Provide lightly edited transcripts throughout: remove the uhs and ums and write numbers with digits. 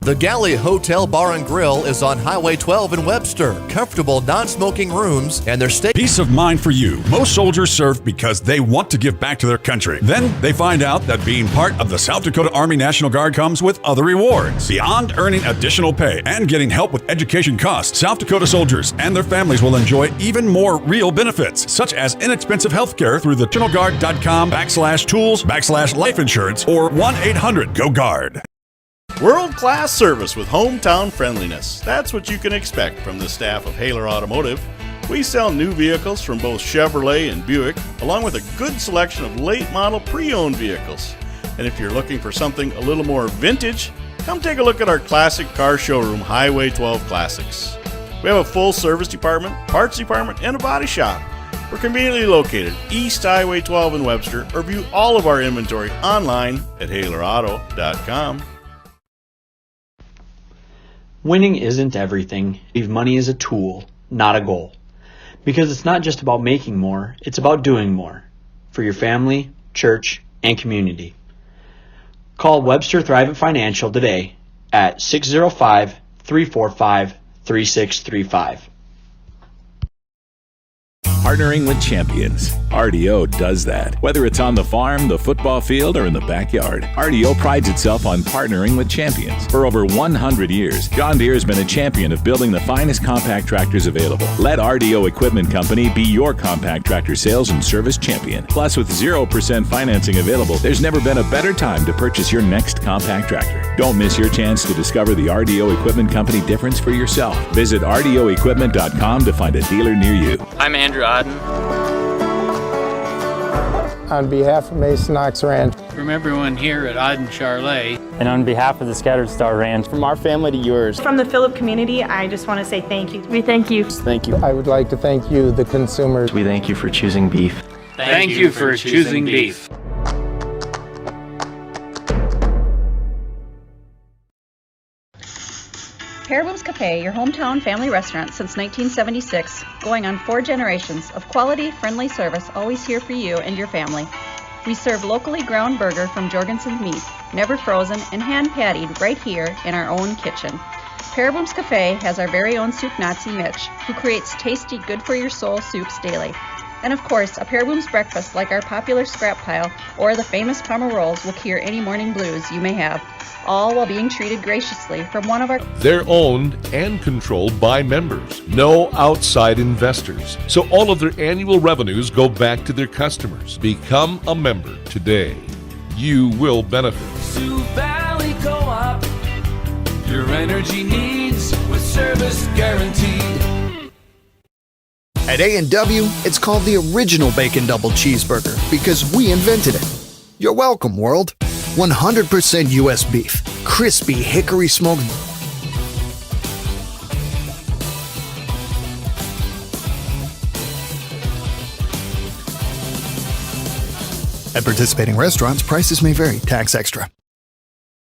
The Galley Hotel Bar and Grill is on Highway 12 in Webster. Comfortable, non-smoking rooms and their steak. Peace of mind for you. Most soldiers serve because they want to give back to their country. Then they find out that being part of the South Dakota Army National Guard comes with other rewards. Beyond earning additional pay and getting help with education costs, South Dakota soldiers and their families will enjoy even more real benefits, such as inexpensive health care through the nationalguard.com/tools/life insurance or 1-800-GO-GUARD. World-class service with hometown friendliness. That's what you can expect from the staff of Haler Automotive. We sell new vehicles from both Chevrolet and Buick, along with a good selection of late-model pre-owned vehicles. And if you're looking for something a little more vintage, come take a look at our classic car showroom, Highway 12 Classics. We have a full service department, parts department, and a body shop. We're conveniently located East Highway 12 in Webster, or view all of our inventory online at HalerAuto.com. Winning isn't everything. Money is a tool, not a goal. Because it's not just about making more, it's about doing more. For your family, church, and community. Call Webster Thrivent Financial today at 605-345-3635. Partnering with champions. RDO does that. Whether it's on the farm, the football field, or in the backyard, RDO prides itself on partnering with champions. For over 100 years, John Deere has been a champion of building the finest compact tractors available. Let RDO Equipment Company be your compact tractor sales and service champion. Plus, with 0% financing available, there's never been a better time to purchase your next compact tractor. Don't miss your chance to discover the RDO Equipment Company difference for yourself. Visit RDOequipment.com to find a dealer near you. I'm Andrew Auden. On behalf of Mason Ox Ranch. From everyone here at Auden Charlet. And on behalf of the Scattered Star Ranch. From our family to yours. From the Phillip community, I just want to say thank you. We thank you. Thank you. I would like to thank you, the consumers. We thank you for choosing beef. Thank you for choosing beef. Paraboom's Cafe, your hometown family restaurant since 1976, going on 4 generations of quality, friendly service, always here for you and your family. We serve locally ground burger from Jorgensen's Meat, never frozen and hand-pattied right here in our own kitchen. Paraboom's Cafe has our very own soup Nazi Mitch, who creates tasty, good-for-your-soul soups daily. And of course, a Paraboom's breakfast like our popular scrap pile or the famous Parma rolls will cure any morning blues you may have, all while being treated graciously from one of our... They're owned and controlled by members, no outside investors. So all of their annual revenues go back to their customers. Become a member today. You will benefit. Sioux Valley Co-op, your energy needs with service guaranteed. At A&W, it's called the original Bacon Double Cheeseburger because we invented it. You're welcome, world. 100% U.S. beef, crispy hickory smoked. At participating restaurants, prices may vary. Tax extra.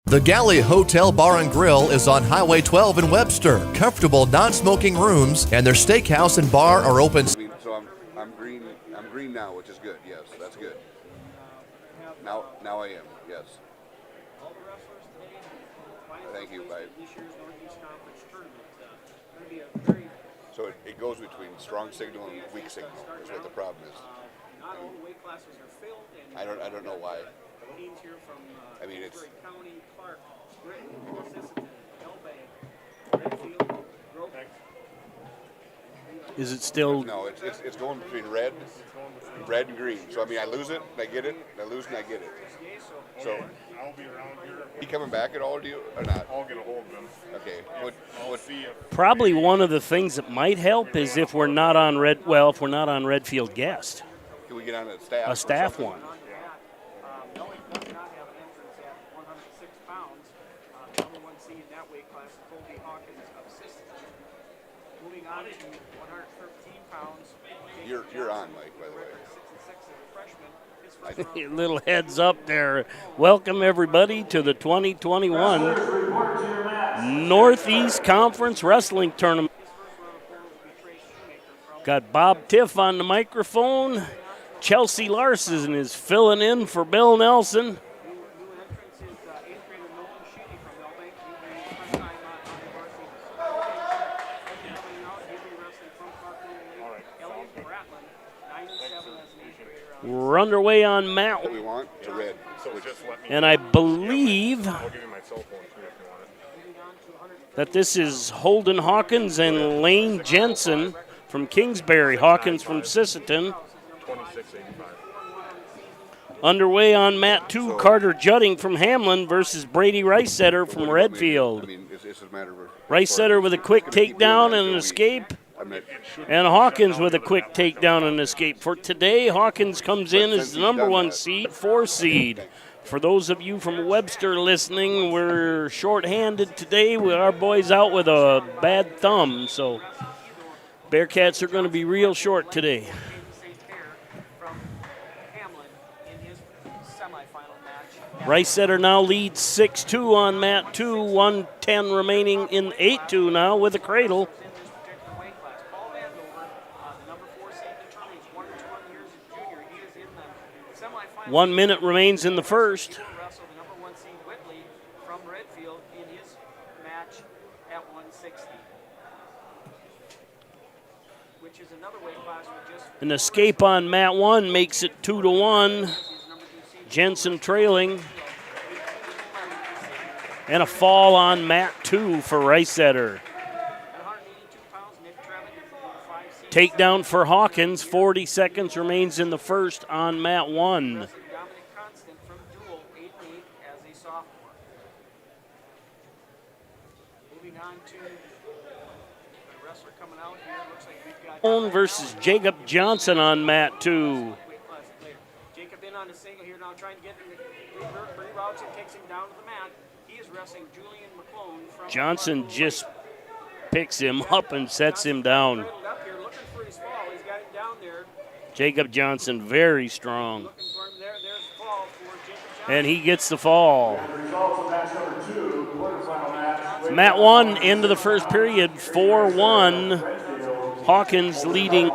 The Galley Hotel Bar and Grill is on Highway 12 in Webster. Comfortable, non-smoking rooms and their steakhouse and bar are open. So I'm green now, which is good. Yes, that's good. Now I am. Yes. Thank you. Bye. So it goes between strong signal and weak signal. Is what the problem is. I don't know why. I mean, it's. Is it still? No, it's going between red and green. So I mean, I lose it, and I get it. I lose and I get it. So I'll be around here. He coming back at all, do you or not? I'll get a hold of him. Okay. I'll see if probably one of the things that might help is if we're not on Redfield guest. Can we get on a staff? A staff one. You're on, Mike, by the way. Little heads up there. Welcome, everybody, to the 2021 Northeast Conference Wrestling Tournament. Got Bob Tiff on the microphone. Chelsea Larson is filling in for Bill Nelson. We're underway on mat. That we want to red. And I believe that this is Holden Hawkins and Lane Jensen from Kingsbury. Hawkins from Sisseton. Underway on mat 2, Carter Judding from Hamlin versus Brady Ricesetter from Redfield. Ricesetter with a quick takedown and an escape. And Hawkins with a quick takedown and escape. For today, Hawkins comes in as the number 1 seed, 4 seed. For those of you from Webster listening, we're shorthanded today. Our boy's out with a bad thumb, so Bearcats are going to be real short today. Ricesetter now leads 6-2 on mat 2, 1:10 remaining in 8-2 now with a cradle. One minute remains in the first. An escape on mat 1 makes it 2-1. Jensen trailing. And a fall on mat 2 for Ricesetter. Takedown for Hawkins. 40 seconds remains in the first on mat 1. Versus Jacob Johnson on mat 2. Jacob in on a single here now, trying to get him to reroutes and takes him down to the mat. He is wrestling Julian McClone from Johnson just picks him up and sets him down. Jacob Johnson very strong. And he gets the fall. Mat 1 into the first period, 4-1. Hawkins leading.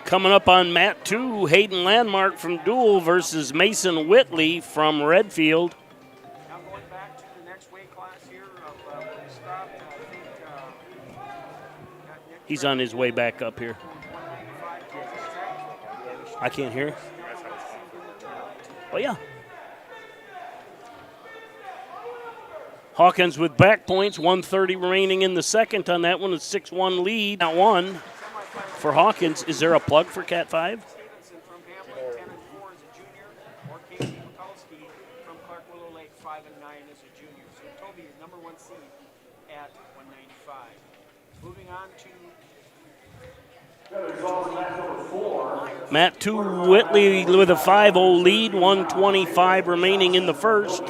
Coming up on mat 2, Hayden Landmark from Dual versus Mason Whitley from Redfield. Now going back to the next weight class here. He's on his way back up here. I can't hear. Oh, yeah. Hawkins with back points, 1:30 remaining in the second on that one, a 6-1 lead. Now 1 for Hawkins. Is there a plug for Cat 5? Stevenson from Hamlin, 10-4 as a junior, or Casey Mikulski from Clark Willow Lake, 5-9 as a junior. So Toby is number 1 seed at 195. Moving on to mat 2, Whitley with a 5-0 lead, 1:25 remaining in the first.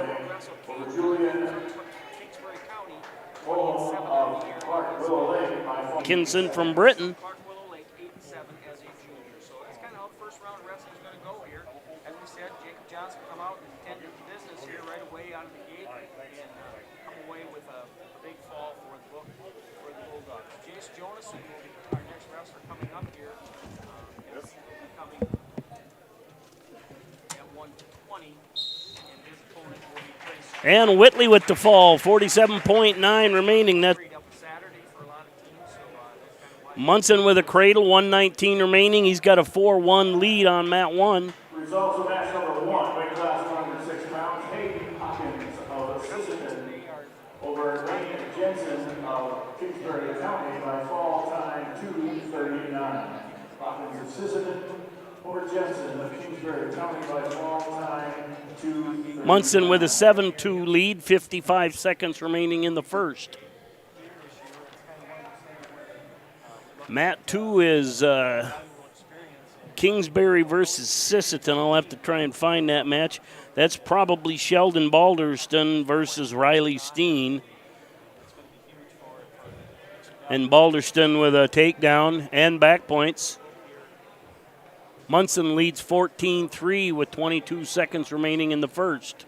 Kinson from Britain. Clark Willow Lake, 8-7 as a junior. So that's kind of how the first round of wrestling is going to go here. As we said, Jacob Johnson come out and tended the business here right away out of the gate and come away with a big fall for the Bulldogs. Jace Jonason will be our next wrestler coming up here. Coming at 120, and his opponent will be placed. And Whitley with the fall, 47.9 remaining. That Munson with a cradle, 119 remaining. He's got a 4-1 lead on mat 1. Results of match number 1, weight class 106 pounds. Hayden Hawkins of Sisseton over Lane Jensen of Kingsbury County by fall time 2:39. Hawkins of Sisseton over Jensen of Kingsbury County by fall time 2:39. Munson with a 7-2 lead, 55 seconds remaining in the first. Mat 2 is Kingsbury versus Sisseton. I'll have to try and find that match. That's probably Sheldon Balderston versus Riley Steen. And Balderston with a takedown and back points. Munson leads 14-3 with 22 seconds remaining in the first.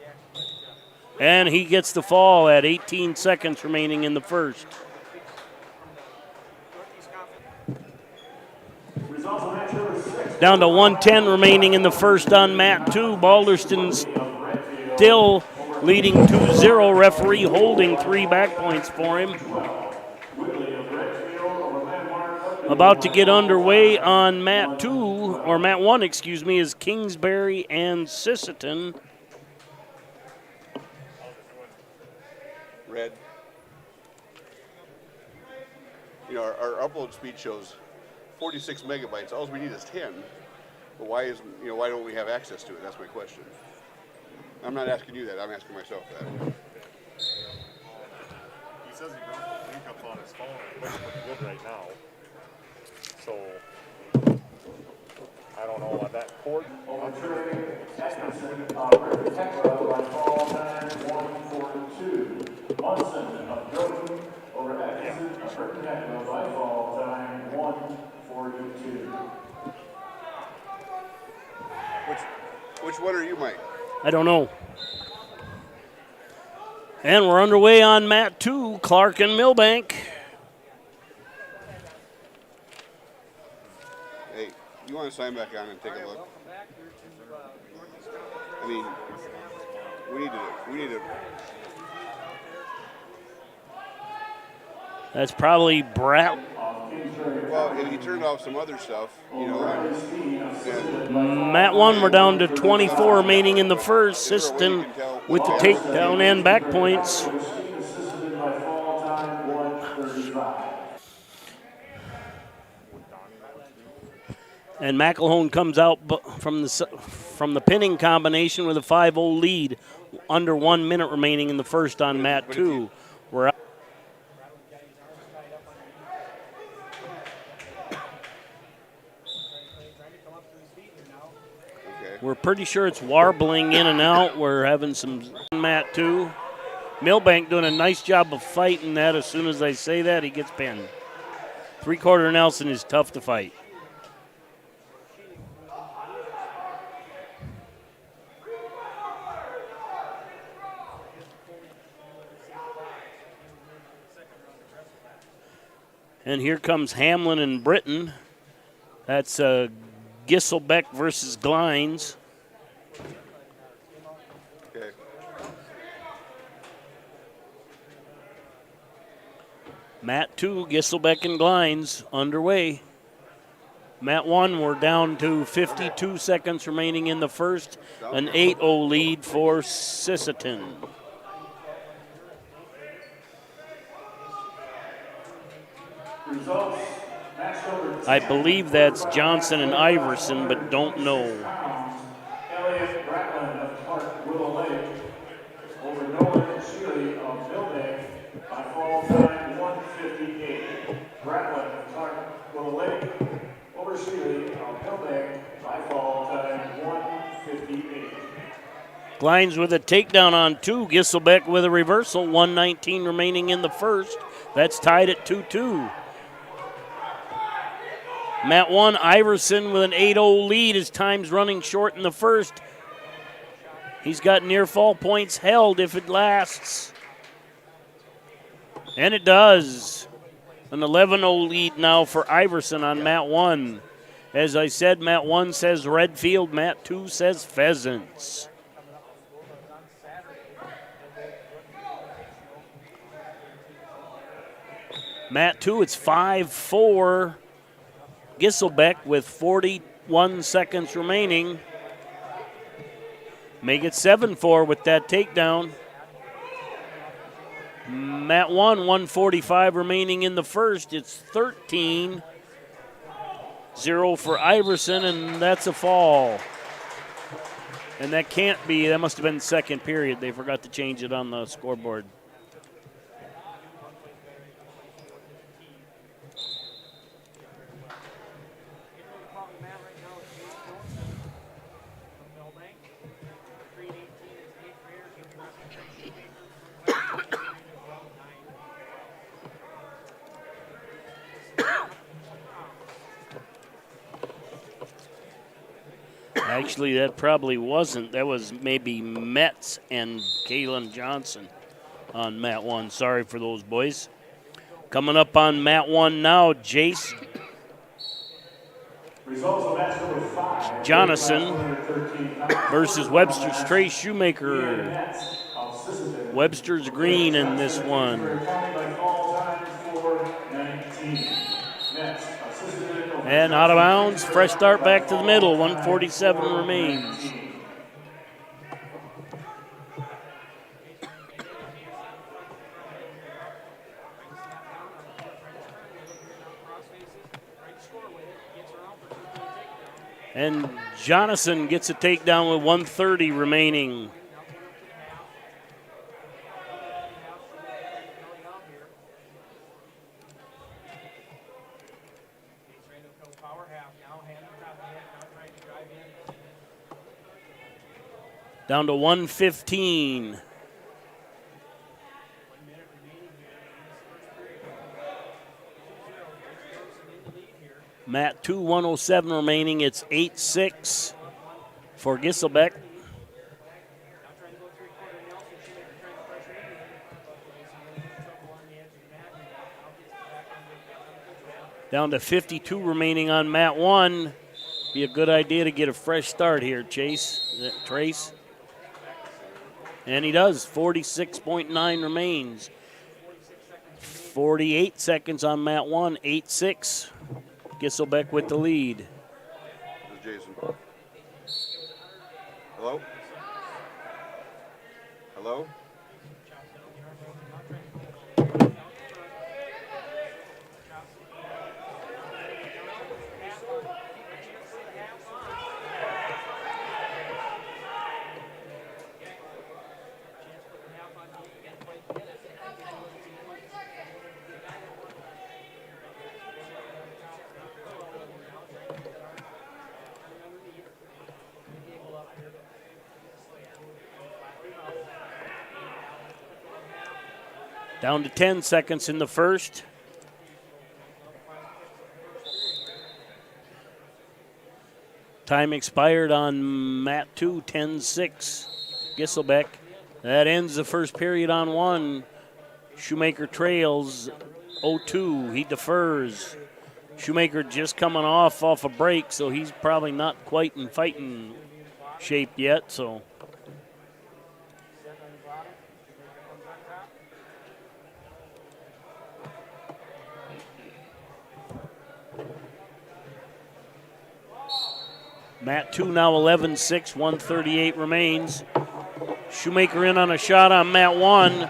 And he gets the fall at 18 seconds remaining in the first. Down to 1:10 remaining in the first on mat 2. Balderston's still leading 2-0. Referee holding 3 back points for him. About to get underway on mat 2, or mat 1, excuse me, is Kingsbury and Sisseton. Red. You know, our upload speed shows 46 megabytes. All we need is 10. But why don't we have access to it? That's my question. I'm not asking you that. I'm asking myself that. He says he broke the link up on his phone. It looks pretty good right now. So, I don't know on that cord. Overturning Atkinson of River-Tekla by fall time 142. Munson of Jordan over Atkinson of River-Tekla by fall time 142. Which one are you, Mike? I don't know. And we're underway on mat 2, Clark and Millbank. Hey, you want to sign back on and take a look? I mean, we need to. That's probably Brett. Well, if he turned off some other stuff, you know. Mat 1, we're down to 24 remaining in the first. Sisseton with the takedown and back points. And McElhone comes out from the pinning combination with a 5-0 lead. Under 1 minute remaining in the first on mat 2. We're out. We're pretty sure it's warbling in and out. We're having some mat 2. Millbank doing a nice job of fighting that. As soon as I say that, he gets pinned. 3/4 Nelson is tough to fight. And here comes Hamlin and Britton. That's Gisselbeck versus Glines. Okay. Mat 2, Gisselbeck and Glines underway. Mat 1, we're down to 52 seconds remaining in the first. An 8-0 lead for Sisseton. Results. I believe that's Johnson and Iverson, but don't know. Elliott Bratland of Clark Willow Lake over Nolan Shealy of Millbank by fall time 158. Bratland of Clark Willow Lake over Shealy of Millbank by fall time 158. Glines with a takedown on 2. Gisselbeck with a reversal. 1:19 remaining in the first. That's tied at 2-2. Mat 1, Iverson with an 8-0 lead. His time's running short in the first. He's got near fall points held if it lasts. And it does. An 11-0 lead now for Iverson on Mat 1. As I said, Mat 1 says Redfield, Mat 2 says Pheasants. Mat 2, it's 5-4. Gisselbeck with 41 seconds remaining. Make it 7-4 with that takedown. Mat 1, 1:45 remaining in the first. It's 13-0 for Iverson, and that's a fall. And that can't be, that must have been second period. They forgot to change it on the scoreboard. Actually, that probably wasn't. That was maybe Metz and Kalen Johnson on Mat 1. Sorry for those boys. Coming up on Mat 1 now, Jace Jonathan versus Webster's Trey Shoemaker. Webster's green in this one. And out of bounds, fresh start back to the middle, 1:47 remains. And Jonathan gets a takedown with 1:30 remaining. Down to 1:15. Matt 2, 1:07 remaining. It's 8-6 for Gisselbeck. Down to 52 remaining on Matt 1. Be a good idea to get a fresh start here, Trace. And he does. 46.9 remains. 48 seconds on Matt 1, 8-6. Gisselbeck with the lead. This is Jason. Hello? Hello? Down to 10 seconds in the first. Time expired on Matt 2, 10-6. Gisselbeck. That ends the first period on 1. Shoemaker trails 0-2. He defers. Shoemaker just coming off a break, so he's probably not quite in fighting shape yet, so. Matt 2 now 11-6, 138 remains. Shoemaker in on a shot on Matt 1.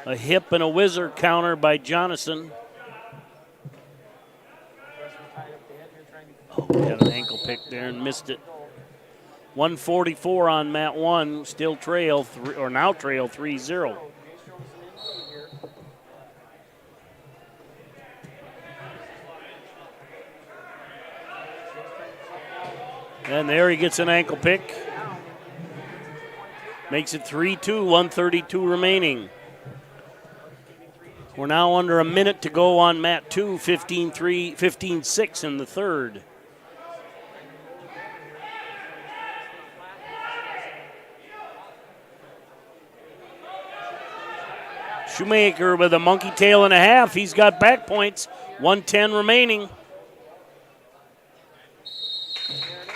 A hip and a whizzer counter by Jonathan. Oh, got an ankle pick there and missed it. 144 on Matt 1, still trail, now trail 3-0. And there he gets an ankle pick. Makes it 3-2, 132 remaining. We're now under a minute to go on Matt 2, 15-6 in the third. Shoemaker with a monkey tail and a half. He's got back points, 110 remaining.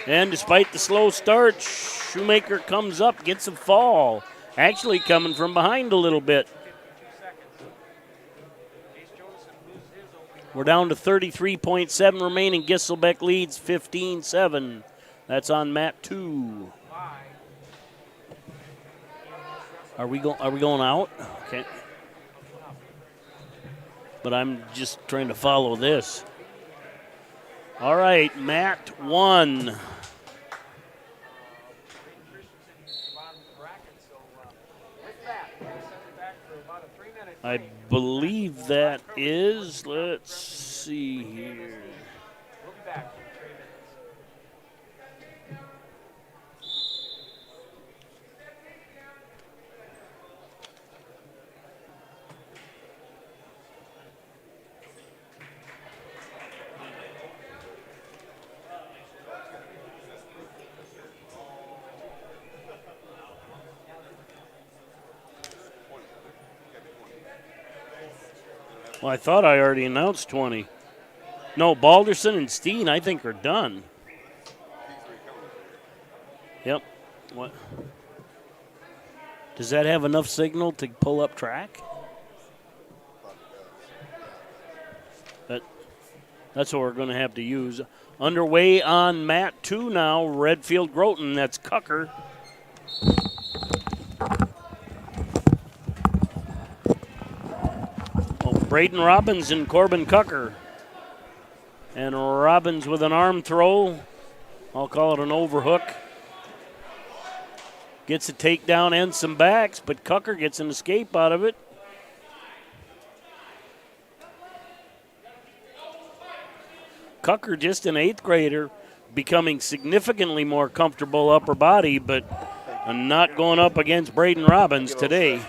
And despite the slow start, Shoemaker comes up, gets a fall. Actually coming from behind a little bit. We're down to 33.7 remaining. Gisselbeck leads 15-7. That's on Matt 2. Are we going out? Okay. But I'm just trying to follow this. All right, Matt 1. I believe that is, let's see here. Well, I thought I already announced 20. No, Balderson and Steen, I think, are done. Yep. What? Does that have enough signal to pull up track? That's what we're going to have to use. Underway on mat 2 now, Redfield Groton. That's Cucker. Braden Robbins and Corbin Cucker. And Robbins with an arm throw. I'll call it an overhook. Gets a takedown and some backs, but Cucker gets an escape out of it. Cucker, just an 8th grader, becoming significantly more comfortable upper body, but not going up against Braden Robbins today.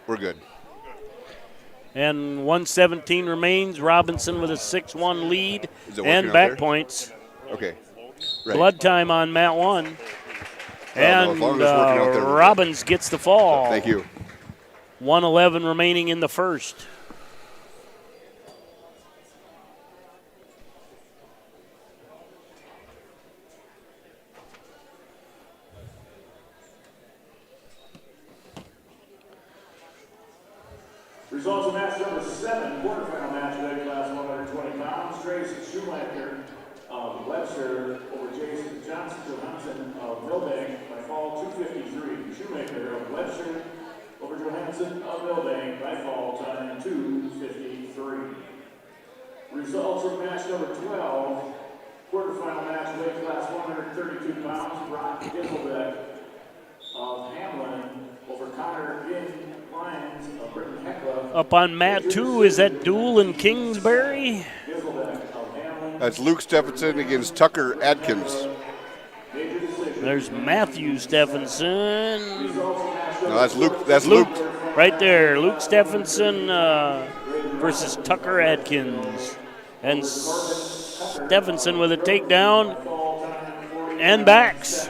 We're good. And 1:17 remains. Robinson with a 6-1 lead and out back there? points. Okay. Right. Blood time on mat 1. And as long as it's working out there, we're good. Robbins gets the fall. Thank you. 1:11 remaining in the first. Results of match number 7, quarterfinal match, weight class 120 pounds. Trace Schumacher of Webster over Jason Johnson of Millbank by fall 2:53. Schumacher of Webster over Johansson of Millbank by fall time 2:53. Results of match number 12, quarterfinal match, weight class 132 pounds. Brock Giselbeck of Hamlin over Connor Lyons of Britton Hecla. Up on mat 2, is that Duel in Kingsbury? That's Luke Stephenson against Tucker Adkins. There's Matthew Stephenson. No, that's Luke. That's Luke. Right there, Luke Stephenson versus Tucker Adkins. And Stephenson with a takedown and backs.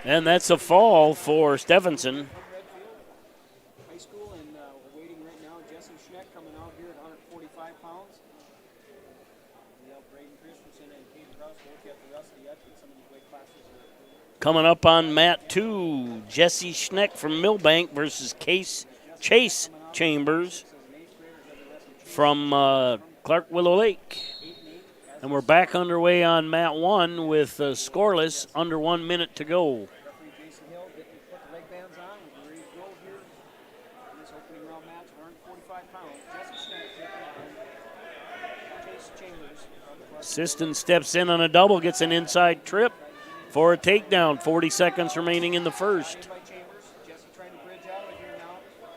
And that's a fall for Stephenson. High school, and we're waiting right now. Jesse Schneck coming out here at 145 pounds. We have Braden Christensen and Kate Krause both get the rest of the athletes. Some of these weight classes are Coming up on mat 2, Jesse Schneck from Millbank versus Chase Chambers from Clark Willow Lake. And we're back underway on mat 1 with scoreless, under 1 minute to go. Siston steps in on a double, gets an inside trip for a takedown. 40 seconds remaining in the first.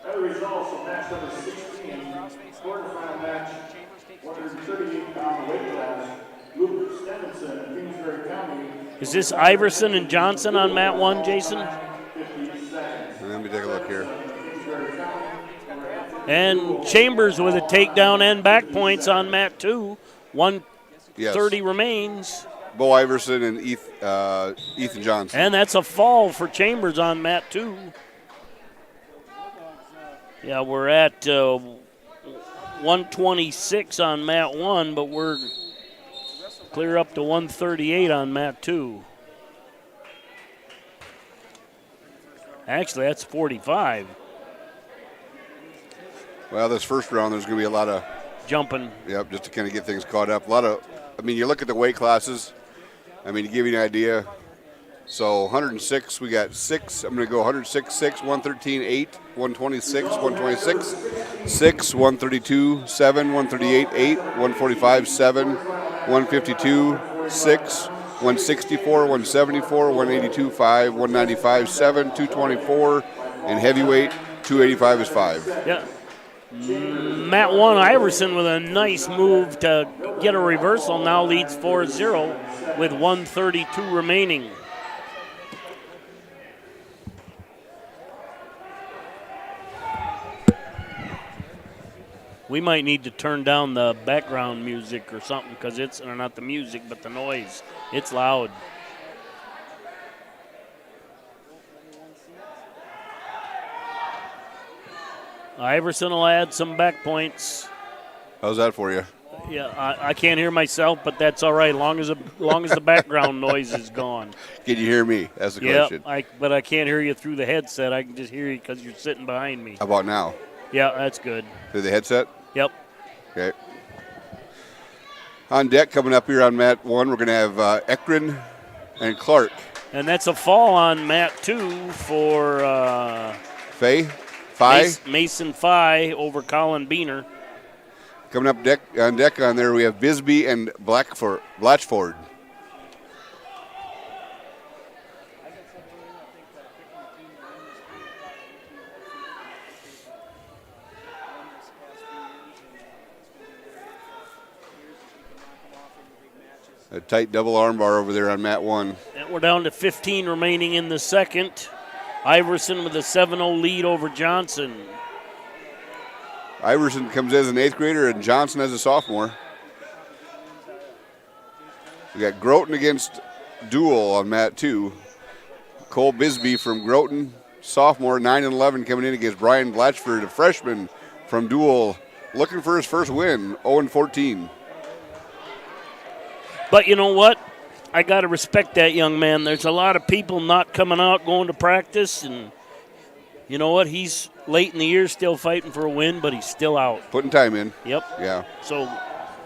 Other results of match number 16, quarterfinal match, 138-pound weight class, Luke Stevenson of Kingsbury County. Is this Iverson and Johnson on mat 1, Jason? Let me take a look here. And Chambers with a takedown and back points on mat 2. 1:30 remains. Bo Iverson and Ethan Johnson. And that's a fall for Chambers on mat 2. Yeah, we're at 126 on mat 1, but we're clear up to 138 on mat 2. Actually, that's 45. Well, this first round, there's going to be a lot of jumping. Yep, just to kind of get things caught up. You look at the weight classes. To give you an idea. So 106, we got 6. I'm going to go 106, 6, 113, 8, 126, 126, 6, 132, 7, 138, 8, 145, 7, 152, 6, 164, 174, 182, 5, 195, 7, 224, and heavyweight, 285 is 5. Yeah. Mat 1, Iverson with a nice move to get a reversal, now leads 4-0 with 132 remaining. We might need to turn down the background music or something because it's, or not the music, but the noise. It's loud. Iverson will add some back points. How's that for you? Yeah, I can't hear myself, but that's all right, long as the background noise is gone. Can you hear me? That's the question. But I can't hear you through the headset. I can just hear you because you're sitting behind me. How about now? Yeah, that's good. Through the headset? Yep. Okay. On deck coming up here on mat 1, we're going to have Ekron and Clark. And that's a fall on mat 2 for Mason Fye over Colin Beener. Coming up on deck on there, we have Bisbee and Blatchford. A tight double arm bar over there on mat 1. And we're down to 15 remaining in the second. Iverson with a 7-0 lead over Johnson. Iverson comes as an 8th grader and Johnson as a sophomore. We got Groton against Dual on mat 2. Cole Bisbee from Groton, sophomore, 9-11, coming in against Brian Blatchford, a freshman from Dual, looking for his first win, 0-14. But you know what? I got to respect that young man. There's a lot of people not coming out, going to practice, and you know what? He's late in the year still fighting for a win, but he's still out. Putting time in. Yep. Yeah. So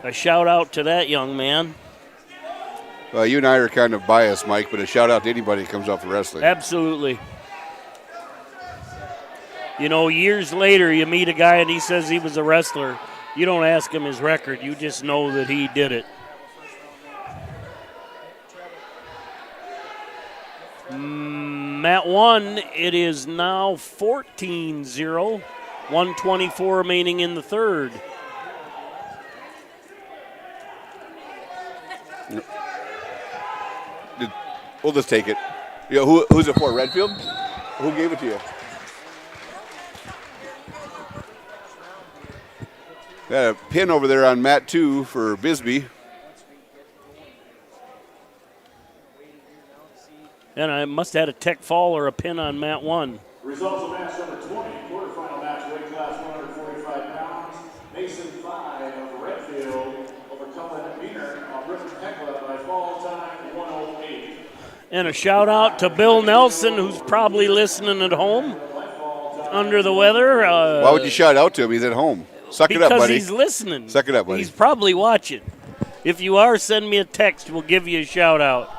a shout out to that young man. Well, you and I are kind of biased, Mike, but a shout out to anybody that comes out for wrestling. Absolutely. You know, years later, you meet a guy and he says he was a wrestler. You don't ask him his record. You just know that he did it. Mat 1, it is now 14-0, 124 remaining in the third. We'll just take it. Yeah, who's it for, Redfield? Who gave it to you? Got a pin over there on mat 2 for Bisbee. And I must have had a tech fall or a pin on mat 1. Results of match number 20, quarterfinal match, weight class 145 pounds. Mason Fye of Redfield over Colin Beener of Griffin Heckler by fall time 108. And a shout out to Bill Nelson, who's probably listening at home under the weather. Why would you shout out to him? He's at home. Suck it up, buddy. Because he's listening. Suck it up, buddy. He's probably watching. If you are, send me a text. We'll give you a shout out.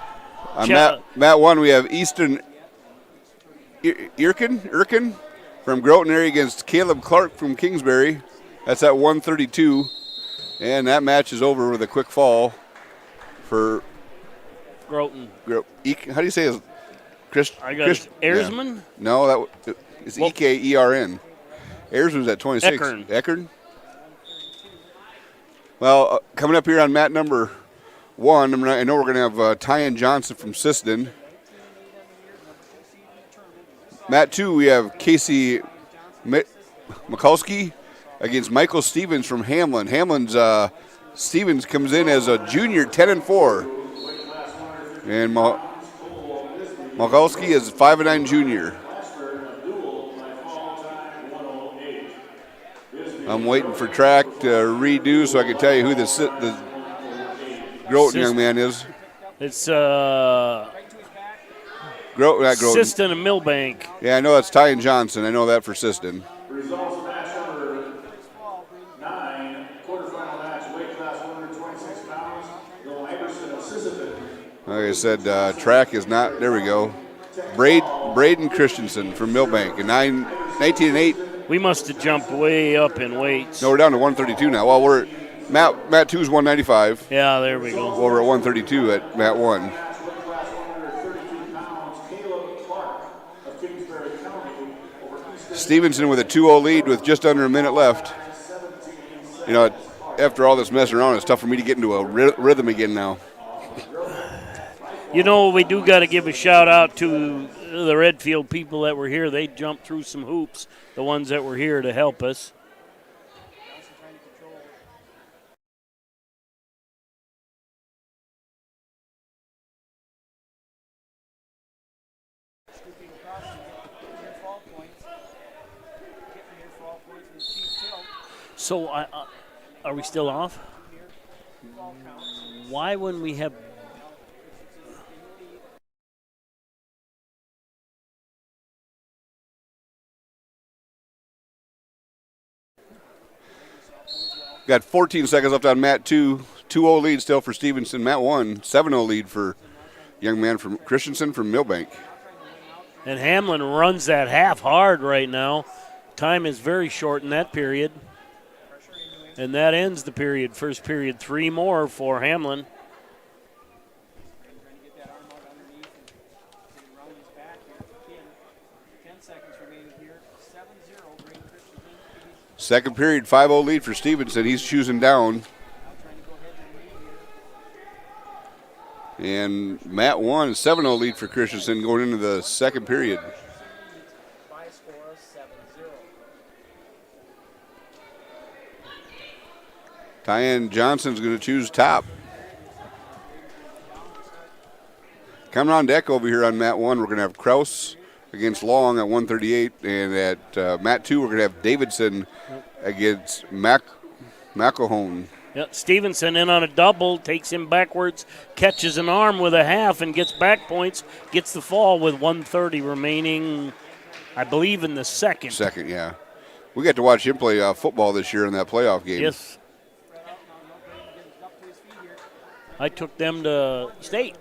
On mat 1, we have Easton Irkin from Groton area against Caleb Clark from Kingsbury. That's at 132. And that match is over with a quick fall for Groton. How do you say his? Erzman? Yeah. No, it's Ekern. Erzman's at 26. Ekern. Well, coming up here on mat number 1, I know we're going to have Tyan Johnson from Sisseton. Mat 2, we have Casey Mikulski against Michael Stevens from Hamlin. Stevens comes in as a junior, 10-4. And Mikulski is 5'9" junior. I'm waiting for track to redo so I can tell you who the Groton young man is. It's not Groton. Sisseton and Millbank. Yeah, I know that's Tyan Johnson. I know that for Sisseton. Results of match number 9, quarterfinal match, weight class 126 pounds. Bill Iverson of Sisseton. Like I said, track is not. There we go. Braden Christensen from Millbank, 19-8. We must have jumped way up in weights. No, we're down to 132 now. Well, we're mat 2 is 195. Yeah, there we go. Over at 132 at mat 1. Stevenson with a 2-0 lead with just under a minute left. You know, after all this messing around, it's tough for me to get into a rhythm again now. You know, we do got to give a shout out to the Redfield people that were here. They jumped through some hoops, the ones that were here to help us. So, are we still off? Why, when we have got 14 seconds left on Mat 2. 2-0 lead still for Stevenson. Mat 1, 7-0 lead for young man from Christensen from Millbank. And Hamlin runs that half hard right now. Time is very short in that period. And that ends the period. First period, 3 more for Hamlin. Second period, 5-0 lead for Stevenson. He's choosing down. And Mat 1, 7-0 lead for Christensen going into the second period. Tyann Johnson's going to choose top. Coming on deck over here on Mat 1, we're going to have Kraus against Long at 138. And at Mat 2, we're going to have Davidson against McElhone. Yep, Stevenson in on a double, takes him backwards, catches an arm with a half and gets back points, gets the fall with 1:30 remaining, I believe, in the second. Second, yeah. We got to watch him play football this year in that playoff game. Yes. I took them to state.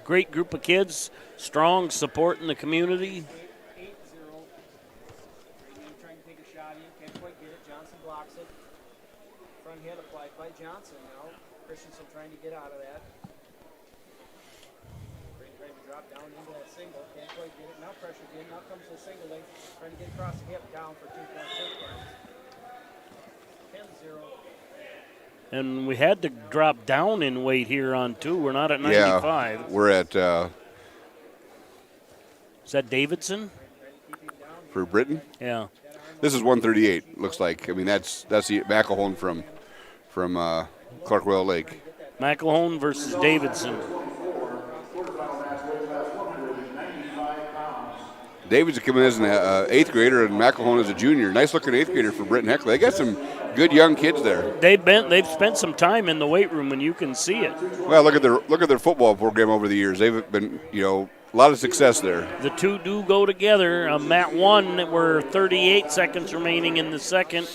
Great group of kids, strong support in the community. Hit applied by Johnson now. Christensen trying to get out of that. Trying to drop down into that single. Can't quite get it. Now pressure again. Now comes the single leg. Trying to get across the hip down for 2 points. 10-0. And we had to drop down in weight here on 2. We're not at 95. Yeah, we're at... is that Davidson? For Britain? Yeah. This is 138, looks like. I mean, that's the McElhone from Clarkwell Lake. McElhone versus Davidson. Davidson coming as an 8th grader and McElhone as a junior. Nice looking 8th grader for Britton Heckler. They got some good young kids there. They've spent some time in the weight room and you can see it. Well, look at their football program over the years. They've been, a lot of success there. The two do go together. Mat 1, we're 38 seconds remaining in the second.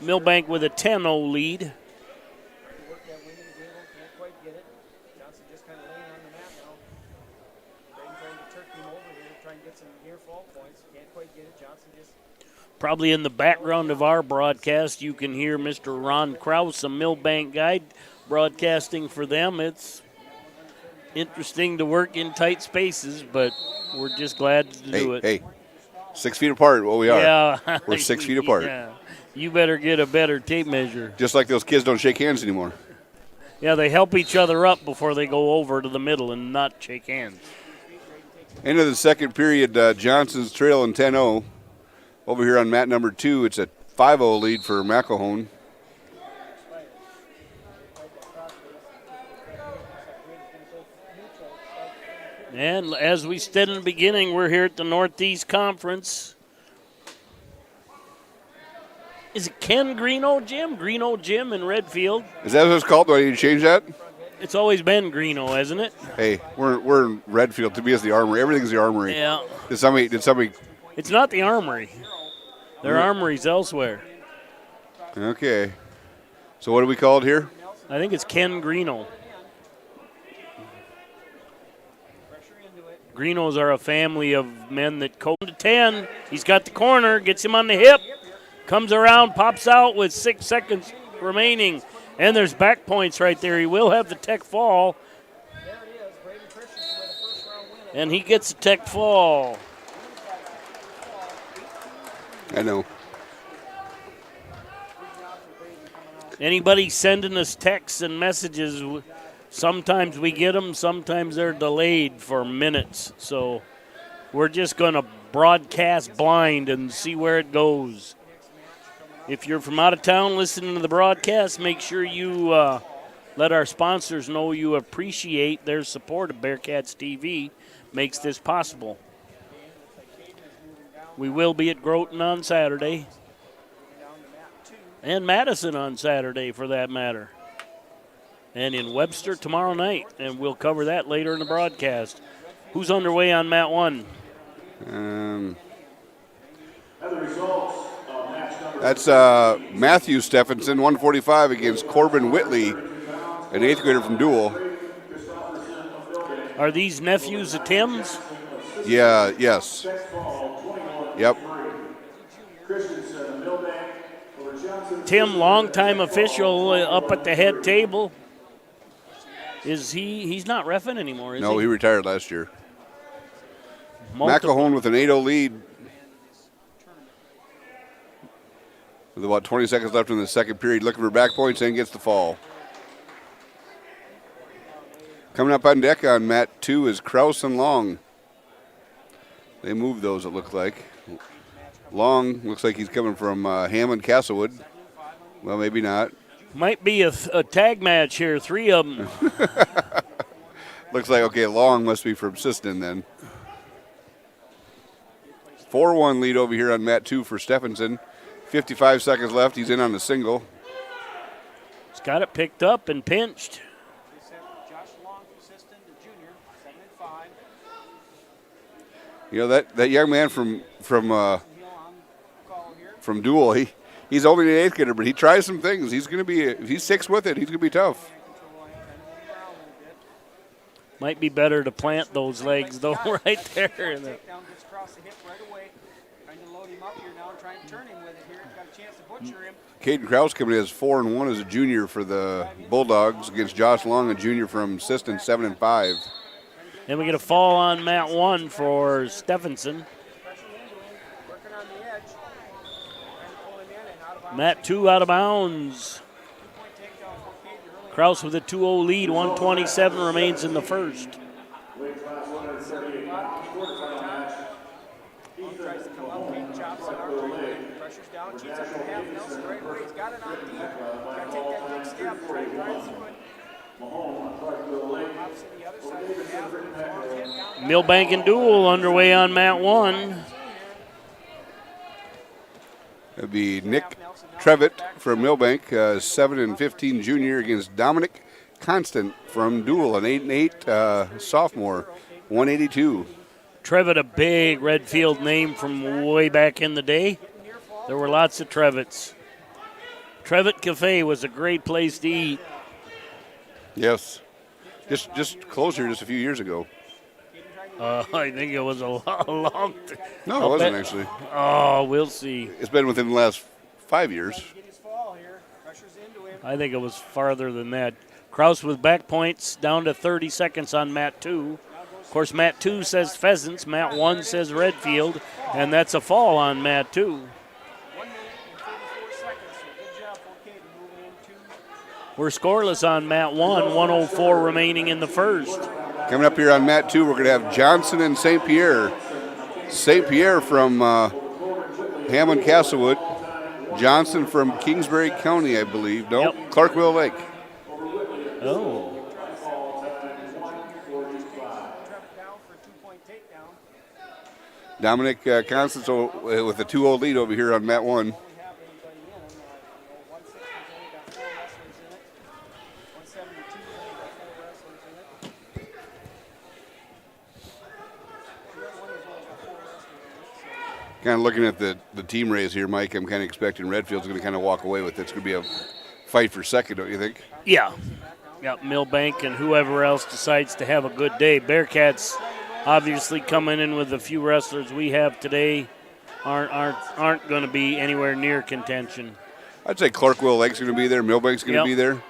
Millbank with a 10-0 lead. Probably in the background of our broadcast, you can hear Mr. Ron Krause, a Millbank guy, broadcasting for them. It's interesting to work in tight spaces, but we're just glad to do it. Hey, 6 feet apart, we are. Yeah. We're 6 feet apart. Yeah. You better get a better tape measure. Just like those kids don't shake hands anymore. Yeah, they help each other up before they go over to the middle and not shake hands. End of the second period, Johnson's trailing 10-0. Over here on mat number 2, it's a 5-0 lead for McElhone. And as we said in the beginning, we're here at the Northeast Conference. Is it Ken Greeno Gym? Greeno Gym in Redfield. Is that what it's called? Do I need to change that? It's always been Greeno, hasn't it? Hey, we're in Redfield. To me, it's the Armory. Everything's the Armory. Yeah. Did somebody? It's not the Armory. There are armories elsewhere. Okay. So what are we called here? I think it's Ken Greeno. Greenos are a family of men that coach to 10. He's got the corner, gets him on the hip, comes around, pops out with 6 seconds remaining, and there's back points right there. He will have the tech fall, and he gets a tech fall. I know. Anybody sending us texts and messages, sometimes we get them, sometimes they're delayed for minutes. So we're just going to broadcast blind and see where it goes. If you're from out of town listening to the broadcast, make sure you let our sponsors know you appreciate their support of Bearcats TV. Makes this possible. We will be at Groton on Saturday. And Madison on Saturday, for that matter. And in Webster tomorrow night, and we'll cover that later in the broadcast. Who's underway on mat 1? That's Matthew Stephenson, 145 against Corbin Whitley, an 8th grader from Dual. Are these nephews of Tim's? Yeah, yes. Yep. Tim, longtime official up at the head table. Is he's not reffing anymore, is he? No, he retired last year. McElhone with an 8-0 lead. With about 20 seconds left in the second period, looking for back points and gets the fall. Coming up on deck on mat 2 is Kraus and Long. They moved those, it looks like. Long looks like he's coming from Hammond Castlewood. Well, maybe not. Might be a tag match here, 3 of them. Looks like, okay, Long must be from Siston then. 4-1 lead over here on mat 2 for Stephenson. 55 seconds left. He's in on the single. He's got it picked up and pinched. You know, that young man from Dual, he's only an 8th grader, but he tries some things. He's going to be, if he sticks with it, he's going to be tough. Might be better to plant those legs, though, right there. Caden Kraus coming in as 4-1 as a junior for the Bulldogs against Josh Long, a junior from Siston, 7-5. And we get a fall on mat 1 for Stephenson. Mat 2 out of bounds. Kraus with a 2-0 lead, 127 remains in the first. Millbank and Dual underway on mat 1. It'll be Nick Trevitt from Millbank, 7-15 junior against Dominic Constant from Dual, an 8-8 sophomore, 182. Trevitt, a big Redfield name from way back in the day. There were lots of Trevitts. Trevitt Cafe was a great place to eat. Yes. Just closed here just a few years ago. I think it was a long time. No, it wasn't actually. Oh, we'll see. It's been within the last 5 years. I think it was farther than that. Kraus with back points down to 30 seconds on mat 2. Of course, mat 2 says Pheasants, mat 1 says Redfield, and that's a fall on mat 2. We're scoreless on mat 1, 104 remaining in the first. Coming up here on mat 2, we're going to have Johnson and St. Pierre. St. Pierre from Hammond Castlewood. Johnson from Kingsbury County, I believe. No, yep. Clarkwell Lake. Oh. Dominic Constance with a 2-0 lead over here on mat 1. Kind of looking at the team race here, Mike, I'm kind of expecting Redfield's going to kind of walk away with it. It's going to be a fight for second, don't you think? Yeah. Millbank and whoever else decides to have a good day. Bearcats obviously coming in with the few wrestlers we have today aren't going to be anywhere near contention. I'd say Clarkwell Lake's going to be there. Millbank's going to be there.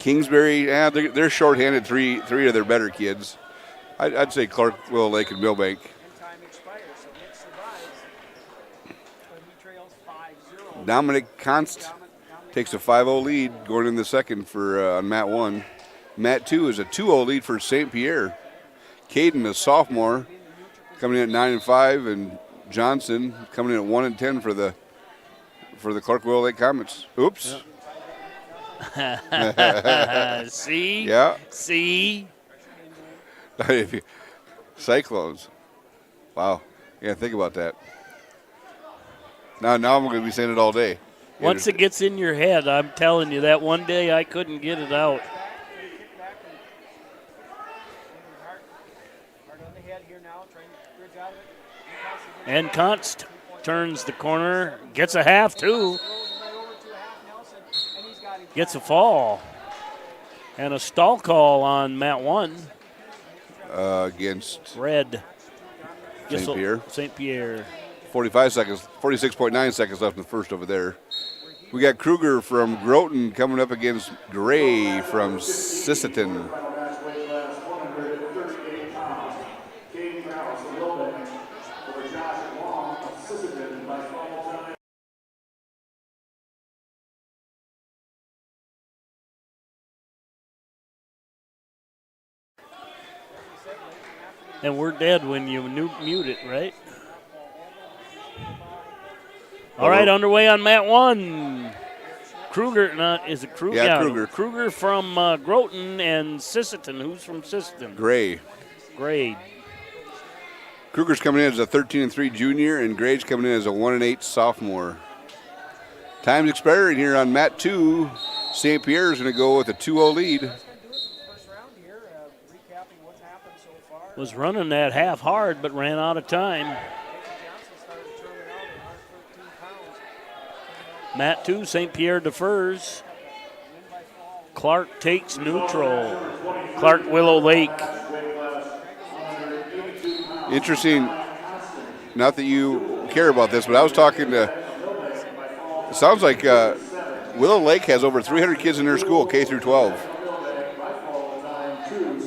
Kingsbury, they're shorthanded three of their better kids. I'd say Clarkwell Lake and Millbank. Dominic Const takes a 5-0 lead going in the second for on mat 1. Mat 2 is a 2-0 lead for St. Pierre. Caden, a sophomore, coming in at 9-5, and Johnson coming in at 1-10 for the Clarkwell Lake Comets. Oops. Yep. See? Yeah. See? Cyclones. Wow. Yeah, think about that. Now I'm going to be saying it all day. Once it gets in your head, I'm telling you, that one day I couldn't get it out. And Const turns the corner, gets a half too. Gets a fall. And a stall call on mat 1. Against Red. St. Pierre. St. Pierre. 46.9 seconds left in the first over there. We got Kruger from Groton coming up against Gray from Sisseton. And we're dead when you mute it, right? All right, underway on mat 1. Kruger, is it Kruger? Yeah, Kruger. Kruger from Groton and Sisseton. Who's from Sisseton? Gray. Kruger's coming in as a 13-3 junior, and Gray's coming in as a 1-8 sophomore. Time's expiring here on mat 2. St. Pierre's going to go with a 2-0 lead. Was running that half hard, but ran out of time. Mat 2, St. Pierre defers. Clark takes neutral. Clark Willow Lake. Interesting, not that you care about this, but I was talking to, it sounds like Willow Lake has over 300 kids in their school, K through 12.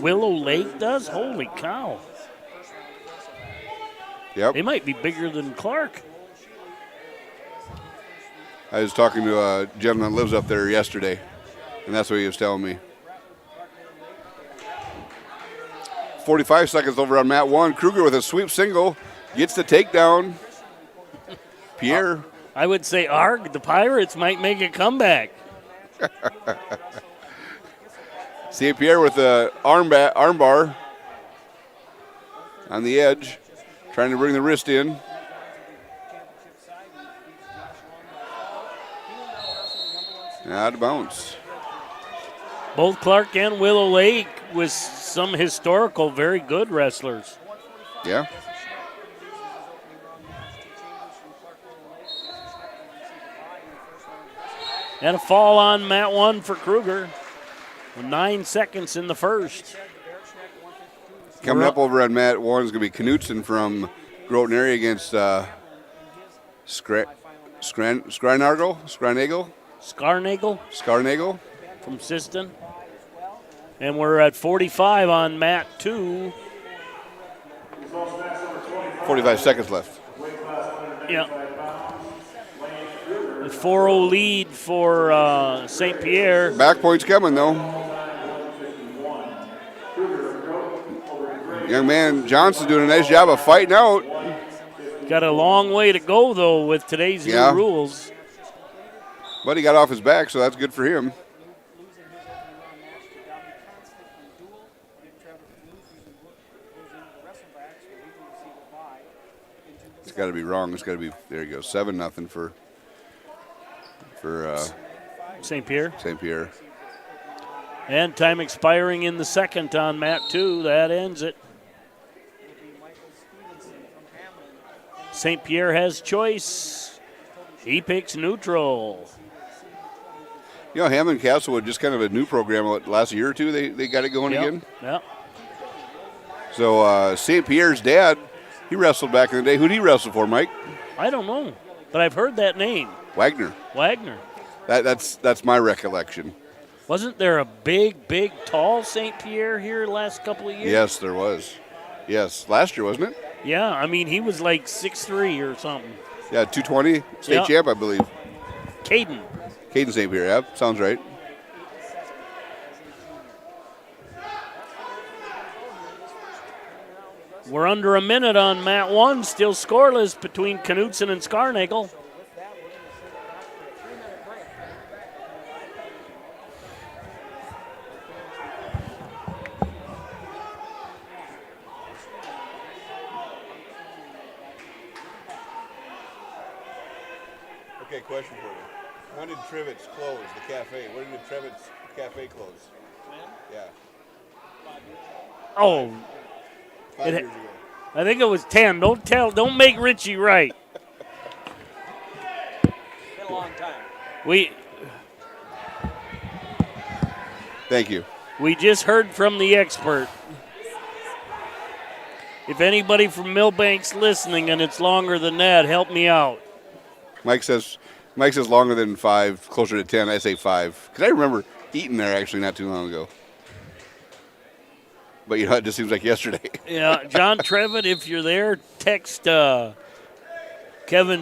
Willow Lake does? Holy cow. Yep. They might be bigger than Clark. I was talking to a gentleman that lives up there yesterday, and that's what he was telling me. 45 seconds over on mat 1. Kruger with a sweep single, gets the takedown. Pierre. I would say, the Pirates might make a comeback. St. Pierre with the arm bar on the edge, trying to bring the wrist in. Out of bounds. Both Clark and Willow Lake with some historical, very good wrestlers. Yeah. And a fall on mat 1 for Kruger. 9 seconds in the first. Coming up over on mat 1 is going to be Knutson from Groton area against Scarnagel from Siston. And we're at 45 on mat 2. 45 seconds left. Yeah. A 4-0 lead for St. Pierre. Back point's coming, though. Young man Johnson's doing a nice job of fighting out. Got a long way to go, though, with today's new rules. But he got off his back, so that's good for him. It's got to be wrong. It's got to be, there you go, 7-0 for St. Pierre. St. Pierre. And time expiring in the second on mat 2. That ends it. St. Pierre has choice. He picks neutral. You know, Hammond Castlewood, just kind of a new program. Last year or two, they got it going again. Yeah. So St. Pierre's dad, he wrestled back in the day. Who did he wrestle for, Mike? I don't know, but I've heard that name. Wagner. That's my recollection. Wasn't there a big, tall St. Pierre here last couple of years? Yes, there was. Yes, last year, wasn't it? Yeah, I mean, he was like 6'3" or something. Yeah, 220, state champ, I believe. Caden St. Pierre, yeah, sounds right. We're under a minute on mat 1, still scoreless between Knutson and Scarnagel. Okay, question for you. When did Trivets close, the cafe? When did Trivets Cafe close? When? Yeah. Oh. 5 years ago. I think it was 10. Don't make Richie right. Been a long time. Thank you. We just heard from the expert. If anybody from Millbank's listening and it's longer than that, help me out. Mike says longer than 5, closer to 10. I say 5. Because I remember eating there actually not too long ago. But it just seems like yesterday. Yeah, John Trevitt, if you're there, text Kevin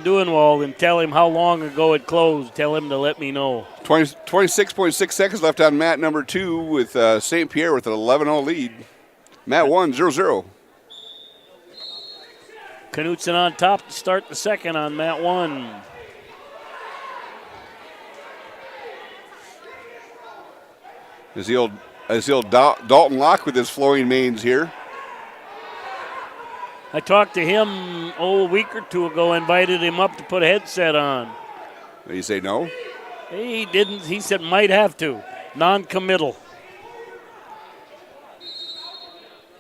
Duenwald and tell him how long ago it closed. Tell him to let me know. 26.6 seconds left on mat number 2 with St. Pierre with an 11-0 lead. Mat 1, 0-0. Knutson on top to start the second on mat 1. Is the old Dalton Locke with his flowing manes here. I talked to him a week or two ago, invited him up to put a headset on. Did he say no? He didn't. He said might have to. Non-committal.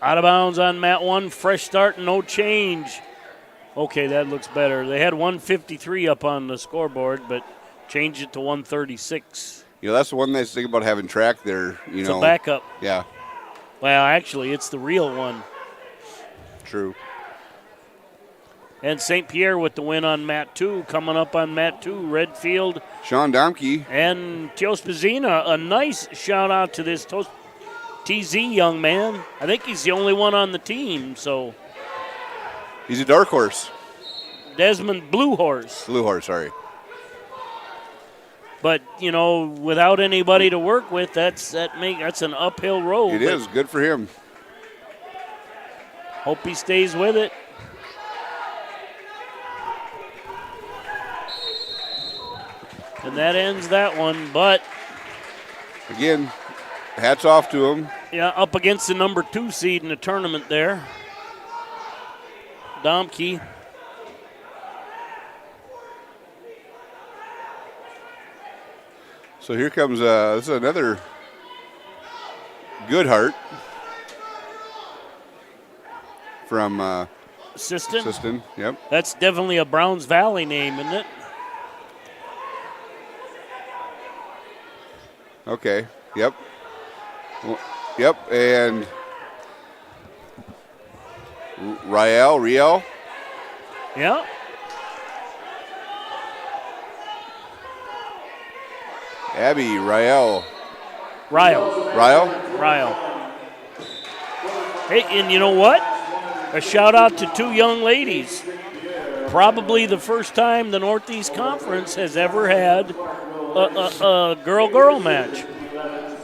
Out of bounds on mat 1. Fresh start, no change. Okay, that looks better. They had 153 up on the scoreboard, but changed it to 136. You know, that's the one nice thing about having track there. It's a backup. Yeah. Well, actually, it's the real one. True. And St. Pierre with the win on mat 2. Coming up on mat 2, Redfield. Sean Domke. And Teospazina. A nice shout out to this TZ young man. I think he's the only one on the team, so. He's a dark horse. Desmond Blue Horse. Blue Horse, sorry. But, you know, without anybody to work with, that's an uphill road. It is. Good for him. Hope he stays with it. And that ends that one, but. Again, hats off to him. Yeah, up against the number 2 seed in the tournament there. Domke. So here comes this is another Goodhart from Siston. Siston, yep. That's definitely a Browns Valley name, isn't it? Okay, yep. Yep, and Riel. Yeah. Abby Ryle. Hey, and you know what? A shout out to 2 young ladies. Probably the first time the Northeast Conference has ever had a girl-girl match.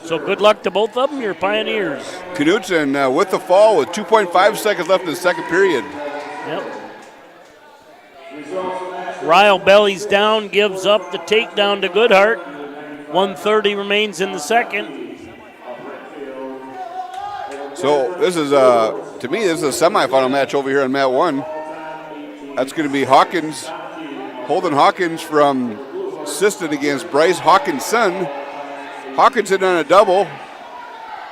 So good luck to both of them. You're pioneers. Knutson with the fall with 2.5 seconds left in the second period. Yep. Ryle bellies down, gives up the takedown to Goodhart. 1:30 remains in the second. So this is, to me, this is a semifinal match over here on mat 1. That's going to be Holden Hawkins from Siston against Bryce Hawkinson. Hawkinson on a double.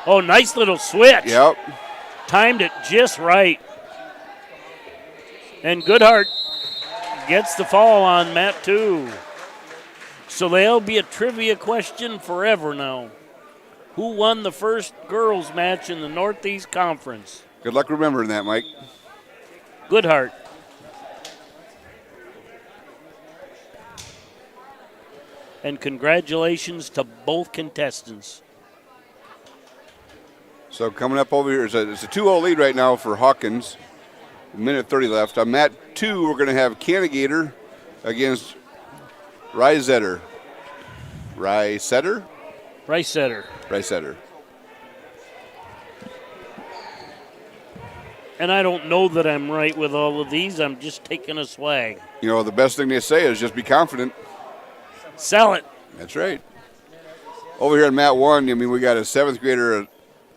Oh, nice little switch. Yep. Timed it just right. And Goodhart gets the fall on mat 2. So there'll be a trivia question forever now. Who won the first girls match in the Northeast Conference? Good luck remembering that, Mike. Goodhart. And congratulations to both contestants. So coming up over here, it's a 2-0 lead right now for Hawkins. A minute 30 left. On mat 2, we're going to have Cannigator against Rysetter. And I don't know that I'm right with all of these. I'm just taking a swag. You know, the best thing they say is just be confident. Sell it. That's right. Over here on mat 1, I mean, we got a 7th grader at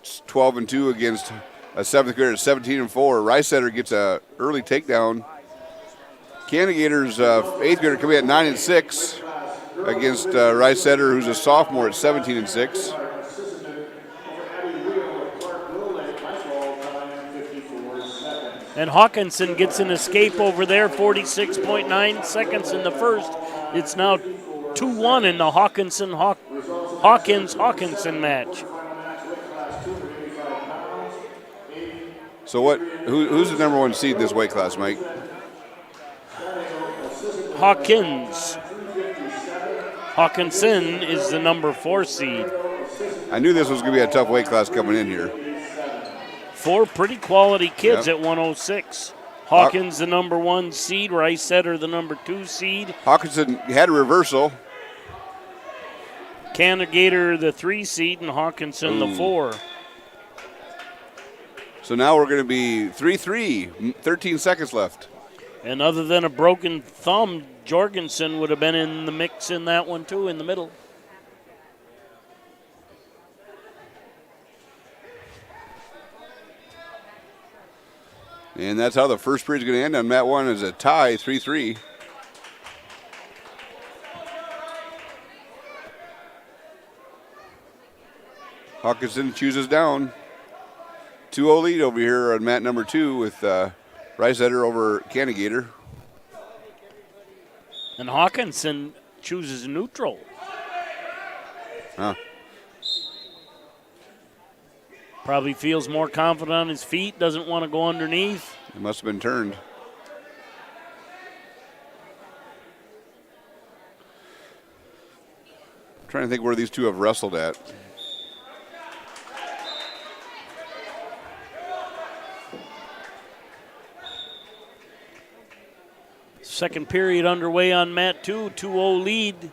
12-2 against a 7th grader at 17-4. Rysetter gets a early takedown. Cannigator's 8th grader coming at 9-6. against Ricesetter, who's a sophomore at 17-6. And Hawkinson gets an escape over there, 46.9 seconds in the first. It's now 2-1 in the Hawkins-Hawkinson match. So who's the number 1 seed in this weight class, Mike? Hawkinson is the number 4 seed. I knew this was going to be a tough weight class coming in here. 4 pretty quality kids at 106. Hawkins the number 1 seed, Ricesetter the number 2 seed. Hawkinson had a reversal. Canagator the 3 seed and Hawkinson the 4. So now we're going to be 3-3, 13 seconds left. And other than a broken thumb, Jorgensen would have been in the mix in that one too, in the middle. And that's how the first period is going to end on mat 1 as a tie, 3-3. Hawkinson chooses down. 2-0 lead over here on mat number 2 with Ricesetter over Canagator. And Hawkinson chooses neutral. Huh. Probably feels more confident on his feet, doesn't want to go underneath. It must have been turned. I'm trying to think where these two have wrestled at. Second period underway on mat 2, 2-0 lead.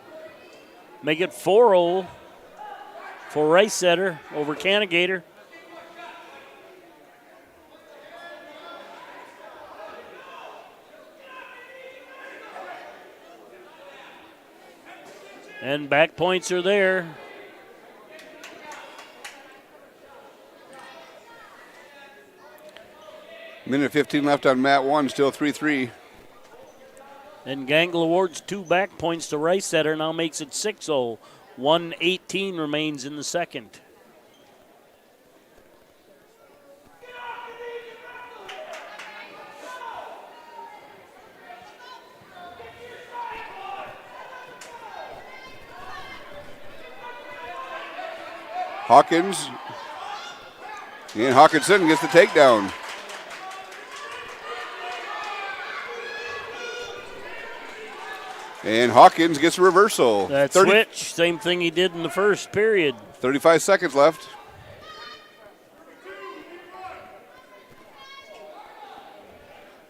Make it 4-0 for Ricesetter over Canagator. And back points are there. Minute 15 left on mat 1, still 3-3. And Gangle awards 2 back points to Ricesetter, now makes it 6-0. 1:18 remains in the second. Hawkins. And Hawkinson gets the takedown. And Hawkins gets a reversal. That switch, same thing he did in the first period. 35 seconds left.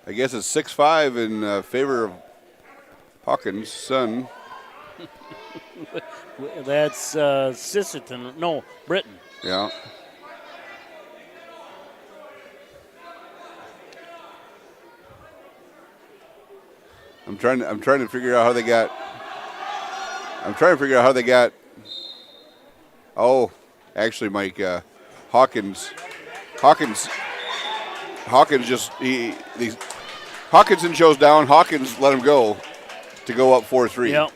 I guess it's 6-5 in favor of Hawkins' son. That's Sisseton. No, Britton. Yeah. I'm trying to figure out how they got. Oh, actually, Mike, Hawkinson chose down. Hawkins let him go to go up 4-3. Yep.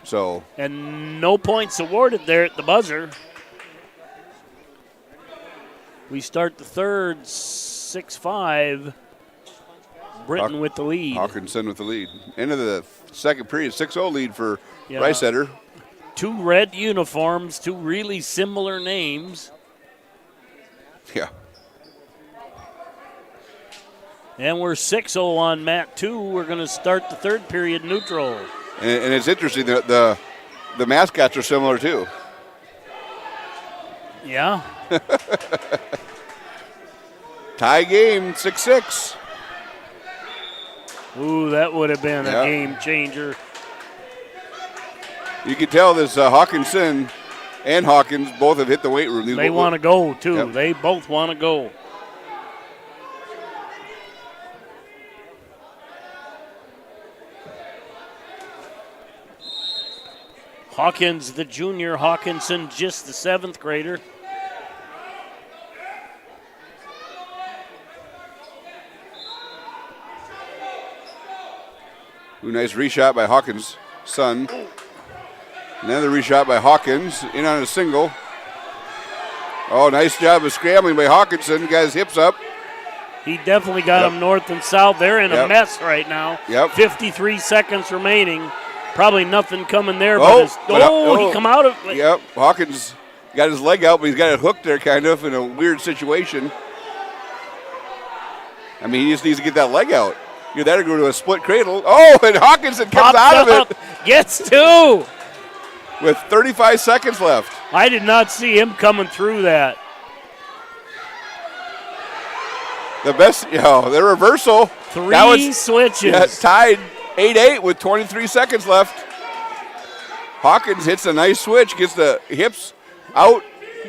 So. And no points awarded there at the buzzer. We start the third, 6-5. Britton with the lead. Hawkinson with the lead. End of the second period, 6-0 lead for Ricesetter. 2 red uniforms, 2 really similar names. Yeah. And we're 6-0 on mat 2. We're going to start the third period neutral. And it's interesting that the mascots are similar too. Yeah. Tie game, 6-6. Ooh, that would have been a game changer. You can tell this Hawkinson and Hawkins both have hit the weight room. They want to go, too. Yep. They both want to go. Hawkins, the junior. Hawkinson, just the 7th grader. Ooh, nice reshot by Hawkins' son. Another reshot by Hawkins, in on a single. Oh, nice job of scrambling by Hawkinson. Got his hips up. He definitely got them north and south. They're in a mess right now. 53 seconds remaining. Probably nothing coming there. He come out of it. Yep, Hawkins got his leg out, but he's got it hooked there kind of in a weird situation. I mean, he just needs to get that leg out. You're there to go to a split cradle. Oh, and Hawkinson comes out of it. Gets two. With 35 seconds left. I did not see him coming through that. The best, the reversal. Three switches. Yeah, tied 8-8 with 23 seconds left. Hawkins hits a nice switch, gets the hips out.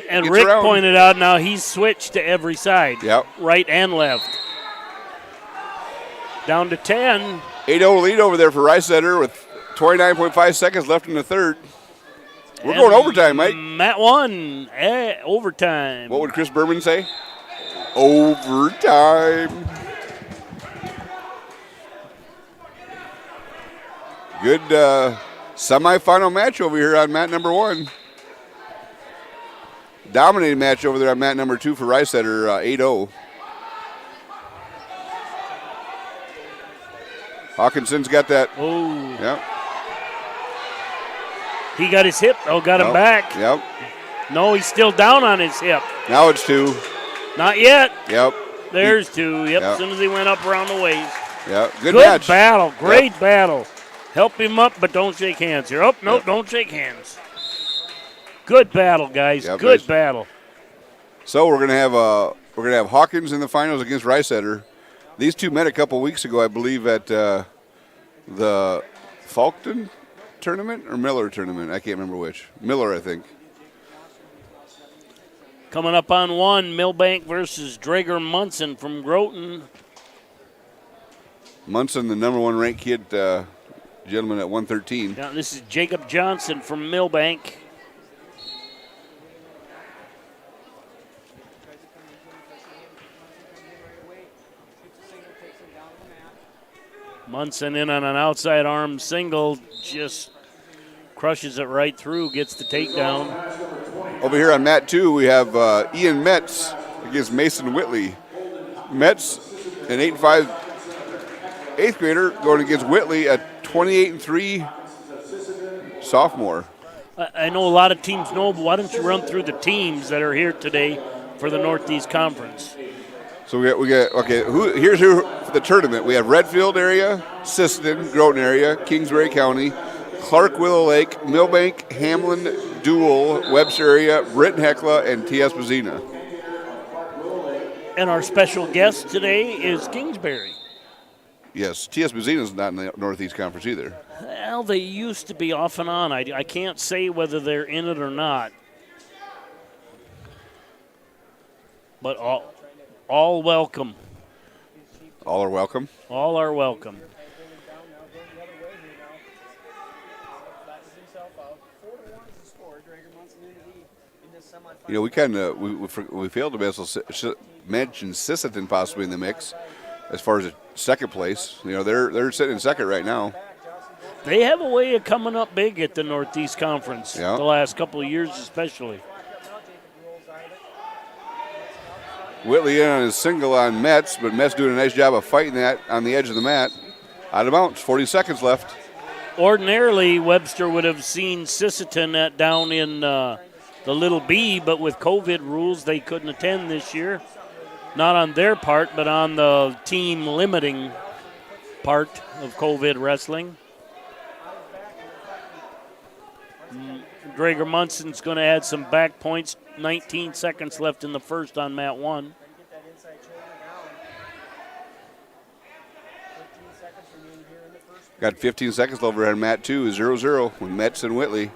And Rick pointed out now he's switched to every side. Yep. Right and left. Down to 10. 8-0 lead over there for Reisetter with 29.5 seconds left in the third. We're going overtime, Mike. Matt won. Overtime. What would Chris Berman say? Overtime. Good semifinal match over here on mat number 1. Dominating match over there on mat number 2 for Reisetter, 8-0. Hawkinson's got that. Oh. Yep. He got his hip. Got him back. Yep. No, he's still down on his hip. Now it's 2. Not yet. Yep. There's 2. Yep. As soon as he went up around the waist. Yep. Good match. Battle. Great battle. Help him up, but don't shake hands here. Oh, no, don't shake hands. Good battle, guys. Yep, Good battle. So we're gonna have Hawkins in the finals against Reisetter. These two met a couple weeks ago, I believe, at the Falkton tournament or Miller tournament. I can't remember which. Miller, I think. Coming up on 1, Milbank versus Drager Munson from Groton. Munson, the number 1 ranked kid, gentleman at 113. Now this is Jacob Johnson from Milbank. Munson in on an outside arm single, just crushes it right through, gets the takedown. Over here on mat 2, we have Ian Metz against Mason Whitley. Metz, an 8'5", 8th grader, going against Whitley, a 28-3 sophomore. I know a lot of teams know, but why don't you run through the teams that are here today for the Northeast Conference? So we got okay. Here's who for the tournament. We have Redfield area, Sisseton, Groton area, Kingsbury County, Clark, Willow Lake, Milbank, Hamlin, Dual, Webster area, Britton Hecla, and T.S. Bazina. And our special guest today is Kingsbury. Yes, T.S. Bazina is not in the Northeast Conference either. Well, they used to be off and on. I can't say whether they're in it or not. But all welcome. All are welcome? All are welcome. You know, we kind of we failed to be able to mention Sisseton possibly in the mix as far as a second place. You know, they're sitting in second right now. They have a way of coming up big at the Northeast Conference the last couple of years especially. Whitley in on his single on Metz, but Metz doing a nice job of fighting that on the edge of the mat. Out of bounds, 40 seconds left. Ordinarily, Webster would have seen Sisseton down in the Little B, but with COVID rules, they couldn't attend this year. Not on their part, but on the team limiting part of COVID wrestling. Drager Munson's going to add some back points. 19 seconds left in the first on mat 1. Got 15 seconds over on mat 2, 0-0 with Metz and Whitley.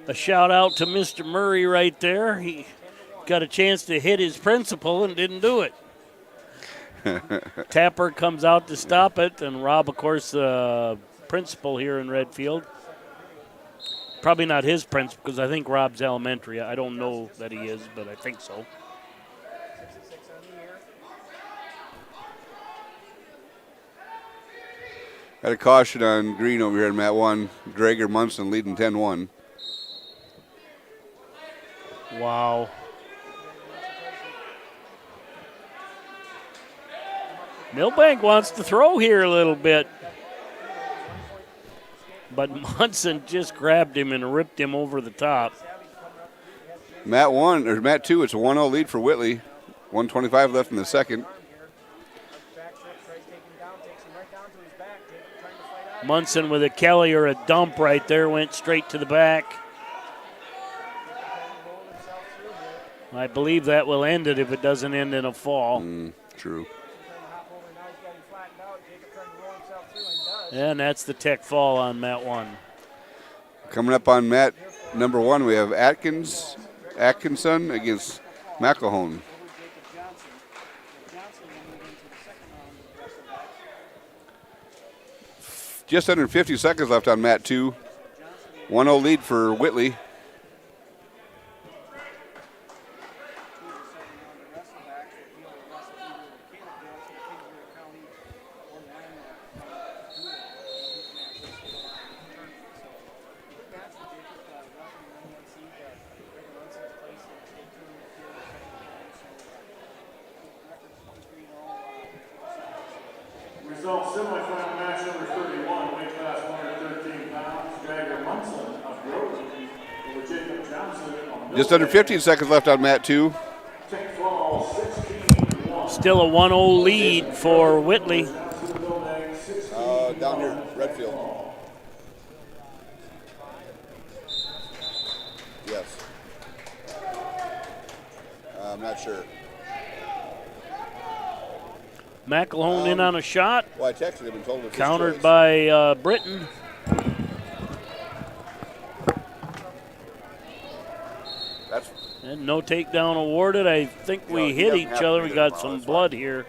A shout out to Mr. Murray right there. He got a chance to hit his principal and didn't do it. Tapper comes out to stop it, and Rob, of course, principal here in Redfield. Probably not his principal, because I think Rob's elementary. I don't know that he is, but I think so. Got a caution on green over here in mat 1. Drager Munson leading 10-1. Wow. Milbank wants to throw here a little bit. But Munson just grabbed him and ripped him over the top. Mat 2, it's a 1-0 lead for Whitley. 1:25 left in the second. Munson with a Kelly or a dump right there, went straight to the back. I believe that will end it if it doesn't end in a fall. True. And that's the tech fall on mat 1. Coming up on mat number 1, we have Atkinson against McElhone. Just under 50 seconds left on mat 2. 1-0 lead for Whitley. Results semifinal match number 31, weight class 113 pounds. Drager Munson of Groveland over Jacob Johnson on Just under 15 seconds left on mat 2. Tech fall 16-1. Still a 1-0 lead for Whitley. Down here, Redfield. Yes. I'm not sure. McElhone in on a shot. Well, I texted him and told him it's his countered choice. by Britton. And no takedown awarded. I think we hit each other. We got some blood here.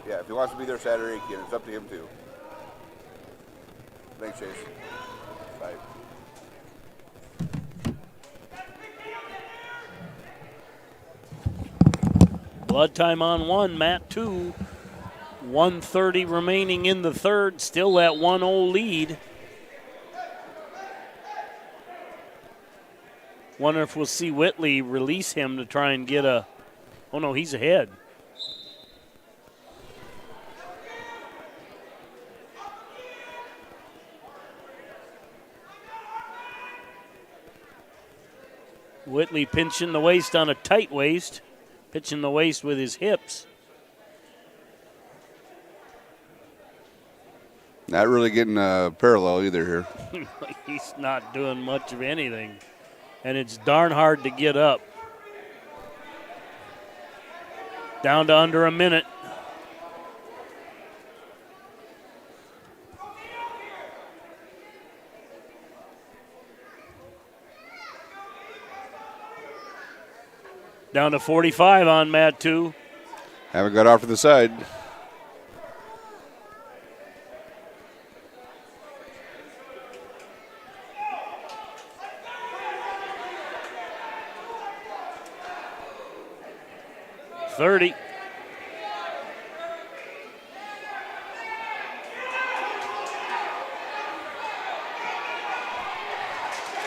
If he wants to be there Saturday, he can. It's up to him too. Thanks, Chase. Bye. Blood time on 1, mat 2. 1:30 remaining in the third. Still that 1-0 lead. Wonder if we'll see Whitley release him to try and get a. Oh no, he's ahead. Whitley pinching the waist on a tight waist, pitching the waist with his hips. Not really getting parallel either here. He's not doing much of anything, and it's darn hard to get up. Down to under a minute. Down to 45 on mat 2. Haven't got off to the side. $30.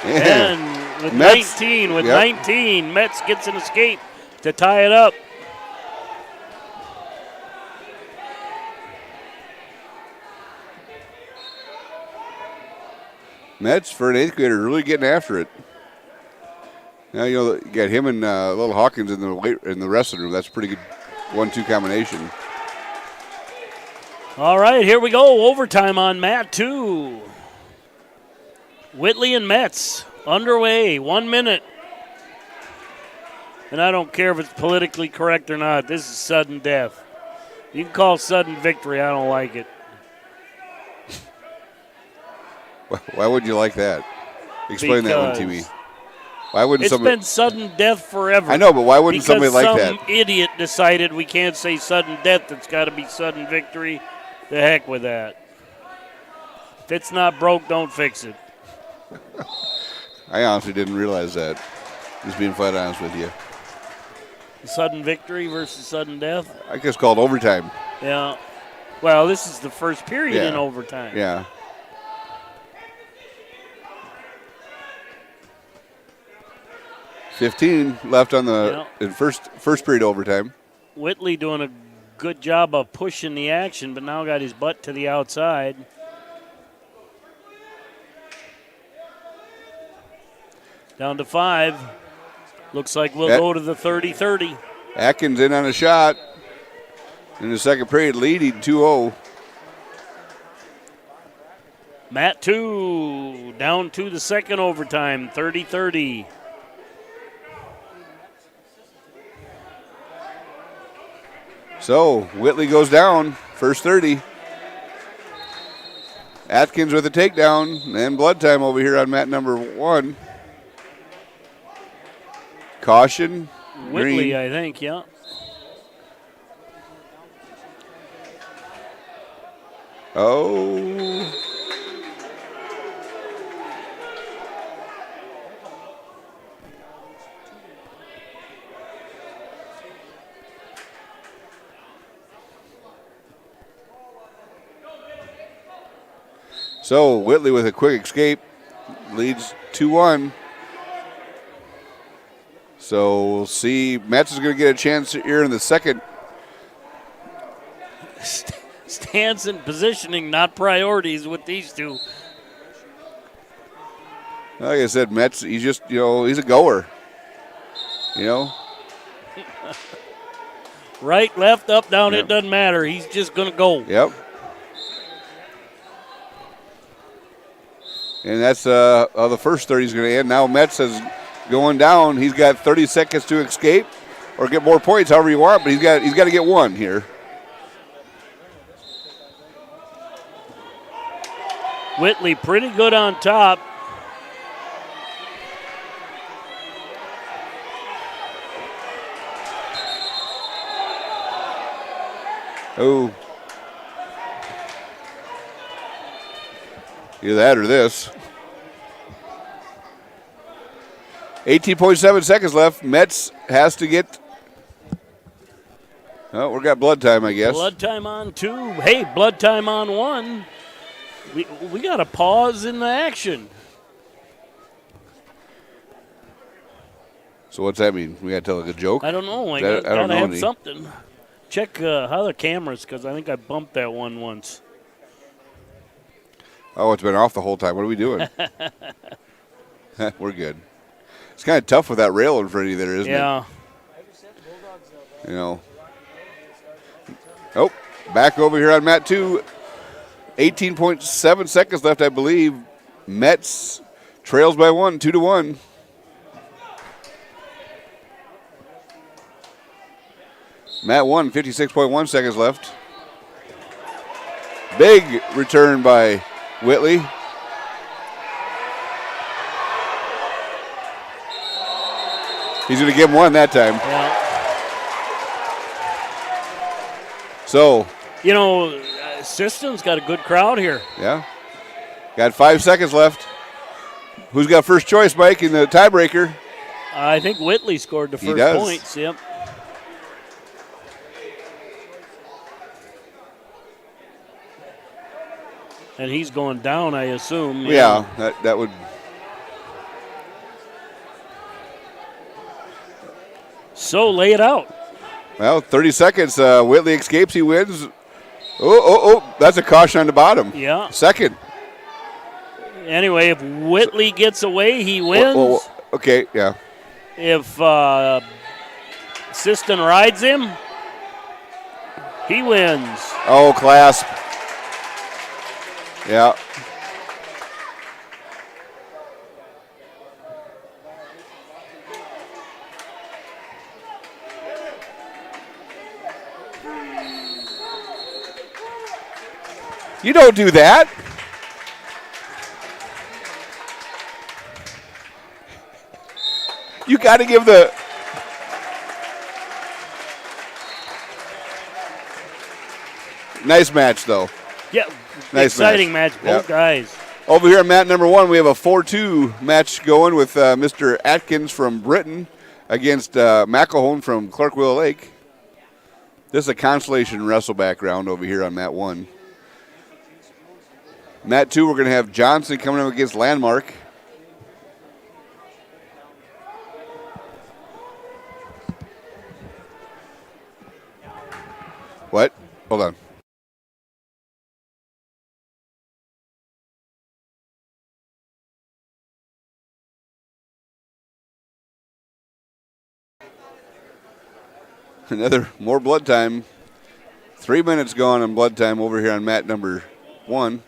And with Metz, 19, Metz gets an escape to tie it up. Metz, for an 8th grader, really getting after it. Now you got him and Little Hawkins in the wrestling room. That's a pretty good 1-2 combination. All right, here we go. Overtime on mat 2. Whitley and Metz underway. 1 minute. And I don't care if it's politically correct or not. This is sudden death. You can call sudden victory. I don't like it. Why wouldn't you like that? Explain that one to me. Why wouldn't It's been sudden death forever. I know, but why wouldn't somebody like that? Some idiot decided we can't say sudden death. It's got to be sudden victory. The heck with that. If it's not broke, don't fix it. I honestly didn't realize that. Just being flat honest with you. Sudden victory versus sudden death? I guess called overtime. Yeah. Well, this is the first period in Yeah. overtime. Yeah. $15 left on the in first period overtime. Whitley doing a good job of pushing the action, but now got his butt to the outside. Down to 5. Looks like we'll go to the 30-30. Atkins in on a shot in the second period, leading 2-0. Matt 2 down to the second overtime, 30-30. So Whitley goes down, first 30. Atkins with a takedown and blood time over here on mat number 1. Caution. Whitley, green. I think, yeah. Oh. So Whitley with a quick escape leads 2-1. So we'll see. Metz is going to get a chance here in the second. Stance and positioning, not priorities with these two. Like I said, Metz, he's just, he's a goer. Right, left, up, down, Yep. it doesn't matter. He's just going to go. Yep. And that's how the first 30 is going to end. Now Metz is going down. He's got 30 seconds to escape or get more points, however you want, but he's got to get one here. Whitley pretty good on top. Oh. Either that or this. 18.7 seconds left. Metz has to get. Oh, we've got blood time, I guess. Blood time on 2. Hey, blood time on 1. We got a pause in the action. So what's that mean? We got to tell like a joke? I don't know. I don't gotta know have any. something. Check how the cameras, because I think I bumped that one once. Oh, it's been off the whole time. What are we doing? We're good. It's kind of tough with that rail in front of you there, isn't yeah. it? Oh, back over here on mat 2. 18.7 seconds left, I believe. Metz trails by 1, 2-1. Mat 1, 56.1 seconds left. Big return by Whitley. He's going to give him one that time. Yeah. So. Siston's got a good crowd here. Yeah. Got 5 seconds left. Who's got first choice, Mike, in the tiebreaker? I think Whitley scored the He first does. points. Yep. And he's going down, I assume. Yeah, that would. So lay it out. Well, 30 seconds. Whitley escapes. He wins. Oh, that's a caution on the bottom. Yeah. Second. Anyway, if Whitley gets away, he wins. Okay, yeah. If Siston rides him, he wins. Oh, clasp. Yeah. You don't do that. You got to give the. Nice match, though. Yeah, Nice exciting match. Both Yep. guys. Over here at mat number 1, we have a 4-2 match going with Mr. Atkins from Britain against McElhone from Clark Willow Lake. This is a consolation wrestle background over here on mat 1. Mat 2, we're going to have Johnson coming up against Landmark. What? Hold on. More blood time. 3 minutes gone on blood time over here on mat number 1.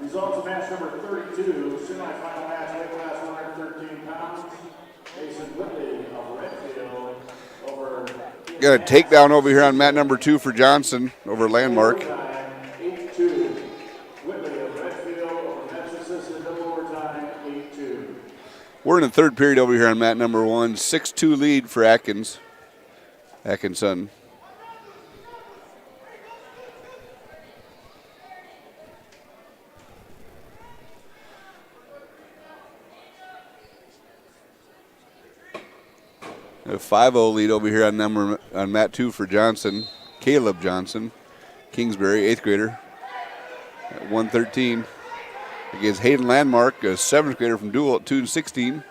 Results of match number 32, semifinal match, weight class 113 pounds. Mason Whitley of Redfield over. Got a takedown over here on mat number 2 for Johnson over Landmark. 8-2. Whitley of Redfield over Memphis in double overtime, 8-2. We're in the third period over here on mat number 1. 6-2 lead for Atkinson. A 5-0 lead over here on mat 2 for Johnson. Caleb Johnson, Kingsbury, 8th grader, at 113. Against Hayden Landmark, a 7th grader from Dual at 2-16.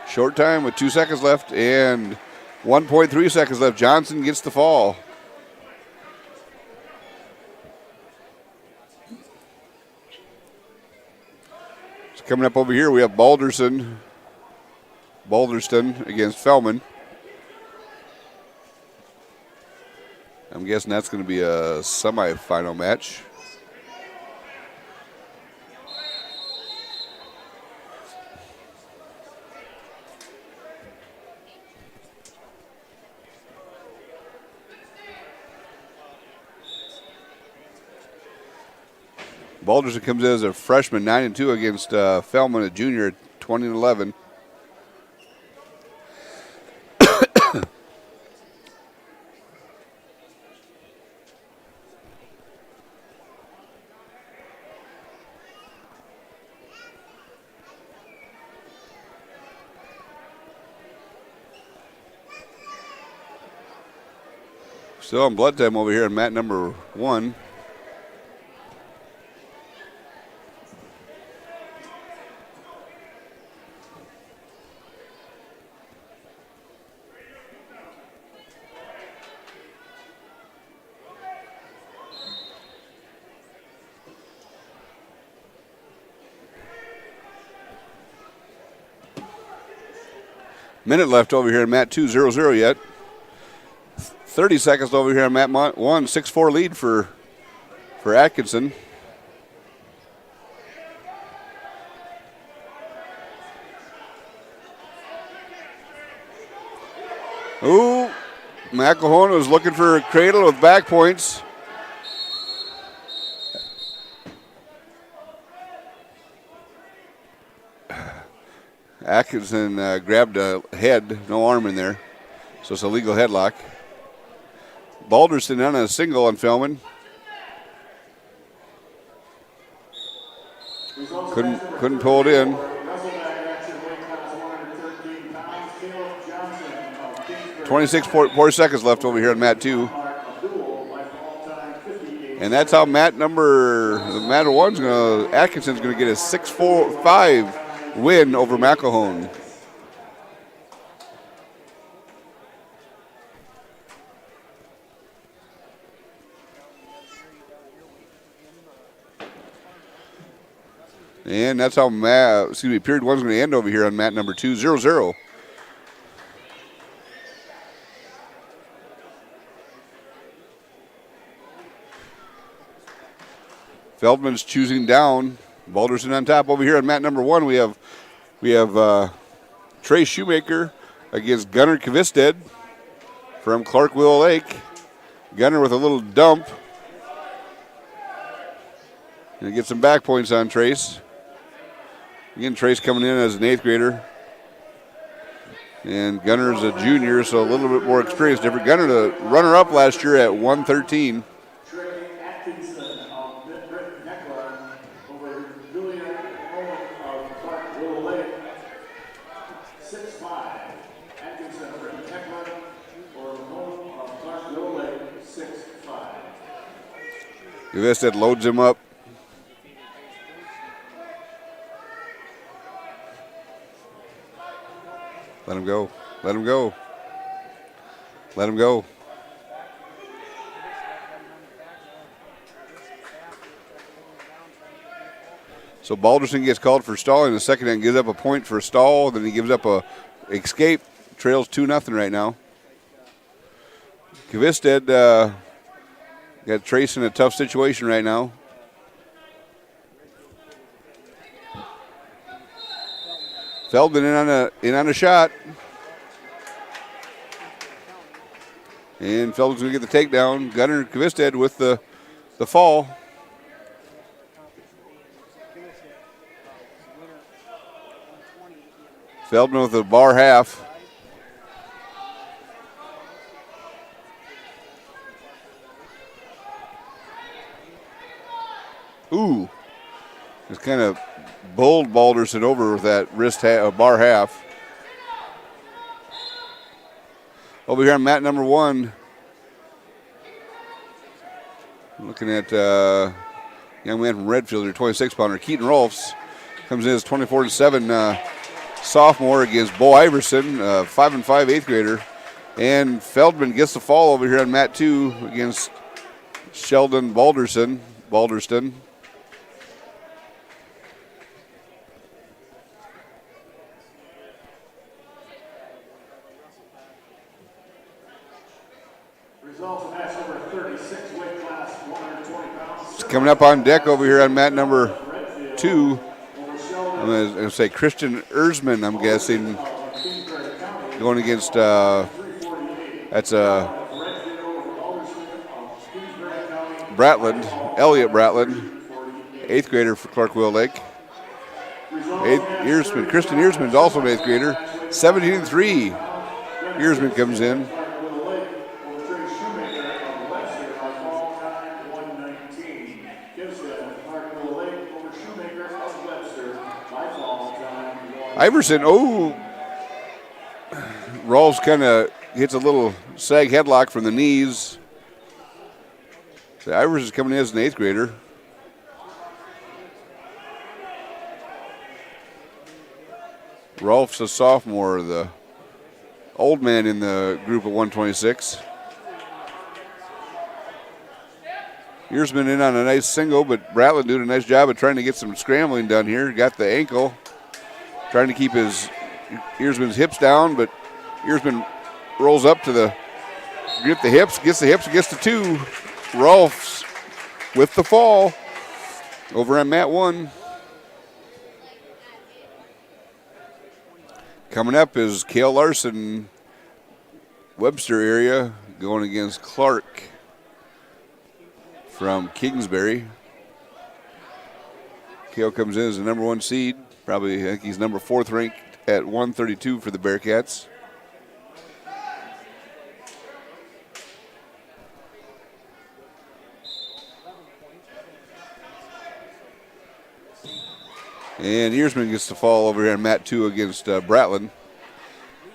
Short time with 2 seconds left and 1.3 seconds left. Johnson gets the fall. So coming up over here, we have Balderston against Fellman. I'm guessing that's going to be a semifinal match. Balderston comes in as a freshman, 9-2 against Fellman, a junior at 20-11. Still on blood time over here on mat number 1. Minute left over here in mat 2, 0-0 yet. 30 seconds over here on mat 1, 6-4 lead for Atkinson. Ooh, McElhone was looking for a cradle with back points. Atkinson grabbed a head, no arm in there, so it's a legal headlock. Balderston on a single on Fellman. Couldn't pull it in. 26.4 seconds left over here on mat 2. And that's how mat 1's Atkinson's gonna get a 6-4-5 win over McElhone. And that's how period 1's going to end over here on mat number 2, 0-0. Feldman's choosing down. Balderston on top. Over here on mat number 1, we have Trey Shoemaker against Gunnar Kvisted from Clark Willow Lake. Gunnar with a little dump. And get some back points on Trace. Again, Trace coming in as an 8th grader. And Gunner's a junior, so a little bit more experience different. Gunner, the runner-up last year at 113. Gavestad loads him up. Let him go. Let him go. Let him go. So Balderson gets called for stalling. The second hand gives up a point for a stall. Then he gives up a escape. Trails 2-0 right now. Gavestad got Trace in a tough situation right now. Feldman in on a shot. And Feldman's going to get the takedown. Gunnar Gavestad with the fall. Feldman with a bar half. Ooh. Just kind of bowled Balderson over with that bar half. Over here on mat number 1. Looking at young man from Redfield, your 26-pounder, Keaton Rolfs. Comes in as 24-7 sophomore against Bo Iverson, 5'5" 8th grader. And Feldman gets the fall over here on mat 2 against Sheldon Balderston. Results of match number 36, weight class 120 pounds. Coming up on deck over here on mat number 2. I'm going to say Christian Erzman, I'm guessing, going against, that's Bratland, Elliot Bratland, 8th grader for Clark-Willow Lake. Christian Erzman's also an 8th grader, 17-3. Erzman comes in. Iverson, Rawls kind of hits a little sag headlock from the knees. So Iverson's coming in as an 8th grader. Rolf's a sophomore, the old man in the group of 126. Erzman in on a nice single, but Bratland doing a nice job of trying to get some scrambling done here. Got the ankle. Trying to keep Erzman's hips down, but Erzman rolls up to gets the hips, gets the 2. Rolfs with the fall over on mat 1. Coming up is Cale Larson, Webster area, going against Clark from Kingsbury. Cale comes in as the number 1 seed. Probably, I think he's number 4th ranked at 132 for the Bearcats. And Erzman gets the fall over here on mat 2 against Bratland.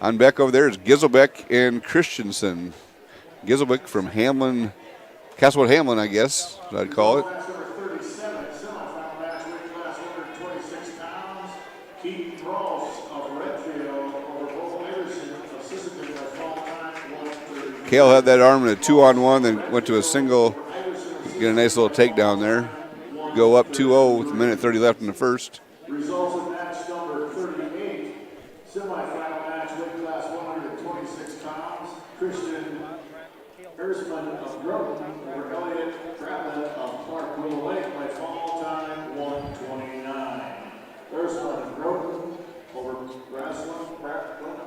On back over there is Giselbeck and Christensen. Giselbeck from Hamlin, Castlewood Hamlin, I guess, I'd call it. Cale had that arm in a 2-on-1, then went to a single, get a nice little takedown there. Go up 2-0 with a minute 30 left in the first. Results of match number 38, semifinal match, weight class 126 pounds. Christian Erzman of Groton over Elliot Bratland of Clark-Willow Lake by fall time 129. Erzman of Groton over Bratland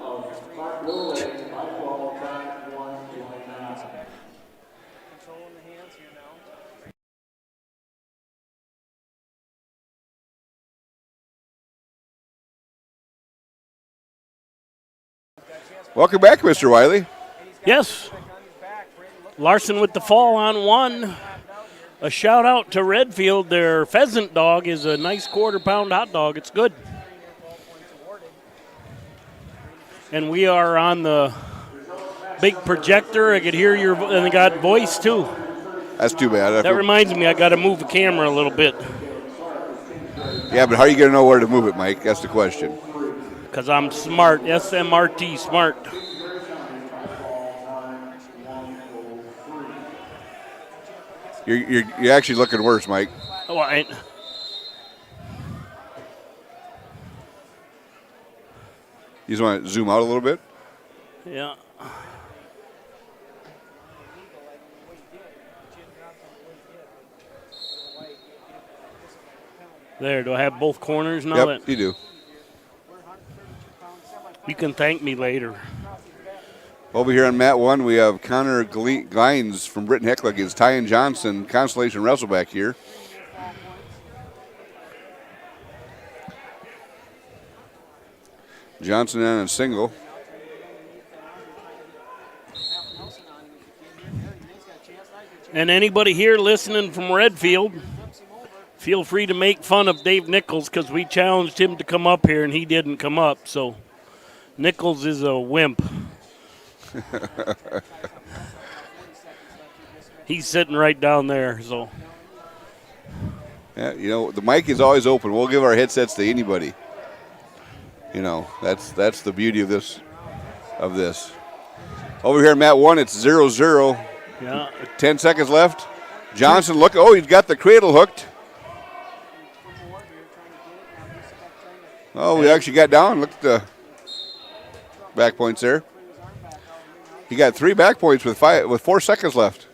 of Clark-Willow Lake by fall time 129. Controlling the hands here now. Welcome back, Mr. Wiley. Yes. Larson with the fall on 1. A shout out to Redfield. Their pheasant dog is a nice quarter-pound hot dog. It's good. And we are on the big projector. I could hear and they got voice too. That's too bad. That reminds me, I got to move the camera a little bit. Yeah, but how are you going to know where to move it, Mike? That's the question. Because I'm smart. SMRT, smart. You're actually looking worse, Mike. Oh, I ain't. You just want to zoom out a little bit? Yeah. There, do I have both corners now? Yep, you do. You can thank me later. Over here on mat 1, we have Connor Glines from Britton Heckler against Tyan Johnson, Constellation Wrestleback here. Johnson on a single. And anybody here listening from Redfield, feel free to make fun of Dave Nichols because we challenged him to come up here and he didn't come up. So Nichols is a wimp. He's sitting right down there. So yeah, you know, the mic is always open. We'll give our headsets to anybody. You know, that's the beauty of this. Over here in mat 1, it's 0-0. Yeah. 10 seconds left. Johnson, look. Oh, he's got the cradle hooked. Oh, we actually got down. Look at the back points there. He got 3 back points with 4 seconds left.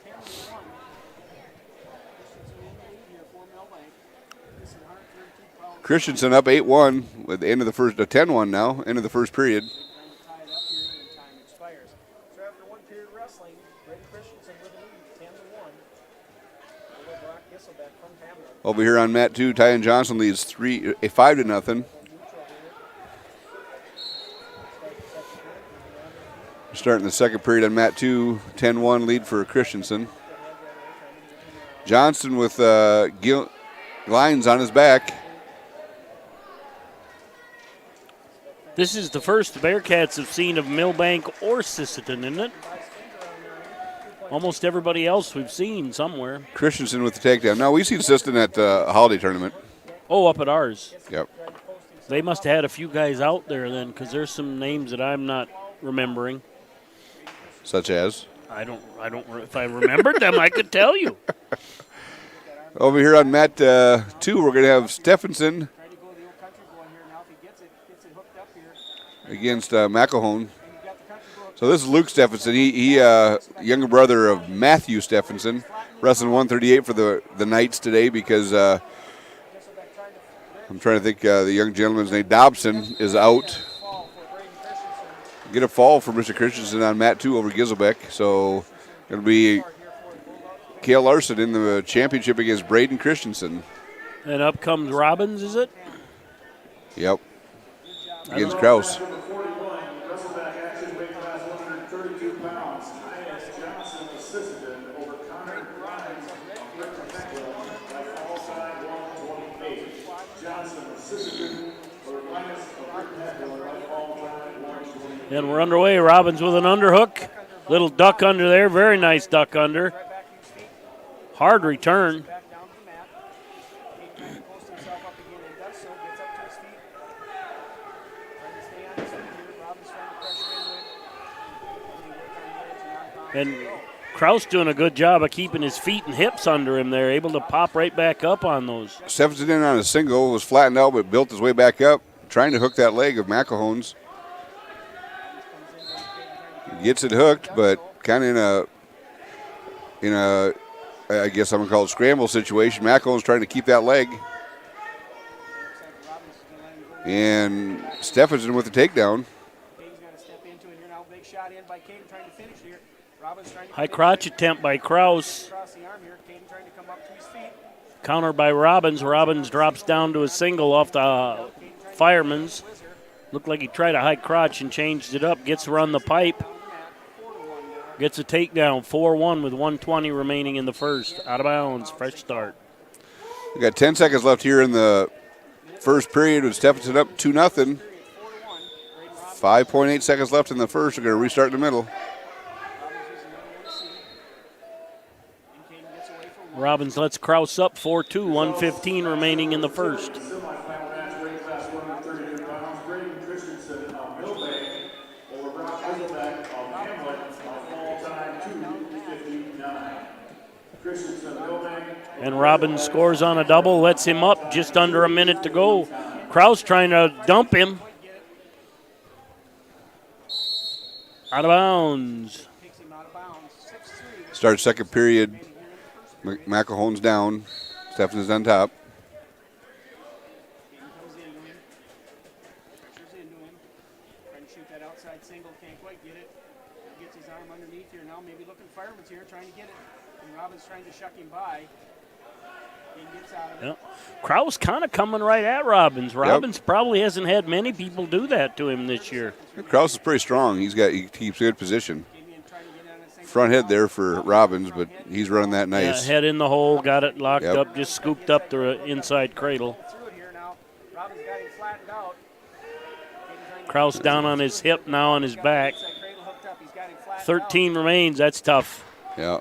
Christensen up 8-1 with the end of the first, 10-1 now, end of the first period. Over here on mat 2, Tyan Johnson leads 5-0. Starting the second period on mat 2, 10-1 lead for Christensen. Johnson with lines on his back. this is the first the Bearcats have seen of Millbank or Sisseton, isn't it? Almost everybody else we've seen somewhere. Christensen with the takedown. No, we've seen Sisseton at the holiday tournament. Oh, up at ours. Yep. They must have had a few guys out there then, because there's some names that I'm not remembering. Such as? I don't. If I remembered them, I could tell you. Over here on mat 2, we're going to have Stephenson against McElhone. So this is Luke Stephenson. He younger brother of Matthew Stephenson, wrestling 138 for the Knights today because I'm trying to think the young gentleman's name, Dobson, is out. Get a fall for Mr. Christensen on mat 2 over Giselbeck. So it'll be Cale Larson in the championship against Braden Christensen. And up comes Robbins, is it? Yep. Against Krause. And we're underway. Robbins with an underhook. Little duck under there. Very nice duck under. Hard return. And Krause doing a good job of keeping his feet and hips under him there, able to pop right back up on those. Stephenson in on a single, was flattened out but built his way back up, trying to hook that leg of McElhone's. Gets it hooked, but kind of in a I guess I'm going to call it scramble situation. McElhone's trying to keep that leg. And Stephenson with the takedown. High crotch attempt by Krause. Counter by Robbins. Robbins drops down to a single off the fireman's. Looked like he tried a high crotch and changed it up. Gets around the pipe. Gets a takedown. 4-1 with 1:20 remaining in the first. Out of bounds. Fresh start. We got 10 seconds left here in the first period with Stephenson up 2-0. 5.8 seconds left in the first. We're going to restart in the middle. Robbins lets Kraus up 4-2, 1:15 remaining in the first. Semifinal match, weight class 132 pounds. Braden Christensen of Millbank over Brock Heiselbeck of Hamlet by fall time 2:59. Christensen, Millbank. And Robbins scores on a double, lets him up just under a minute to go. Kraus trying to dump him. Out of bounds. Start second period. McElhone's down. Steffenson's on top. Trying to shuck him by. Yep. Kraus kind of coming right at Robbins. Robbins probably hasn't had many people do that to him this year. Kraus is pretty strong. He keeps good position. Front head there for Robbins, but he's running that nice. Yeah, head in the hole, got it locked up, just scooped up the inside cradle. Kraus down on his hip, now on his back. 13 remains, that's tough. Yeah.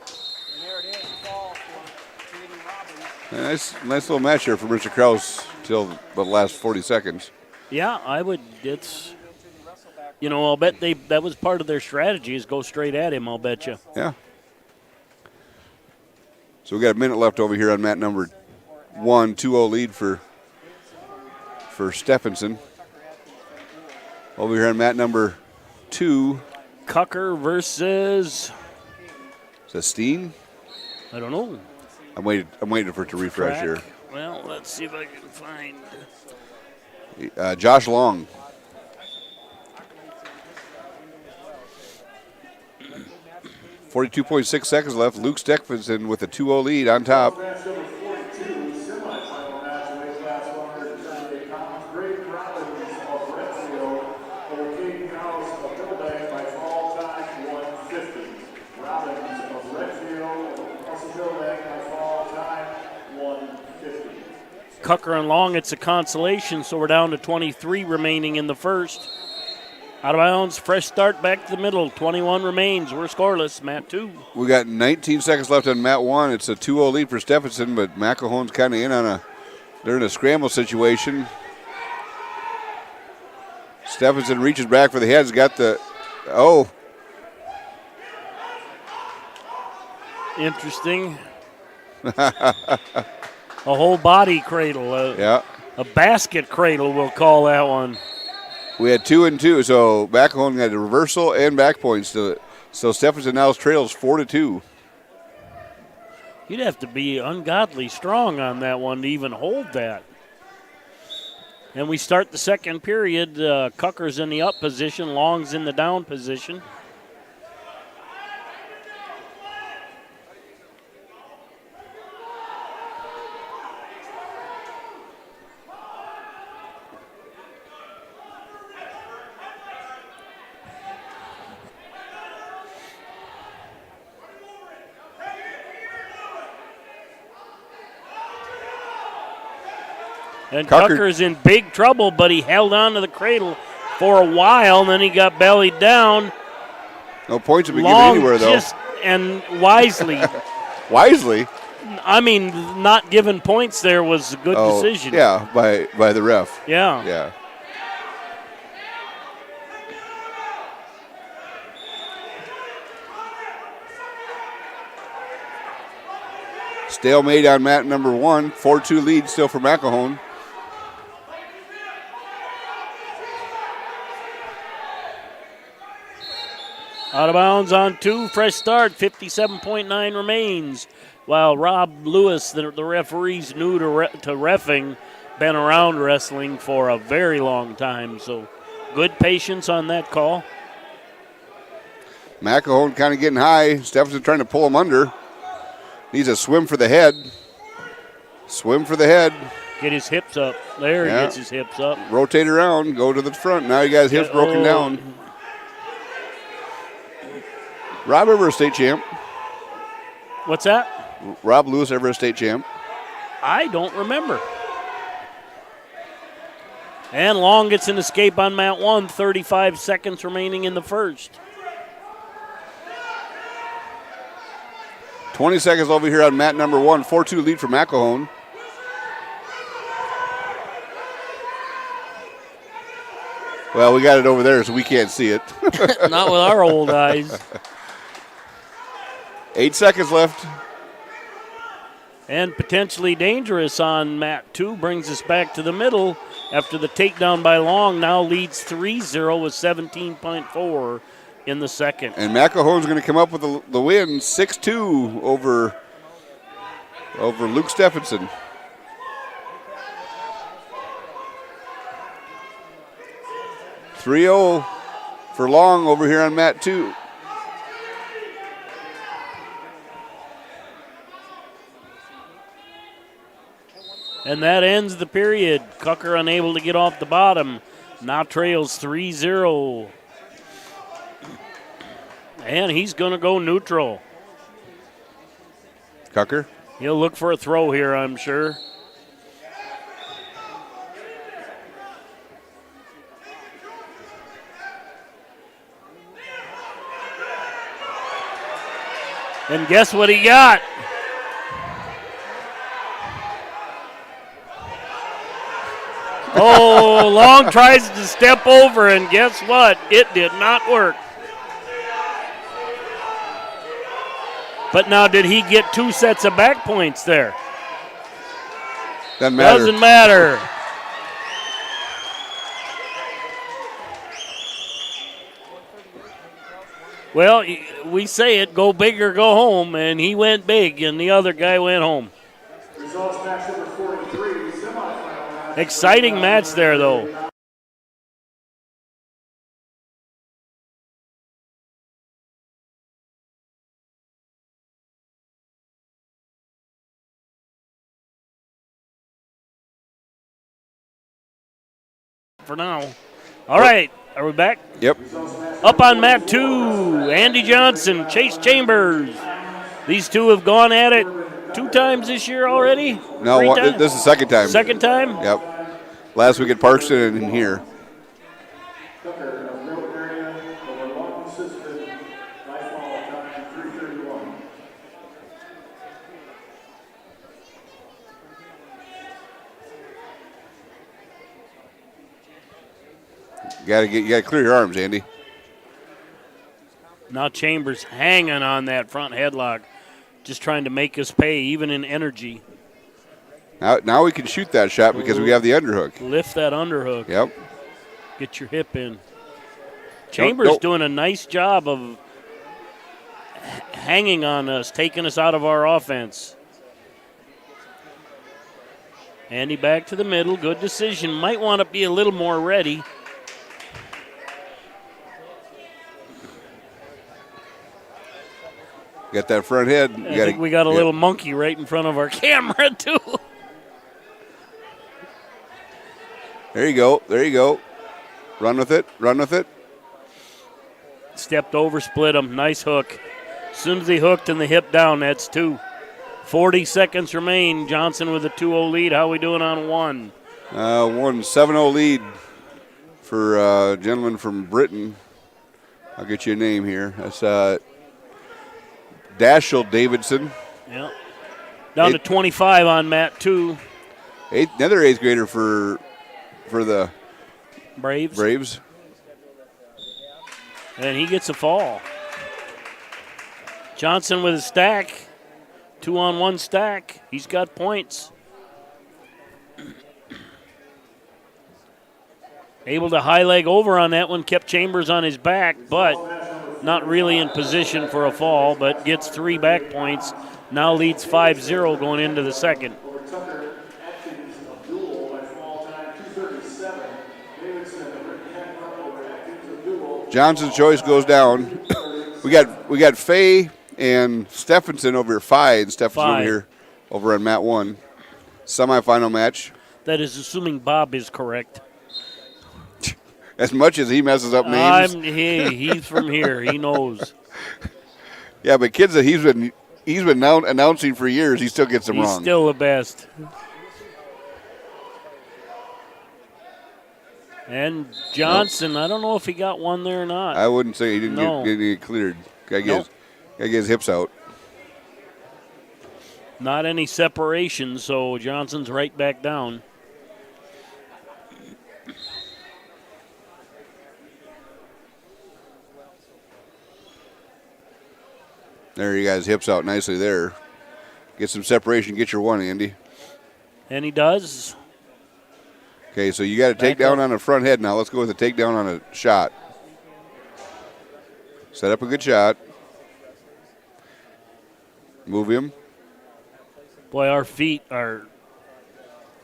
Nice little match here for Mr. Kraus till the last 40 seconds. Yeah, I would. I'll bet that was part of their strategy is go straight at him, I'll bet you. Yeah. So we got a minute left over here on mat number 1, 2-0 lead for Stephenson. Over here on mat number 2. Cucker versus. Is that Steen? I don't know. I'm waiting for it to refresh here. Well, let's see if I can find. Josh Long. .46 seconds left. Luke Stephenson with a 2-0 lead on top. Cucker and Long, it's a consolation, so we're down to 23 remaining in the first. Out of bounds, fresh start back to the middle. 21 remains. We're scoreless. Mat 2. We got 19 seconds left on mat 1. It's a 2-0 lead for Stephenson, but McElhone's kind of they're in a scramble situation. Stephenson reaches back for the head. He's got Interesting. A whole body cradle. A basket cradle, we'll call that one. We had 2 and 2, so McElhone had a reversal and back points. So Stephenson now trails 4-2. You'd have to be ungodly strong on that one to even hold that. And we start the second period. Cucker's in the up position. Long's in the down position. And Tucker's in big trouble, but he held on to the cradle for a while, and then he got bellied down. No points have been given anywhere, though. And wisely. Wisely? I mean, not giving points there was a good decision. Yeah, by the ref. Yeah. Yeah. Stalemate on mat number 1. 4-2 lead still for McElhone. Out of bounds on 2, fresh start, 57.9 remains. While Rob Lewis, the referee's new to reffing, been around wrestling for a very long time, so good patience on that call. McElhone kind of getting high. Stephenson trying to pull him under. Needs a swim for the head. Swim for the head. Get his hips up. There, he gets his hips up. Rotate around, go to the front. Now you got his hips broken down. Rob ever a state champ? What's that? Rob Lewis ever a state champ? I don't remember. And Long gets an escape on mat 1, 35 seconds remaining in the first. 20 seconds over here on mat number 1. 4-2 lead for McElhone. Well, we got it over there, so we can't see it. Not with our old eyes. 8 seconds left. And potentially dangerous on mat 2. Brings us back to the middle after the takedown by Long. Now leads 3-0 with 17.4 in the second. And McElhone's going to come up with the win, 6-2 over Luke Stephenson. (3-0) for Long over here on mat 2. And that ends the period. Cucker unable to get off the bottom. Now trails 3-0. And he's going to go neutral. Cucker? He'll look for a throw here, I'm sure. And guess what he got? Oh, Long tries to step over, and guess what? It did not work. But now, did he get 2 sets of back points there? Doesn't matter. Doesn't matter. Well, we say it, go big or go home, and he went big, and the other guy went home. Results match number 43, semifinal match. Exciting match there, though. For now. All right, are we back? Yep. Up on mat 2, Andy Johnson, Chase Chambers. These two have gone at it 2 times this year already? No, this is the second time. Second time? Yep. Last week at Parkston and here. You gotta clear your arms, Andy. Now Chambers hanging on that front headlock, just trying to make us pay, even in energy. Now we can shoot that shot because we have the underhook. Lift that underhook. Yep. Get your hip in. Chambers doing a nice job of hanging on us, taking us out of our offense. Andy back to the middle. Good decision. Might want to be a little more ready. Got that front head. I think we got a little monkey right in front of our camera, too. There you go. There you go. Run with it. Run with it. Stepped over, split him. Nice hook. As soon as he hooked and the hip down, that's 2. 40 seconds remain. Johnson with a 2-0 lead. How are we doing on 1? 7-0 lead for a gentleman from Britain. I'll get you a name here. That's Dashel Davidson. Yeah. Down to 25 on mat 2. Another 8th grader for the Braves. And he gets a fall. Johnson with a stack. 2-on-1 stack. He's got points. Able to high leg over on that one. Kept Chambers on his back, but not really in position for a fall, but gets 3 back points. Now leads 5-0 going into the second. Johnson's choice goes down. we got Fay and Stephenson over here. 5 and Stephenson over here over on mat 1. Semifinal match. That is assuming Bob is correct. As much as he messes up names. He's from here. He knows. Yeah, but kids that he's been announcing for years, he still gets them wrong. He's still the best. And Johnson, I don't know if he got one there or not. I wouldn't say he didn't get cleared. Gotta get his hips out. Not any separation, so Johnson's right back down. There, you got his hips out nicely there. Get some separation, get your one, Andy. And he does. Okay, so you got a takedown on the front head now. Let's go with a takedown on a shot. Set up a good shot. Move him. Boy, our feet are.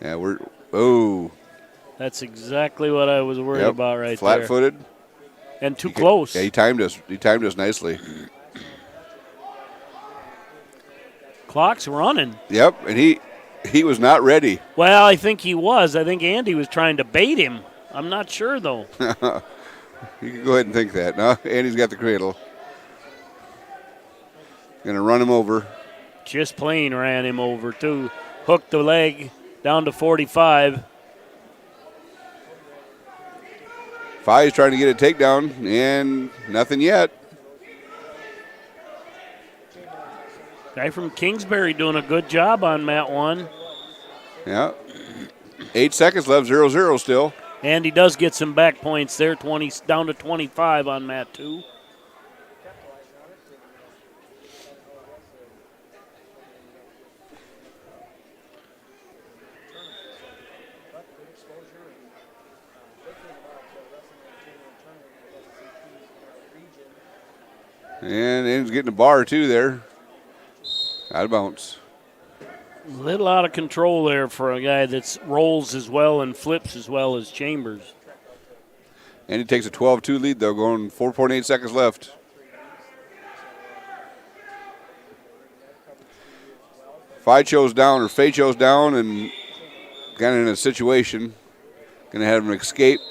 Yeah, we're. Oh. That's exactly what I was worried about right there. Flat-footed. And too close. Yeah, he timed us. He timed us nicely. Clock's running. Yep, and he was not ready. Well, I think he was. I think Andy was trying to bait him. I'm not sure, though. You can go ahead and think that. No, Andy's got the cradle. Going to run him over. Just plain ran him over, too. Hooked the leg down to 45. Fi's trying to get a takedown, and nothing yet. Guy from Kingsbury doing a good job on mat 1. Yeah. 8 seconds left, 0-0 still. And he does get some back points there, 20 down to 25 on mat 2. And Andy's getting a bar, too, there. Out of bounds. A little out of control there for a guy that rolls as well and flips as well as Chambers. And he takes a 12-2 lead, though, going 4.8 seconds left. Faye chose down, and kind of in a situation. Going to have him escape.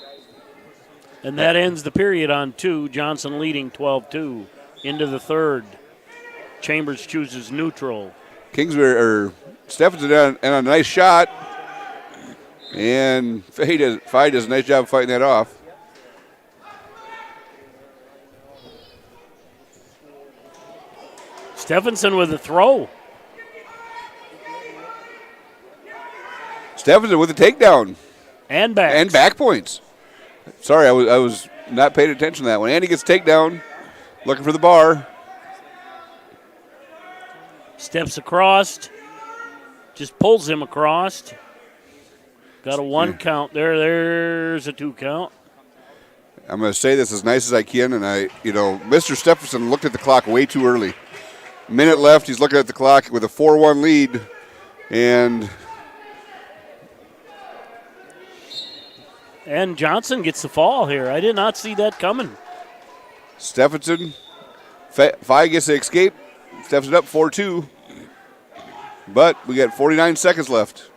And that ends the period on 2. Johnson leading 12-2 into the third. Chambers chooses neutral. Kingsbury Stephenson and a nice shot, and Faye does a nice job fighting that off. Stephenson with a throw. Stephenson with a takedown. And back. And back points. Sorry, I was not paying attention to that one. Andy gets takedown, looking for the bar. Steps across. Just pulls him across. Got a 1 count there. There's a 2 count. I'm going to say this as nice as I can, and Mr. Stephenson looked at the clock way too early. Minute left. He's looking at the clock with a 4-1 lead, and Johnson gets the fall here. I did not see that coming. Stephenson, Faye gets the escape. Stephenson up 4-2. But we got 49 seconds left.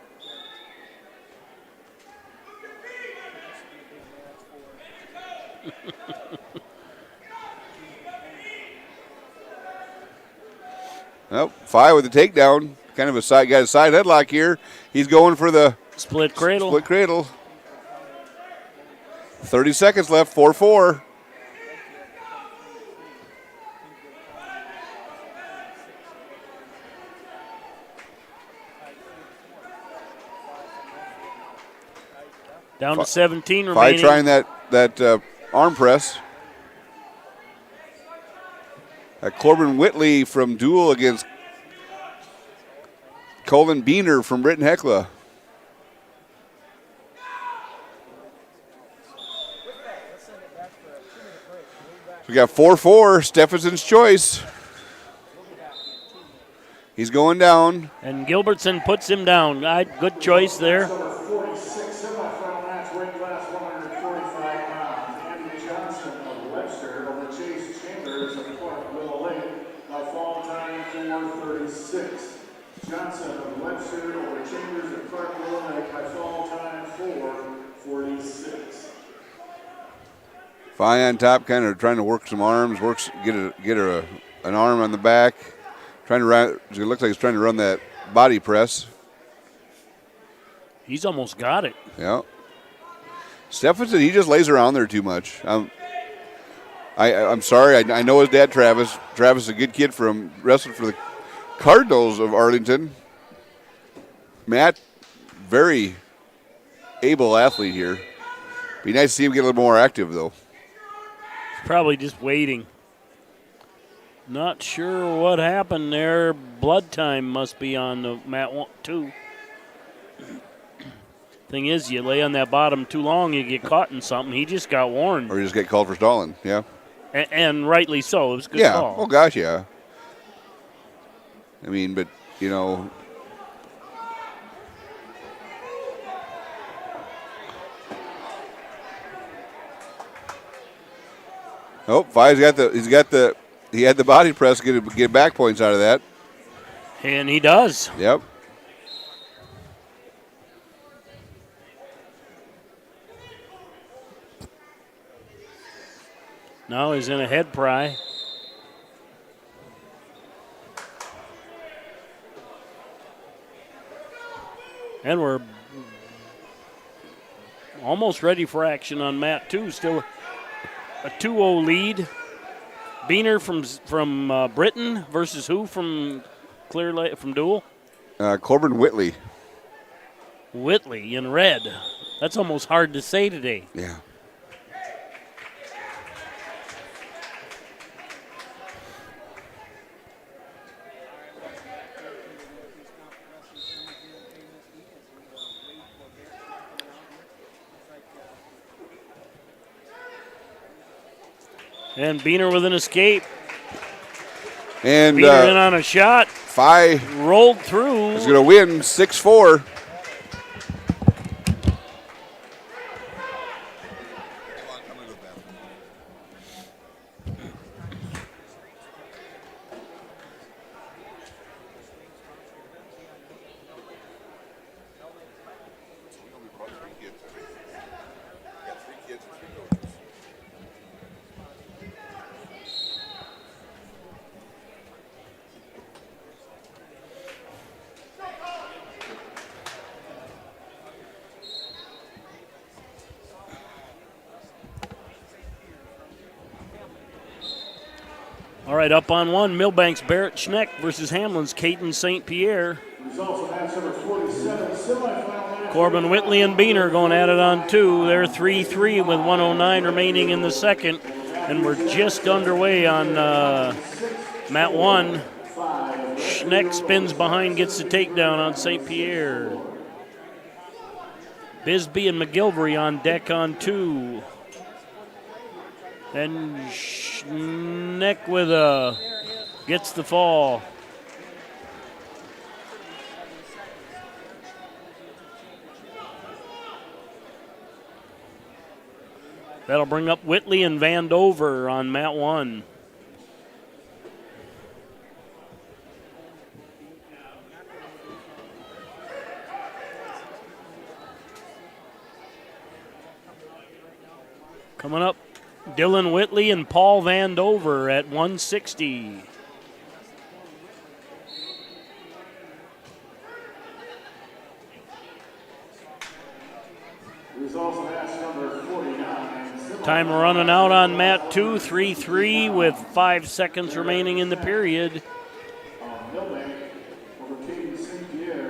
Well, Faye with the takedown. Kind of got a side headlock here. He's going for the split cradle. 30 seconds left, 4-4. Down to 17 remaining. Faye trying that arm press. Corbin Whitley from Dual against Colin Beener from Britton Hecla. We got 4-4, Stephenson's choice. He's going down. And Gilbertson puts him down. Good choice there. Webster over Chase Chambers of Clark Little Lake by fall time 4:36. Johnson of Webster over Chambers of Clark Little Lake by fall time 4:46. Faye on top, kind of trying to work some arms, get an arm on the back, trying to run. It looks like he's trying to run that body press. He's almost got it. Yeah. Stephenson, he just lays around there too much. I'm sorry. I know his dad, Travis. Travis is a good kid wrestled for the Cardinals of Arlington. Matt, very able athlete here. Be nice to see him get a little more active, though. Probably just waiting. Not sure what happened there. Blood time must be on the mat 2. Thing is, you lay on that bottom too long, you get caught in something. He just got warned. Or you just get called for stalling, yeah. And rightly so. It was a good yeah. call. Oh, gosh, yeah. I mean, but, you know. Oh, Five's he had the body press to get back points out of that. And he does. Yep. Now he's in a head pry. And we're almost ready for action on mat 2. Still a 2-0 lead. Beener from Britain versus who from Clear Lake, from Dual? Corbin Whitley. Whitley in red. That's almost hard to say today. Yeah. And Beener with an escape. And Beener in on a shot. Five rolled through. Is going to win 6-4. All right, up on one, Millbank's Barrett Schneck versus Hamlin's Caden St. Pierre. Corbin Whitley and Beener going at it on 2. They're 3-3 with 1:09 remaining in the second. And we're just underway on mat 1. Schneck spins behind, gets the takedown on St. Pierre. Bisbee and McGilvery on deck on 2. And Schneck with gets the fall. That'll bring up Whitley and Vandover on mat 1. Coming up, Dylan Whitley and Paul Vandover at 160. Time running out on mat 2, 3-3 with 5 seconds remaining in the period.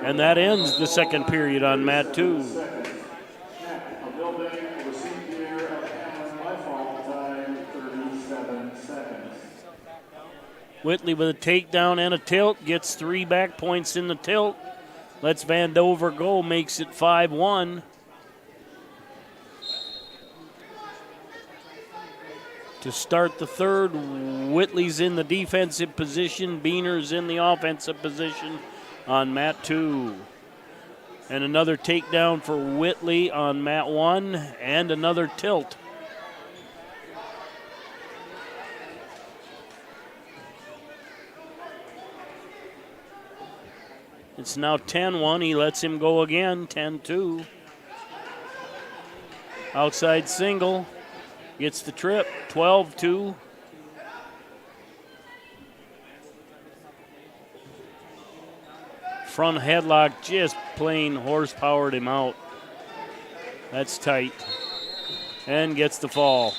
And that ends the second period on mat 2. Whitley with a takedown and a tilt, gets 3 back points in the tilt. Lets Vandover go, makes it 5-1. To start the third, Whitley's in the defensive position, Beener's in the offensive position on mat 2. And another takedown for Whitley on mat 1 and another tilt. It's now 10-1. He lets him go again, 10-2. Outside single. Gets the trip, 12-2. Front headlock just plain horsepowered him out. That's tight. And gets the fall.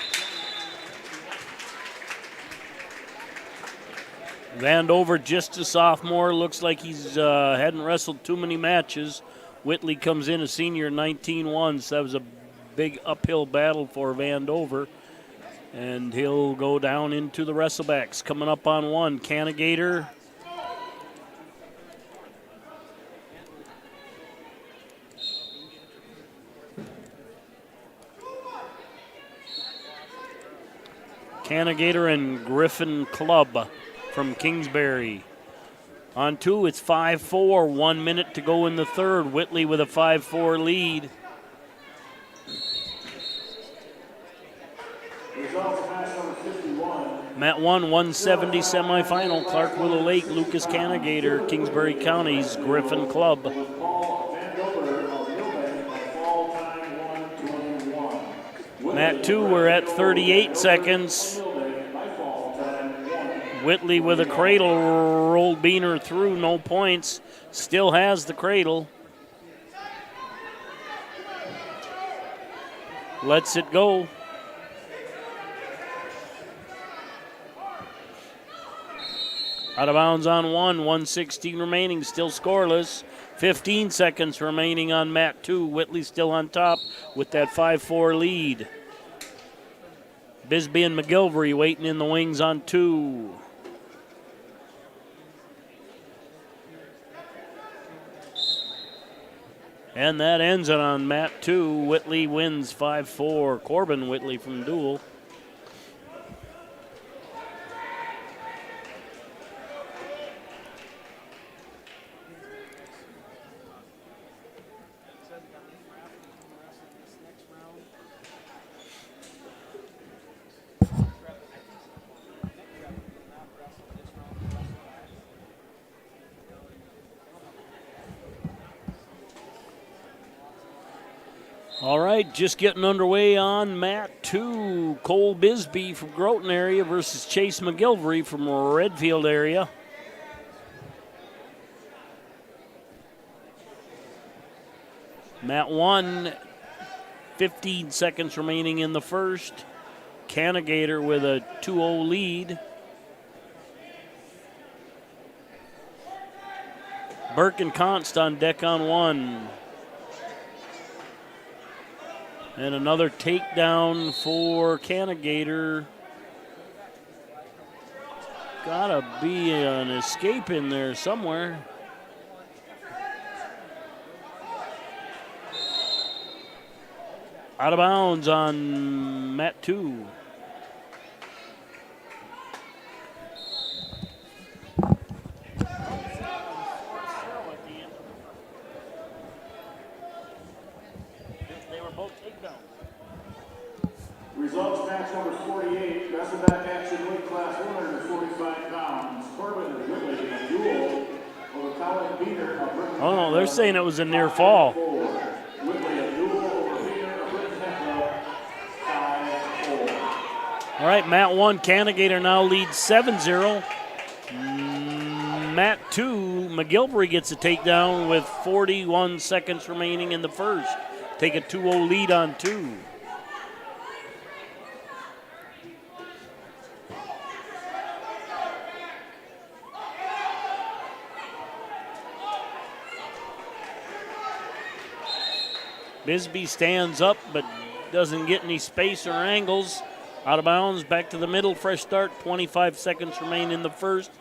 Vandover, just a sophomore, looks like he's hadn't wrestled too many matches. Whitley comes in a senior, 19-1, so that was a big uphill battle for Vandover. And he'll go down into the wrestlebacks. Coming up on one, Canagator. Canagator and Griffin Club from Kingsbury. On two, it's 5-4, 1 minute to go in the third. Whitley with a 5-4 lead. Mat 1, 170 semifinal. Clark Willow Lake, Lucas Canagator, Kingsbury County's Griffin Club. Mat 2, we're at 38 seconds. Whitley with a cradle, rolled Beaner through, no points. Still has the cradle. Lets it go. Out of bounds on one, 1:16 remaining, still scoreless. 15 seconds remaining on Mat 2. Whitley still on top with that 5-4 lead. Bisbee and McGilvery waiting in the wings on 2. And that ends it on Mat 2. Whitley wins 5-4. Corbin Whitley from Dual. All right, just getting underway on Mat 2. Cole Bisbee from Groton area versus Chase McGilvery from Redfield area. Mat 1, 15 seconds remaining in the first. Canagator with a 2-0 lead. Burke and Const on deck on 1. And another takedown for Canagator. Gotta be an escape in there somewhere. Out of bounds on Mat 2. Results match number 48, wrestleback action weight class 145 pounds. Corbin Whitley and Dual over Colin Beaner of Britain. Oh no, they're saying it was a near fall. Whitley and Dual over Beaner of Britain 5-4. All right, Mat 1, Canagator now leads 7-0. Mat 2, McGilvery gets a takedown with 41 seconds remaining in the first. Take a 2-0 lead on 2. Bisbee stands up but doesn't get any space or angles. Out of bounds, back to the middle, fresh start, 25 seconds remain in the first.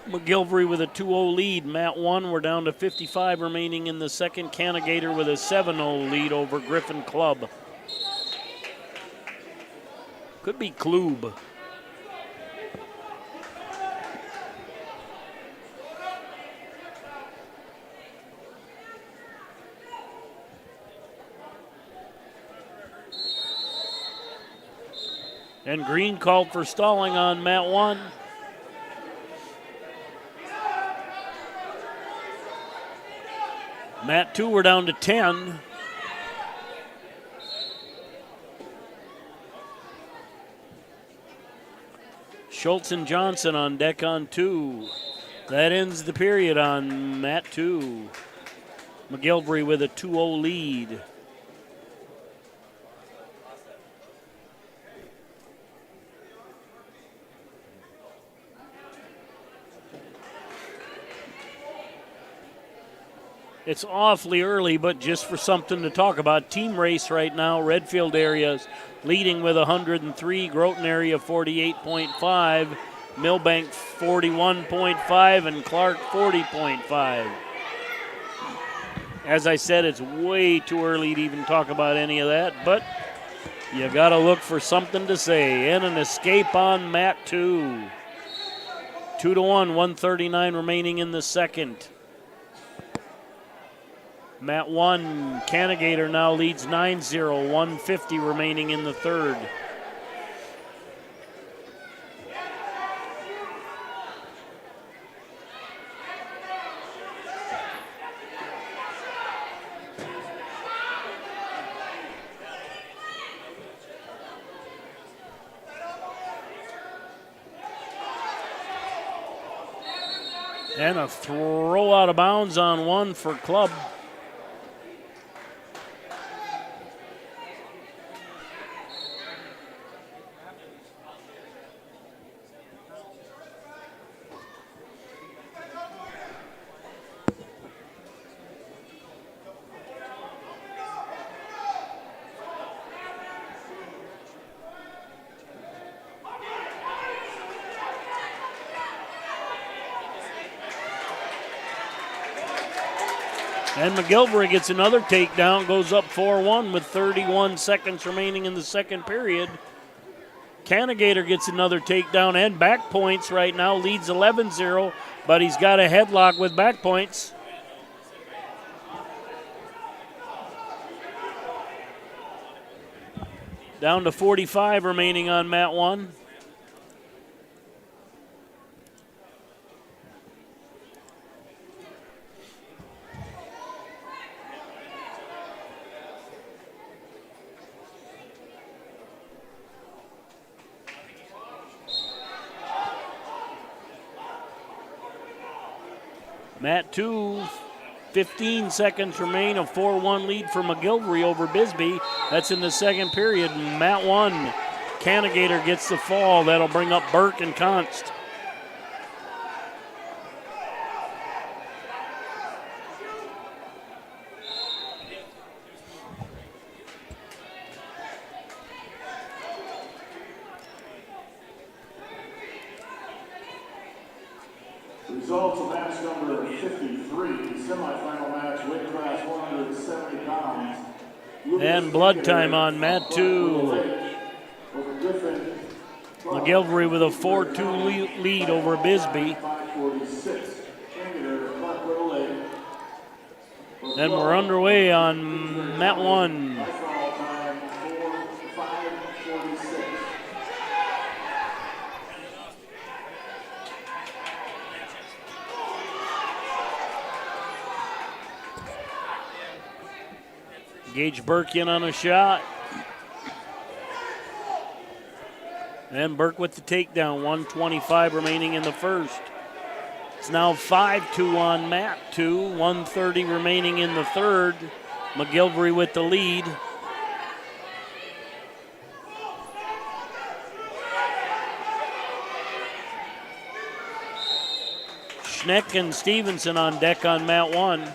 McGilvery with a 2-0 lead. Mat 1, we're down to 55 remaining in the second. Canagator with a 7-0 lead over Griffin Club. Could be Klube. And Green called for stalling on Mat 1. Mat 2, we're down to 10. Schultz and Johnson on deck on 2. That ends the period on Mat 2. McGilvery with a 2-0 lead. It's awfully early, but just for something to talk about. Team race right now, Redfield areas leading with 103, Groton area 48.5, Millbank 41.5, and Clark 40.5. As I said, it's way too early to even talk about any of that, but you got to look for something to say. And an escape on mat 2. 2-1, 139 remaining in the second. Mat 1, Canagator now leads 9-0, 150 remaining in the third. And a throw out of bounds on one for Club. And McGilvery gets another takedown, goes up 4-1 with 31 seconds remaining in the second period. Canagator gets another takedown and back points right now, leads 11-0, but he's got a headlock with back points. Down to 45 remaining on mat 1. Mat 2, 15 seconds remain, a 4-1 lead for McGilvery over Bisbee. That's in the second period. Mat 1, Canagator gets the fall. That'll bring up Burke and Const. Results of match number 53, semifinal match, weight class 170 pounds. And blood time on mat 2. McGilvery with a 4-2 lead over Bisbee. And we're underway on mat 1. Gage Burke in on a shot. And Burke with the takedown, 125 remaining in the first. It's now 5-2 on mat 2, 130 remaining in the third. McGilvery with the lead. Schneck and Stevenson on deck on mat 1.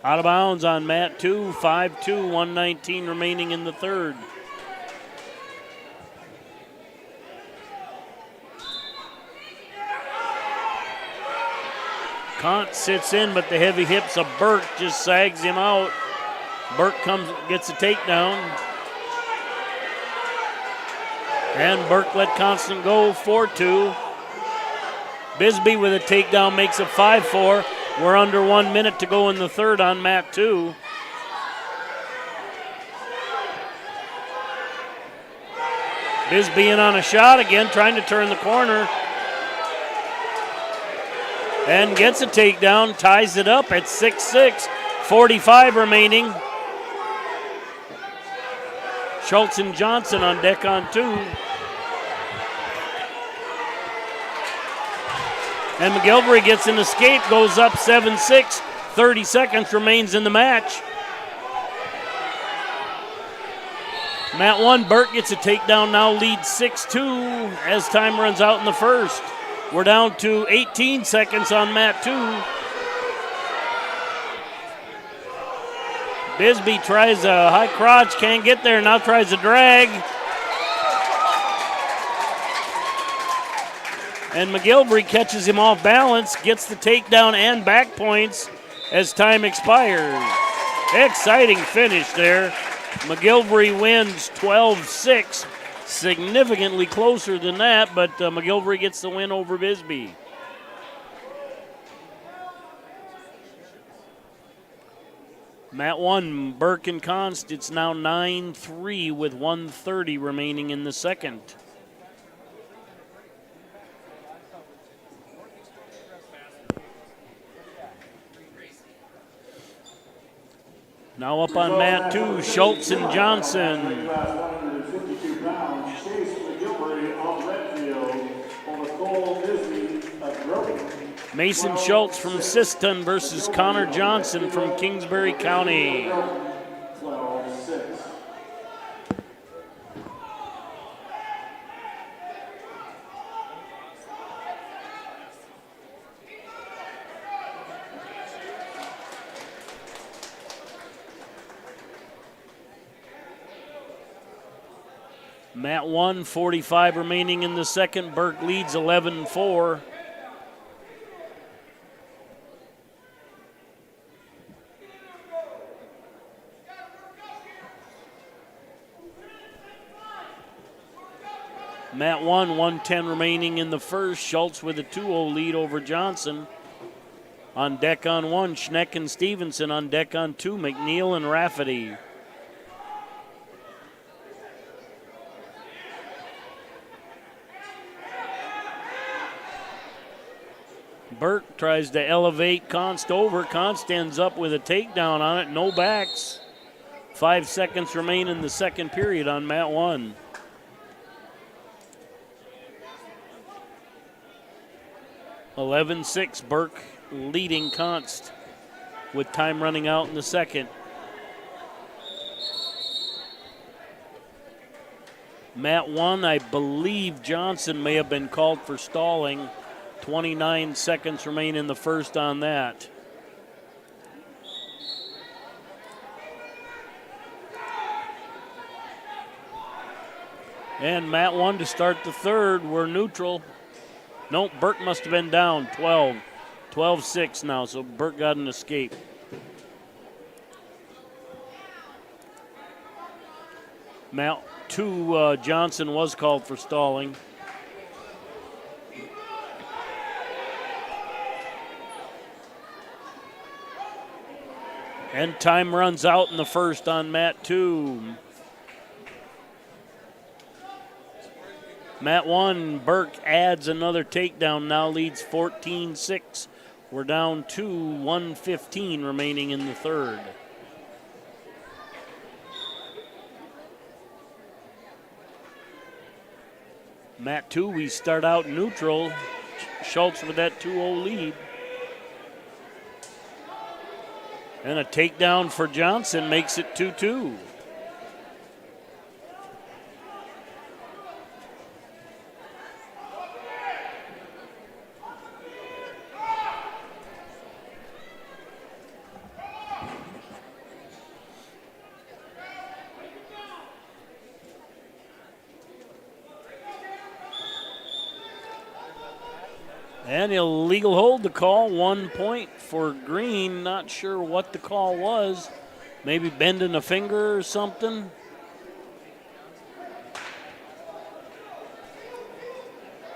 Out of bounds on mat 2, 5-2, 119 remaining in the third. Kant sits in, but the heavy hips of Burke just sags him out. Burke gets a takedown. And Burke let Constant go, 4-2. Bisbee with a takedown makes it 5-4. We're under 1 minute to go in the third on mat 2. Bisbee in on a shot again, trying to turn the corner. And gets a takedown, ties it up at 6-6, 45 remaining. Schultz and Johnson on deck on 2. And McGilvery gets an escape, goes up 7-6, 30 seconds remains in the match. Mat 1, Burke gets a takedown, now leads 6-2 as time runs out in the first. We're down to 18 seconds on mat 2. Bisbee tries a high crotch, can't get there, now tries a drag. And McGilvery catches him off balance, gets the takedown and back points as time expires. Exciting finish there. McGilvery wins 12-6, significantly closer than that, but McGilvery gets the win over Bisbee. Mat 1, Burke and Const, it's now 9-3 with 1:30 remaining in the second. Now up on mat 2, Schultz and Johnson. Mason Schultz from Siston versus Connor Johnson from Kingsbury County. Mat 1, 45 remaining in the second. Burke leads 11-4. Mat 1, 1:10 remaining in the first. Schultz with a 2-0 lead over Johnson. On deck on 1, Schneck and Stevenson. On deck on 2, McNeil and Rafferty. Burke tries to elevate Const over. Const ends up with a takedown on it. No backs. 5 seconds remain in the second period on mat 1. (11-6), Burke leading Const with time running out in the second. Mat 1, I believe Johnson may have been called for stalling. 29 seconds remain in the first on that. And mat 1 to start the third. We're neutral. Nope, Burke must have been down 12. 12-6 now, so Burke got an escape. Mat 2, Johnson was called for stalling. And time runs out in the first on mat 2. Mat 1, Burke adds another takedown, now leads 14-6. We're down to 1:15 remaining in the third. Mat 2, we start out neutral. Schultz with that 2-0 lead. And a takedown for Johnson makes it 2-2. And illegal hold to call, 1 point for Green. Not sure what the call was. Maybe bending a finger or something.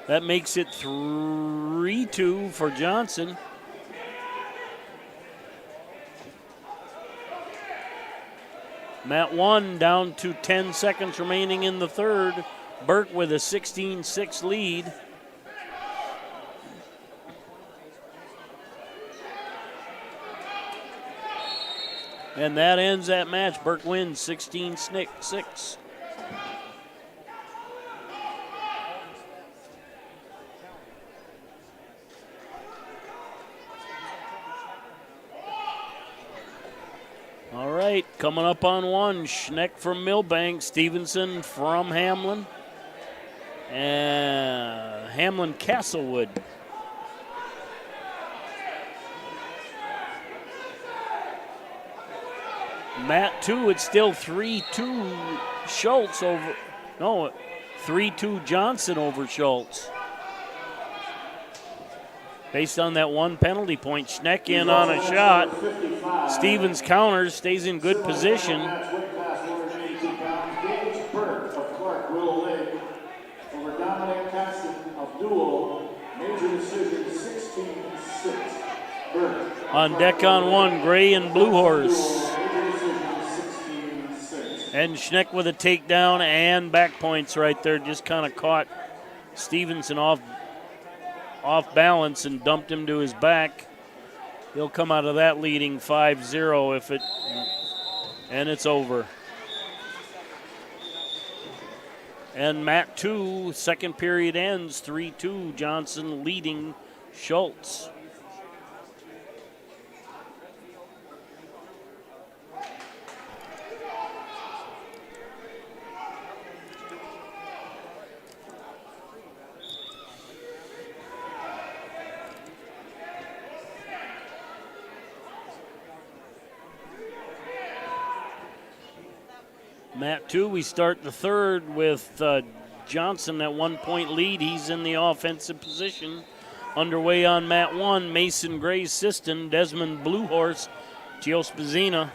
That makes it 3-2 for Johnson. Mat 1 down to 10 seconds remaining in the third. Burke with a 16-6 lead. And that ends that match. Burke wins 16-6. All right, coming up on 1, Schneck from Millbank, Stevenson from Hamlin, and Hamlin Castlewood. Mat 2, it's still 3-2 Schultz over, no, 3-2 Johnson over Schultz. Based on that one penalty point, Schneck in on a shot. Stevens counters, stays in good position. On deck on one, Gray and Blue Horse. And Schneck with a takedown and back points right there. Just kind of caught Stevenson off balance and dumped him to his back. He'll come out of that leading 5-0 and it's over. And Mat 2, second period ends 3-2, Johnson leading Schultz. Mat 2, we start the third with Johnson at 1 point lead. He's in the offensive position. Underway on Mat 1, Mason Gray Siston, Desmond Blue Horse, Gio Spazina.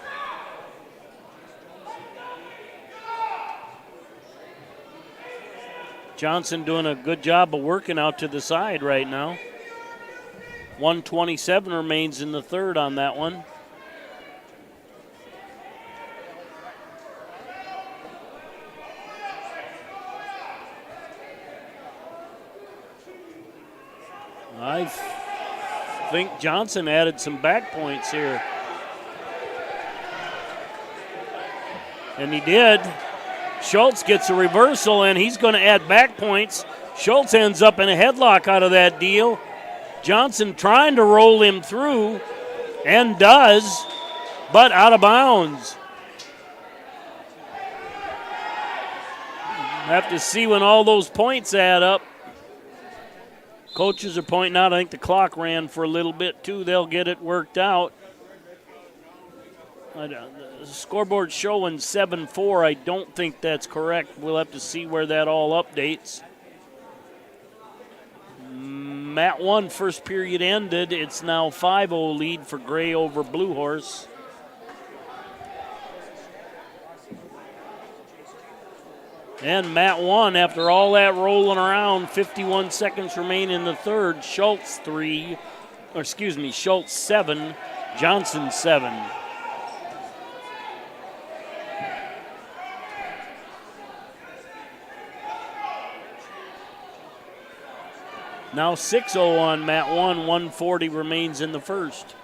Johnson doing a good job of working out to the side right now. 1:27 remains in the third on that one. I think Johnson added some back points here. And he did. Schultz gets a reversal, and he's going to add back points. Schultz ends up in a headlock out of that deal. Johnson trying to roll him through, and does, but out of bounds. Have to see when all those points add up. Coaches are pointing out, I think the clock ran for a little bit too. They'll get it worked out. The scoreboard showing 7-4. I don't think that's correct. We'll have to see where that all updates. Mat 1, first period ended. It's now 5-0 lead for Gray over Blue Horse. And Mat 1, after all that rolling around, 51 seconds remain in the third. Schultz 7, Johnson 7. Now 6-0 on Mat 1, 140 remains in the first.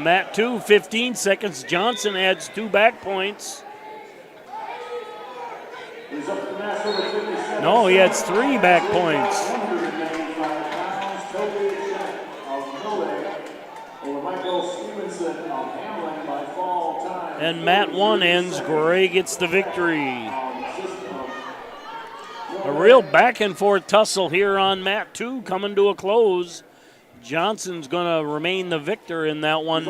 Mat 2, 15 seconds. Johnson adds 2 back points. No, he adds 3 back points. And Mat 1 ends. Gray gets the victory. A real back and forth tussle here on Mat 2 coming to a close. Johnson's going to remain the victor in that one.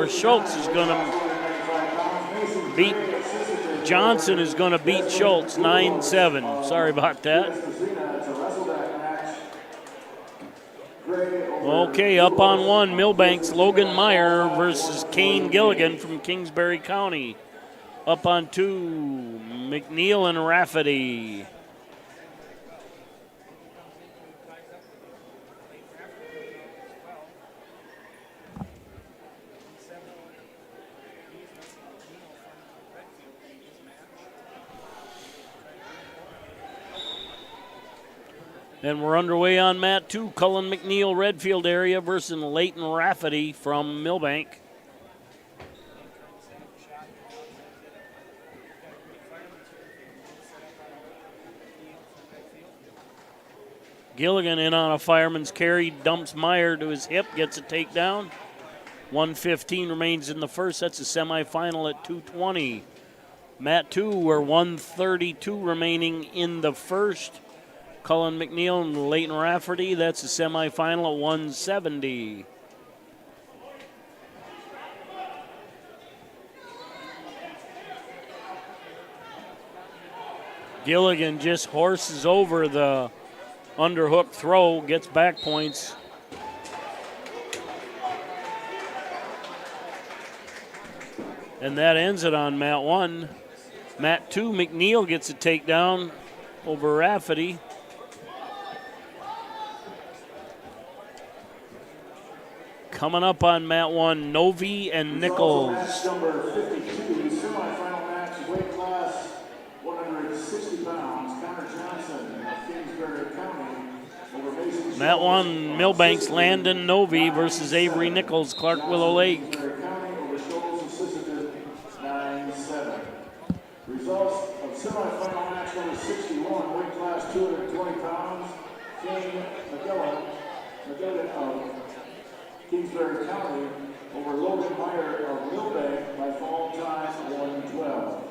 Schultz is going to beat. Johnson is going to beat Schultz 9-7. Sorry about that. Okay, up on one, Millbank's Logan Meyer versus Kane Gilligan from Kingsbury County. Up on 2, McNeil and Rafferty. And we're underway on Mat 2, Cullen McNeil, Redfield area versus Leighton Rafferty from Millbank. Gilligan in on a fireman's carry, dumps Meyer to his hip, gets a takedown. 1:15 remains in the first. That's a semifinal at 2:20. Mat 2, we're 1:32 remaining in the first. Cullen McNeil and Leighton Rafferty, that's a semifinal at 1:70. Gilligan just horses over the underhook throw, gets back points. And that ends it on Mat 1. Mat 2, McNeil gets a takedown over Rafferty. Coming up on Mat 1, Novi and Nichols. Match number 52, semifinal match, weight class 160 pounds. Connor Johnson of Kingsbury County over Mason. Mat 1, Millbanks, Landon Novi versus Avery Nichols, Clark Willow Lake. Results of semifinal match number 61, weight class 220 pounds. King McGillen of Kingsbury County over Logan Meyer of Millbank by fall time 1:12.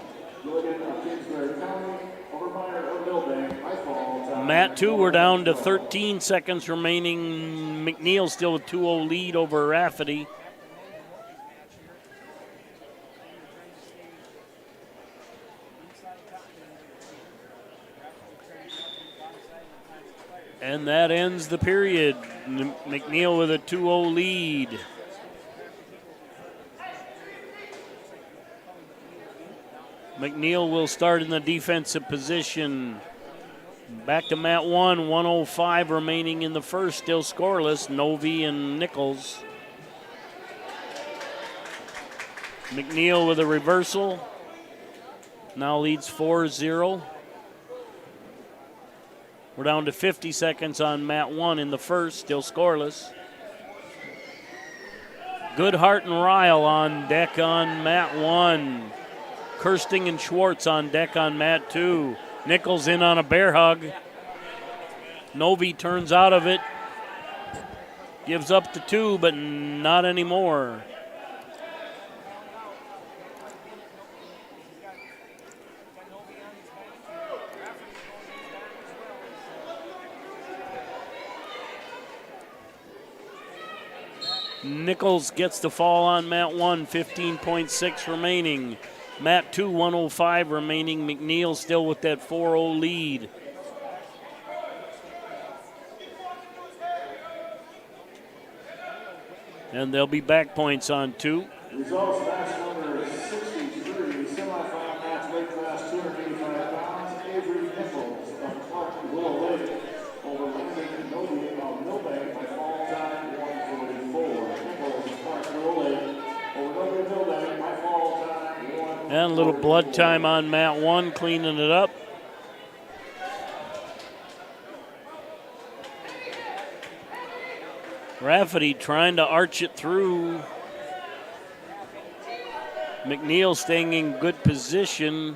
Gilligan of Kingsbury County over Meyer of Millbank by fall time. Mat 2, we're down to 13 seconds remaining. McNeil still with 2-0 lead over Rafferty. And that ends the period. McNeil with a 2-0 lead. McNeil will start in the defensive position. Back to Mat 1, 1:05 remaining in the first, still scoreless, Novi and Nichols. McNeil with a reversal. Now leads 4-0. We're down to 50 seconds on Mat 1 in the first, still scoreless. Goodhart and Ryle on deck on Mat 1. Kirsting and Schwartz on deck on Mat 2. Nichols in on a bear hug. Novi turns out of it. Gives up to 2, but not anymore. Nichols gets the fall on Mat 1, 15.6 remaining. Mat 2, 1:05 remaining. McNeil still with that 4-0 lead. And there'll be back points on 2. Results match number 63, semifinal match, weight class 285 pounds. Avery Nichols of Clark Willow Lake over Landon Novi of Millbank by fall time 1:44. Nichols of Clark Willow Lake over Novi of Millbank by fall time 1:44. And a little blood time on Mat 1, cleaning it up. Rafferty trying to arch it through. McNeil staying in good position.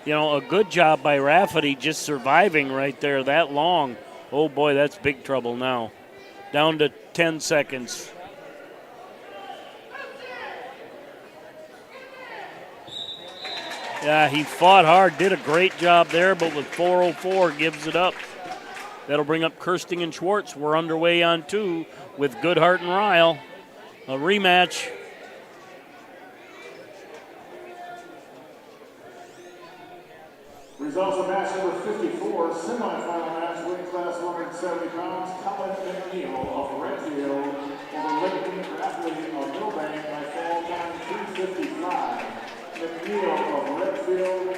You know, a good job by Rafferty just surviving right there that long. Oh boy, that's big trouble now. Down to 10 seconds. Yeah, he fought hard, did a great job there, but with 4:04 gives it up. That'll bring up Kirsting and Schwartz. We're underway on 2 with Goodhart and Ryle. A rematch. Results of match number 54, semifinal match, weight class 170 pounds. Colin McNeil of Redfield over Leighton Rafferty of Millbank by fall time 2:55. McNeil of Redfield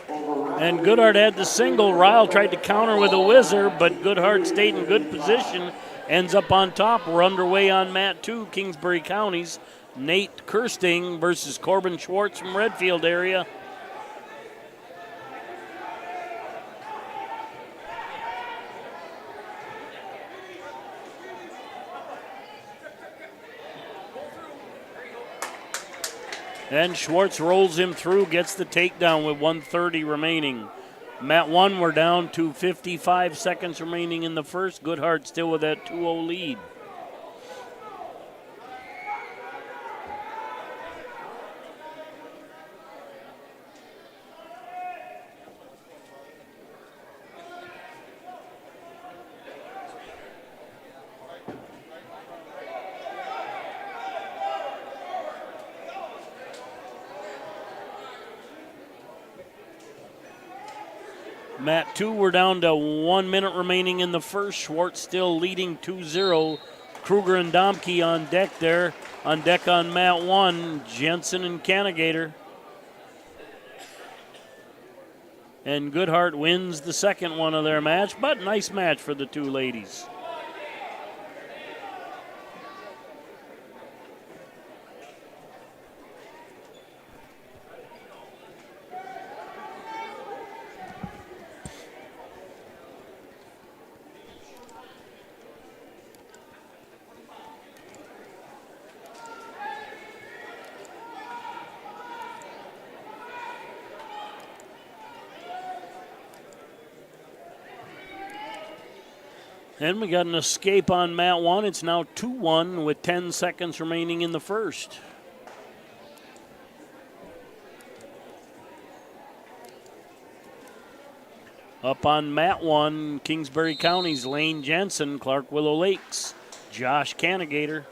over Rafferty. And Goodhart had the single. Ryle tried to counter with a whizzer, but Goodhart stayed in good position. Ends up on top. We're underway on Mat 2, Kingsbury County's Nate Kirsting versus Corbin Schwartz from Redfield area. And Schwartz rolls him through, gets the takedown with 1:30 remaining. Mat 1, we're down to 55 seconds remaining in the first. Goodhart still with that 2-0 lead. Mat 2, we're down to 1 minute remaining in the first. Schwartz still leading 2-0. Kruger and Domke on deck there. On deck on Mat 1, Jensen and Canigator. And Goodhart wins the second one of their match, but nice match for the two ladies. And we got an escape on Mat 1. It's now 2-1 with 10 seconds remaining in the first. Up on Mat 1, Kingsbury County's Lane Jensen, Clark Willow Lakes, Josh Canigator.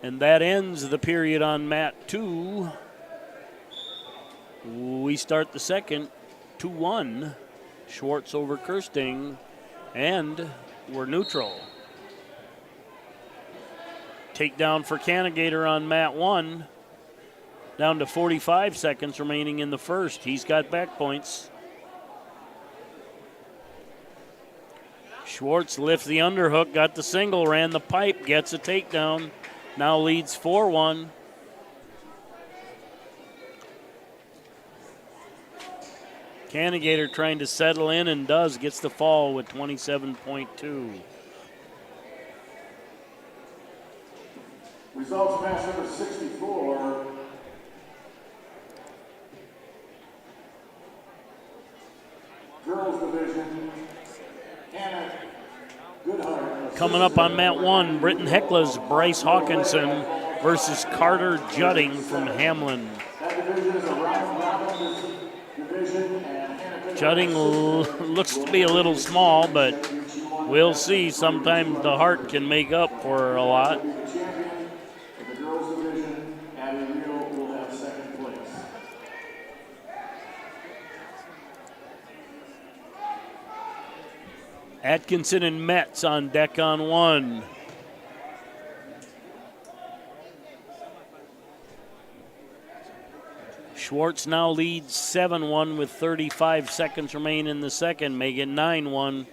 And that ends the period on Mat 2. We start the second, 2-1. Schwartz over Kirsting. And we're neutral. Takedown for Canigator on Mat 1. Down to 45 seconds remaining in the first. He's got back points. Schwartz lifts the underhook, got the single, ran the pipe, gets a takedown. Now leads 4-1. Canigator trying to settle in and does, gets the fall with 27.2. Results match number 64. Girls division, Hannah Goodhart. Coming up on Mat 1, Britton Hecla's Bryce Hawkinson versus Carter Judding from Hamlin. That division is a round division. Judding looks to be a little small, but we'll see. Sometimes the heart can make up for a lot. Atkinson and Metz on deck on 1. Schwartz now leads 7-1 with 35 seconds remain in the second, make it 9-1.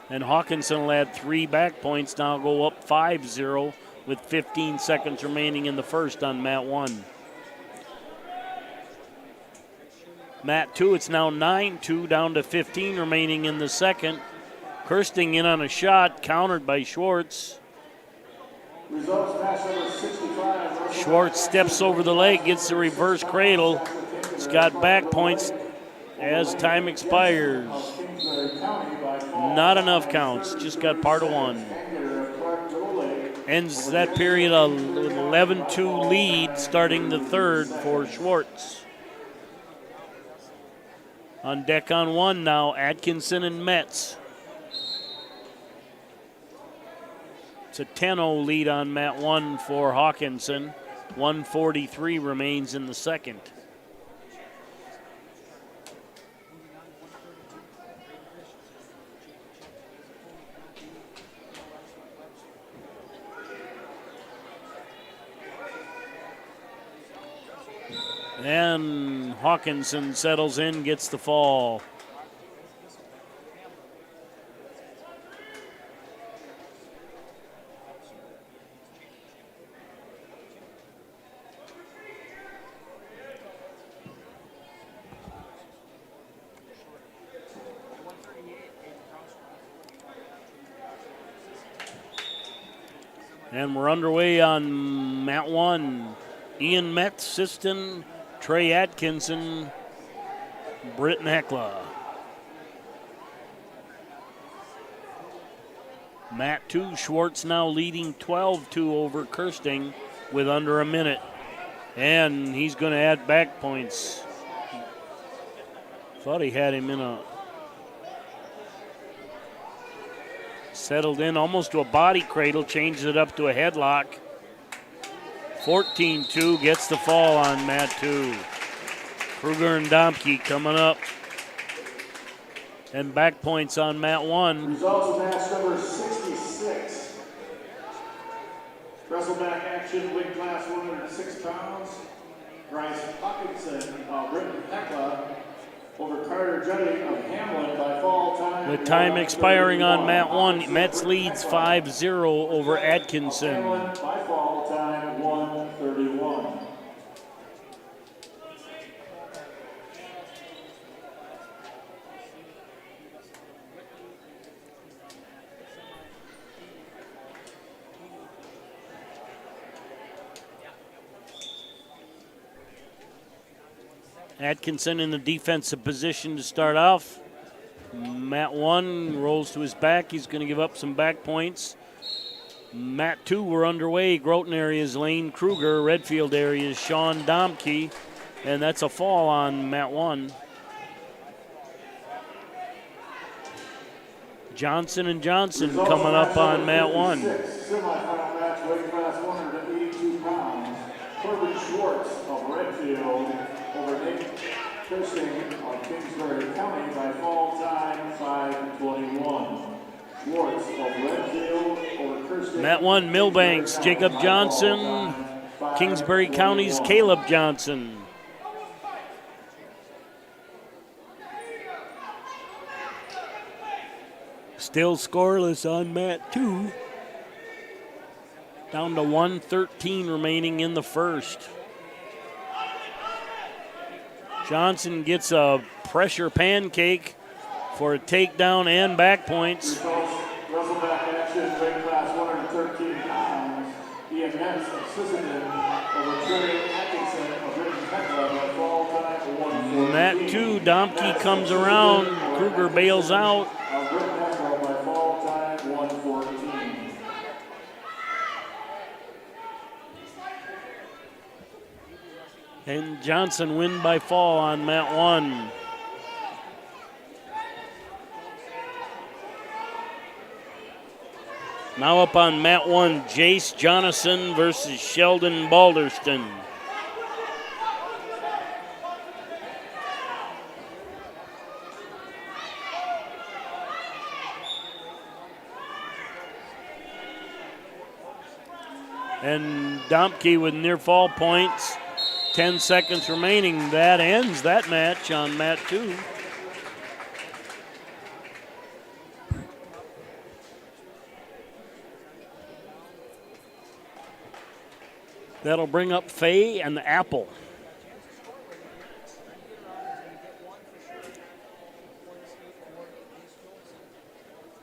And Hawkinson will add 3 back points, now go up 5-0 with 15 seconds remaining in the first on Mat 1. Mat 2, it's now 9-2, down to 15 remaining in the second. Kirsting in on a shot, countered by Schwartz. Schwartz steps over the leg, gets the reverse cradle. It's got back points as time expires. Not enough counts, just got part of 1. Ends that period with 11-2 lead, starting the third for Schwartz. On deck on 1 now, Atkinson and Metz. It's a 10-0 lead on Mat 1 for Hawkinson. 1:43 remains in the second. And Hawkinson settles in, gets the fall. And we're underway on Mat 1. Ian Metz, Siston, Trey Atkinson, Britton Hekla. Matt 2, Schwartz now leading 12-2 over Kirsting with under a minute. And he's going to add back points. Thought he had him in a... Settled in almost to a body cradle, changes it up to a headlock. 14-2 gets the fall on Matt 2. Kruger and Domke coming up. And back points on Matt 1. Results of match number 66. Wrestleback action, weight class 106 pounds. Bryce Hawkinson of Britton Hekla over Carter Juddy of Hamlin by fall time. With time expiring on Matt 1, Metz leads 5-0 over Atkinson. Hamlin by fall time 1:31. Atkinson in the defensive position to start off. Matt 1 rolls to his back. He's going to give up some back points. Matt 2, we're underway. Groton areas, Lane Kruger. Redfield areas, Sean Domke. And that's a fall on Matt 1. Johnson and Johnson coming up on Matt 1. Semifinal match, weight class 182 pounds. Corbin Schwartz of Redfield over Nate Kirsting of Kingsbury County by fall time 5:21. Schwartz of Redfield over Kirsting. Matt 1, Millbanks, Jacob Johnson. Kingsbury County's Caleb Johnson. Still scoreless on Matt 2. Down to 1:13 remaining in the first. Johnson gets a pressure pancake for a takedown and back points. Wrestleback action, weight class 113 pounds. Ian Metz of Sisseton over Trey Atkinson of Britton Hekla by fall time 1:14. Matt 2, Domke comes around. Kruger bails out. Of Britton Hekla by fall time 1:14. And Johnson win by fall on Matt 1. Now up on Mat 1, Jace Jonathan versus Sheldon Balderston. And Domke with near fall points. 10 seconds remaining. That ends that match on Mat 2. That'll bring up Faye and Apple.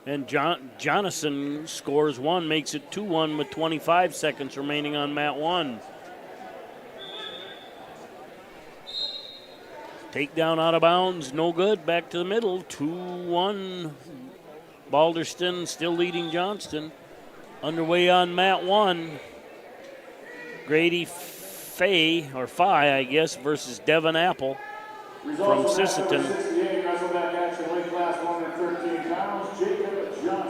And Jonathan scores one, makes it 2-1 with 25 seconds remaining on Mat 1. Takedown out of bounds, no good. Back to the middle, 2-1. Balderston still leading Johnston. Underway on Mat 1. Grady Faye, or Phi, I guess, versus Devin Apple from Sisseton.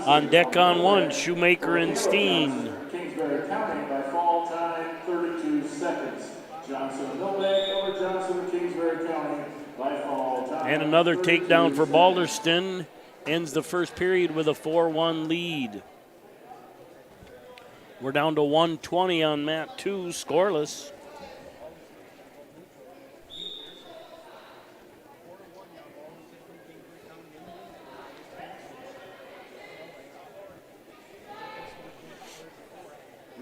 On deck on one, Shoemaker and Steen. Kingsbury County by fall time, 32 seconds. Johnson Milbank over Johnson, Kingsbury County by fall time. And another takedown for Balderston. Ends the first period with a 4-1 lead. We're down to 120 on Mat 2, scoreless.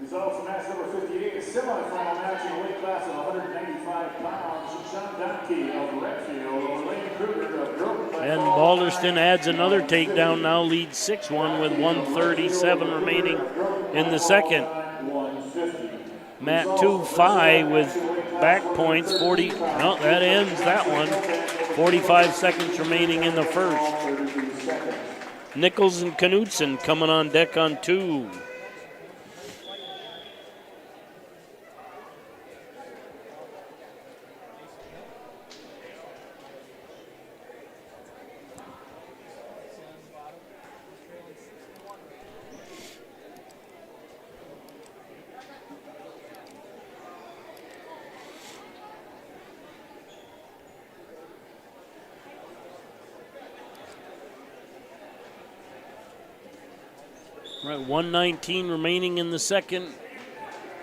Results of match number 58, a semifinal match in the weight class of 195 pounds. Sean Domke of Redfield over Lane Kruger of Groton. And Balderston adds another takedown, now leads 6-1 with 1:37 remaining in the second. Matt 2-5 with back points. 40. No, that ends that one. 45 seconds remaining in the first. Nichols and Knudsen coming on deck on 2. Right, 1:19 remaining in the second.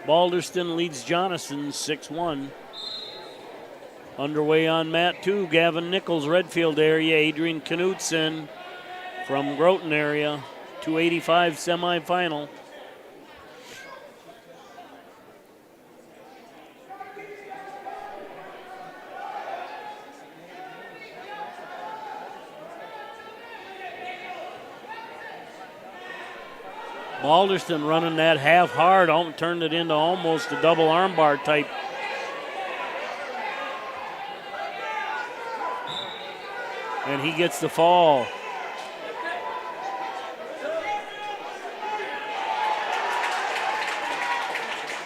Balderston leads Jonathan 6-1. Underway on mat 2, Gavin Nichols, Redfield area. Adrian Knudsen from Groton area. 285 semifinal. Balderston running that half hard, turned it into almost a double armbar type. And he gets the fall.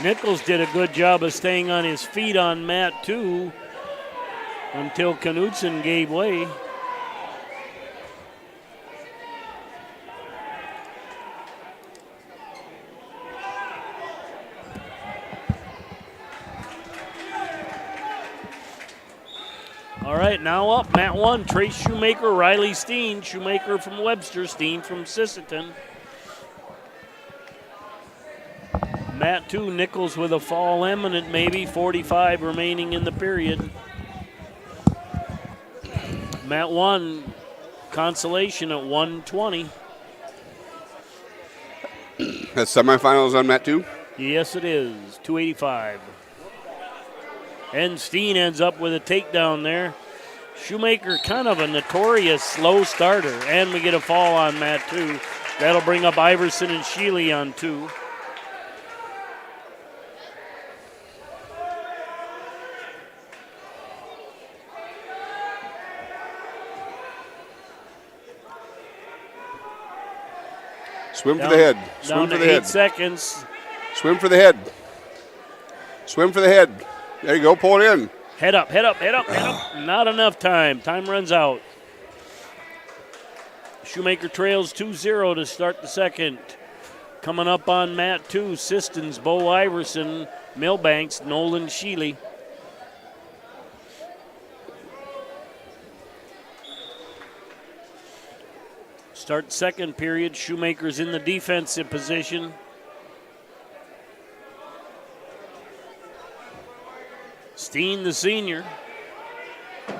Nichols did a good job of staying on his feet on mat 2 until Knudsen gave way. All right, now up, mat 1, Trace Shoemaker, Riley Steen. Shoemaker from Webster, Steen from Sisseton. Mat 2, Nichols with a fall imminent maybe, 45 remaining in the period. Mat 1, consolation at 120. That's semifinals on mat 2? Yes, it is, 285. And Steen ends up with a takedown there. Shoemaker, kind of a notorious slow starter. And we get a fall on mat 2. That'll bring up Iverson and Sheely on 2. Swim for the head. Swim for the head. 8 seconds. Swim for the head. Swim for the head. There you go, pull it in. Head up, head up, head up, head up. Not enough time. Time runs out. Shoemaker trails 2-0 to start the second. Coming up on mat 2, Sistons, Bo Iverson, Milbanks, Nolan Sheely. Start second period. Shoemaker's in the defensive position. Steen, the senior. The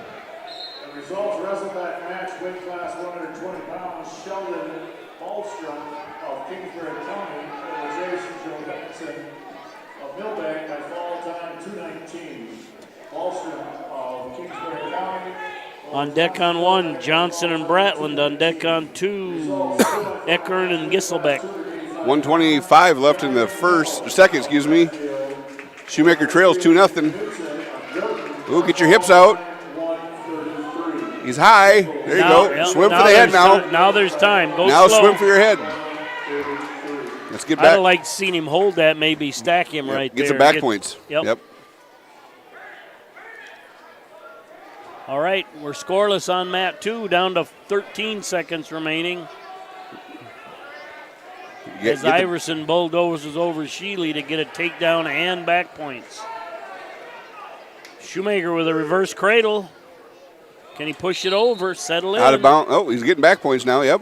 results wrestled that match, weight class 120 pounds. Sheldon Hallstrom of Kingsbury County over Jason Joe Benson of Milbank by fall time 2:19. Hallstrom of Kingsbury County. On deck on 1, Johnson and Bratland. On deck on 2, Eckern and Gisselbeck. 125 left in the second. Shoemaker trails 2-0. Ooh, get your hips out. He's high. There you go. Yep, swim for the head now. Now there's time. Go now slow. Swim for your head. Let's get back. I'd have liked to seen him hold that, maybe stack him right there. Get some back points. Yep. All right, we're scoreless on mat 2, down to 13 seconds remaining. As Iverson bulldozes over Sheely to get a takedown and back points. Shoemaker with a reverse cradle. Can he push it over, settle in? Out of bounds. Oh, he's getting back points now, yep.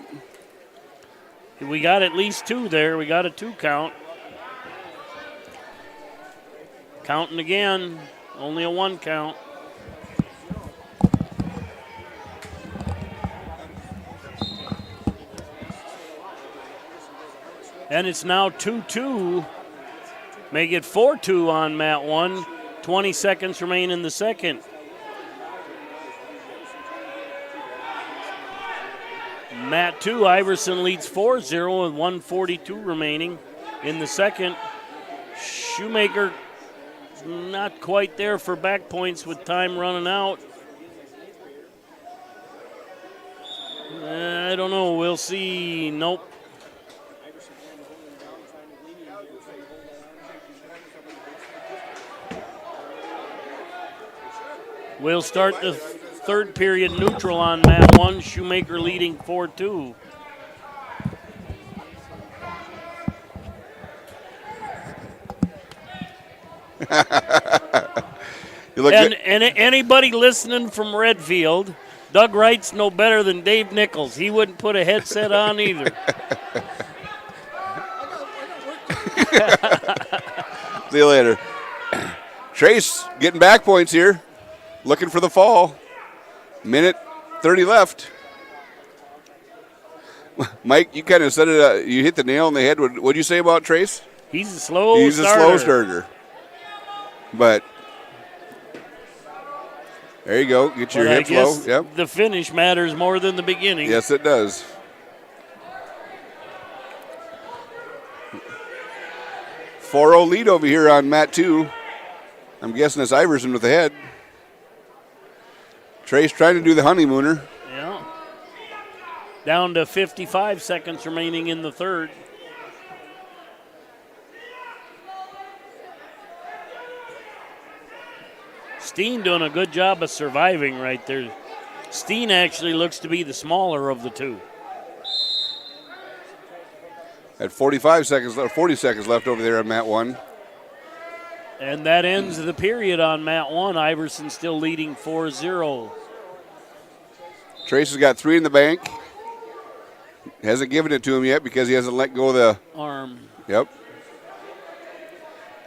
We got at least 2 there. We got a 2 count. Counting again, only a 1 count. And it's now 2-2. Make it 4-2 on mat 1. 20 seconds remain in the second. Mat 2, Iverson leads 4-0 with 1:42 remaining in the second. Shoemaker not quite there for back points with time running out. I don't know. We'll see. Nope. We'll start the third period neutral on mat 1. Shoemaker leading 4-2. And anybody listening from Redfield, Doug Wright's no better than Dave Nichols. He wouldn't put a headset on either. See you later. Trace getting back points here. Looking for the fall. Minute 30 left. Mike, you kind of said it. You hit the nail on the head. What did you say about Trace? He's a slow He's starter. a slow starter. But there you go. Get your hips low. Yep. The finish matters more than the beginning. Yes, it does. .40 lead over here on mat 2. I'm guessing it's Iverson with the head. Trace trying to do the honeymooner. Yeah. Down to 55 seconds remaining in the third. Steen doing a good job of surviving right there. Steen actually looks to be the smaller of the two. At 45 seconds, or 40 seconds left over there on mat 1. And that ends the period on mat 1. Iverson still leading 4-0. Trace has got 3 in the bank. Hasn't given it to him yet because he hasn't let go of the arm. Yep.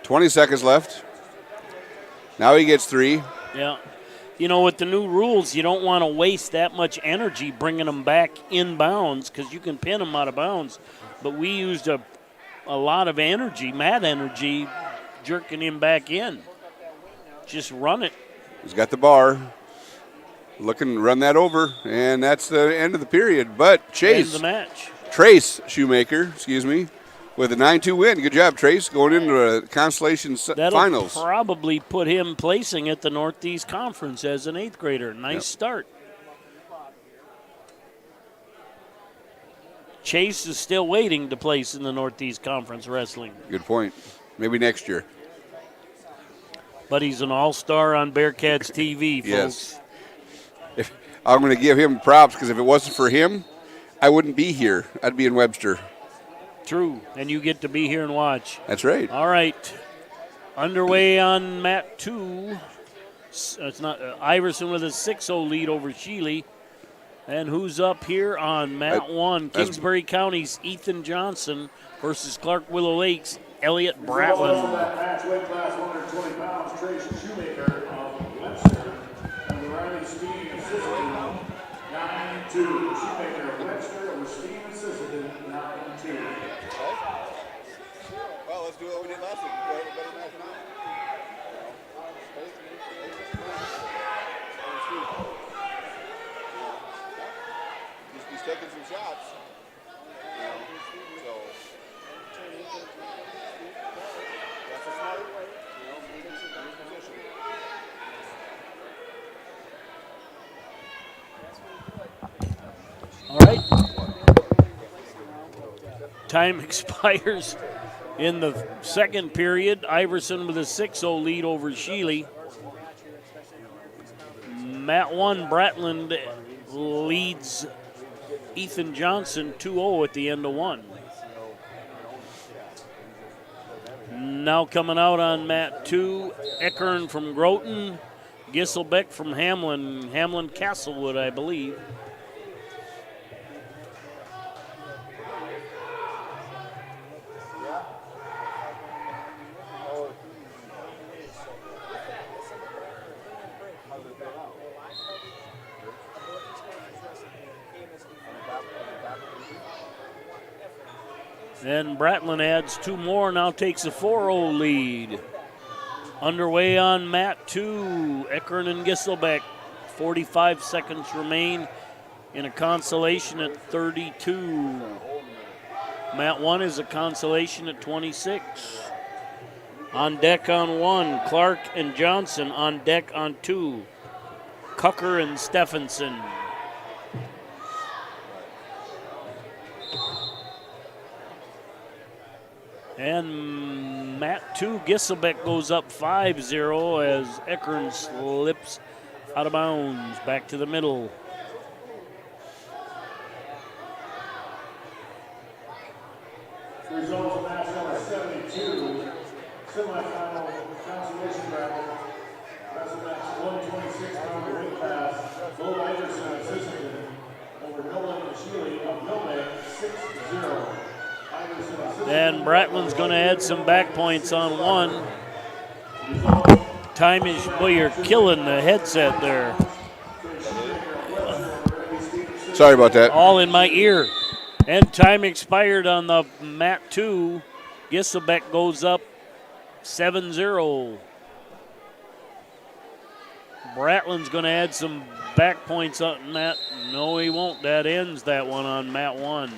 20 seconds left. Now he gets 3. Yeah. You know, with the new rules, you don't want to waste that much energy bringing them back in bounds because you can pin them out of bounds. But we used a lot of energy, mad energy, jerking him back in. Just run it. He's got the bar. Looking to run that over, and that's the end of the period. But Chase, the match. Trace Shoemaker, with a 9-2 win. Good job, Trace, going into the Constellation Finals. That'll probably put him placing at the Northeast Conference as an 8th grader. Nice start. Chase is still waiting to place in the Northeast Conference Wrestling. Good point. Maybe next year. But he's an all-star on Bearcats TV, folks. Yes. I'm going to give him props because if it wasn't for him, I wouldn't be here. I'd be in Webster. True, and you get to be here and watch. That's right. All right. Underway on mat 2. It's not Iverson with a 6-0 lead over Sheely. And who's up here on mat 1? Kingsbury County's Ethan Johnson versus Clark Willow Lake's Elliot Bratland. From that match, weight class 120 pounds, Trace Shoemaker of Webster, and the Riley Steen assistant, 9-2. Shoemaker of Webster over Steen assistant, 9-2. Well, let's do what we did last week. We have a better match now. He's taking some shots. So that's a smart way. Position. All right. Time expires in the second period. Iverson with a 6-0 lead over Sheely. Mat 1, Bratland leads Ethan Johnson 2-0 at the end of 1. Now coming out on mat 2, Eckern from Groton, Gisselbeck from Hamlin Castlewood, I believe. Then Bratland adds 2 more, now takes a 4-0 lead. Underway on mat 2, Eckern and Gisselbeck. 45 seconds remain in a consolation at 32. Mat 1 is a consolation at 26. On deck on 1, Clark and Johnson. On deck on 2, Cucker and Stephenson. And Matt 2, Gisselbeck goes up 5-0 as Eckern slips out of bounds. Back to the middle. Results of match number 72, semifinal consolation bracket. Wrestle match 126-pound weight class. Bo Iverson of Sisseton over Nolan Shealy of Milbank, 6-0. And Bratlin's going to add some back points on 1. Time-ish, boy, you're killing the headset there. Sorry about that. All in my ear. And time expired on the mat 2. Gisselbeck goes up 7-0. Bratlin's going to add some back points on mat. No, he won't. That ends that one on mat 1.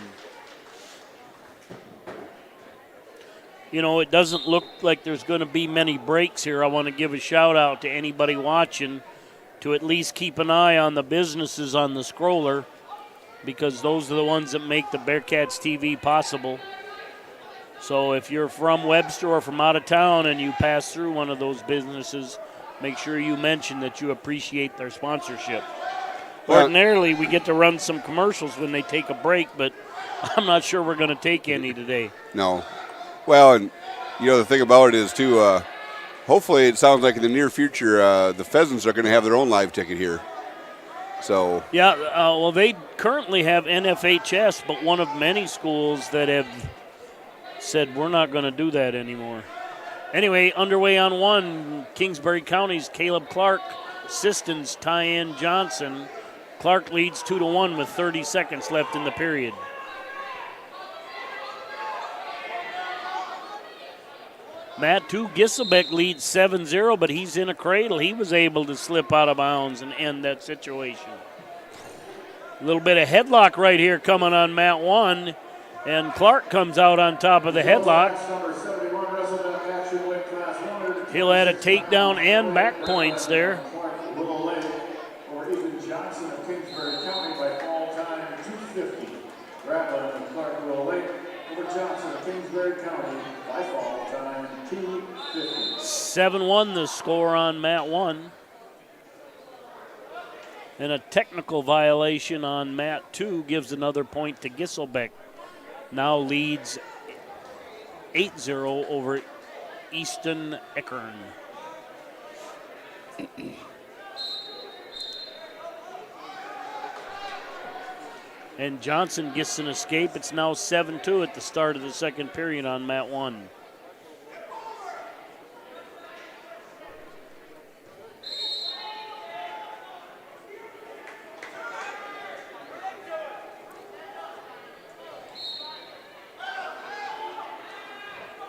You know, it doesn't look like there's going to be many breaks here. I want to give a shout out to anybody watching to at least keep an eye on the businesses on the scroller, because those are the ones that make the Bearcats TV possible. So if you're from Webster or from out of town and you pass through one of those businesses, make sure you mention that you appreciate their sponsorship. Ordinarily, we get to run some commercials when they take a break, but I'm not sure we're going to take any today. No. Well, and, you know, the thing about it is, too, hopefully it sounds like in the near future the Pheasants are going to have their own live ticket here. So yeah, well, they currently have NFHS, but one of many schools that have said we're not going to do that anymore. Anyway, underway on 1, Kingsbury County's Caleb Clark, Siston's Tyann Johnson. Clark leads 2-1 with 30 seconds left in the period. Matt 2, Gisselbeck leads 7-0, but he's in a cradle. He was able to slip out of bounds and end that situation. A little bit of headlock right here coming on Matt 1, and Clark comes out on top of the headlock. He'll add a takedown and back points there. Johnson of Kingsbury County by fall time 2:50. 7-1 the score on Mat 1. And a technical violation on Mat 2 gives another point to Gisselbeck. Now leads 8-0 over Easton Eckern. And Johnson gets an escape. It's now 7-2 at the start of the second period on Mat 1.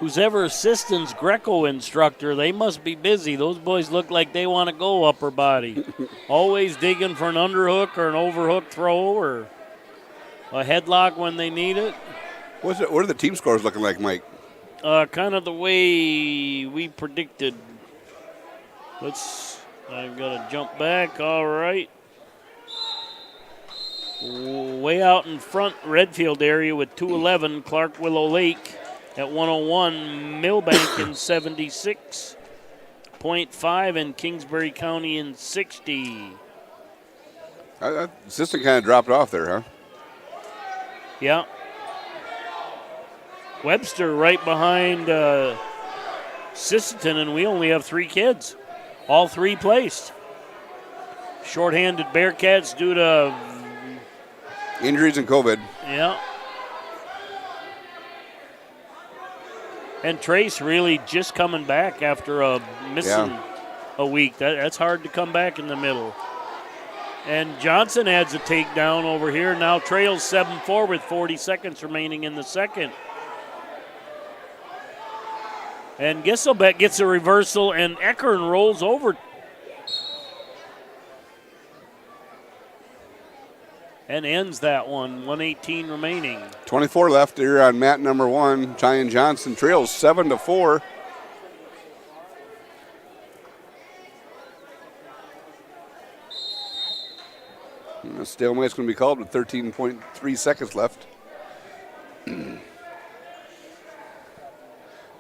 Who's ever assistant's Greco instructor, they must be busy. Those boys look like they want to go upper body. Always digging for an underhook or an overhook throw or a headlock when they need it. What are the team scores looking like, Mike? Kind of the way we predicted. I've got to jump back. All right. Way out in front, Redfield area with 211, Clark Willow Lake at 101, Milbank in 76.5, and Kingsbury County in 60. Assistant kind of dropped off there, huh? Yeah. Webster right behind Sisseton, and we only have 3 kids. All 3 placed. Shorthanded Bearcats due to injuries and COVID. Yeah. And Trace really just coming back after missing a week. That's hard to come back in the middle. And Johnson adds a takedown over here. Now trails 7-4 with 40 seconds remaining in the second. And Gisselbeck gets a reversal, and Eckern rolls over. And ends that one, 1:18 remaining. 24 left here on mat number 1. Tyann Johnson trails 7-4. A stalemate's going to be called with 13.3 seconds left.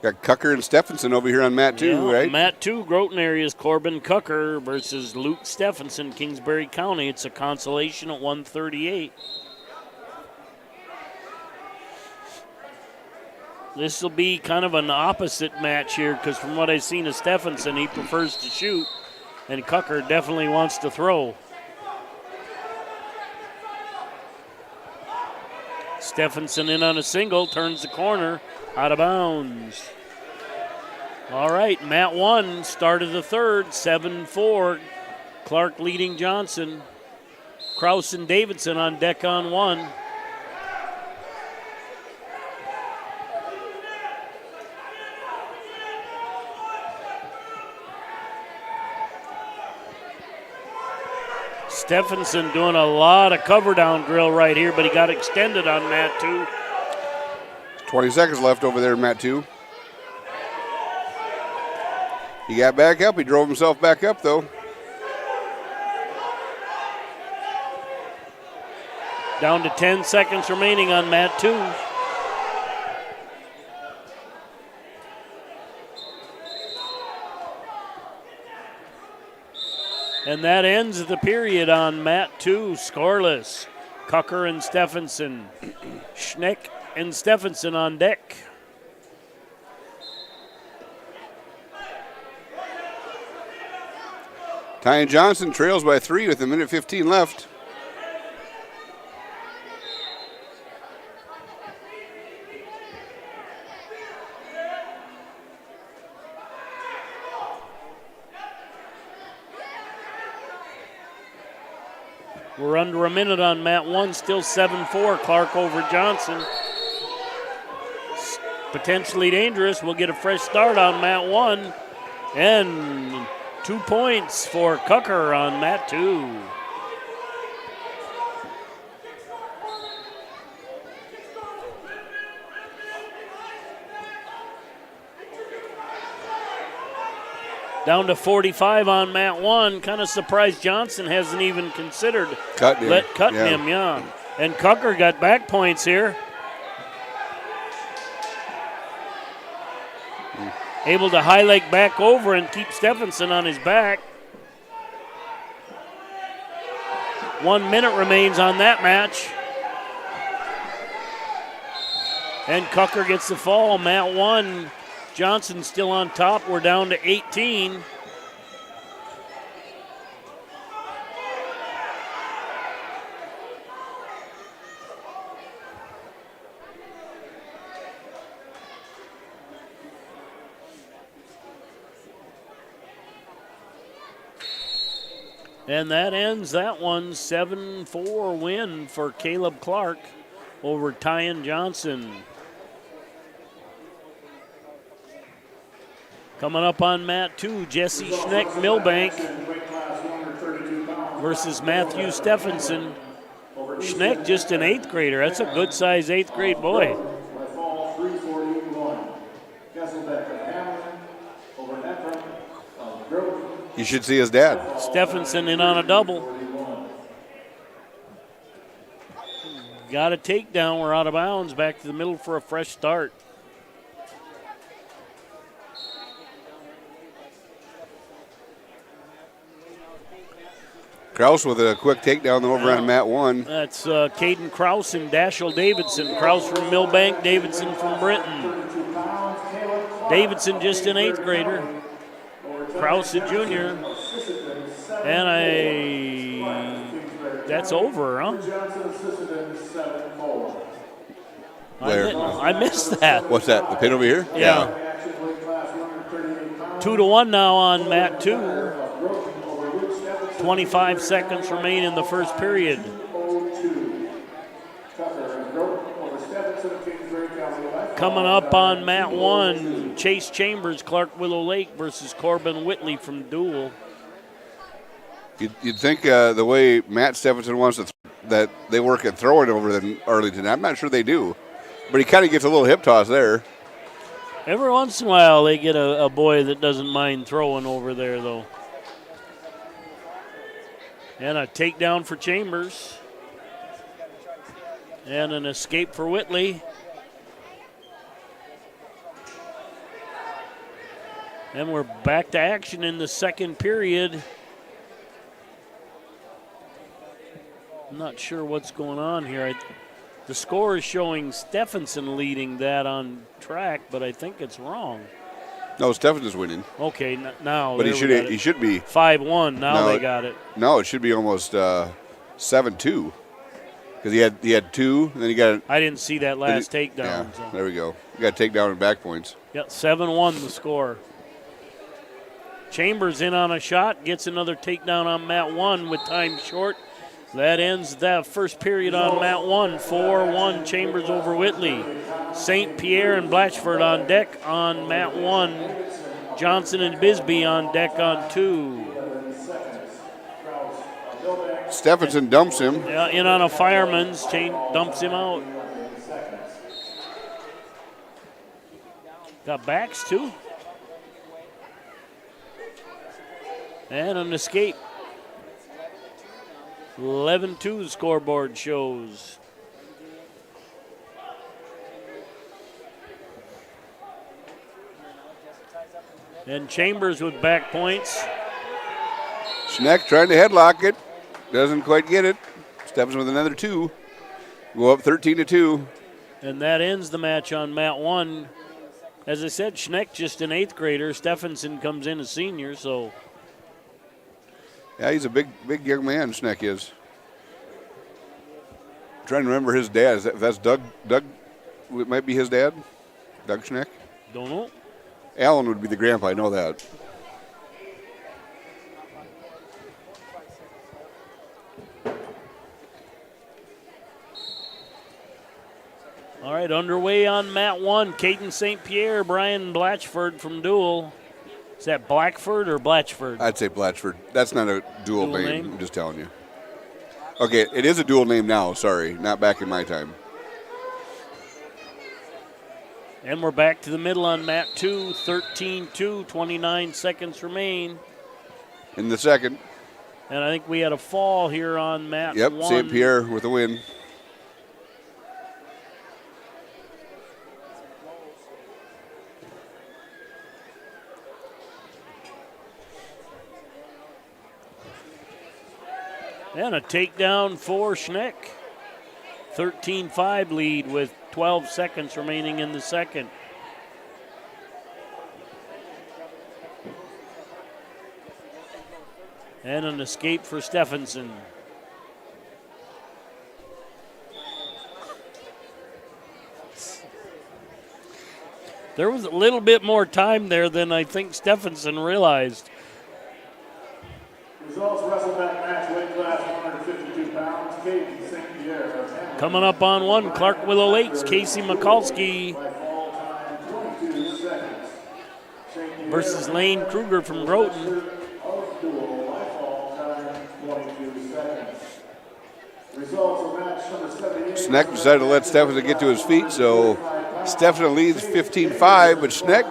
Got Cucker and Stephenson over here on mat 2, right? Mat 2, Groton area's Corbin Cucker versus Luke Stephenson, Kingsbury County. It's a consolation at 138. This will be kind of an opposite match here because from what I've seen of Stephenson, he prefers to shoot, and Cucker definitely wants to throw. Stephenson in on a single, turns the corner, out of bounds. All right, mat 1, start of the third, 7-4. Clark leading Johnson. Kraus and Davidson on deck on 1. Stephenson doing a lot of cover down drill right here, but he got extended on mat 2. 20 seconds left over there in mat 2. He got back up. He drove himself back up, though. Down to 10 seconds remaining on mat 2. And that ends the period on mat 2, scoreless. Cucker and Stephenson. Schneck and Stephenson on deck. Ty Johnson trails by 3 with 1:15 left. We're under a minute on mat 1, still 7-4, Clark over Johnson. Potentially dangerous. We'll get a fresh start on mat 1. And 2 points for Cucker on mat 2. Down to 45 on mat 1. Kind of surprised Johnson hasn't even considered cutting him. And Cucker got back points here. Able to high leg back over and keep Stephenson on his back. 1 minute remains on that match. And Cucker gets the fall. Mat 1. Johnson still on top. We're down to 18. And that ends that one. 7-4 win for Caleb Clark over Tyan Johnson. Coming up on mat 2, Jesse Schneck Milbank versus Matthew Stephenson. Schneck just an 8th grader. That's a good size 8th grade boy. You should see his dad. Stephenson in on a double. Got a takedown. We're out of bounds. Back to the middle for a fresh start. Kraus with a quick takedown over on mat 1. That's Caden Kraus and Dashel Davidson. Kraus from Milbank, Davidson from Britain. Davidson just an 8th grader. Kraus a junior. And that's over, huh? I missed that. What's that, the pin over here? Yeah. 2-1 now on mat 2. 25 seconds remain in the first period. Coming up on mat 1, Chase Chambers, Clark Willow Lake versus Corbin Whitley from Dual. You'd think the way Matt Stephenson wants to that they work at throwing over in Arlington. I'm not sure they do, but he kind of gets a little hip toss there. Every once in a while they get a boy that doesn't mind throwing over there, though. And a takedown for Chambers. And an escape for Whitley. And we're back to action in the second period. I'm not sure what's going on here. The score is showing Stephenson leading that on track, but I think it's wrong. No, Stephenson's winning. Okay, now. But he should be 5-1. Now they got it. No, it should be almost 7-2. Because he had 2, and then he got it. I didn't see that last takedown. Yeah, so. There we go. You got takedown and back points. Yep, 7-1 the score. Chambers in on a shot, gets another takedown on mat 1 with time short. That ends that first period on mat 1. 4-1 Chambers over Whitley. St. Pierre and Blatchford on deck on mat 1. Johnson and Bisbee on deck on 2. Stephenson dumps him. Yeah, in on a fireman's. Dumps him out. Got backs too. And an escape. 11-2 scoreboard shows. And Chambers with back points. Schneck trying to headlock it. Doesn't quite get it. Stephenson with another 2. Go up 13-2. And that ends the match on mat 1. As I said, Schneck just an 8th grader. Stephenson comes in a senior, so. Yeah, he's a big young man, Schneck is. I'm trying to remember his dad. That's Doug, it might be his dad? Doug Schneck? Don't know. Alan would be the grandpa, I know that. All right, underway on mat 1. Caden St. Pierre, Brian Blatchford from Dual. Is that Blackford or Blatchford? I'd say Blatchford. That's not a dual name, I'm just telling you. Okay, it is a dual name now, sorry. Not back in my time. And we're back to the middle on mat 2. 13-2, 29 seconds remain. In the second. And I think we had a fall here on mat 1. Yep, St. Pierre with a win. And a takedown for Schneck. 13-5 lead with 12 seconds remaining in the second. And an escape for Stephenson. There was a little bit more time there than I think Stephenson realized. Results wrestleback match, weight class 152 pounds. Caden St. Pierre of Hamilton. Coming up on 1, Clark Willow Lakes, Casey Mikulski versus Lane Kruger from Groton. Schneck decided to let Stephenson get to his feet, so Stephenson leads 15-5, but Schneck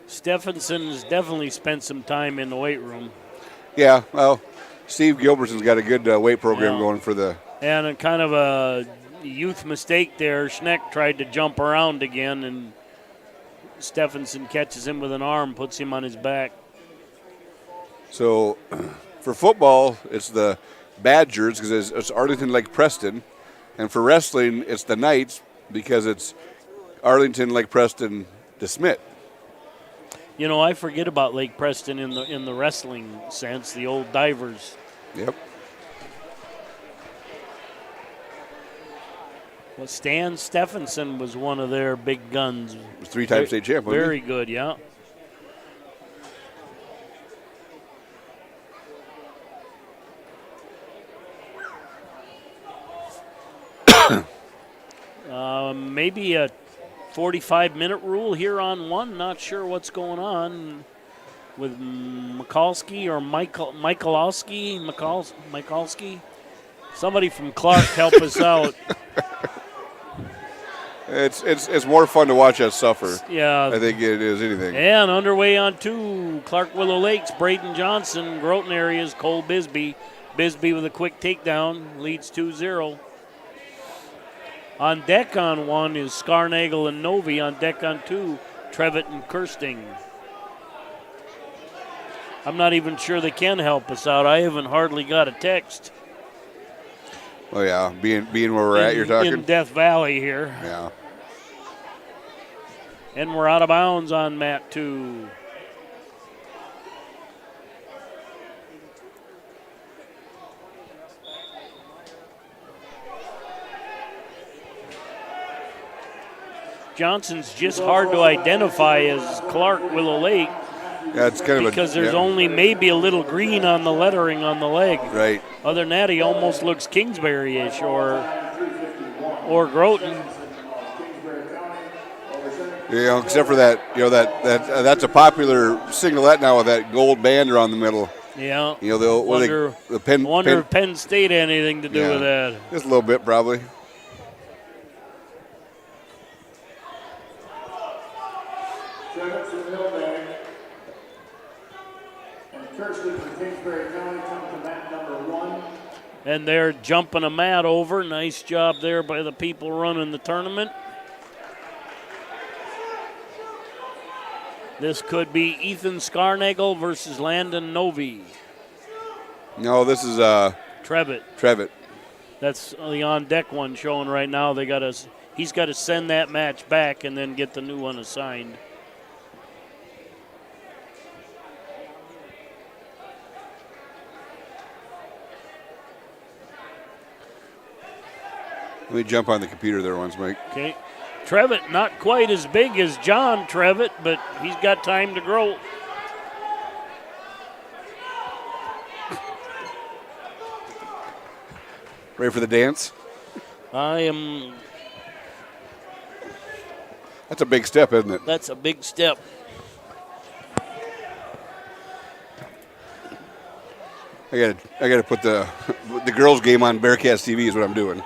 Stephenson's definitely spent some time in the weight room. Yeah, well, Steve Gilbertson's got a good weight program going for the. And a kind of a youth mistake there. Schneck tried to jump around again, and Stephenson catches him with an arm, puts him on his back. So for football, it's the Badgers because it's Arlington Lake Preston. And for wrestling, it's the Knights because it's Arlington Lake Preston DeSmet. You know, I forget about Lake Preston in the wrestling sense, the old divers. Yep. Well, Stan Stephenson was one of their big guns. Was 3-time state champ, wasn't he? Very good, yeah. Maybe a 45-minute rule here on 1. Not sure what's going on with Mikulski or Michalowski. Somebody from Clark help us out. It's more fun to watch us suffer. Yeah. I think it is anything. And underway on 2, Clark Willow Lakes, Braden Johnson. Groton areas, Cole Bisbee. Bisbee with a quick takedown, leads 2-0. On deck on 1 is Scarnagel and Novi. On deck on 2, Trevitt and Kirsting. I'm not even sure they can help us out. I haven't hardly got a text. Oh, yeah, being where we're at, you're talking? In Death Valley here. Yeah. And we're out of bounds on mat 2. Johnson's just hard to identify as Clark Willow Lake. Yeah, it's kind of because there's only maybe a little green on the lettering on the leg. Right. Other than that, he almost looks Kingsbury-ish or Groton. You know, except for that, you know, that's a popular singlet now with that gold band around the middle. Yeah. You know, the Penn. Wonder if Penn State had anything to do with that. Just a little bit, probably. And they're jumping a mat over. Nice job there by the people running the tournament. This could be Ethan Scarnagel versus Landon Novi. No, this is Trevitt. That's the on-deck one showing right now. He's got to send that match back and then get the new one assigned. Let me jump on the computer there once, Mike. Okay. Trevitt, not quite as big as John Trevitt, but he's got time to grow. Ready for the dance? I am. That's a big step, isn't it? That's a big step. I gotta put the girls' game on Bearcats TV is what I'm doing.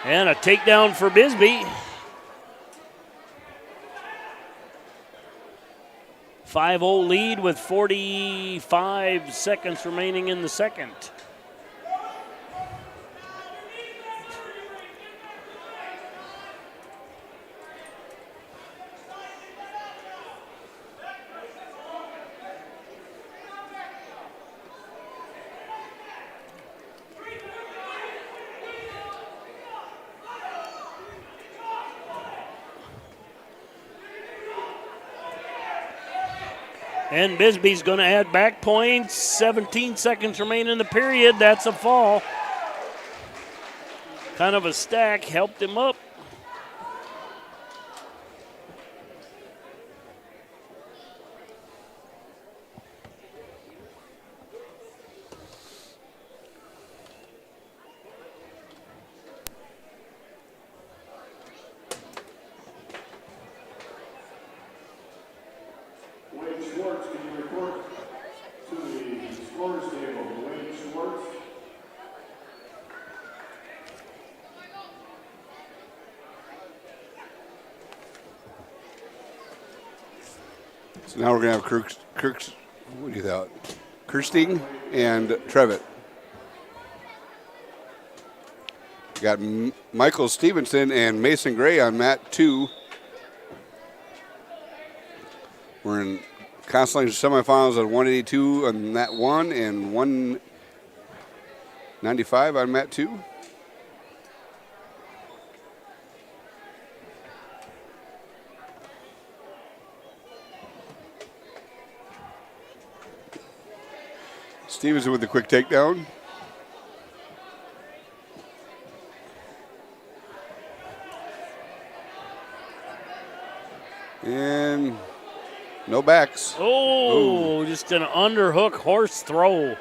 And a takedown for Bisbee. 5-0 lead with 45 seconds remaining in the second. And Bisbee's going to add back points. 17 seconds remain in the period. That's a fall. Kind of a stack helped him up. So now we're going to have what do you thought? Kirsting and Trevitt. Got Michael Stevenson and Mason Gray on mat 2. We're in constellation semifinals at 182 on mat 1 and 195 on mat 2. Stevenson with the quick takedown. And no backs. Oh, just an underhook horse throw.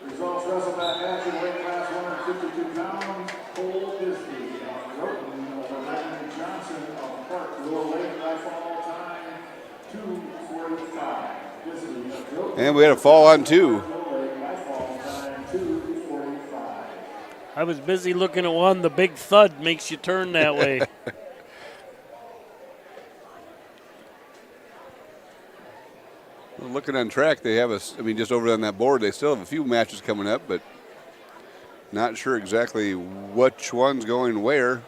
Results wrestled that match in weight class 152 pounds. Cole Bisbee of Groton over Landon Johnson of Clark Willow Lake by fall time 2:45. And we had a fall on 2. I was busy looking at one. The big thud makes you turn that way. Well, looking on track, they have just over on that board, they still have a few matches coming up, but not sure exactly which one's going where.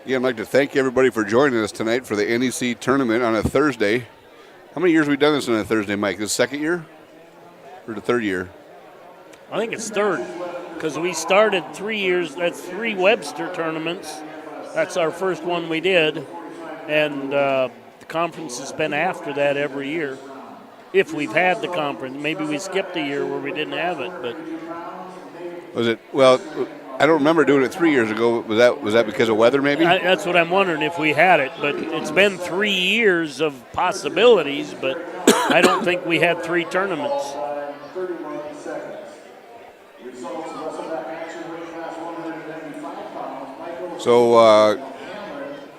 Again, I'd like to thank everybody for joining us tonight for the NEC tournament on a Thursday. How many years have we done this on a Thursday, Mike? This second year or the third year? I think it's third because we started 3 years. That's 3 Webster tournaments. That's our first one we did. And the conference has been after that every year. If we've had the conference. Maybe we skipped a year where we didn't have it. But was it? Well, I don't remember doing it 3 years ago. Was that because of weather, maybe? That's what I'm wondering if we had it. But it's been 3 years of possibilities, but I don't think we had 3 tournaments. So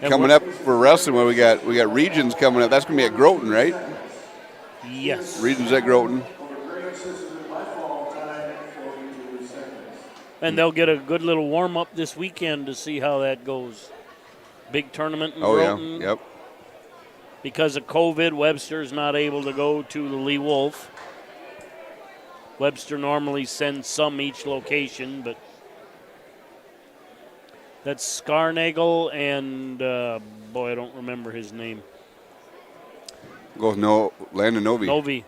coming up for wrestling, well, we got regions coming up. That's going to be at Groton, right? Yes. Regions at Groton. And they'll get a good little warm-up this weekend to see how that goes. Big tournament in Groton. Yeah, yep. Because of COVID, Webster's not able to go to the Lee Wolf. Webster normally sends some each location, but that's Scarnagel and, boy, I don't remember his name. Goes Landon Novi. Novi.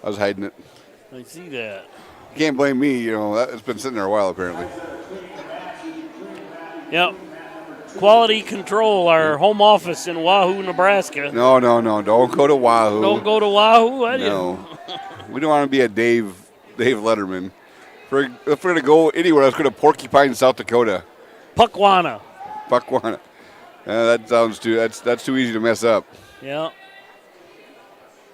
I was hiding it. I see that. You can't blame me. It's been sitting there a while, apparently. Yep. Quality Control, our home office in Wahoo, Nebraska. No. Don't go to Wahoo. Don't go to Wahoo? No. We don't want to be a Dave Letterman. If we're going to go anywhere, let's go to Porcupine, South Dakota. Puckwana. That sounds that's too easy to mess up. Yeah.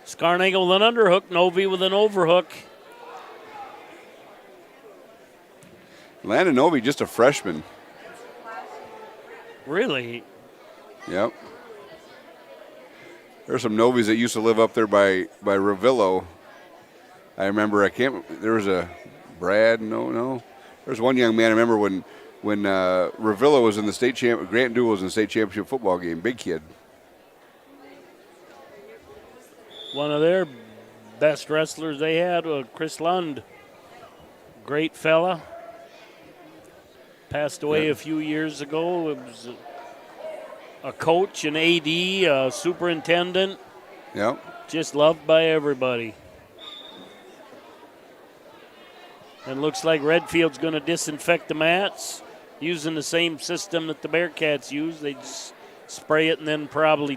Scarnagel with an underhook, Novi with an overhook. Landon Novi, just a freshman. Really? Yep. There's some Novies that used to live up there by Ravillo. I remember there was a Brad, no. There's one young man I remember when Ravillo was in the state champ, Grant Duell was in the state championship football game, big kid. One of their best wrestlers they had was Chris Lund. Great fella. Passed away a few years ago. It was a coach, an AD, a superintendent. Yep. Just loved by everybody. And looks like Redfield's going to disinfect the mats using the same system that the Bearcats use. They just spray it and then probably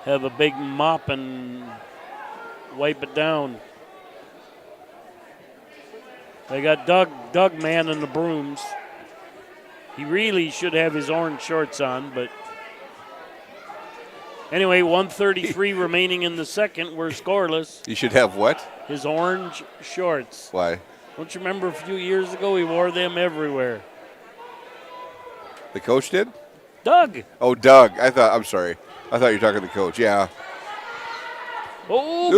have a big mop and wipe it down. They got Doug manning the brooms. He really should have his orange shorts on, but anyway, 1:33 remaining in the second. We're scoreless. He should have what? His orange shorts. Why? Don't you remember a few years ago he wore them everywhere? The coach did? Doug. Oh, Doug. I'm sorry. I thought you were talking to the coach. Yeah. Oh,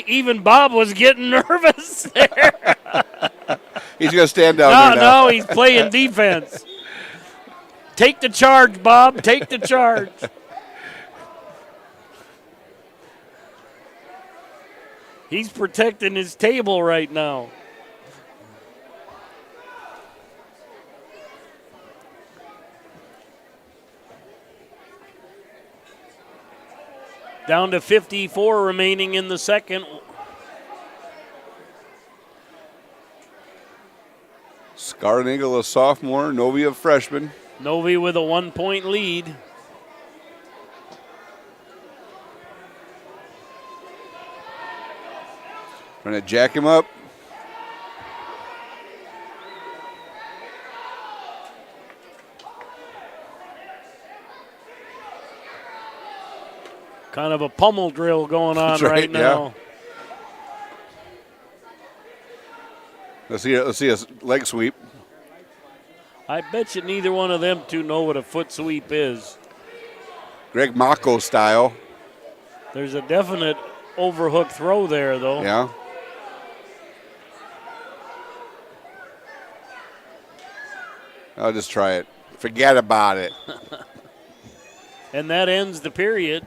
even Bob was getting nervous there. He's going to stand down there now. No, he's playing defense. Take the charge, Bob. Take the charge. He's protecting his table right now. Down to 54 remaining in the second. Scarnagel, a sophomore. Novi, a freshman. Novi with a 1-point lead. Trying to jack him up. Kind of a pummel drill going on That's right now. Yeah. Let's see a leg sweep. I bet you neither one of them two know what a foot sweep is. Greg Mako style. There's a definite overhook throw there, though. Yeah. I'll just try it. Forget about it. And that ends the period.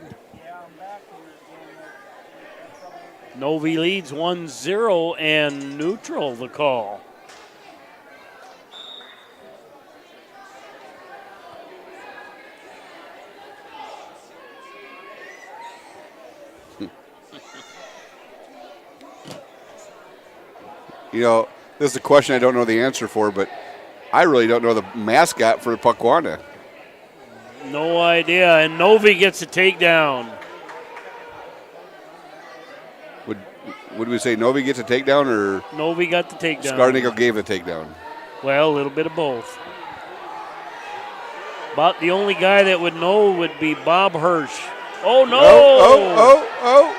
Novi leads 1-0 and neutral the call. You know, this is a question I don't know the answer for, but I really don't know the mascot for Puckwana. No idea, and Novi gets a takedown. Would we say Novi gets a takedown or Novi got the takedown? Skarnickel gave the takedown. Well, a little bit of both. But the only guy that would know would be Bob Hirsch. Oh, no! Oh.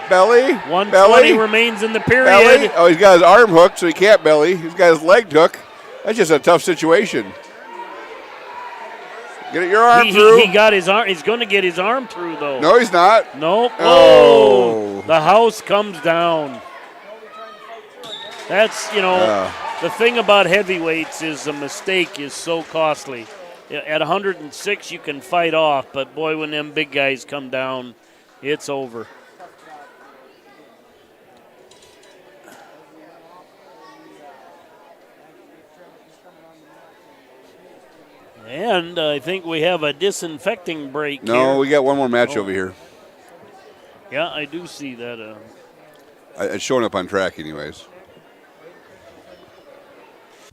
Belly. 1:20 remains in the period. Belly. Oh, he's got his arm hooked, so he can't belly. He's got his leg hooked. That's just a tough situation. Get your arm through. He got his arm. He's going to get his arm through, though. No, he's not. Nope. Oh. The house comes down. That's, the thing about heavyweights is a mistake is so costly. At 106, you can fight off, but boy, when them big guys come down, it's over. And I think we have a disinfecting break here. No, we got one more match over here. Yeah, I do see that. It's showing up on track anyways.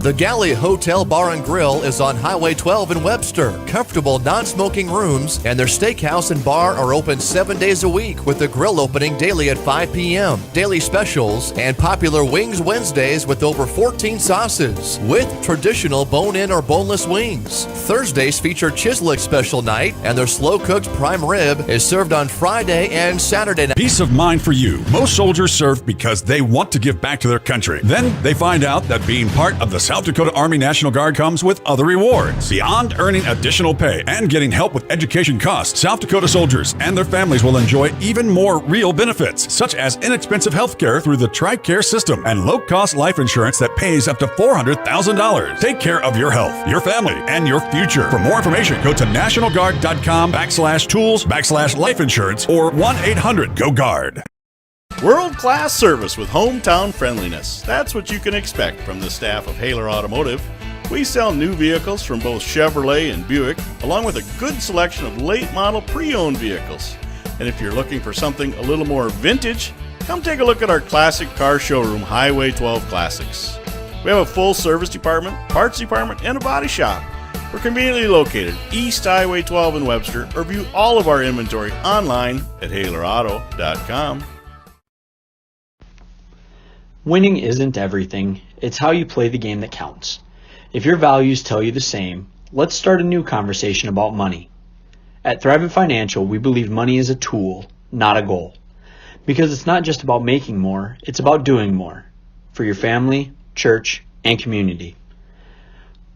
The Galley Hotel Bar and Grill is on Highway 12 in Webster. Comfortable non-smoking rooms and their steakhouse and bar are open 7 days a week with the grill opening daily at 5 p.m. Daily specials and popular Wings Wednesdays with over 14 sauces with traditional bone-in or boneless wings. Thursdays feature Chislick special night and their slow-cooked prime rib is served on Friday and Saturday night. Peace of mind for you. Most soldiers serve because they want to give back to their country. Then they find out that being part of the South Dakota Army National Guard comes with other rewards. Beyond earning additional pay and getting help with education costs, South Dakota soldiers and their families will enjoy even more real benefits, such as inexpensive health care through the TRICARE system and low-cost life insurance that pays up to $400,000. Take care of your health, your family, and your future. For more information, go to nationalguard.com/tools/life insurance or 1-800-GO-GUARD. World-class service with hometown friendliness. That's what you can expect from the staff of Haler Automotive. We sell new vehicles from both Chevrolet and Buick, along with a good selection of late-model pre-owned vehicles. And if you're looking for something a little more vintage, come take a look at our classic car showroom, Highway 12 Classics. We have a full service department, parts department, and a body shop. We're conveniently located East Highway 12 in Webster, or view all of our inventory online at HalerAuto.com. Winning isn't everything. It's how you play the game that counts. If your values tell you the same, let's start a new conversation about money. At Thrivent Financial, we believe money is a tool, not a goal. Because it's not just about making more, it's about doing more. For your family, church, and community.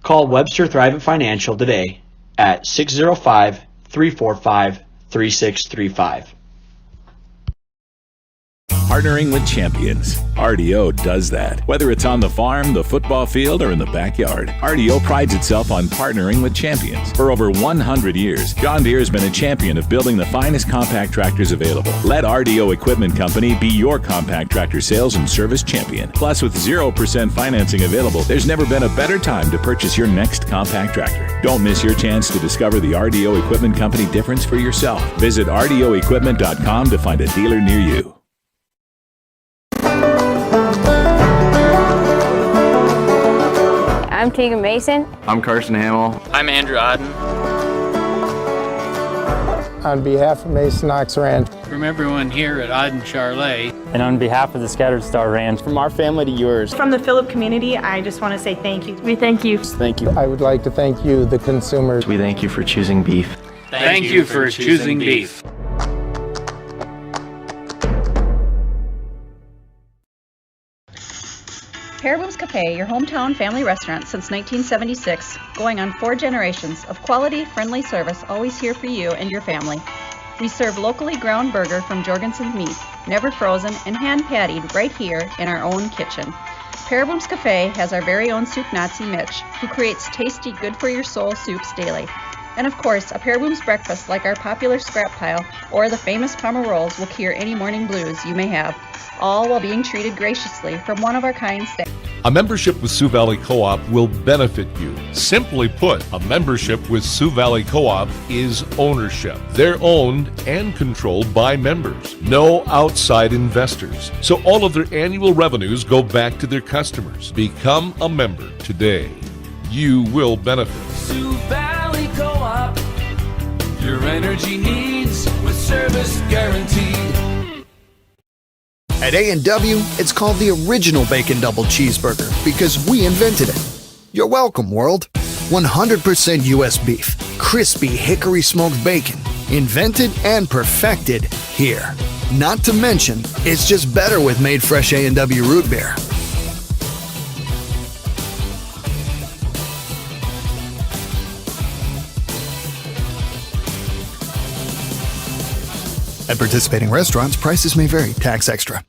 Call Webster Thrivent Financial today at 605-345-3635. Partnering with champions. RDO does that. Whether it's on the farm, the football field, or in the backyard, RDO prides itself on partnering with champions. For over 100 years, John Deere has been a champion of building the finest compact tractors available. Let RDO Equipment Company be your compact tractor sales and service champion. Plus, with 0% financing available, there's never been a better time to purchase your next compact tractor. Don't miss your chance to discover the RDO Equipment Company difference for yourself. Visit RDOequipment.com to find a dealer near you. I'm Tegan Mason. I'm Carson Hamill. I'm Andrew Odden. On behalf of Mason Knox Ranch. From everyone here at Odden Charlet. And on behalf of the Scattered Star Ranch. From our family to yours. From the Phillip community, I just want to say thank you. We thank you. Thank you. I would like to thank you, the consumers. We thank you for choosing beef. Thank you for choosing beef. Pear Booms Cafe, your hometown family restaurant since 1976, going on 4 generations of quality, friendly service, always here for you and your family. We serve locally ground burger from Jorgensen's Meat, never frozen and hand-pattied right here in our own kitchen. Pear Booms Cafe has our very own soup Nazi Mitch, who creates tasty, good-for-your-soul soups daily. And of course, a Pear Booms breakfast like our popular scrap pile or the famous Parma rolls will cure any morning blues you may have, all while being treated graciously from one-of-a-kind staff. A membership with Sioux Valley Co-op will benefit you. Simply put, a membership with Sioux Valley Co-op is ownership. They're owned and controlled by members. No outside investors. So all of their annual revenues go back to their customers. Become a member today. You will benefit. Sioux Valley Co-op, your energy needs with service guaranteed. At A&W, it's called the original Bacon Double Cheeseburger because we invented it. You're welcome, world. 100% U.S. beef, crispy hickory smoked bacon, invented and perfected here. Not to mention, it's just better with made fresh A&W root beer. At participating restaurants, prices may vary. Tax extra.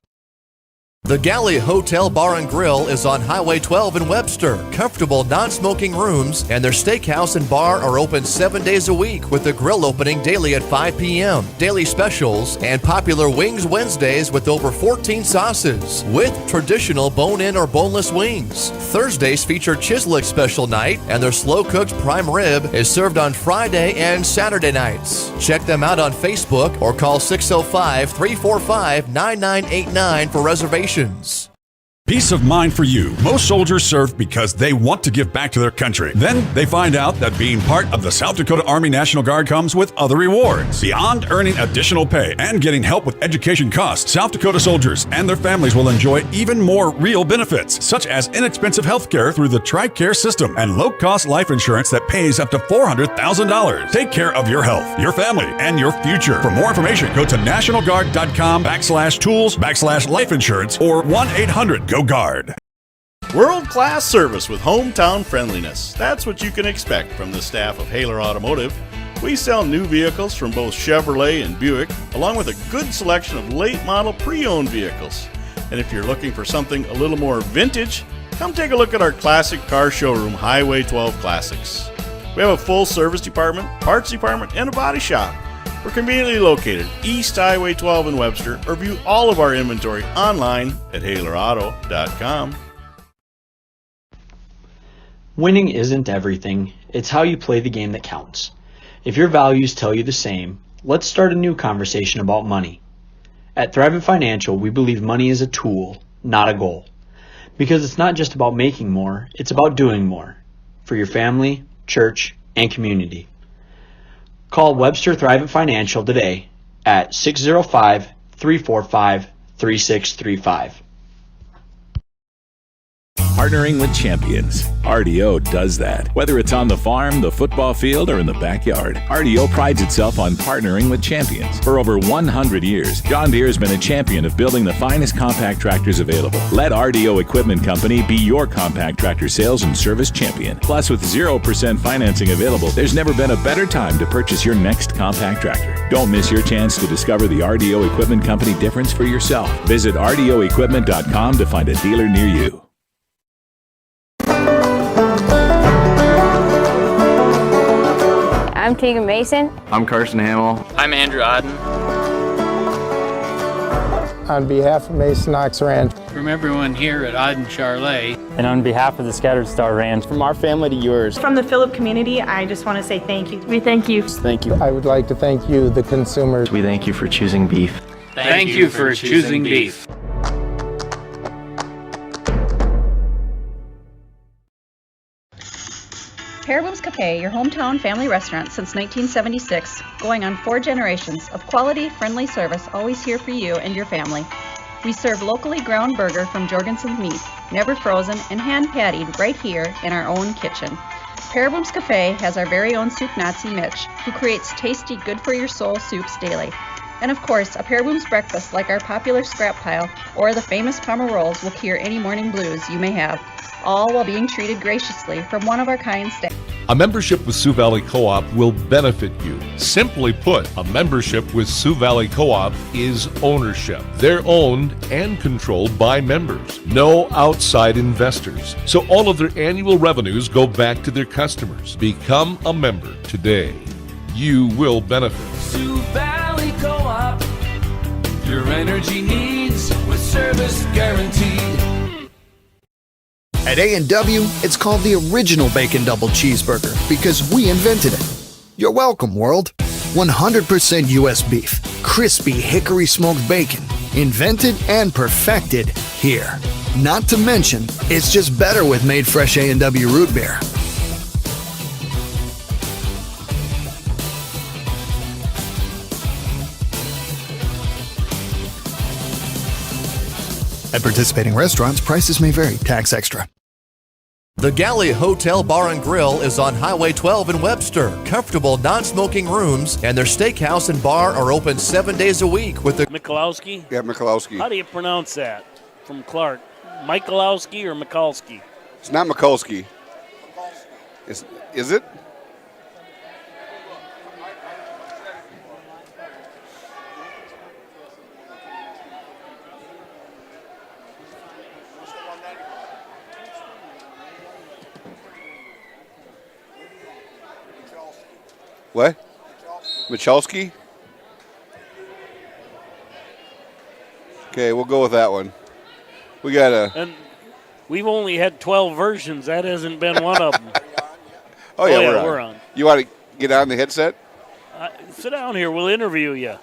The Galley Hotel Bar and Grill is on Highway 12 in Webster. Comfortable non-smoking rooms and their steakhouse and bar are open 7 days a week with the grill opening daily at 5 p.m. Daily specials and popular Wings Wednesdays with over 14 sauces with traditional bone-in or boneless wings. Thursdays feature Chislick special night and their slow-cooked prime rib is served on Friday and Saturday nights. Check them out on Facebook or call 605-345-9989 for reservations. Peace of mind for you. Most soldiers serve because they want to give back to their country. Then they find out that being part of the South Dakota Army National Guard comes with other rewards. Beyond earning additional pay and getting help with education costs, South Dakota soldiers and their families will enjoy even more real benefits, such as inexpensive health care through the TRICARE system and low-cost life insurance that pays up to $400,000. Take care of your health, your family, and your future. For more information, go to nationalguard.com/tools/life insurance or 1-800-GO GUARD. World-class service with hometown friendliness. That's what you can expect from the staff of Haler Automotive. We sell new vehicles from both Chevrolet and Buick, along with a good selection of late-model pre-owned vehicles. And if you're looking for something a little more vintage, come take a look at our classic car showroom, Highway 12 Classics. We have a full service department, parts department, and a body shop. We're conveniently located East Highway 12 in Webster, or view all of our inventory online at HalerAuto.com. Winning isn't everything. It's how you play the game that counts. If your values tell you the same, let's start a new conversation about money. At Thrivent Financial, we believe money is a tool, not a goal. Because it's not just about making more, it's about doing more. For your family, church, and community. Call Webster Thrivent Financial today at 605-345-3635. Partnering with champions. RDO does that. Whether it's on the farm, the football field, or in the backyard, RDO prides itself on partnering with champions. For over 100 years, John Deere has been a champion of building the finest compact tractors available. Let RDO Equipment Company be your compact tractor sales and service champion. Plus, with 0% financing available, there's never been a better time to purchase your next compact tractor. Don't miss your chance to discover the RDO Equipment Company difference for yourself. Visit RDOequipment.com to find a dealer near you. I'm Tegan Mason. I'm Carson Hamill. I'm Andrew Odden. On behalf of Mason Ox Ranch. From everyone here at Odden Charlet. And on behalf of the Scattered Star Ranch. From our family to yours. From the Phillip community, I just want to say thank you. We thank you. Thank you. I would like to thank you, the consumers. We thank you for choosing beef. Thank you for choosing beef. Pear Booms Cafe, your hometown family restaurant since 1976, going on 4 generations of quality, friendly service, always here for you and your family. We serve locally ground burger from Jorgensen's Meat, never frozen and hand-pattied right here in our own kitchen. Paraboom's Cafe has our very own soup Nazi Mitch, who creates tasty, good-for-your-soul soups daily. And of course, a Paraboom's breakfast like our popular scrap pile or the famous Palmer rolls will cure any morning blues you may have, all while being treated graciously from one of our kind staff. A membership with Sioux Valley Co-op will benefit you. Simply put, a membership with Sioux Valley Co-op is ownership. They're owned and controlled by members. No outside investors. So all of their annual revenues go back to their customers. Become a member today. You will benefit. Sioux Valley Co-op, your energy needs with service guaranteed. At A&W, it's called the original Bacon Double Cheeseburger because we invented it. You're welcome, world. 100% U.S. beef, crispy hickory smoked bacon, invented and perfected here. Not to mention, it's just better with made fresh A&W root beer. At participating restaurants, prices may vary. Tax extra. The Galley Hotel Bar and Grill is on Highway 12 in Webster. Comfortable non-smoking rooms and their steakhouse and bar are open 7 days a week with the Michalowski? Yeah, Michalowski. How do you pronounce that from Clark? Michalowski or Michalski? It's not Mikulski. Is it? What? Michalski? Okay, we'll go with that one. We got a... And we've only had 12 versions. That hasn't been one of them. Oh, yeah, we're on. You want to get on the headset? Sit down here. We'll interview you.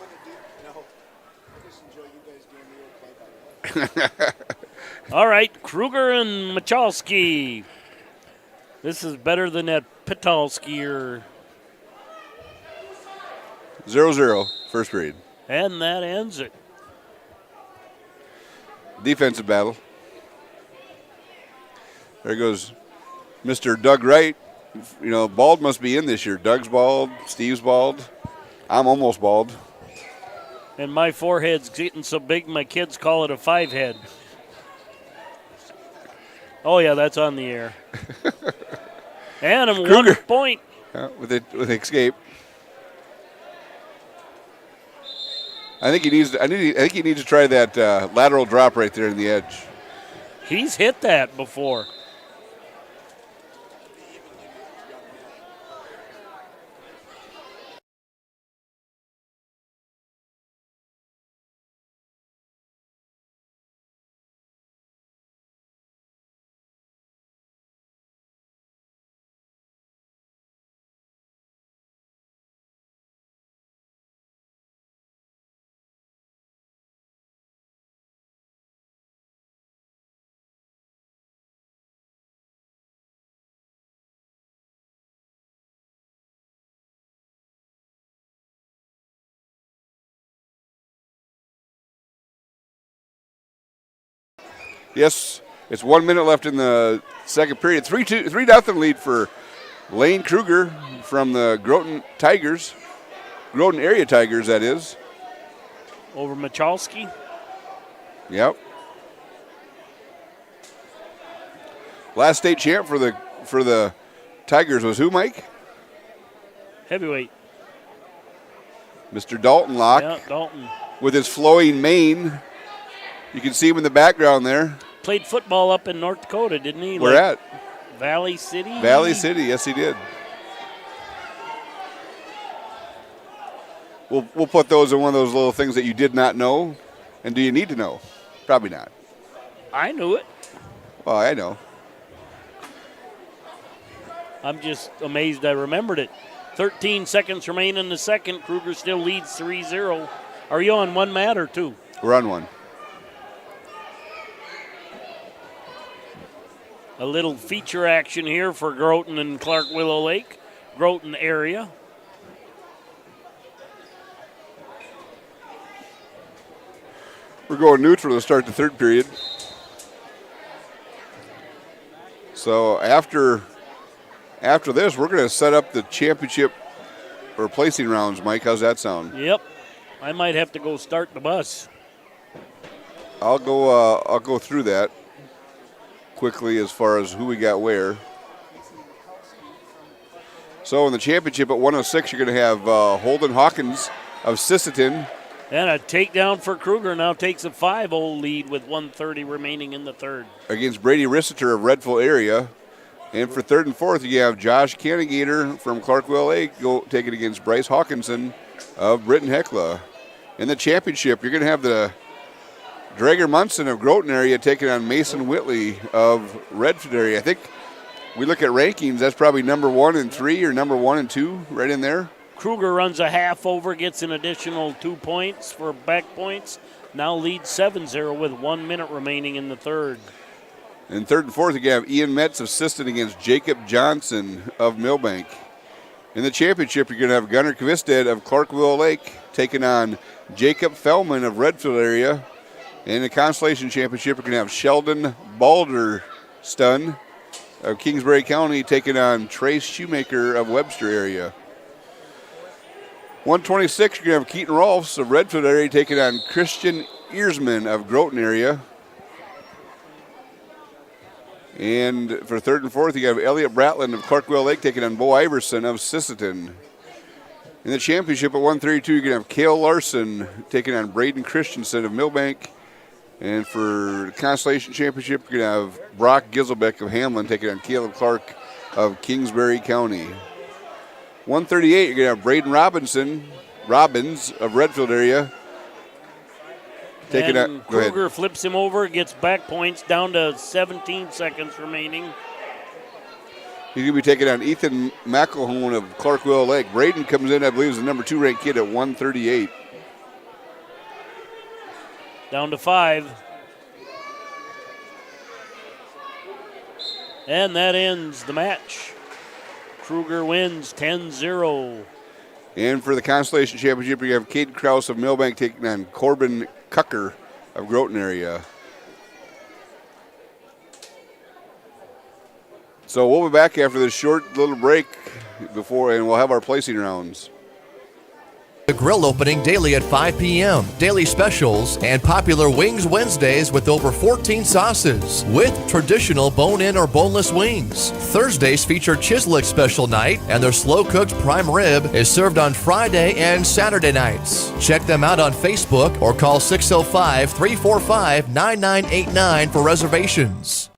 All right, Kruger and Michalski. This is better than that Pitalski or... 0-0, first period. And that ends it. Defensive battle. There goes Mr. Doug Wright. You know, bald must be in this year. Doug's bald. Steve's bald. I'm almost bald. And my forehead's getting so big, my kids call it a 5-head. Oh, yeah, that's on the air. And a Kruger. 1 point. With escape. I think he needs to try that lateral drop right there in the edge. He's hit that before. Yes, it's 1 minute left in the second period. 3-0 lead for Lane Kruger from the Groton Tigers. Groton area Tigers, that is. Over Michalski. Yep. Last state champ for the Tigers was who, Mike? Heavyweight. Mr. Dalton Locke. Yeah, Dalton. With his flowing mane. You can see him in the background there. Played football up in North Dakota, didn't he? Where at? Valley City? Valley City, yes he did. We'll put those in one of those little things that you did not know. And do you need to know? Probably not. I knew it. Oh, I know. I'm just amazed I remembered it. 13 seconds remain in the second. Kruger still leads 3-0. Are you on one, Matt, or two? We're on one. A little feature action here for Groton and Clark Willow Lake. Groton area. We're going neutral to start the third period. So after after this, we're going to set up the championship or placing rounds. Mike, how's that sound? Yep. I might have to go start the bus. I'll go through that quickly as far as who we got where. So in the championship at 106, you're going to have Holden Hawkins of Sisseton. And a takedown for Kruger now takes a 5-0 lead with 1:30 remaining in the third. Against Brady Risseter of Redville area. And for third and fourth, you have Josh Cannigator from Clarkwell Lake taking against Bryce Hawkinson of Britton Hecla. In the championship, you're going to have the Drager Munson of Groton area taking on Mason Whitley of Redford area. I think we look at rankings, that's probably number 1 and 3 or number 1 and 2 right in there. Kruger runs a half over, gets an additional 2 points for back points. Now leads 7-0 with 1 minute remaining in the third. In third and fourth, you have Ian Metz of Siston against Jacob Johnson of Millbank. In the championship, you're going to have Gunnar Kvistad of Clarkwell Lake taking on Jacob Fellman of Redfield area. In the Constellation Championship, you're going to have Sheldon Balderstun of Kingsbury County taking on Trace Shoemaker of Webster area. 126, you're going to have Keaton Rolfs of Redfield area taking on Christian Earsman of Groton area. And for third and fourth, you have Elliot Bratland of Clarkwell Lake taking on Bo Iverson of Sisseton. In the championship at 132, you're going to have Cale Larson taking on Braden Christensen of Millbank. And for the Constellation Championship, you're going to have Brock Giselbeck of Hamlin taking on Caleb Clark of Kingsbury County. 138, you're going to have Braden Robbins of Redfield area. And Kruger flips him over, gets back points down to 17 seconds remaining. He's going to be taking on Ethan McElhone of Clarkwell Lake. Braden comes in, I believe, is the number 2 ranked kid at 138. Down to 5. And that ends the match. Kruger wins 10-0. And for the Constellation Championship, you have Cade Krause of Millbank taking on Corbin Cucker of Groton area. So we'll be back after this short little break and we'll have our placing rounds. The grill opening daily at 5 p.m. Daily specials and popular Wings Wednesdays with over 14 sauces with traditional bone-in or boneless wings. Thursdays feature Chislick special night, and their slow-cooked prime rib is served on Friday and Saturday nights. Check them out on Facebook or call 605-345-9989 for reservations.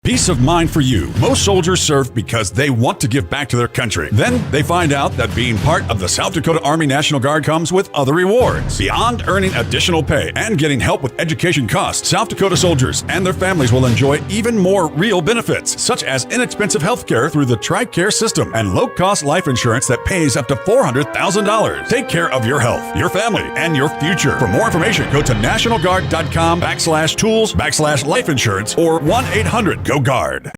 Peace of mind for you. Most soldiers serve because they want to give back to their country. Then they find out that being part of the South Dakota Army National Guard comes with other rewards. Beyond earning additional pay and getting help with education costs, South Dakota soldiers and their families will enjoy even more real benefits, such as inexpensive health care through the TRICARE system and low-cost life insurance that pays up to $400,000. Take care of your health, your family, and your future. For more information, go to nationalguard.com/tools/life insurance or 1-800-GO GUARD.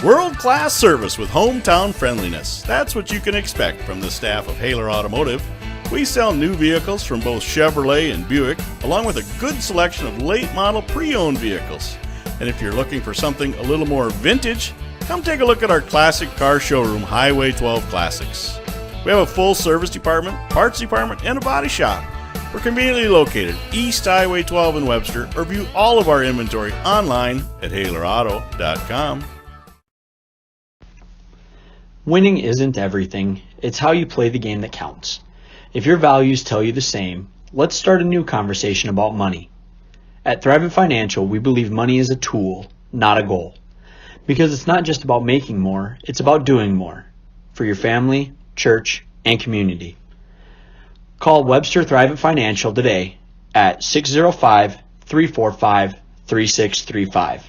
World-class service with hometown friendliness. That's what you can expect from the staff of Haler Automotive. We sell new vehicles from both Chevrolet and Buick, along with a good selection of late-model pre-owned vehicles. And if you're looking for something a little more vintage, come take a look at our classic car showroom, Highway 12 Classics. We have a full service department, parts department, and a body shop. We're conveniently located East Highway 12 in Webster, or view all of our inventory online at HalerAuto.com. Winning isn't everything. It's how you play the game that counts. If your values tell you the same, let's start a new conversation about money. At Thrivent Financial, we believe money is a tool, not a goal. Because it's not just about making more, it's about doing more. For your family, church, and community. Call Webster Thrivent Financial today at 605-345-3635.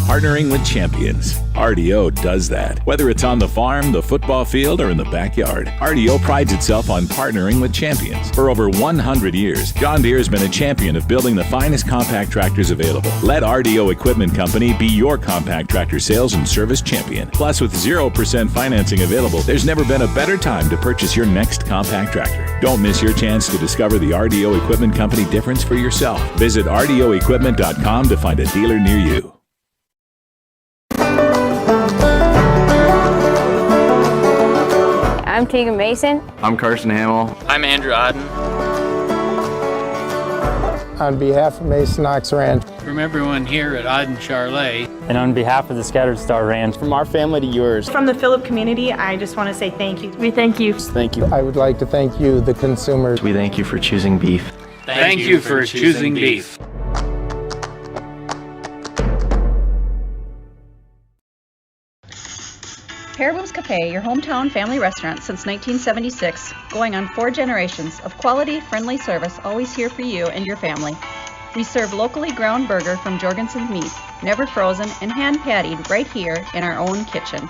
Partnering with champions. RDO does that. Whether it's on the farm, the football field, or in the backyard, RDO prides itself on partnering with champions. For over 100 years, John Deere has been a champion of building the finest compact tractors available. Let RDO Equipment Company be your compact tractor sales and service champion. Plus, with 0% financing available, there's never been a better time to purchase your next compact tractor. Don't miss your chance to discover the RDO Equipment Company difference for yourself. Visit RDOequipment.com to find a dealer near you. I'm Tegan Mason. I'm Carson Hamill. I'm Andrew Odden. On behalf of Mason Knox Ranch, From everyone here at Odden Charlet. And on behalf of the Scattered Star Ranch, From our family to yours. From the Phillip community, I just want to say thank you. We thank you. Thank you. I would like to thank you, the consumers. We thank you for choosing beef. Thank you for choosing beef. Paraboom's Cafe, your hometown family restaurant since 1976, going on 4 generations of quality, friendly service, always here for you and your family. We serve locally ground burger from Jorgensen's Meat, never frozen and hand pattied right here in our own kitchen.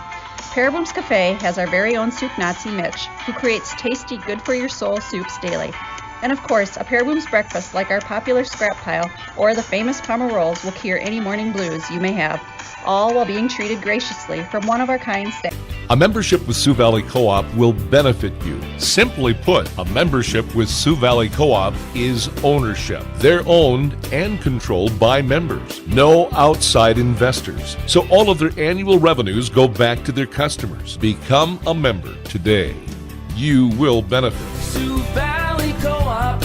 Paraboom's Cafe has our very own soup Nazi Mitch, who creates tasty, good-for-your-soul soups daily. And of course, a Paraboom's breakfast like our popular scrap pile or the famous Palmer rolls will cure any morning blues you may have, all while being treated graciously from one of our kind staff. A membership with Sioux Valley Co-op will benefit you. Simply put, a membership with Sioux Valley Co-op is ownership. They're owned and controlled by members. No outside investors. So all of their annual revenues go back to their customers. Become a member today. You will benefit. Sioux Valley Co-op,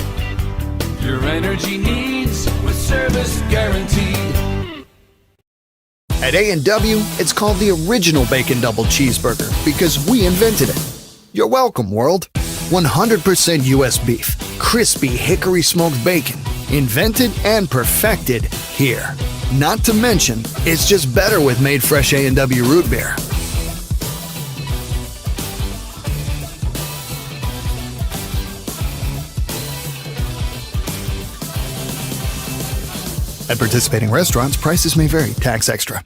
your energy needs with service guaranteed. At A&W, it's called the original Bacon Double Cheeseburger because we invented it. You're welcome, world. 100% U.S. beef, crispy hickory smoked bacon, invented and perfected here. Not to mention, it's just better with made fresh A&W root beer. At participating restaurants, prices may vary. Tax extra.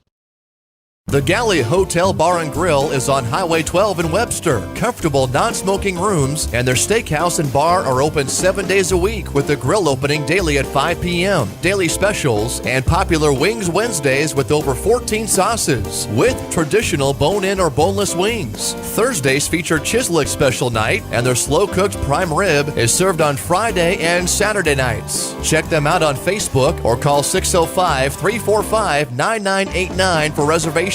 The Galley Hotel Bar and Grill is on Highway 12 in Webster. Comfortable non-smoking rooms and their steakhouse and bar are open 7 days a week with the grill opening daily at 5 p.m. Daily specials and popular Wings Wednesdays with over 14 sauces with traditional bone-in or boneless wings. Thursdays feature Chislick special night and their slow-cooked prime rib is served on Friday and Saturday nights. Check them out on Facebook or call 605-345-9989 for reservations.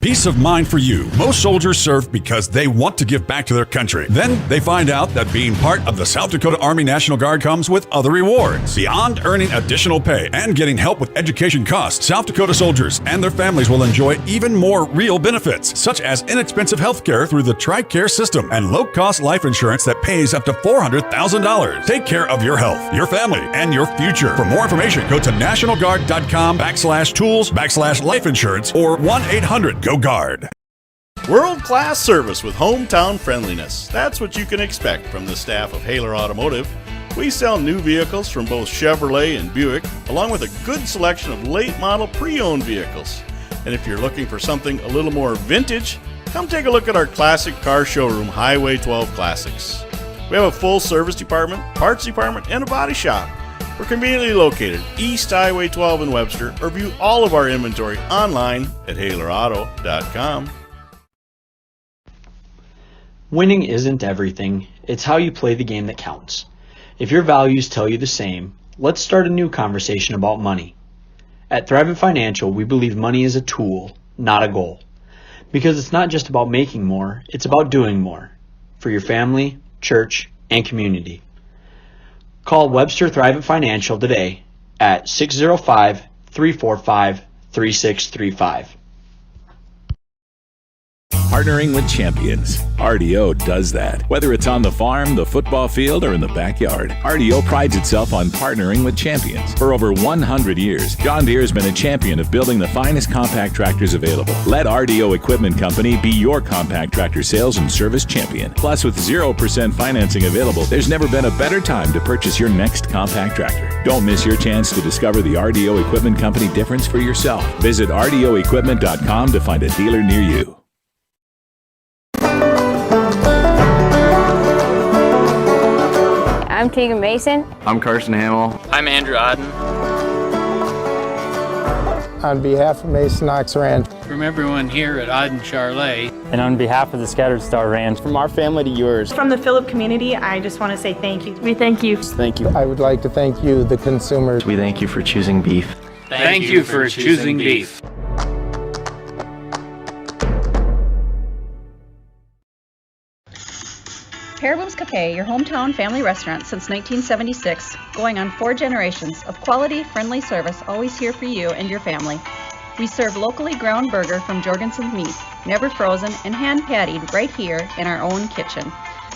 Peace of mind for you. Most soldiers serve because they want to give back to their country. Then they find out that being part of the South Dakota Army National Guard comes with other rewards. Beyond earning additional pay and getting help with education costs, South Dakota soldiers and their families will enjoy even more real benefits, such as inexpensive health care through the TRICARE system and low-cost life insurance that pays up to $400,000. Take care of your health, your family, and your future. For more information, go to nationalguard.com/tools/life insurance or 1-800-GO-GUARD. World-class service with hometown friendliness. That's what you can expect from the staff of Haler Automotive. We sell new vehicles from both Chevrolet and Buick, along with a good selection of late-model pre-owned vehicles. And if you're looking for something a little more vintage, come take a look at our classic car showroom, Highway 12 Classics. We have a full service department, parts department, and a body shop. We're conveniently located East Highway 12 in Webster, or view all of our inventory online at HalerAuto.com. Winning isn't everything. It's how you play the game that counts. If your values tell you the same, let's start a new conversation about money. At Thrivent Financial, we believe money is a tool, not a goal. Because it's not just about making more, it's about doing more. For your family, church, and community. Call Webster Thrivent Financial today at 605-345-3635. Partnering with champions. RDO does that. Whether it's on the farm, the football field, or in the backyard, RDO prides itself on partnering with champions. For over 100 years, John Deere has been a champion of building the finest compact tractors available. Let RDO Equipment Company be your compact tractor sales and service champion. Plus, with 0% financing available, there's never been a better time to purchase your next compact tractor. Don't miss your chance to discover the RDO Equipment Company difference for yourself. Visit RDOequipment.com to find a dealer near you. I'm Tegan Mason. I'm Carson Hamill. I'm Andrew Odden. On behalf of Mason Knox Ranch, From everyone here at Odden Charlet. And on behalf of the Scattered Star Ranch, From our family to yours. From the Phillip community, I just want to say thank you. We thank you. Thank you. I would like to thank you, the consumers. We thank you for choosing beef. Thank you for choosing beef. Pear Booms Cafe, your hometown family restaurant since 1976, going on 4 generations of quality, friendly service, always here for you and your family. We serve locally ground burger from Jorgensen's Meat, never frozen and hand-pattied right here in our own kitchen.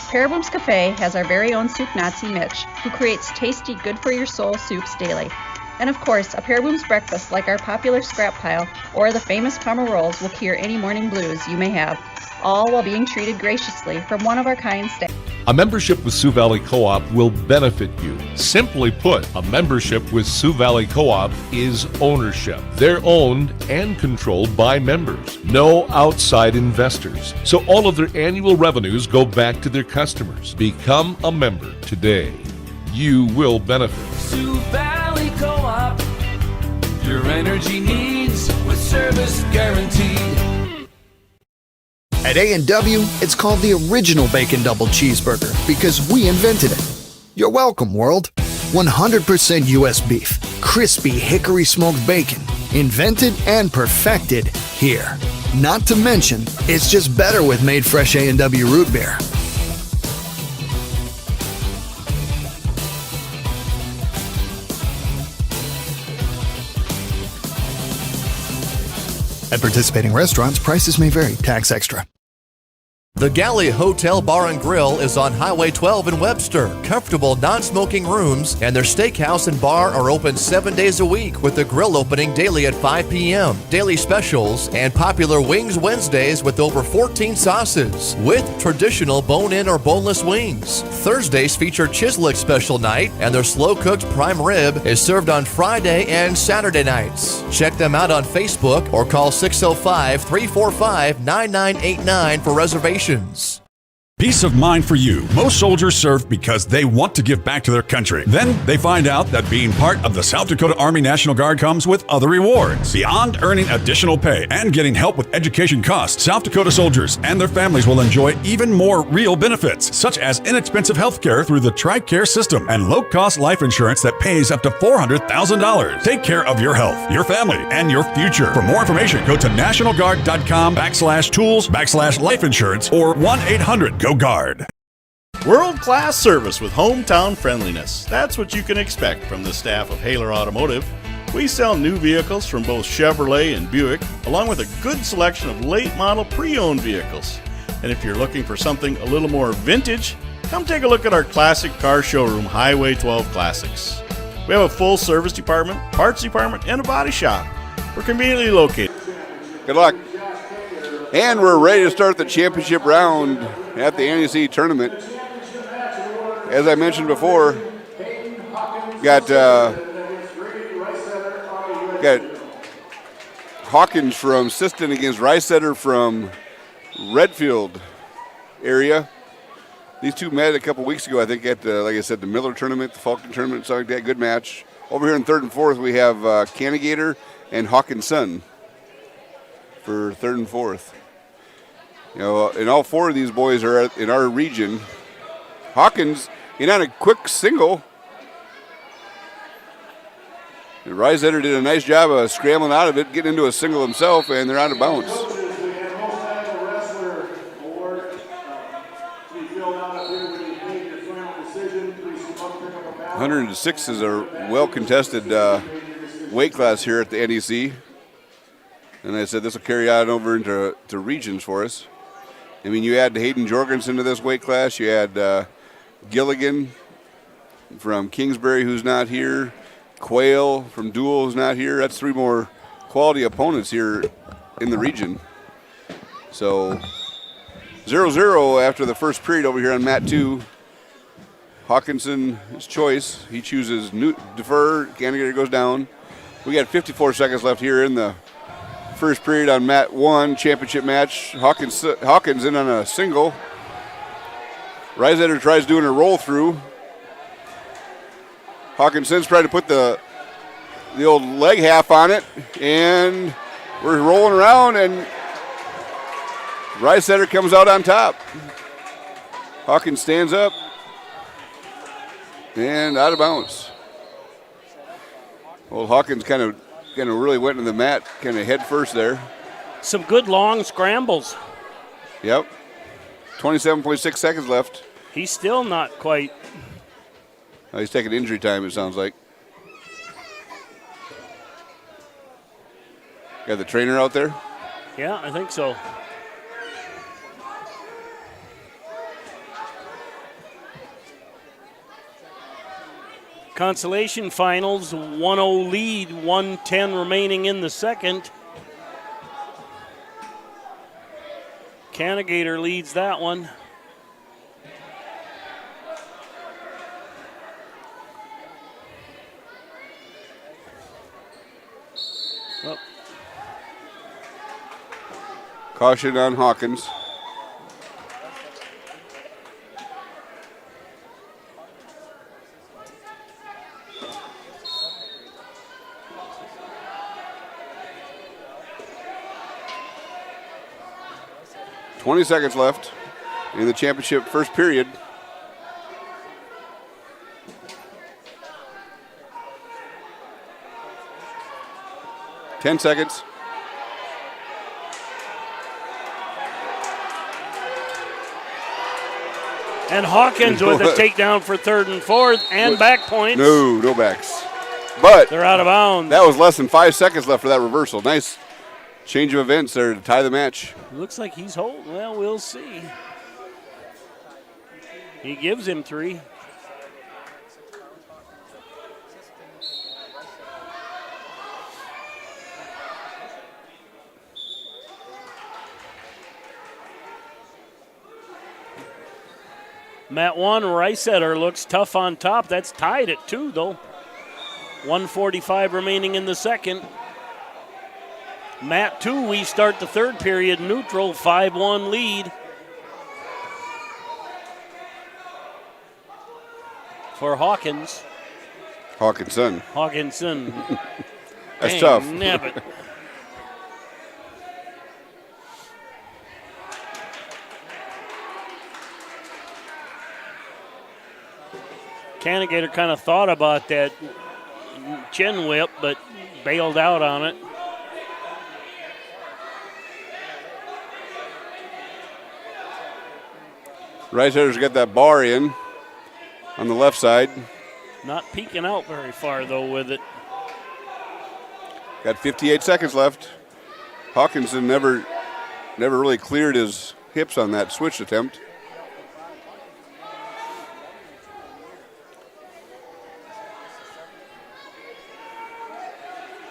Pear Booms Cafe has our very own soup Nazi Mitch, who creates tasty, good-for-your-soul soups daily. And of course, a Pear Booms breakfast like our popular scrap pile or the famous Palmer rolls will cure any morning blues you may have, all while being treated graciously from one-of-a-kind staff. A membership with Sioux Valley Co-op will benefit you. Simply put, a membership with Sioux Valley Co-op is ownership. They're owned and controlled by members. No outside investors. So all of their annual revenues go back to their customers. Become a member today. You will benefit. Sioux Valley Co-op, your energy needs with service guaranteed. At A&W, it's called the original Bacon Double Cheeseburger because we invented it. You're welcome, world. 100% U.S. beef, crispy hickory smoked bacon, invented and perfected here. Not to mention, it's just better with made fresh A&W root beer. At participating restaurants, prices may vary. Tax extra. The Galley Hotel Bar and Grill is on Highway 12 in Webster. Comfortable non-smoking rooms and their steakhouse and bar are open 7 days a week with the grill opening daily at 5 p.m. Daily specials and popular Wings Wednesdays with over 14 sauces with traditional bone-in or boneless wings. Thursdays feature Chislick special night and their slow-cooked prime rib is served on Friday and Saturday nights. Check them out on Facebook or call 605-345-9989 for reservations. Peace of mind for you. Most soldiers serve because they want to give back to their country. Then they find out that being part of the South Dakota Army National Guard comes with other rewards. Beyond earning additional pay and getting help with education costs, South Dakota soldiers and their families will enjoy even more real benefits, such as inexpensive health care through the TRICARE system and low-cost life insurance that pays up to $400,000. Take care of your health, your family, and your future. For more information, go to nationalguard.com/tools/life insurance or 1-800-GO Guard. World-class service with hometown friendliness. That's what you can expect from the staff of Haler Automotive. We sell new vehicles from both Chevrolet and Buick, along with a good selection of late-model pre-owned vehicles. And if you're looking for something a little more vintage, come take a look at our classic car showroom, Highway 12 Classics. We have a full service department, parts department, and a body shop. We're conveniently located. Good luck. And we're ready to start the championship round at the NEC Tournament. As I mentioned before, got Hawkins from Siston against Ricesetter from Redfield area. These two met a couple weeks ago, I think, at like I said, the Miller Tournament, the Falcon Tournament, something like that. Good match. Over here in third and fourth, we have Cannigator and Hawkins' son for third and fourth. You know, and all four of these boys are in our region. Hawkins in on a quick single. And Ricesetter did a nice job of scrambling out of it, getting into a single himself, and they're out of bounds. 106 is a well-contested weight class here at the NEC. And I said this will carry on over into regions for us. I mean, you add Hayden Jorgensen to this weight class. You add Gilligan from Kingsbury, who's not here. Quayle from Dual, who's not here. That's three more quality opponents here in the region. So 0-0 after the first period over here on mat 2. Hawkinson's choice. He chooses defer. Cannigator goes down. We got 54 seconds left here in the first period on mat 1, championship match. Hawkins in on a single. Ricesetter tries doing a roll through. Hawkinson's trying to put the old leg half on it, and we're rolling around, and Ricesetter comes out on top. Hawkins stands up and out of bounds. Old Hawkins kind of really went into the mat, kind of head first there. Some good long scrambles. Yep. 27.6 seconds left. He's still not quite. He's taking injury time, it sounds like. Got the trainer out there? Yeah, I think so. Consolation finals, 1-0 lead, 1:10 remaining in the second. Cannegator leads that one. Oh. Caution on Hawkins. "20 seconds left in the championship first period. "10 seconds. And Hawkins with a takedown for third and fourth and back points. No backs. But they're out of bounds. That was less than 5 seconds left for that reversal. Nice change of events there to tie the match. Looks like he's holding. Well, we'll see. He gives him 3. Mat 1, Reisetter looks tough on top. That's tied at 2, though. 1:45 remaining in the second. Mat 2, we start the third period neutral, 5-1 lead. For Hawkins. Hawkinson. Dang, That's tough. Nabbit. Cannegator kind of thought about that chin whip, but bailed out on it. Reisetter's got that bar in on the left side. Not peeking out very far, though, with it. Got 58 seconds left. Hawkinson never really cleared his hips on that switch attempt.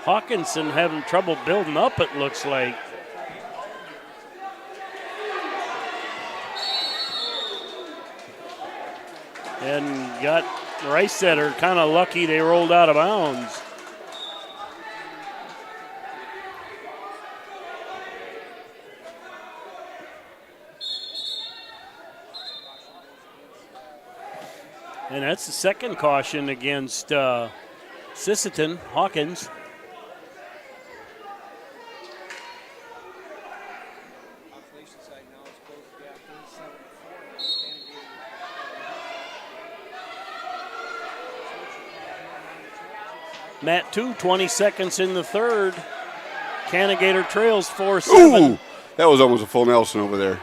Hawkinson having trouble building up, it looks like. And got Reisetter kind of lucky they rolled out of bounds. And that's the second caution against Sisseton, Hawkins. Mat 2, 20 seconds in the third. Cannegator trails 4-7. Ooh, that was almost a full Nelson over there.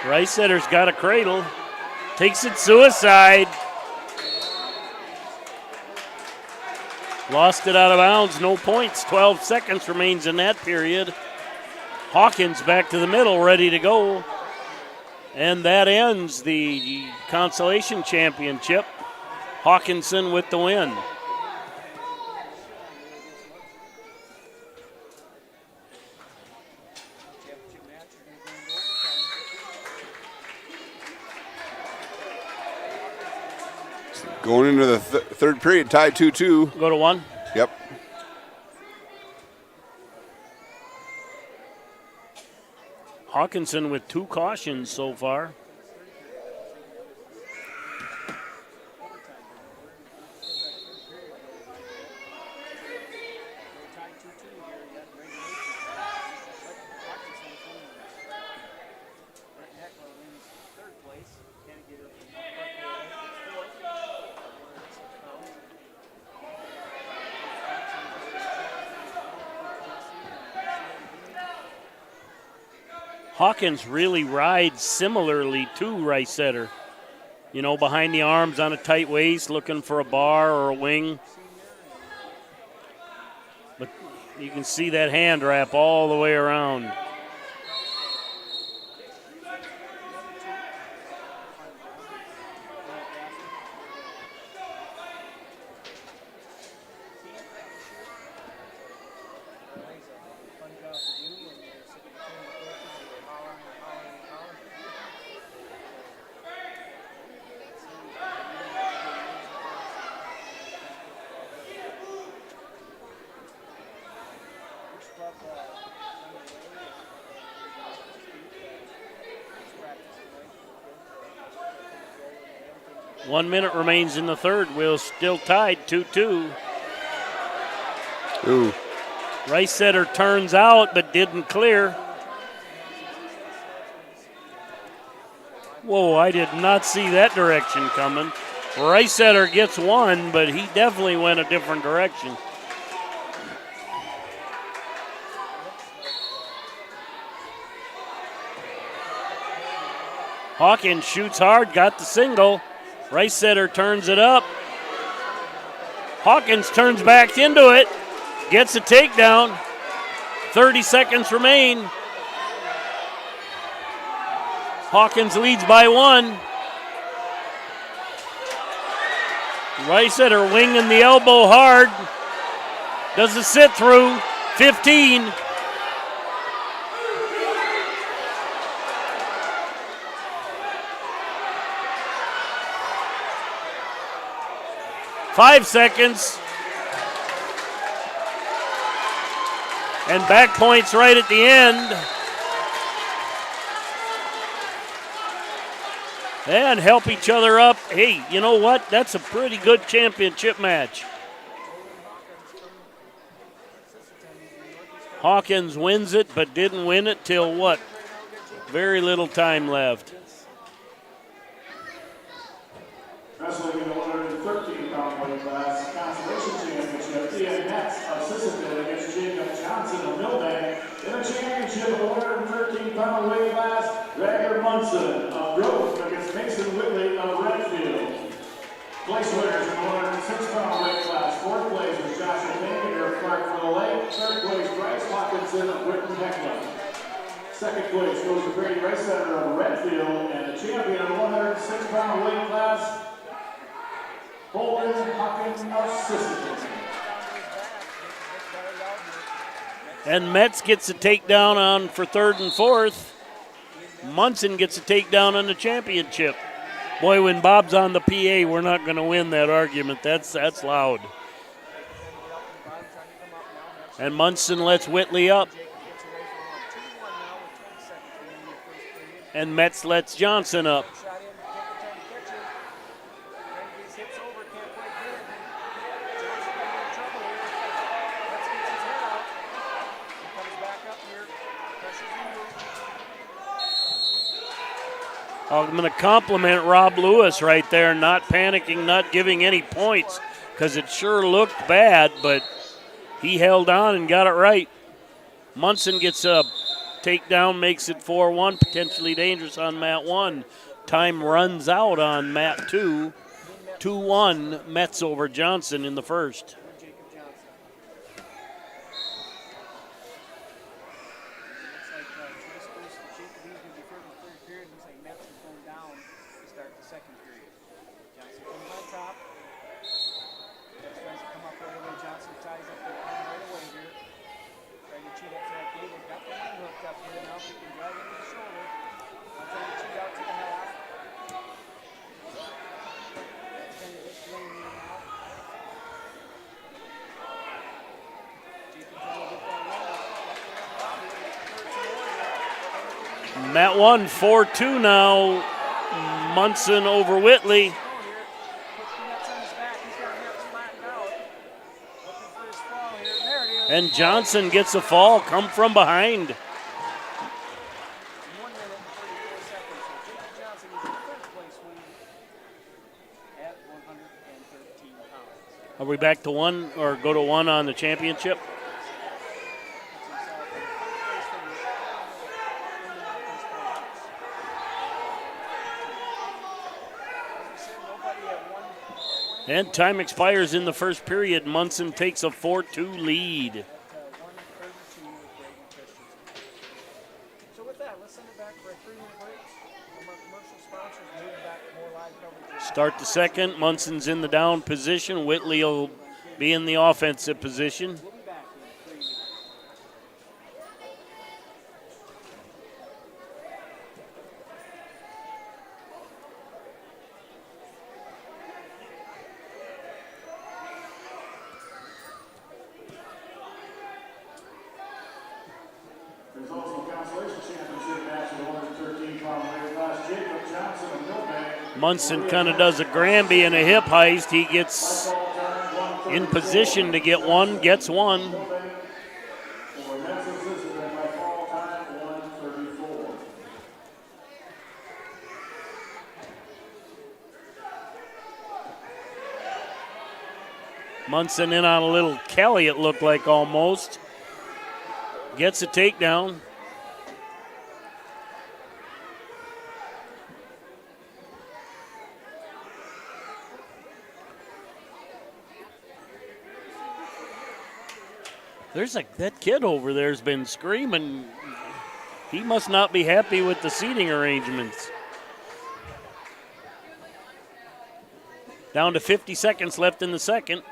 Reisetter's got a cradle. Takes it suicide. Lost it out of bounds, no points. 12 seconds remains in that period. Hawkins back to the middle, ready to go. And that ends the consolation championship. Hawkinson with the win. Going into the third period, tied 2-2. Go to 1. Yep. Hawkinson with 2 cautions so far. Hawkins really rides similarly to Rice-Setter. You know, behind the arms on a tight waist, looking for a bar or a wing. But you can see that hand wrap all the way around. One minute remains in the third. We're still tied 2-2. Ooh. Rice-Setter turns out but didn't clear. Whoa, I did not see that direction coming. Rice-Setter gets one, but he definitely went a different direction. Hawkins shoots hard, got the single. Rice-Setter turns it up. Hawkins turns back into it, gets a takedown. 30 seconds remain. Hawkins leads by one. Rice-Setter winging the elbow hard. Does a sit through. 15. Five seconds. And back points right at the end. And help each other up. Hey, you know what? That's a pretty good championship match. Hawkins wins it, but didn't win it till what? Very little time left. Wrestling in the 113-pound weight class, consolation championship, Ian Metz of Sisseton against Jacob Johnson of Millbank. In the championship of the 113-pound weight class, Ragnar Munson of Grove against Mason Whitley of Redfield. Place winners in the 106-pound weight class. Fourth place was Joshua Banker of Clarkville Lake. Third place, Bryce Hawkinson of Whitman Heckler. Second place goes to Brady Rice-Setter of Redfield, and the champion of the 106-pound weight class, Holden Hawkins of Sisseton. And Metz gets a takedown on for third and fourth. Munson gets a takedown on the championship. Boy, when Bob's on the PA, we're not going to win that argument. That's loud. And Munson lets Whitley up. And Metz lets Johnson up. I'm going to compliment Rob Lewis right there, not panicking, not giving any points, because it sure looked bad, but he held on and got it right. Munson gets a takedown, makes it 4-1, potentially dangerous on mat 1. Time runs out on mat 2. 2-1, Metz over Johnson in the first. Mat 1, 4-2 now. Munson over Whitley. And Johnson gets a fall, come from behind. Are we back to one or go to one on the championship? And time expires in the first period. Munson takes a 4-2 lead. So with that, let's send it back for a 3-minute break. From our commercial sponsors, moving back to more live coverage. Start the second. Munson's in the down position. Whitley will be in the offensive position. There's also a consolation championship match in the 113-pound weight class. Jacob Johnson of Millbank. Munson kind of does a Granby and a hip heist. He gets in position to get one, gets one. Munson in on a little Kelly, it looked like almost. Gets a takedown. That kid over there's been screaming. He must not be happy with the seating arrangements. Down to 50 seconds left in the second.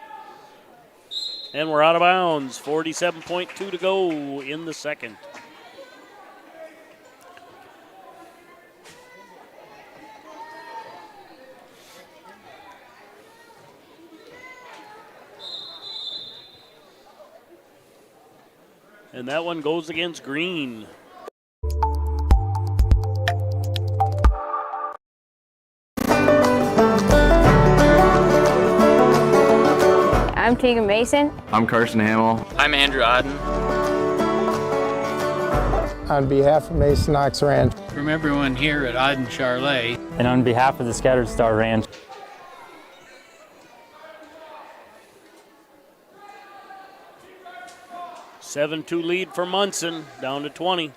And we're out of bounds. 47.2 to go in the second. And that one goes against Green. I'm Tegan Mason. I'm Carson Hamill. I'm Andrew Odden. On behalf of Mason Knox Ranch. From everyone here at Odden Charlet. And on behalf of the Scattered Star Ranch. – 7-2 lead for Munson, down to 20.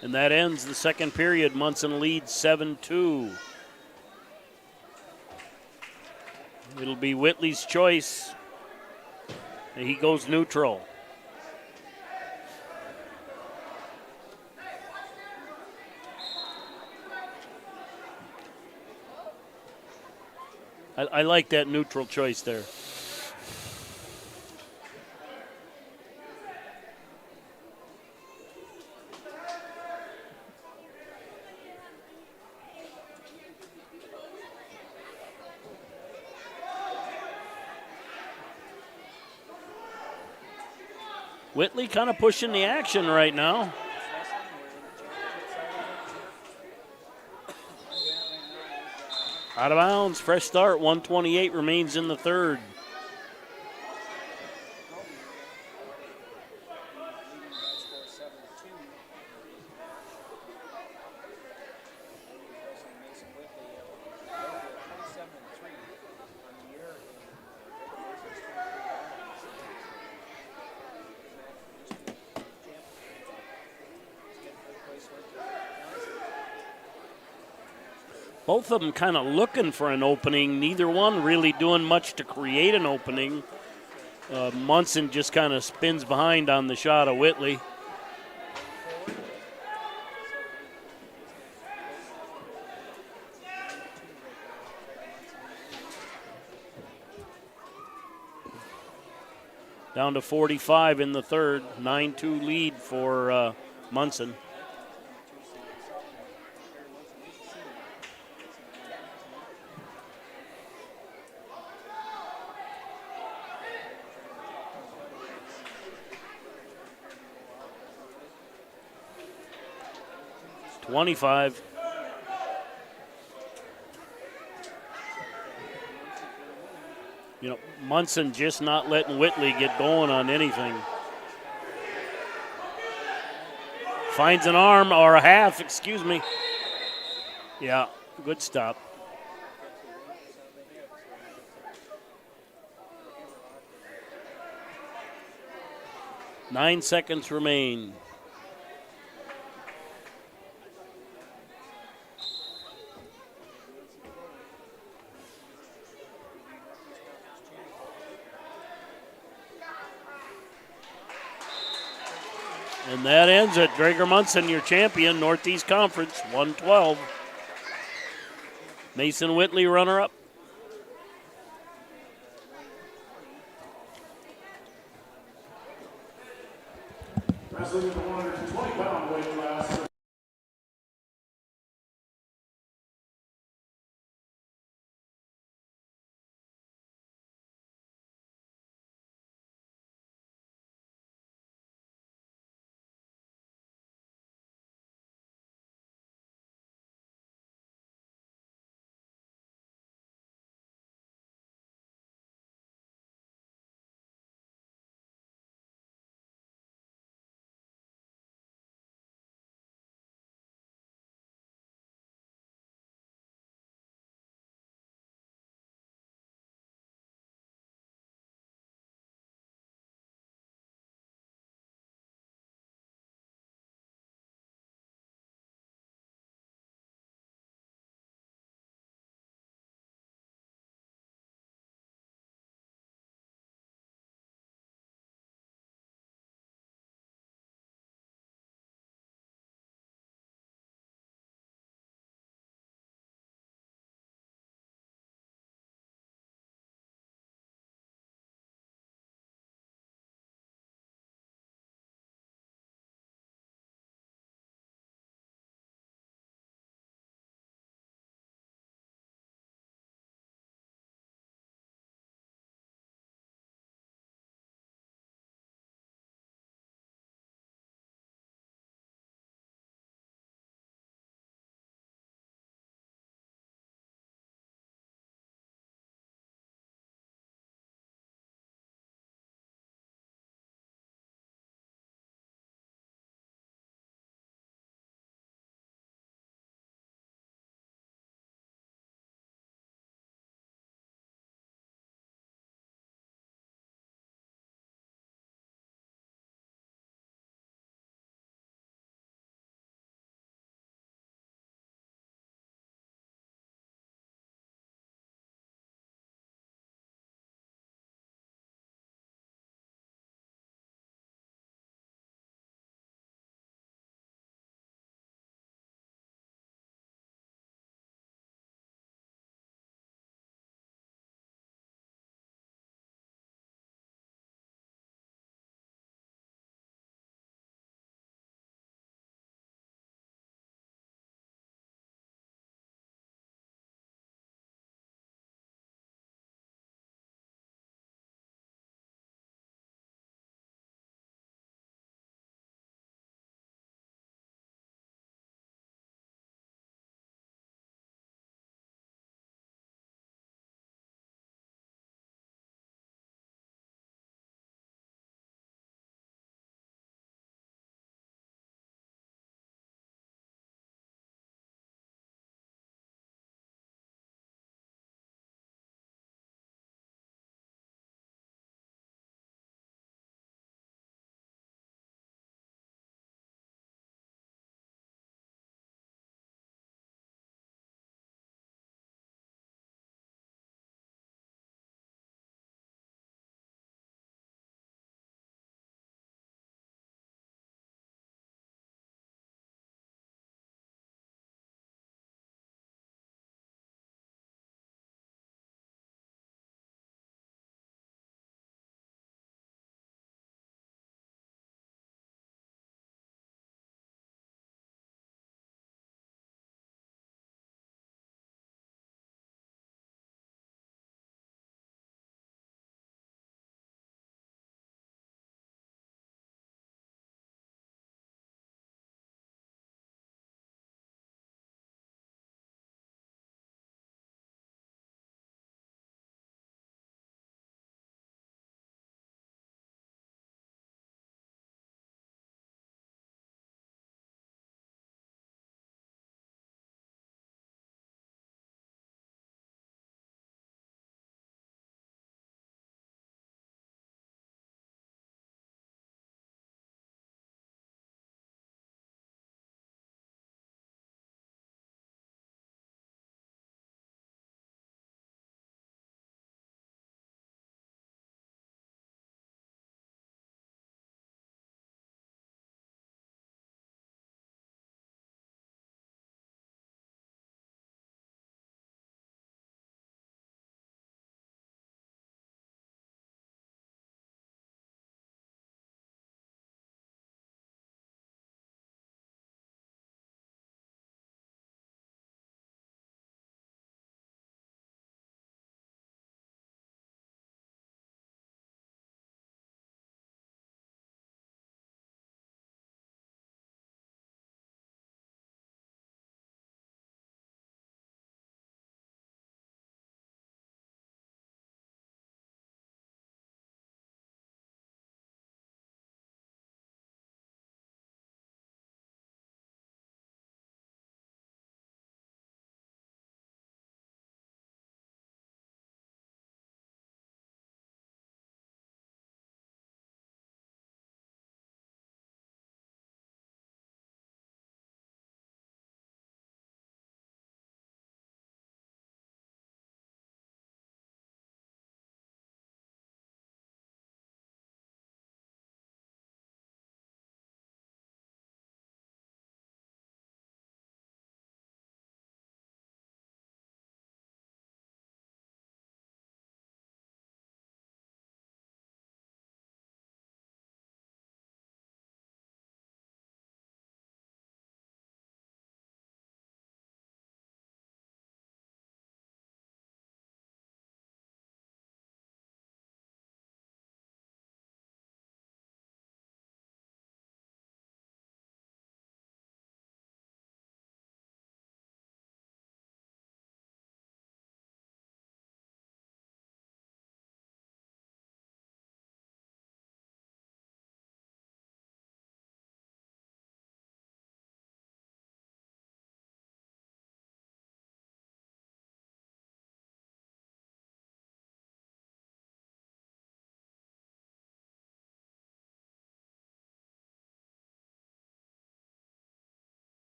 And that ends the second period. Munson leads 7-2. It'll be Whitley's choice. He goes neutral. I like that neutral choice there. Whitley kind of pushing the action right now. Out of bounds, fresh start, 1:28 remains in the third. Both of them kind of looking for an opening. Neither one really doing much to create an opening. Munson just kind of spins behind on the shot of Whitley. Down to 45 in the third. 9-2 lead for Munson. $25. You know, Munson just not letting Whitley get going on anything. Finds an arm, or a half, excuse me. Yeah, good stop. Nine seconds remain. And that ends it. Drager Munson, your champion, Northeast Conference, 112. Mason Whitley, runner-up. Wrestling in the 120-pound weight class.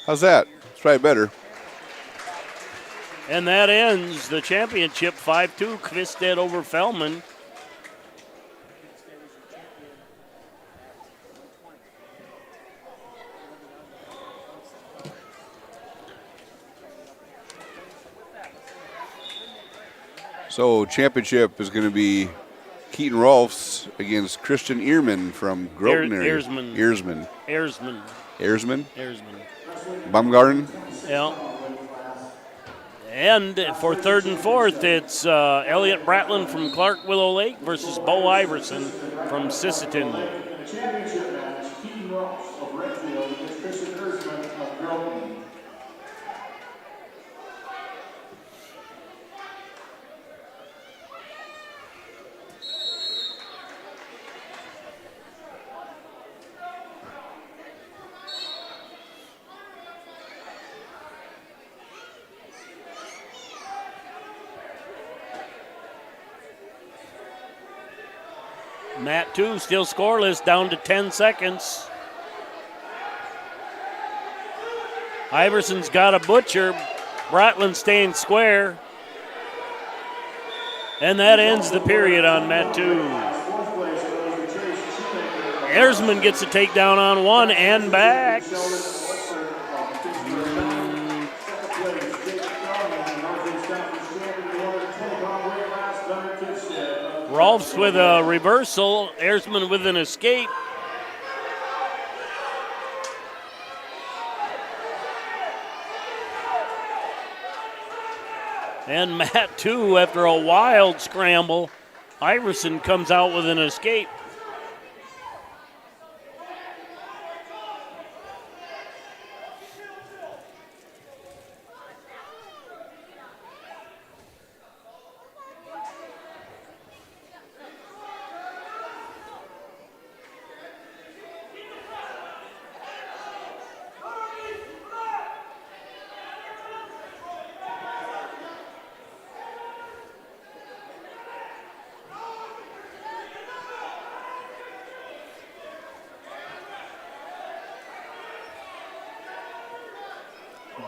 How's that? It's probably better. And that ends the championship 5-2, Kvistad over Fellman. So championship is going to be Keaton Rolfs against Christian Ehrman from Groton area. Earsman. Baumgarten. Yeah. And for third and fourth, it's Elliot Bratlin from Clark Willow Lake versus Bo Iverson from Sisseton. Championship match, Keaton Ross of Redfield against Christian Ehrman of Groton. Mat 2 still scoreless, down to 10 seconds. Iverson's got a butcher. Bratlin staying square. And that ends the period on Mat 2. Erzman gets a takedown on one and back. Rolfs with a reversal. Erzman with an escape. And Mat 2, after a wild scramble, Iverson comes out with an escape.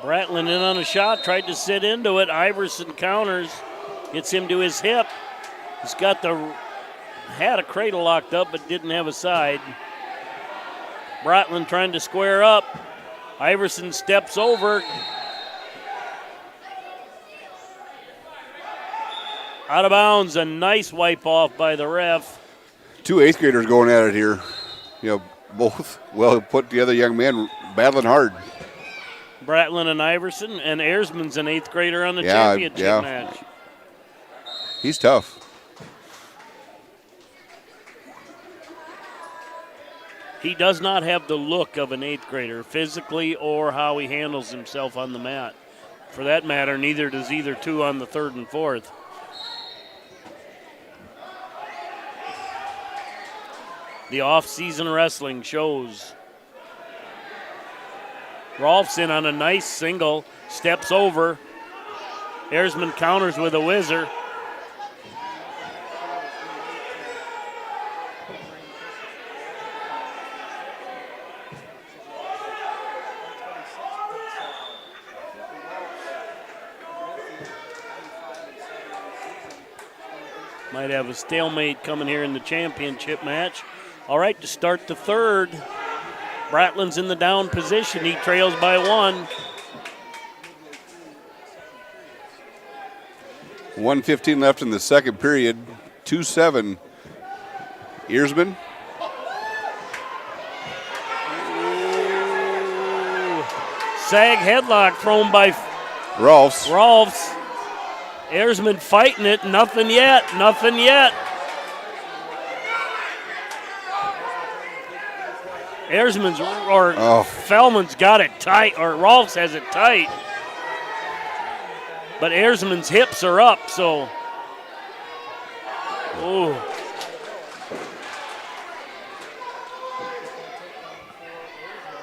Bratlin in on a shot, tried to sit into it. Iverson counters, gets him to his hip. He's got had a cradle locked up but didn't have a side. Bratlin trying to square up. Iverson steps over. Out of bounds, a nice wipe off by the ref. Two eighth graders going at it here. Both well put together young men battling hard. Bratlin and Iverson, and Erzman's an eighth grader on the championship match. He's tough. He does not have the look of an eighth grader, physically or how he handles himself on the mat. For that matter, neither does either two on the third and fourth. The off-season wrestling shows. Rolfs in on a nice single, steps over. Erzman counters with a whizzer. Might have a stalemate coming here in the championship match. All right, to start the third. Bratlin's in the down position. He trails by one. 1:15 left in the second period. 2-7. Erzman. Sag headlock thrown by Rolfs. Erzman fighting it. Nothing yet. Fellman's got it tight, or Rolfs has it tight. But Erzman's hips are up, so. Ooh.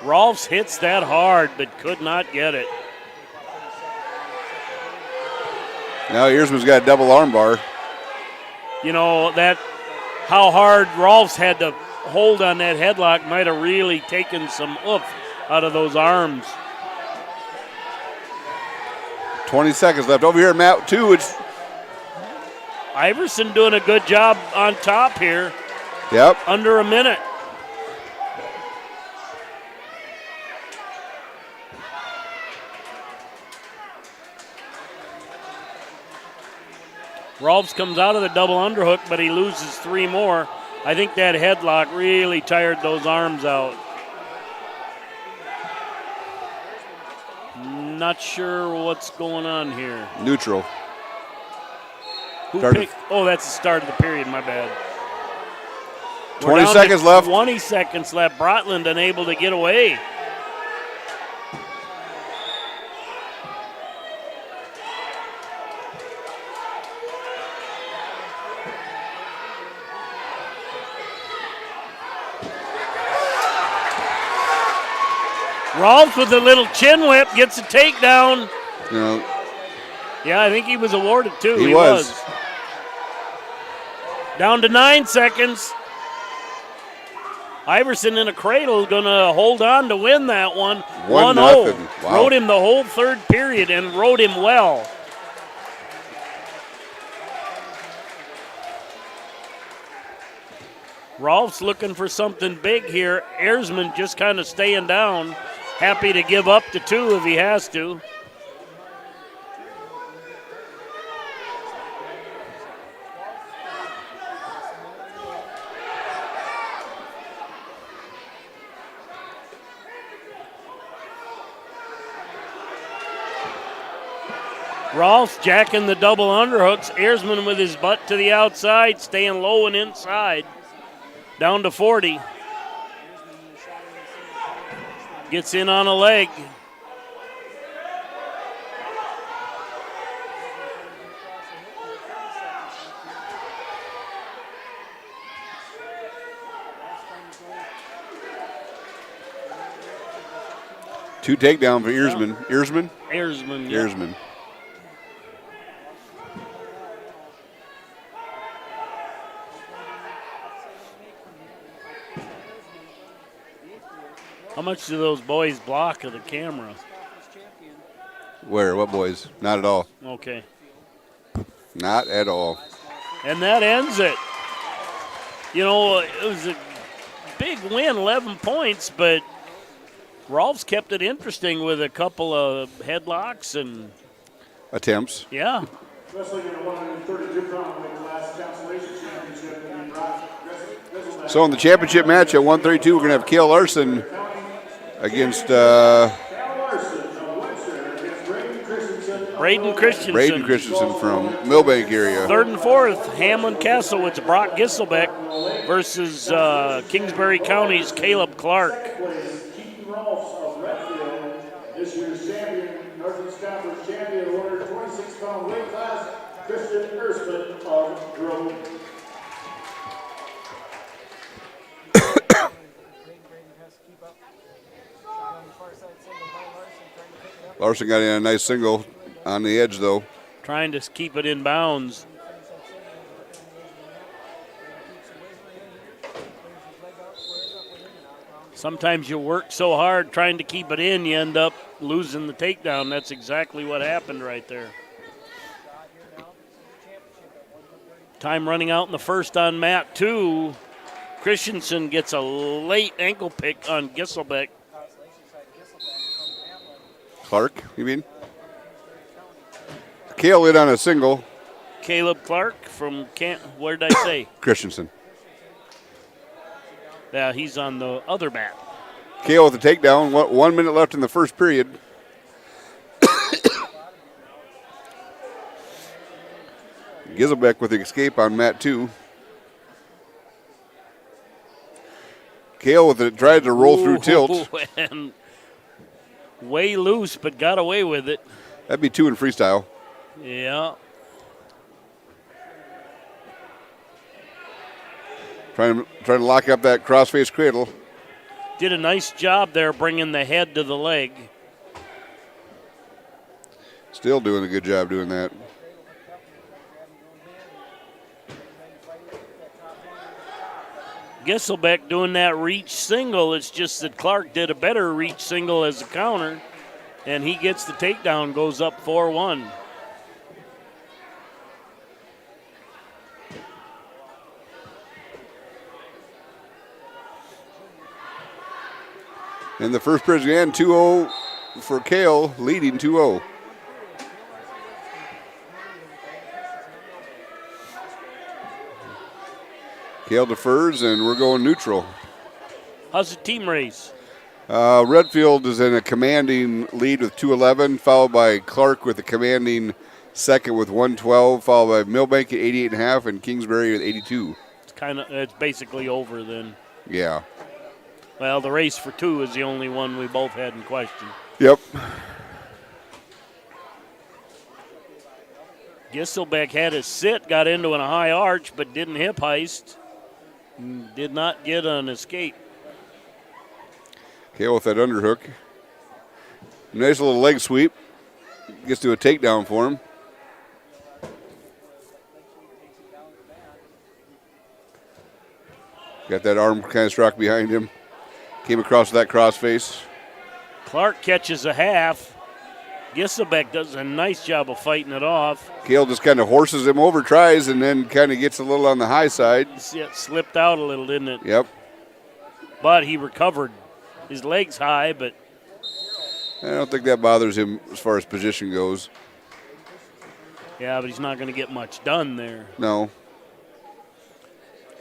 Rolfs hits that hard, but could not get it. Now Erzman's got a double armbar. How hard Rolfs had to hold on that headlock might have really taken some oomph out of those arms. 20 seconds left. Over here at mat 2, it's Iverson doing a good job on top here. Yep. Under a minute. Rolfs comes out of the double underhook, but he loses 3 more. I think that headlock really tired those arms out. Not sure what's going on here. Neutral. Who picked? Oh, that's the start of the period, my bad. 20 seconds left. 20 seconds left. Brotland unable to get away. Rolfs with a little chin whip gets a takedown. No. Yeah, I think he was awarded too. He was. Down to 9 seconds. Iverson in a cradle going to hold on to win that one. 1-0. Wow. Rode him the whole third period and rode him well. Rolf's looking for something big here. Erzman just kind of staying down. Happy to give up to 2 if he has to. Rolfs jacking the double underhooks. Erzman with his butt to the outside, staying low and inside. Down to 40. Gets in on a leg. Two takedown for Erzman. Erzman? Erzman, yeah. Erzman. How much do those boys block of the camera? Where? What boys? Not at all. Okay. Not at all. And that ends it. You know, it was a big win, 11 points, but Rolfs kept it interesting with a couple of headlocks and attempts. Yeah. Wrestling in a 132-pound weight class cancellation championship in Brock. So in the championship match at 132, we're going to have Cale Larson against Braden Christensen. Braden Christensen from Millbank area. Third and fourth, Hamlin Castle. It's Brock Gisselbeck versus Kingsbury County's Caleb Clark. This year's champion, Northeast Conference champion, awarded 26-pound weight class, Christian Ersman of Grove. Larson got in a nice single on the edge, though. Trying to keep it in bounds. Sometimes you work so hard trying to keep it in, you end up losing the takedown. That's exactly what happened right there. Time running out in the first on mat 2. Christensen gets a late ankle pick on Gisselbeck. Clark, you mean? Cale in on a single. Caleb Clark from where did I say? Christensen. Yeah, he's on the other mat. Cale with the takedown. 1 minute left in the first period. Gisselbeck with the escape on mat 2. Cale with it, tried to roll through tilt. And way loose, but got away with it. That'd be 2 in freestyle. Yeah. Trying to lock up that crossface cradle. Did a nice job there bringing the head to the leg. Still doing a good job doing that. Gisselbeck doing that reach single. It's just that Clark did a better reach single as a counter. And he gets the takedown, goes up 4-1. In the first period again, 2-0 for Kale, leading 2-0. Kale defers, and we're going neutral. How's the team race? Redfield is in a commanding lead with 211, followed by Clark with a commanding second with 112, followed by Millbank at 88.5 and Kingsbury at 82. It's basically over then. Yeah. Well, the race for 2 is the only one we both had in question. Yep. Gisselbeck had his sit, got into a high arch, but didn't hip heist. Did not get an escape. Kale with that underhook. Nice little leg sweep. Gets to a takedown for him. Got that arm kind of struck behind him. Came across that crossface. Clark catches a half. Gisselbeck does a nice job of fighting it off. Kale just kind of horses him over, tries, and then kind of gets a little on the high side. It slipped out a little, didn't it? Yep. But he recovered. His leg's high, but I don't think that bothers him as far as position goes. yeah, but he's not going to get much done there. No.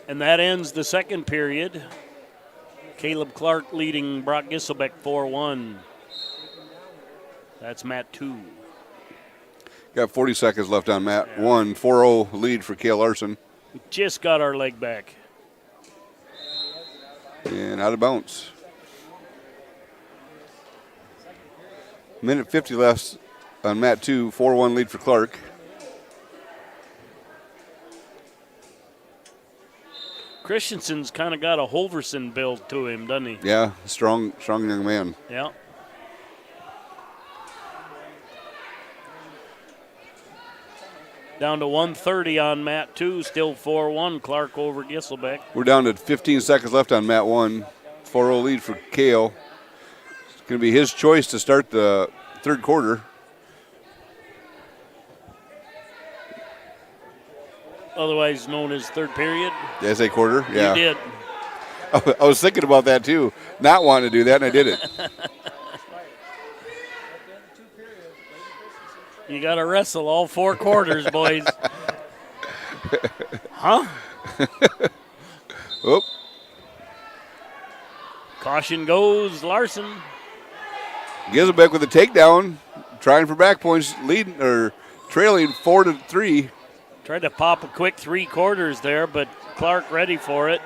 And that ends the second period. Caleb Clark leading Brock Gisselbeck 4-1. That's mat 2. Got 40 seconds left on mat 1. 4-0 lead for Kale Larson. We just got our leg back. And out of bounds. Minute 50 left on mat 2. 4-1 lead for Clark. Christensen's kind of got a Holverson build to him, doesn't he? Yeah, strong young man. Yeah. Down to 1:30 on mat 2, still 4-1, Clark over Gisselbeck. We're down to 15 seconds left on mat 1. 4-0 lead for Kale. It's going to be his choice to start the third quarter. Otherwise known as third period. Did I say quarter? Yeah. You did. I was thinking about that too. Not wanting to do that, and I did it. You got to wrestle all 4 quarters, boys. Huh? Oop. Caution goes Larson. Gisselbeck with a takedown, trying for back points, leading or trailing 4-3. Tried to pop a quick 3 quarters there, but Clark ready for it.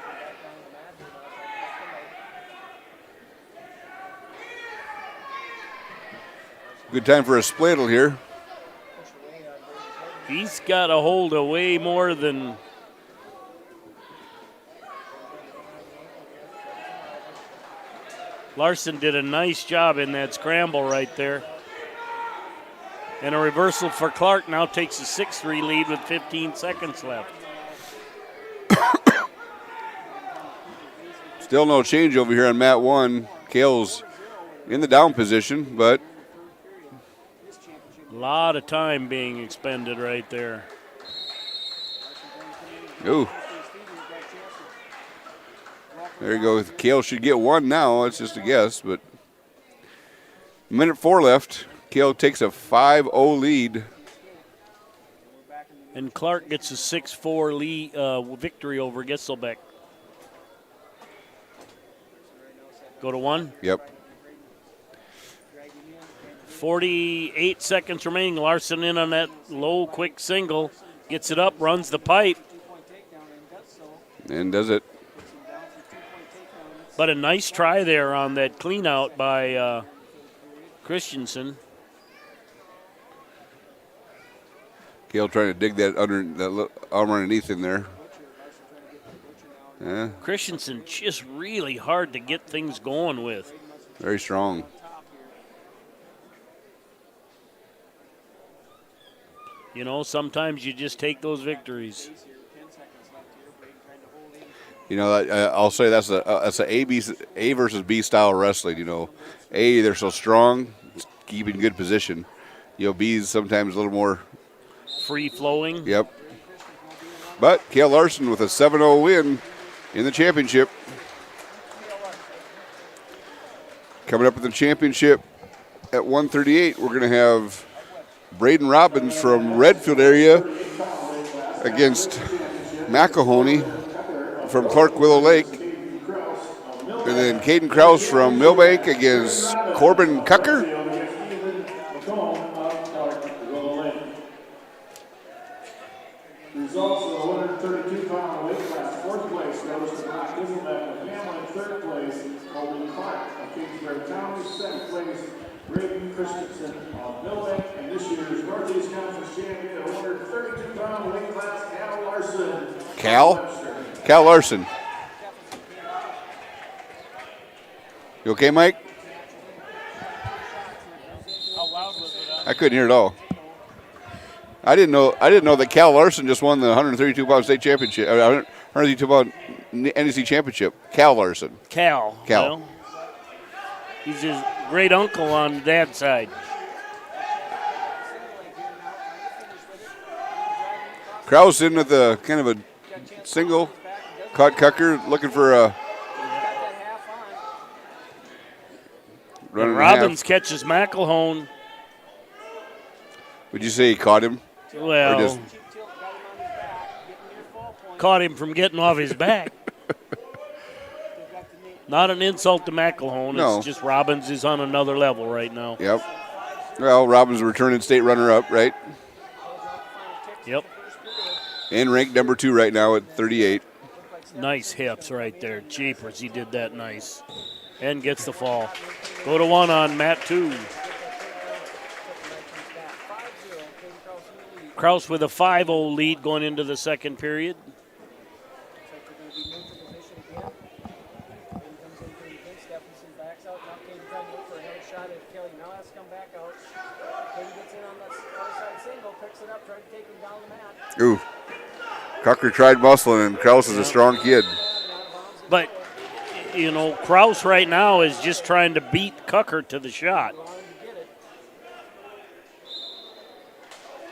Good time for a spladle here. He's got a hold of way more than Larson did a nice job in that scramble right there. And a reversal for Clark now takes a 6-3 lead with 15 seconds left. Still no change over here on mat 1. Kale's in the down position, but a lot of time being expended right there. Ooh. There you go. Kale should get 1 now. It's just a guess, but minute 4 left. Kale takes a 5-0 lead. And Clark gets a 6-4 lead, victory over Gisselbeck. Go to 1? Yep. 48 seconds remaining. Larson in on that low, quick single. Gets it up, runs the pipe. And does it. But a nice try there on that clean out by Christensen. Kale trying to dig that arm underneath in there. Yeah. Christensen just really hard to get things going with. Very strong. You know, sometimes you just take those victories. You know, I'll say that's a A versus B style wrestling. You know, A, they're so strong, keep in good position. You know, B's sometimes a little more free flowing. Yep. But Cale Larson with a 7-0 win in the championship. Coming up in the championship at 138, we're going to have Braden Robbins from Redfield area against McElhoney from Clark Willow Lake. And then Caden Krause from Millbank against Corbin Cucker. Results of the 132-pound weight class. Fourth place goes to Brock Islebeck of Hamlin. Third place, Colby Clark of Kingsbury County. Second place, Braden Christensen of Millbank. And this year's Northeast Conference champion of 132-pound weight class, Cal Larson. Cal Larson. You okay, Mike? I couldn't hear it all. I didn't know that Cal Larson just won the 132-pound state championship. 132-pound NEC championship. Cal Larson. Cal. Well, he's his great uncle on dad's side. Krause in with a kind of a single, caught Cucker, looking for a run. And Robbins catches McElhone. Would you say he caught him? Well, caught him from getting off his back. Not an insult to McElhone. No. It's just Robbins is on another level right now. Yep. Well, Robbins returning state runner-up, right? Yep. And ranked number 2 right now at 38. Nice hips right there. Jeepers, he did that nice. And gets the fall. Go to 1 on mat 2. Krause with a 5-0 lead going into the second period. Ooh. Cucker tried muscling, and Krause is a strong kid. But, you know, Krause right now is just trying to beat Cucker to the shot.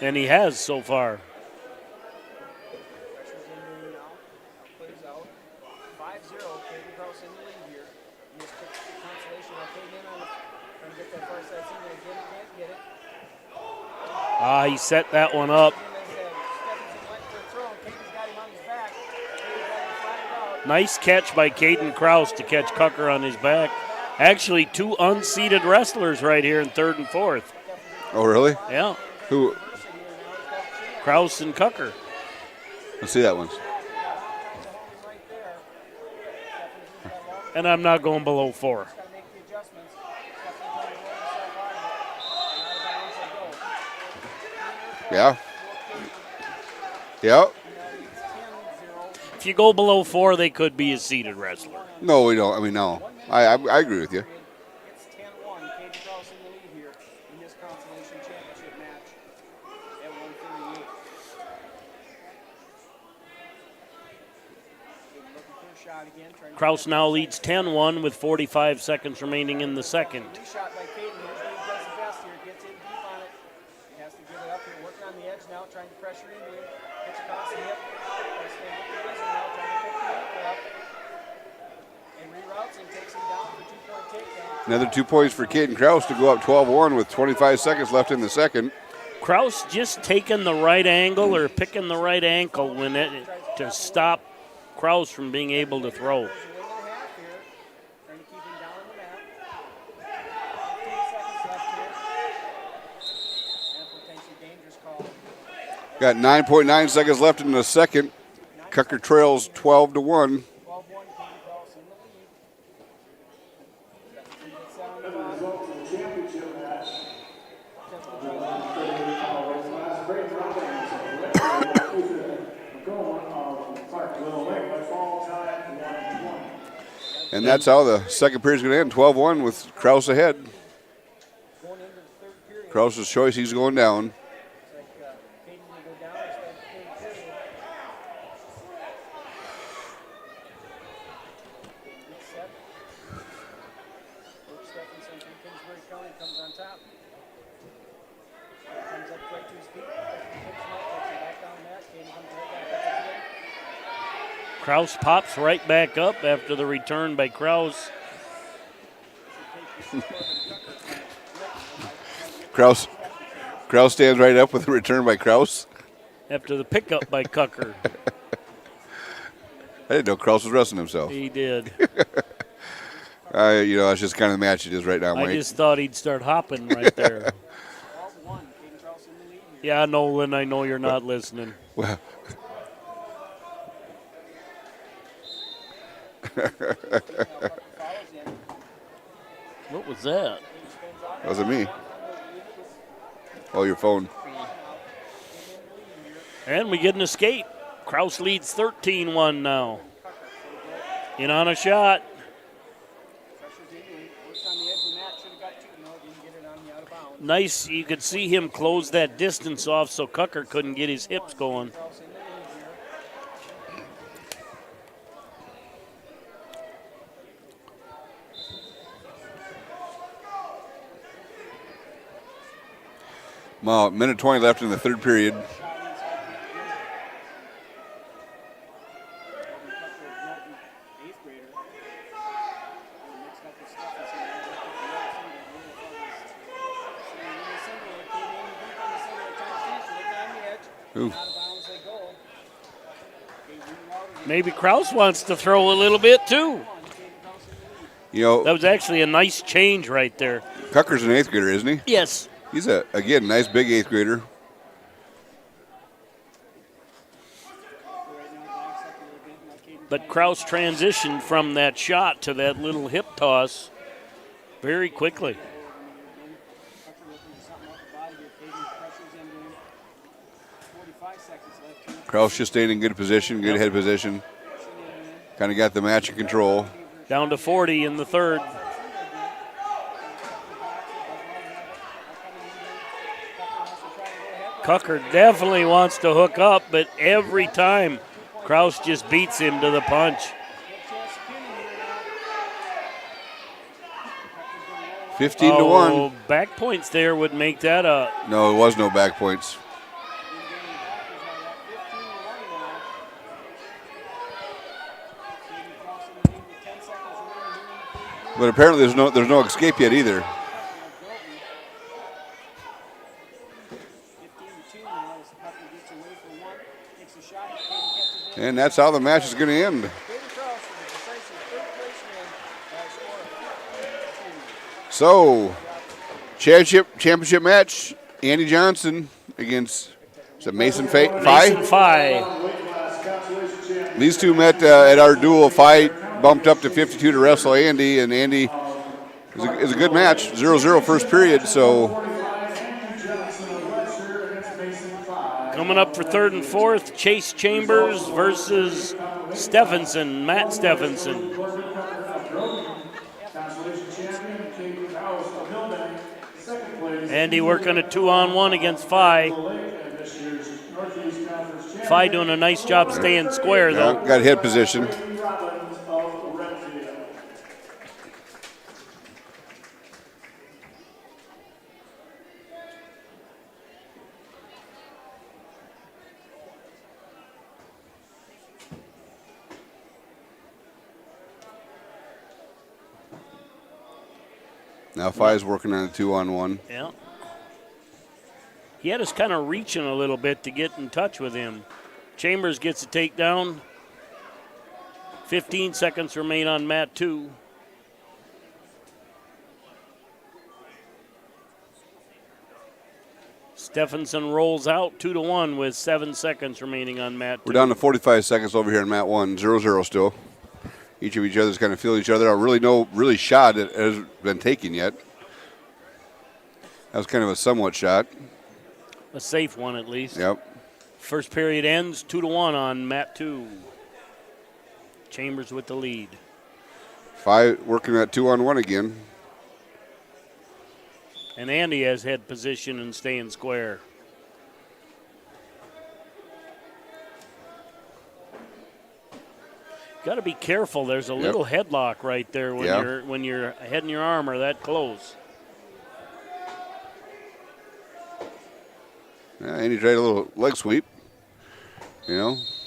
And he has so far. He set that one up. Nice catch by Caden Krause to catch Cucker on his back. Actually, 2 unseeded wrestlers right here in 3rd and 4th. Oh, really? Yeah. Who? Krause and Cucker. Let's see that one. And I'm not going below 4. Yeah. Yep. If you go below 4, they could be a seeded wrestler. No, we don't. I mean, no. I agree with you. It's 10-1. Caden Krause in the lead here in this consolation championship match at 138. Looking for a shot again. Krause now leads 10-1 with 45 seconds remaining in the second. Shot by Caden. Here's what he does the best here. Gets in deep on it. He has to get it up here. Working on the edge now, trying to pressure into him. Gets across the hip. Another 2 points for Caden Krause to go up 12-1 with 25 seconds left in the second. Krause just taking the right angle or picking the right ankle when to stop Krause from being able to throw. Got 9.9 seconds left in the second. Cucker trails 12-1. And that's how the second period is going to end, 12-1 with Krause ahead. Krause's choice, he's going down. Kraus pops right back up after the return by Kraus. Kraus stands right up with a return by Kraus. After the pickup by Cucker. I didn't know Kraus was wrestling himself. He did. That's just kind of the match it is right now, Mike. I just thought he'd start hopping right there. Yeah, Nolan, I know you're not listening. Well. What was that? Wasn't me. Oh, your phone. And we get an escape. Kraus leads 13-1 now. In on a shot. Nice, you could see him close that distance off so Cucker couldn't get his hips going. Well, minute 20 left in the third period. Ooh. Maybe Kraus wants to throw a little bit too. That was actually a nice change right there. Cucker's an 8th grader, isn't he? Yes. He's again nice big 8th grader. But Kraus transitioned from that shot to that little hip toss very quickly. Kraus just stayed in good position, good head position. Kind of got the match in control. Down to 40 in the third. Cucker definitely wants to hook up, but every time Kraus just beats him to the punch. 15-1. Back points there would make that up. No, it was no back points. But apparently there's no escape yet either. And that's how the match is going to end. So, championship match, Andy Johnson against Mason Fye? Mason Fye. These two met at our duel. Fye bumped up to 52 to wrestle Andy, and Andy is a good match. 0-0 first period, so. Coming up for third and fourth, Chase Chambers versus Stephenson, Matt Stephenson. Andy working a 2-on-1 against Fye. Fye doing a nice job staying square, though. Yeah, got head position. Now Fye's working on a 2-on-1. Yeah. He had us kind of reaching a little bit to get in touch with him. Chambers gets a takedown. 15 seconds remain on mat 2. Stephenson rolls out 2-1 with 7 seconds remaining on mat 2. We're down to 45 seconds over here in mat 1. 0-0 still. Each of each other's kind of feel each other out. Really no shot that has been taken yet. That was kind of a somewhat shot. A safe one at least. Yep. First period ends 2-1 on mat 2. Chambers with the lead. Fye working that 2-on-1 again. And Andy has head position and staying square. Got to be careful. There's a little headlock right there when your head and your arm are that close. Yeah, Andy tried a little leg sweep.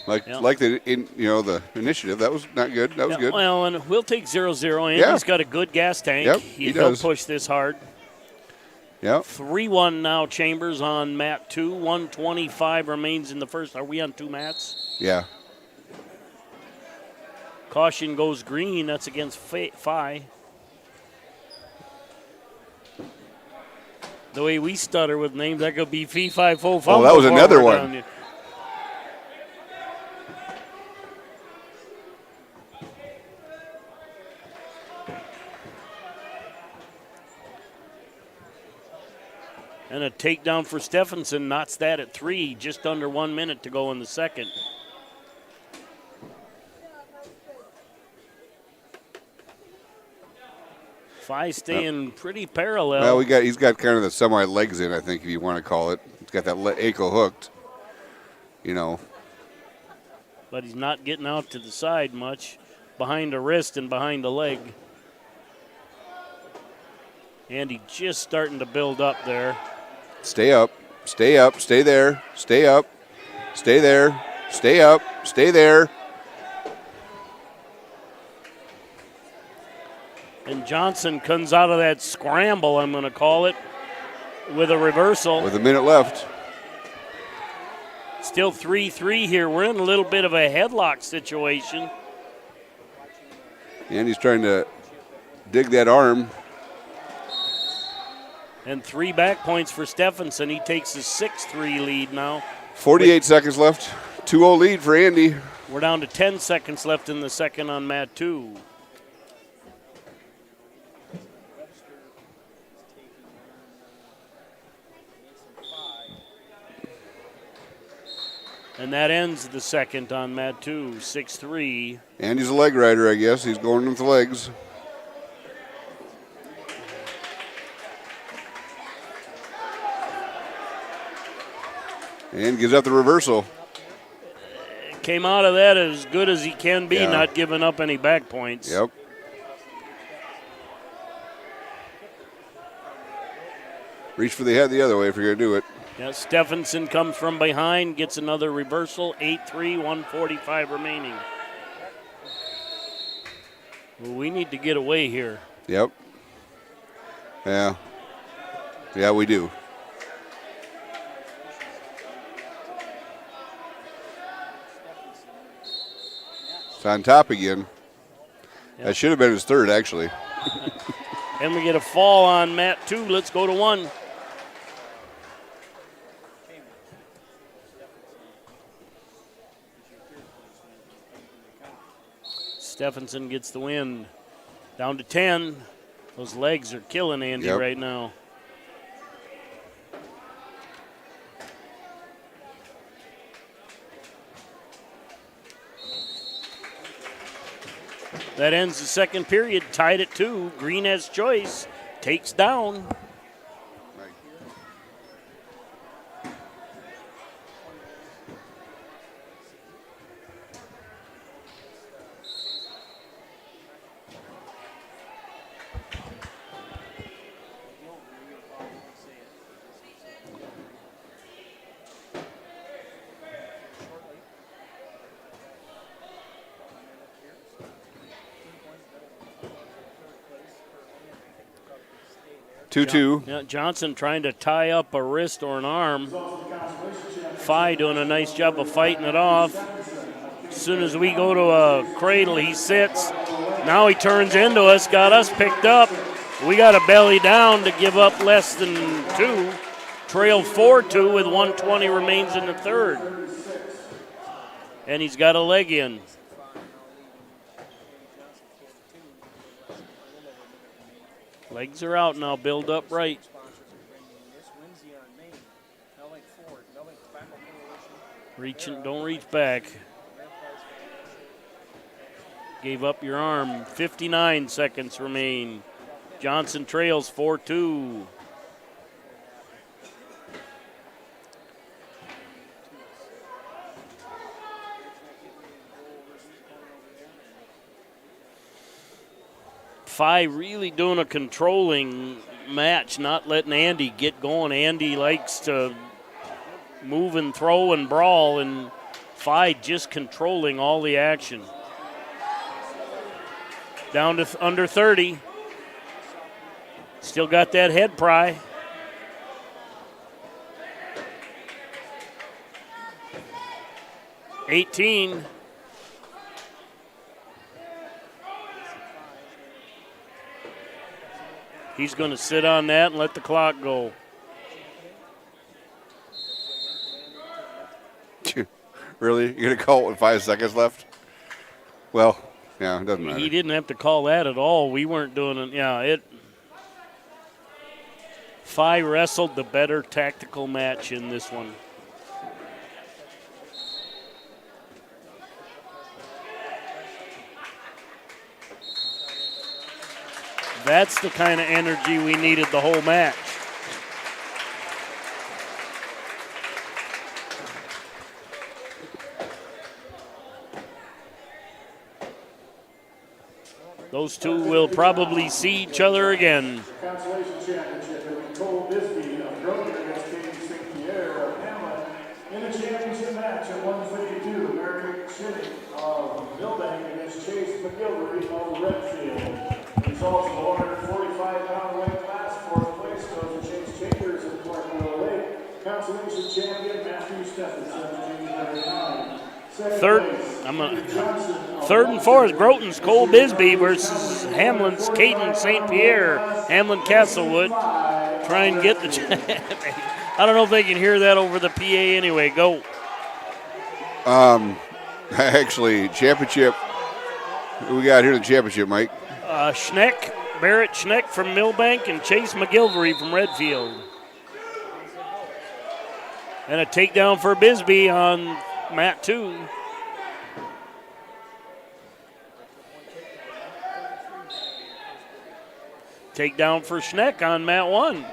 Like the the initiative. That was not good. That was good. Well, and we'll take 0-0. Andy's got a good gas tank. Yep, He'll push this hard. Yep. 3-1 now, Chambers on mat 2. 1:25 remains in the first. Are we on 2 mats? Yeah. Caution goes green. That's against Phi. The way we stutter with names, that could be Phi, Phi, Fo, Fo. Oh, that was another one. And a takedown for Stephenson, knots that at 3, just under 1 minute to go in the second. Phi staying pretty parallel. Well, he's got kind of the semi legs in, I think, if you want to call it. He's got that ankle hooked. But he's not getting out to the side much, behind the wrist and behind the leg. Andy just starting to build up there. Stay up, stay up, stay there, stay up, stay there, stay up, stay there. And Johnson comes out of that scramble, I'm going to call it, with a reversal. With a minute left. Still 3-3 here. We're in a little bit of a headlock situation. And he's trying to dig that arm. And 3 back points for Stephenson. He takes a 6-3 lead now. 48 seconds left. 2-0 lead for Andy. We're down to 10 seconds left in the second on mat 2. And that ends the second on mat 2, 6-3. Andy's a leg rider, I guess. He's going with the legs. And gives up the reversal. Came out of that as good as he can be, not giving up any back points. Yep. Reach for the head the other way if you're going to do it. Yeah, Stephenson comes from behind, gets another reversal, 8-3, 1:45 remaining. Well, we need to get away here. Yep. Yeah. Yeah, we do. It's on top again. Yep. That should have been his third, actually. And we get a fall on mat 2. Let's go to 1. Stephenson gets the win. Down to 10. Those legs are killing Andy right now. That ends the second period, tied at 2. Green has choice, takes down. Johnson trying to tie up a wrist or an arm. Phi doing a nice job of fighting it off. As soon as we go to a cradle, he sits. Now he turns into us, got us picked up. We got a belly down to give up less than 2. Trail 4-2 with 1:20 remains in the third. And he's got a leg in. Legs are out now, build up right. Reaching, don't reach back. Gave up your arm. 59 seconds remain. Johnson trails 4-2. Phi really doing a controlling match, not letting Andy get going. Andy likes to move and throw and brawl, and Phi just controlling all the action. Down to under 30. Still got that head pry. $18. He's going to sit on that and let the clock go. Really? You're going to call it with 5 seconds left? Well, yeah, it doesn't matter. He didn't have to call that at all. We weren't doing it. Yeah, Phi wrestled the better tactical match in this one. That's the kind of energy we needed the whole match. Those two will probably see each other again. Consolation championship between Cole Bisbee of Grogan against Katie St. Pierre of Hamlin. In the championship match at 152, American Shitting of Milbank against Chase McGilvery of Redfield. Results of the 145-pound weight class. Fourth place goes to Chase Chambers of Clarkville Lake. Consolation champion Matthew Stephenson, 1739. Third and fourth, Groton's Cole Bisbee versus Hamlin's Caden St. Pierre. Hamlin Castlewood try and get the I don't know if they can hear that over the PA anyway. Go. Actually, championship. Who we got here in the championship, Mike? Barrett Schneck from Millbank and Chase McGilvery from Redfield. And a takedown for Bisbee on Mat 2. Takedown for Schneck on Mat 1.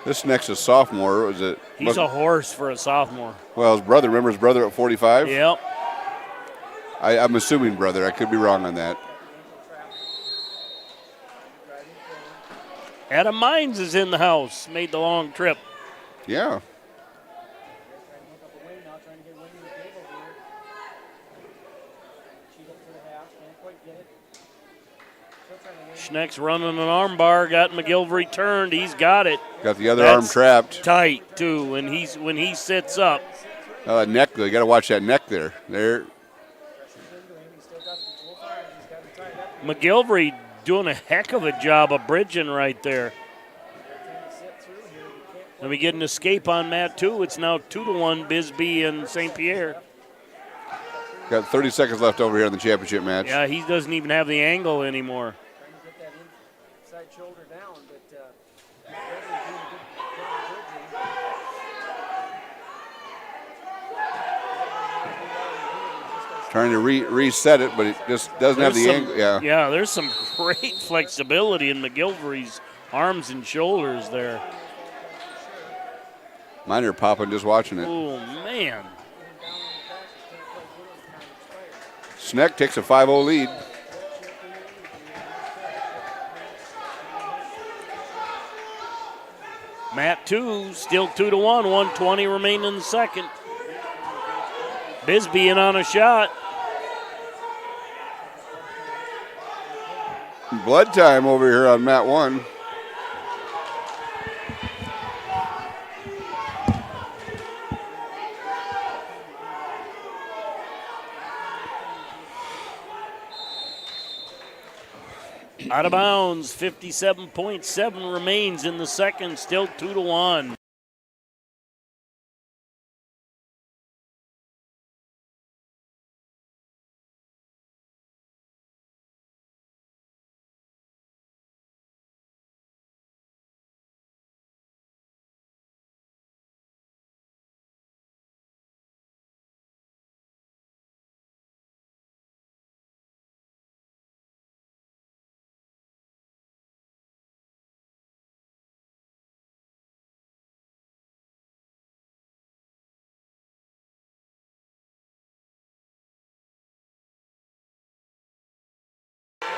This next is sophomore. Was it? He's a horse for a sophomore. Well, his brother. Remember his brother at 45? Yep. I'm assuming brother. I could be wrong on that. Adam Mines is in the house. Made the long trip. Yeah. Schneck's running an arm bar. Got McGilvery turned. He's got it. Got the other arm trapped. Tight too. When he sits up. Neck though. You got to watch that neck there. There. McGilvery doing a heck of a job of bridging right there. Let me get an escape on Mat 2. It's now 2-1 Bisbee and St. Pierre. Got 30 seconds left over here in the championship match. Yeah, he doesn't even have the angle anymore. Trying to reset it, but it just doesn't have the angle. Yeah, there's some great flexibility in McGilvery's arms and shoulders there. Mine are popping just watching it. Oh, man. Schneck takes a 5-0 lead. Mat 2 still 2-1, 120 remaining in the second. Bisbee in on a shot. Blood time over here on Mat 1. Out of bounds, 57.7 remains in the second, still 2-1.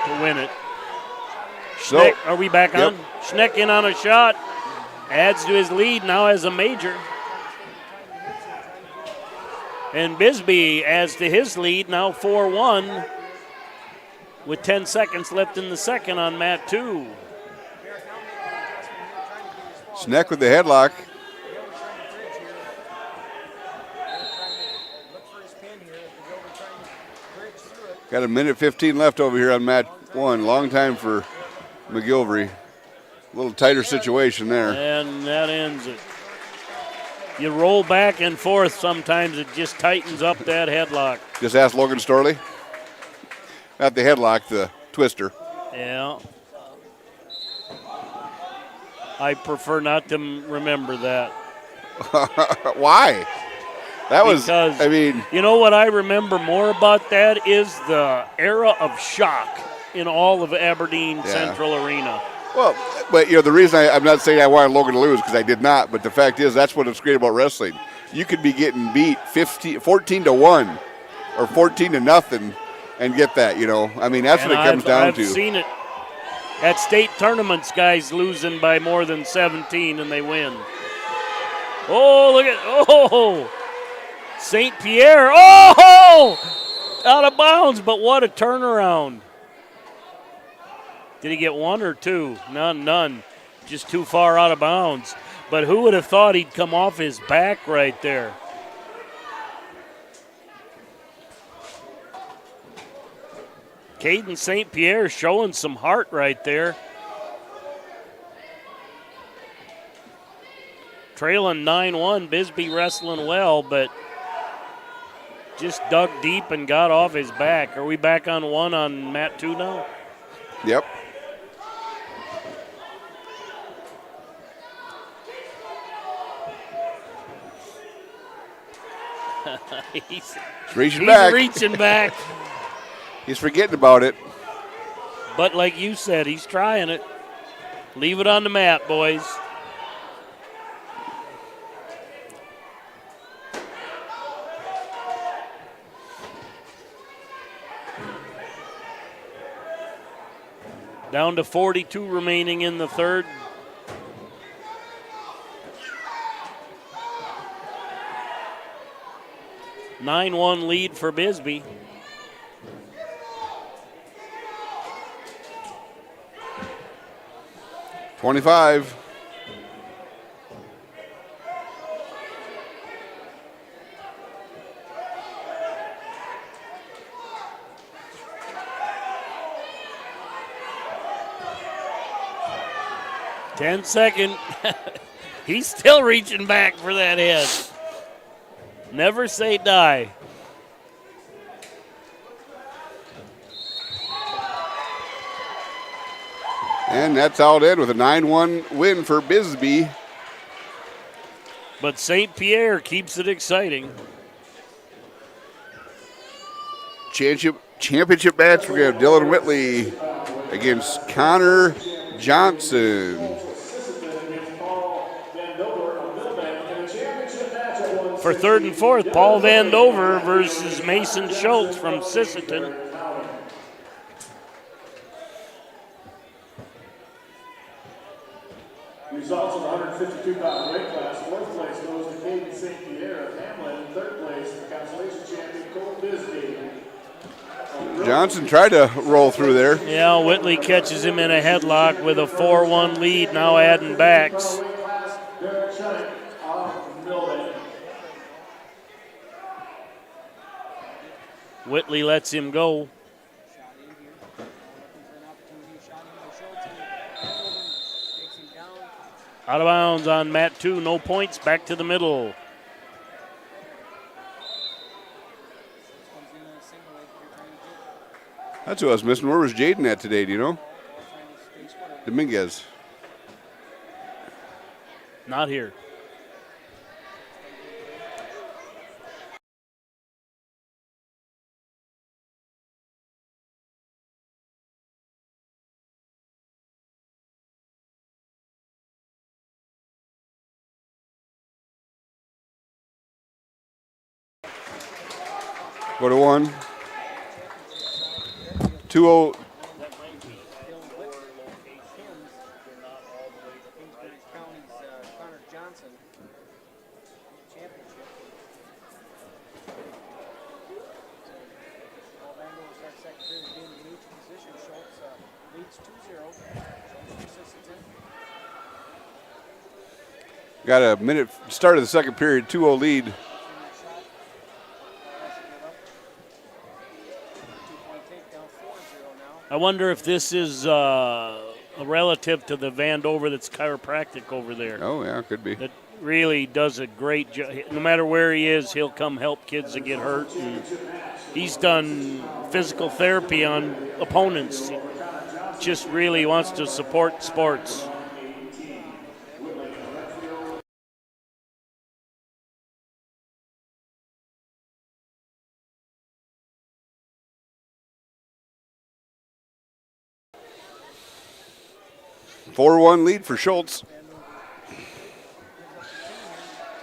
To win it. Schneck, are we back on? Schneck in on a shot. Adds to his lead, now has a major. And Bisbee adds to his lead, now 4-1, with 10 seconds left in the second on mat 2. Schneck with the headlock. Got a minute 15 left over here on mat 1. Long time for McGilvery. A little tighter situation there. And that ends it. You roll back and forth sometimes, it just tightens up that headlock. Just ask Logan Storley. Not the headlock, the twister. Yeah. I prefer not to remember that. Why? That was, because, I mean. You know what I remember more about that is the era of shock in all of Aberdeen Central Arena. Well, but, the reason I'm not saying I wanted Logan to lose because I did not, but the fact is that's what's great about wrestling. You could be getting beat 14-1 or 14-0 and get that, I mean, that's what it comes down to. I've seen it at state tournaments, guys losing by more than 17 and they win. Oh, look at, St. Pierre, out of bounds, but what a turnaround. Did he get one or two? None. Just too far out of bounds. But who would have thought he'd come off his back right there? Caden St. Pierre showing some heart right there. Trailing 9-1, Bisbee wrestling well, but just dug deep and got off his back. Are we back on 1 on mat 2 now? Yep. He's reaching back. Reaching back. He's forgetting about it. But like you said, he's trying it. Leave it on the mat, boys. Down to 42 remaining in the third. A 9-1 lead for Bisbee. $25. Second. He's still reaching back for that head. Never say die. And that's how it ended with a 9-1 win for Bisbee. But St. Pierre keeps it exciting. Championship match, we're going to have Dylan Whitley against Connor Johnson. For third and fourth, Paul Vandover versus Mason Schultz from Sisseton. Results of the 152-pound weight class. Fourth place goes to Caden St. Pierre of Hamlin. Third place, the consolation champion, Cole Bisbee. Johnson tried to roll through there. Yeah, Whitley catches him in a headlock with a 4-1 lead, now adding backs. Whitley lets him go. Out of bounds on mat 2, no points, back to the middle. That's who I was missing. Where was Jaden at today, do you know? Dominguez. Not here. Go to 1. 2-0. Got a minute start of the second period, 2-0 lead. I wonder if this is a relative to the Vandover that's chiropractic over there. Oh, yeah, could be. That really does a great job. No matter where he is, he'll come help kids that get hurt. And he's done physical therapy on opponents. He just really wants to support sports. Four-1 lead for Schultz.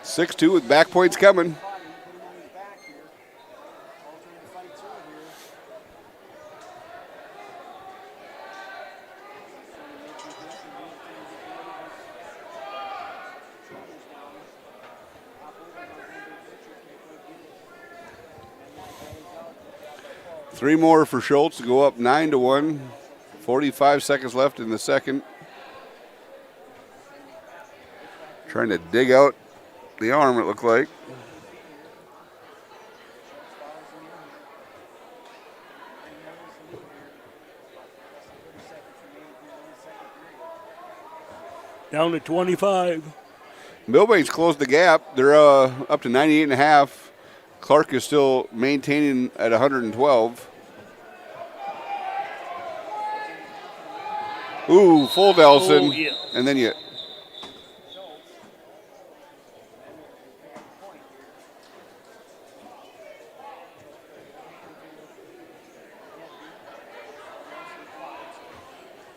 6-2 with back points coming. Three more for Schultz to go up 9-1. 45 seconds left in the second. Trying to dig out the arm, it looked like. Down to 25. Millbank's closed the gap. They're up to 98.5. Clark is still maintaining at 112. Ooh, full Delson. Oh, yeah. And then you...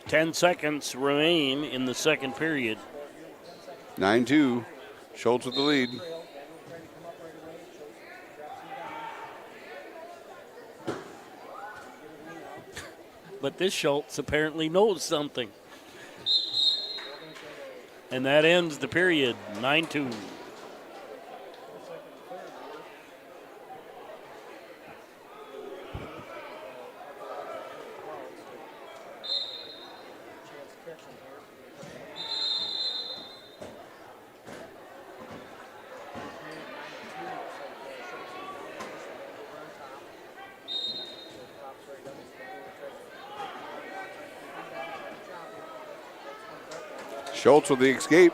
Ten seconds remain in the second period. 9-2. Schultz with the lead. But this Schultz apparently knows something. And that ends the period, 9-2. Schultz with the escape.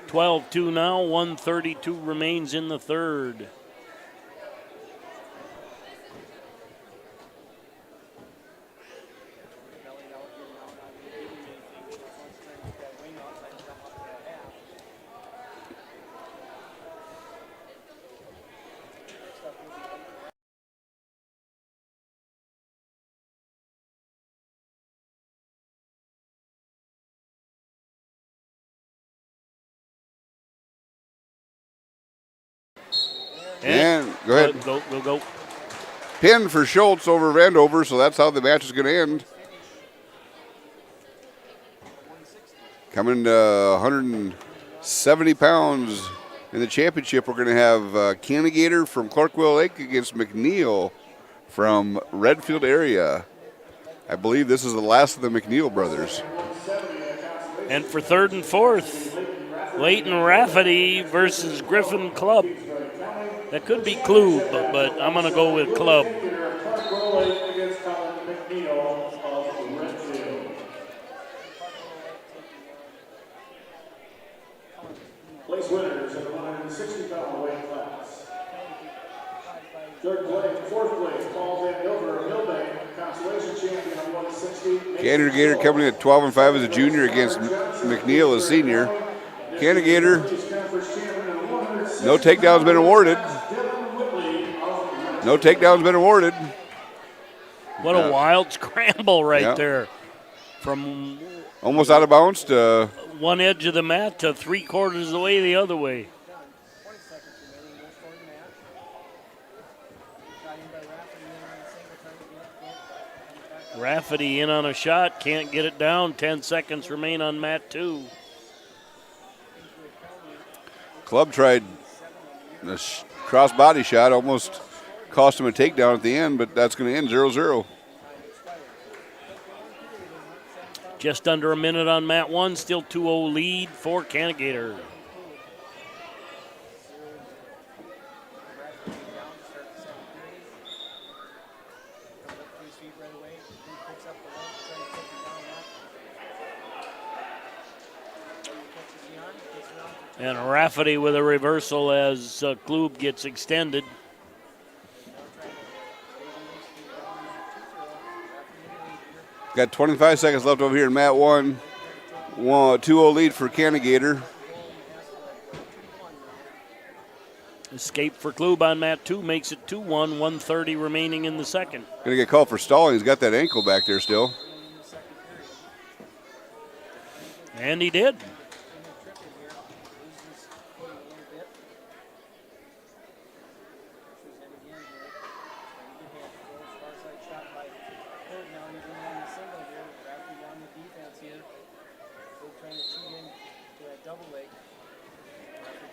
(12-2) now, 1:32 remains in the third. And go ahead. Go. Pin for Schultz over Vandover, so that's how the match is going to end. Coming to 170 pounds in the championship, we're going to have Cannigator from Clarkwell Lake against McNeil from Redfield area. I believe this is the last of the McNeil brothers. And for third and fourth, Leighton Rafferty versus Griffin Club. That could be Klub, but I'm going to go with Club. Place winners in the 160-pound weight class. Fourth place, Paul Vandover, Millbank, consolation champion on 160. Cannigator coming in at 12-5 as a junior against McNeil as senior. Cannigator, no takedowns been awarded. No takedowns been awarded. What a wild scramble right there. From almost out of bounds to one edge of the mat to 3/4 of the way the other way. Rafferty in on a shot, can't get it down. 10 seconds remain on mat 2. Club tried a cross-body shot, almost cost him a takedown at the end, but that's going to end 0-0. Just under a minute on mat 1, still 2-0 lead for Canagator. And Rafferty with a reversal as Klub gets extended. Got 25 seconds left over here in mat 1. 2-0 lead for Canagator. Escape for Klub on mat 2 makes it 2-1, 1:30 remaining in the second. Going to get called for stalling. He's got that ankle back there still. And he did.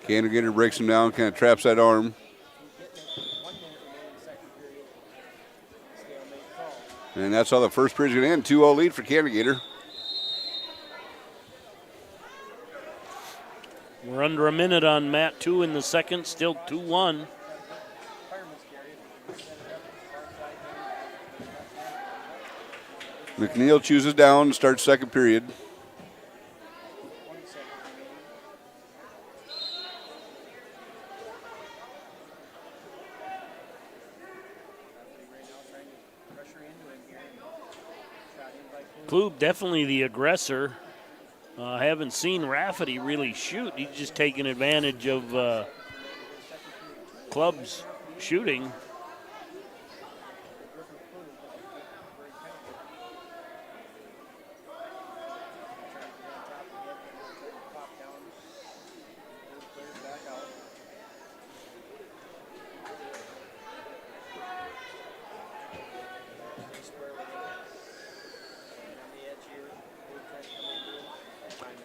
Canagator breaks him down, kind of traps that arm. And that's how the first period's going to end. 2-0 lead for Canagator. We're under a minute on mat 2 in the second, still 2-1. McNeil chooses down, starts second period. Klub definitely the aggressor. I haven't seen Rafferty really shoot. He's just taking advantage of Klub's shooting.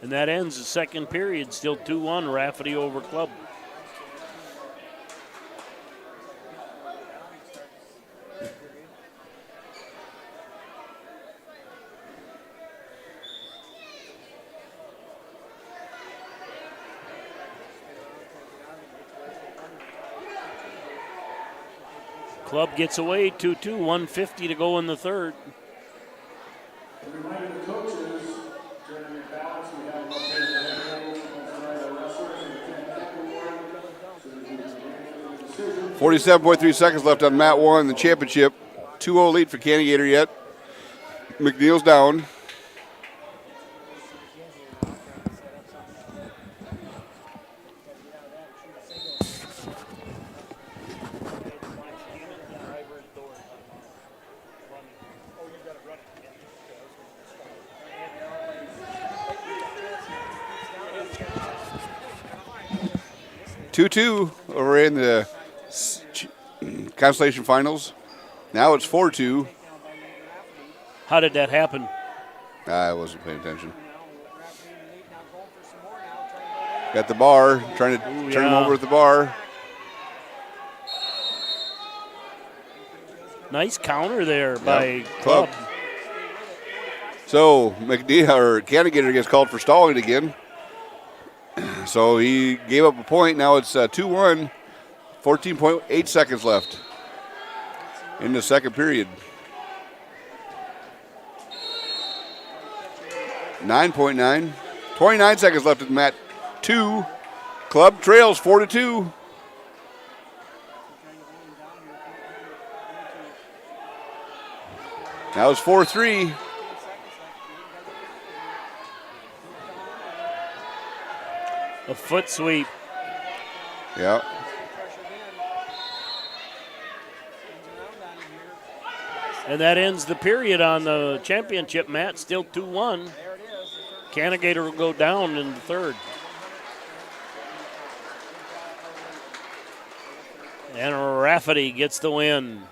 And that ends the second period, still 2-1, Rafferty over Klub. Klub gets away, 2-2, 1:50 to go in the third. Reminder to coaches, during your balance, we have up here the wrestlers and 47.3 seconds left on mat 1 in the championship. 2-0 lead for Canagator yet. McNeil's down. Two over in the Constellation Finals. Now it's 4-2. How did that happen? I wasn't paying attention. Got the bar, trying to turn him over at the bar. Nice counter there by Klub. So Canagator gets called for stalling again. So he gave up a point. Now it's 2-1, 14.8 seconds left in the second period. 9.9, 29 seconds left in mat 2. Klub trails 4-2. Now it's 4-3. A foot sweep. Yeah. And that ends the period on the championship mat, still 2-1. Canagator will go down in the third. And Rafferty gets the win.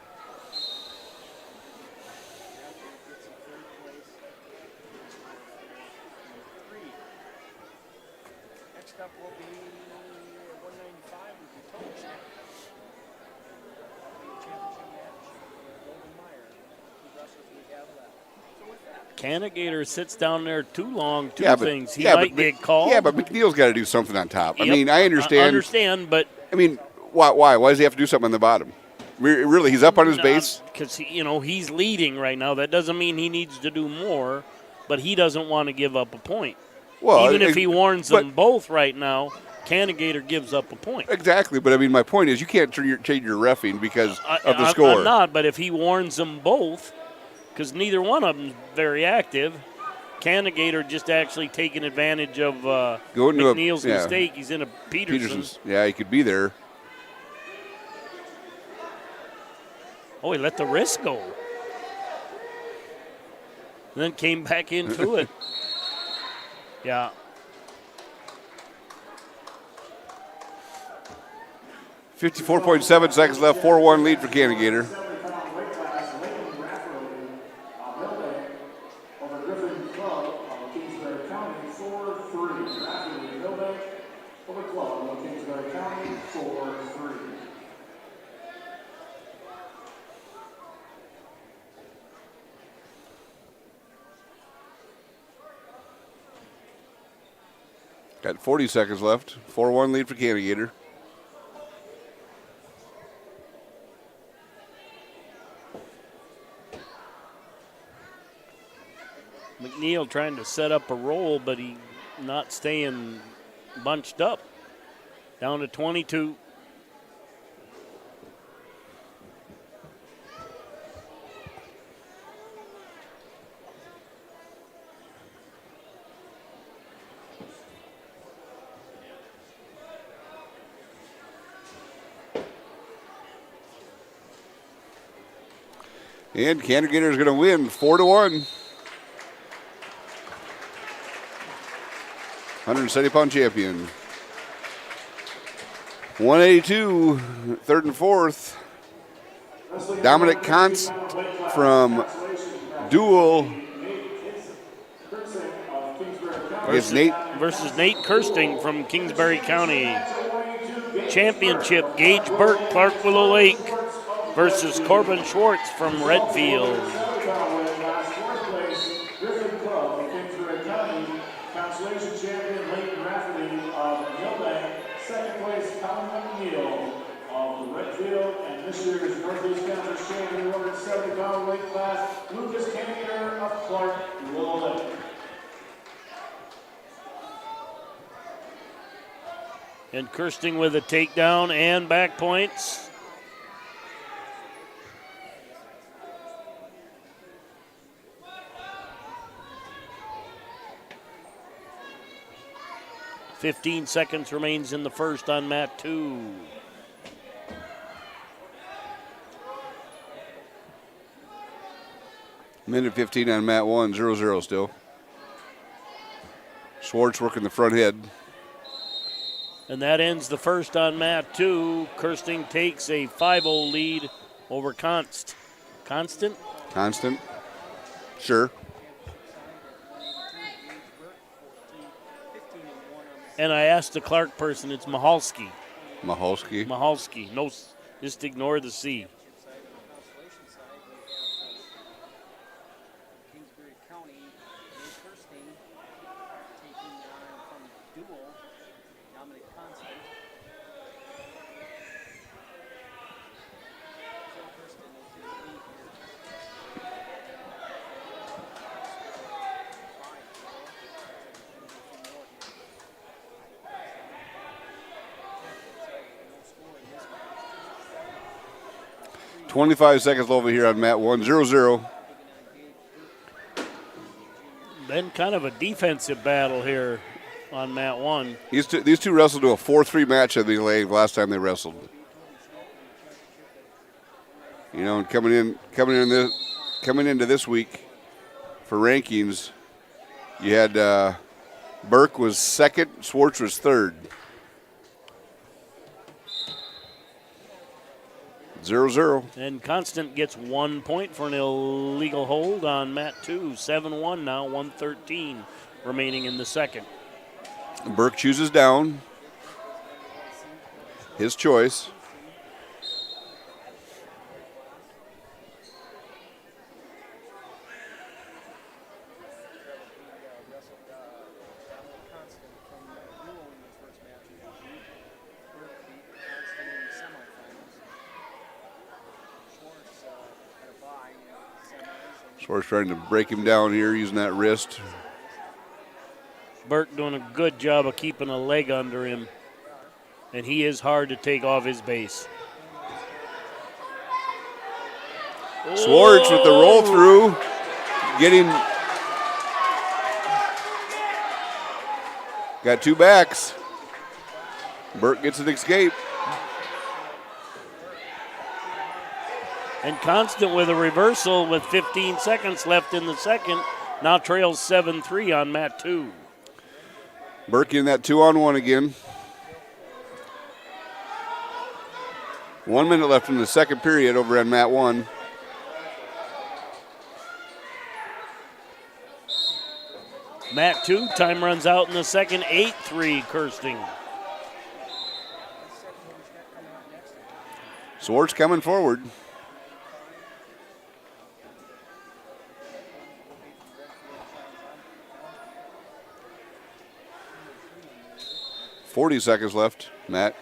Cannigator sits down there too long, things. He might get called. Yeah, but McNeil's got to do something on top. Yep, I mean, I understand. I understand, but I mean, why? Why does he have to do something on the bottom? Really, he's up on his base? Because, he's leading right now. That doesn't mean he needs to do more, but he doesn't want to give up a point. Well, even if he warns them both right now, Cannigator gives up a point. Exactly, but I mean, my point is you can't change your reffing because of the score. I'm not, but if he warns them both, because neither one of them is very active, Cannigator just actually taking advantage of McNeil's mistake. He's in a Peterson's. Yeah, he could be there. Oh, he let the wrist go. And then came back into it. Yeah. .7 seconds left, 4-1 lead for Cannigator. Got 40 seconds left. 4-1 lead for Cannigator. McNeil trying to set up a roll, but he not staying bunched up. Down to 22. And Cannigator is going to win 4-1. 170-pound champion. 182, third and fourth. Dominic Kantz from Dual versus Nate Kirsting from Kingsbury County. Championship, Gage Burke, Clark Willow Lake versus Corbin Schwartz from Redfield. This year's Northeast Kansas champion, 170-pound weight class, Lucas Cannigator of Clark Willow Lake. And Kirsting with a takedown and back points. .15 seconds remains in the first on mat 2. Minute 15 on mat 1, 0-0 still. Schwartz working the front head. And that ends the first on mat 2. Kirsting takes a 5-0 lead over Constant? Constant? Sure. And I asked the Clark person, it's Mahalski. Mahalski? Mahalski. No, just ignore the C. .25 seconds over here on mat 1, 0-0. Then kind of a defensive battle here on mat 1. These two wrestled to a 4-3 match at the leg last time they wrestled. You know, and coming into this week for rankings, you had Burke was second, Schwartz was third. 0-0. And Constant gets 1 point for an illegal hold on mat 2. 7-1 now, 1:13 remaining in the second. Burke chooses down. His choice. Schwartz trying to break him down here using that wrist. Burke doing a good job of keeping a leg under him. And he is hard to take off his base. Schwartz with the roll through. Getting. Got two backs. Burke gets an escape. And Constant with a reversal with 15 seconds left in the second. Now trails 7-3 on mat 2. Burke in that 2-on-1 again. 1 minute left in the second period over on mat 1. Mat 2, time runs out in the second, 8-3 Kirsting. Schwartz coming forward. .40 seconds left, Matt.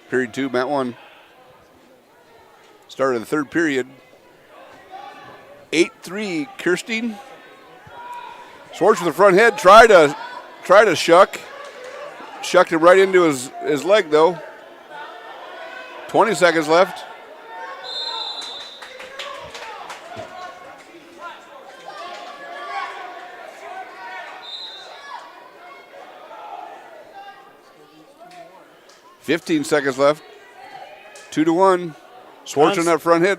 Period 2, mat 1. Start of the third period. 8-3, Kirsting. Schwartz with the front head, try to shuck. Shucked him right into his leg though. 20 seconds left. .15 seconds left. 2-1. Schwartz on that front head.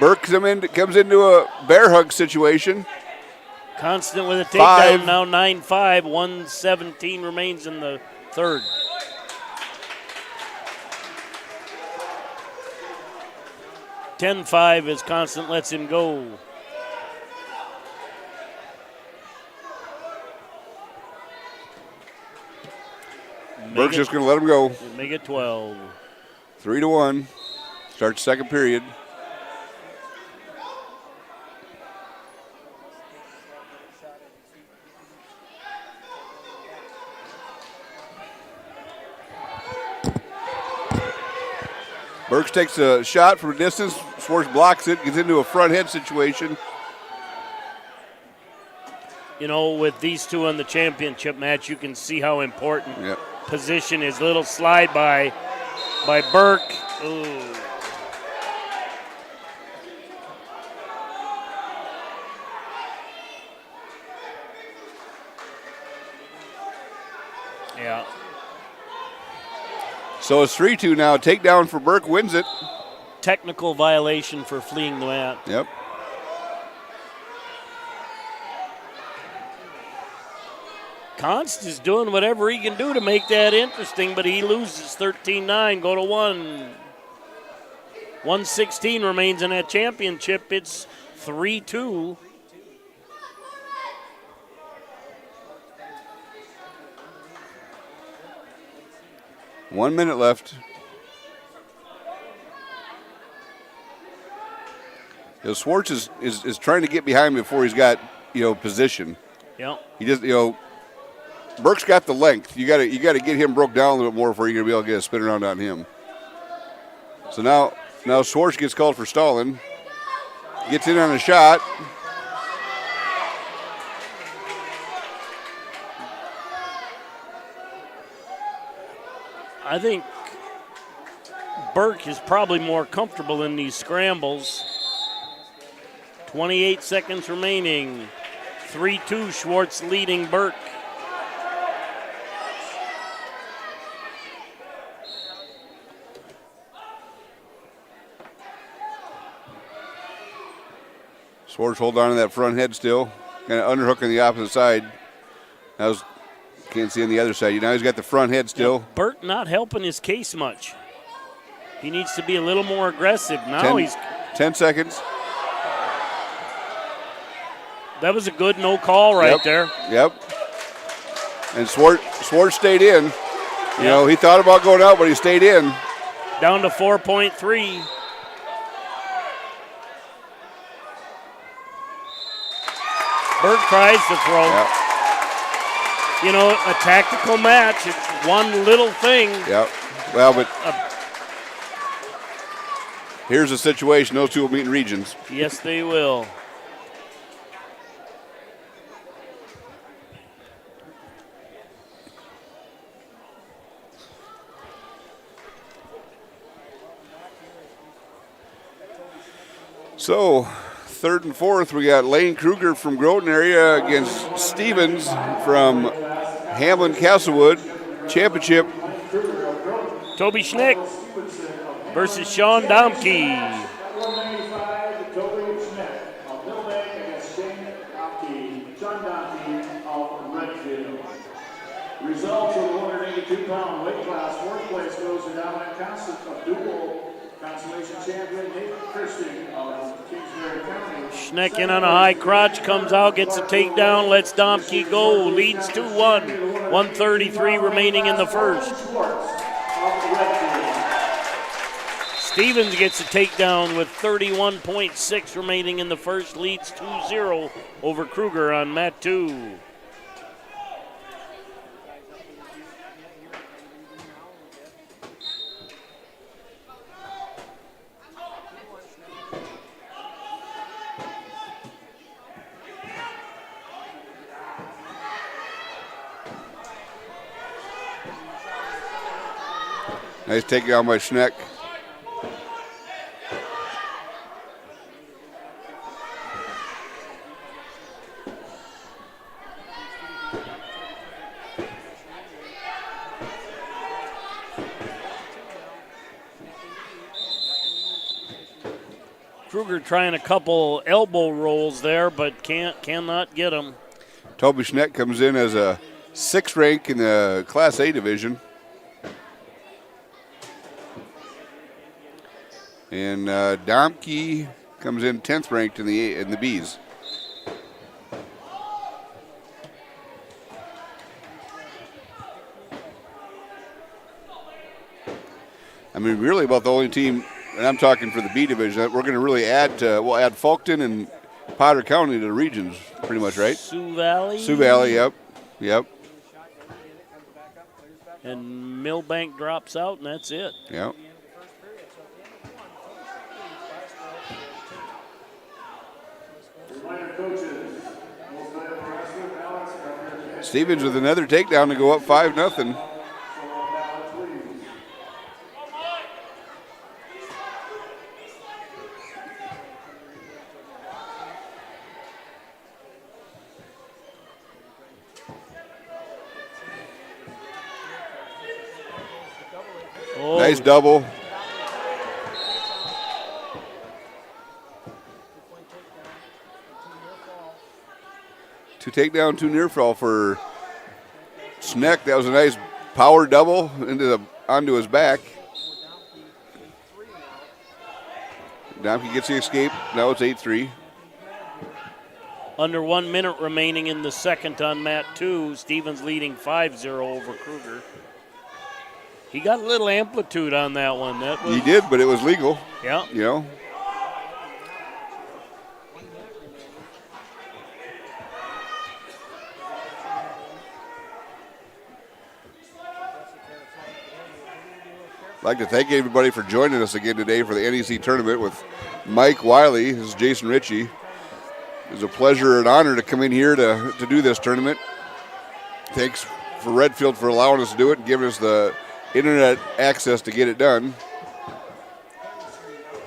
Burke comes into a bear hug situation. Constant with a takedown, now 9-5. 1:17 remains in the third. .10-5 as Constant lets him go. Burke's just going to let him go. Make it 12. 3-1. Starts second period. Burks takes a shot from a distance. Schwartz blocks it, gets into a front head situation. You know, with these two in the championship match, you can see how important position is. Little slide by Burke. Ooh. Yeah. So it's 3-2 now. Takedown for Burke, wins it. Technical violation for fleeing the mat. Yep. Const is doing whatever he can do to make that interesting, but he loses 13-9, go to 1. 1:16 remains in that championship. It's 3-2. One minute left. Schwartz is trying to get behind him before he's got position. Yeah. He just Burke's got the length. You got to get him broke down a little bit more before you're gonna be able to get a spin around on him. So now Schwartz gets called for stalling. Gets in on a shot. I think Burke is probably more comfortable in these scrambles. 28 seconds remaining. 3-2, Schwartz leading Burke. Schwartz hold on to that front head still. Kind of underhook on the opposite side. Can't see on the other side. Now he's got the front head still. Burke not helping his case much. He needs to be a little more aggressive. Now 10 seconds. That was a good no call right there. Yep. And Schwartz stayed in. You know, he thought about going out, but he stayed in. Down to 4.3. Berg tries to throw. Yep. You know, a tactical match. It's one little thing. Yep. Well, but here's the situation. Those two will meet in regions. Yes, they will. So, 3rd and 4th, we got Lane Kruger from Groton area against Stevens from Hamlin Castlewood. Championship. Toby Schnick versus Sean Domke. Results of the 182-pound weight class. 4th place goes to dominant dual consolation champion Nate Christie of Kingsbury County. Schneck in on a high crotch, comes out, gets a takedown, lets Domke go, leads 2-1. 1:33 remaining in the first. Stevens gets a takedown with 31.6 remaining in the first, leads 2-0 over Kruger on mat 2. Nice takedown by Schneck. Kruger trying a couple elbow rolls there, but cannot get them. Toby Schneck comes in as a 6th rank in the Class A division. And Domke comes in 10th ranked in the Bs. I mean, really about the only team, and I'm talking for the B division, that we're going to really add to, we'll add Fulton and Potter County to the regions pretty much, right? Sioux Valley. Sioux Valley, yep. Yep. And Millbank drops out, and that's it. Yep. Stevens with another takedown to go up 5-0. Oh. Nice double. Two takedown, 2 near fall for Schneck. That was a nice power double onto his back. Domke gets the escape. Now it's 8-3. Under 1 minute remaining in the second on mat 2. Stevens leading 5-0 over Kruger. He got a little amplitude on that one. He did, but it was legal. Yeah. You know. I'd like to thank everybody for joining us again today for the NEC tournament with Mike Wiley. This is Jason Ritchie. It was a pleasure and honor to come in here to do this tournament. Thanks for Redfield for allowing us to do it and giving us the internet access to get it done.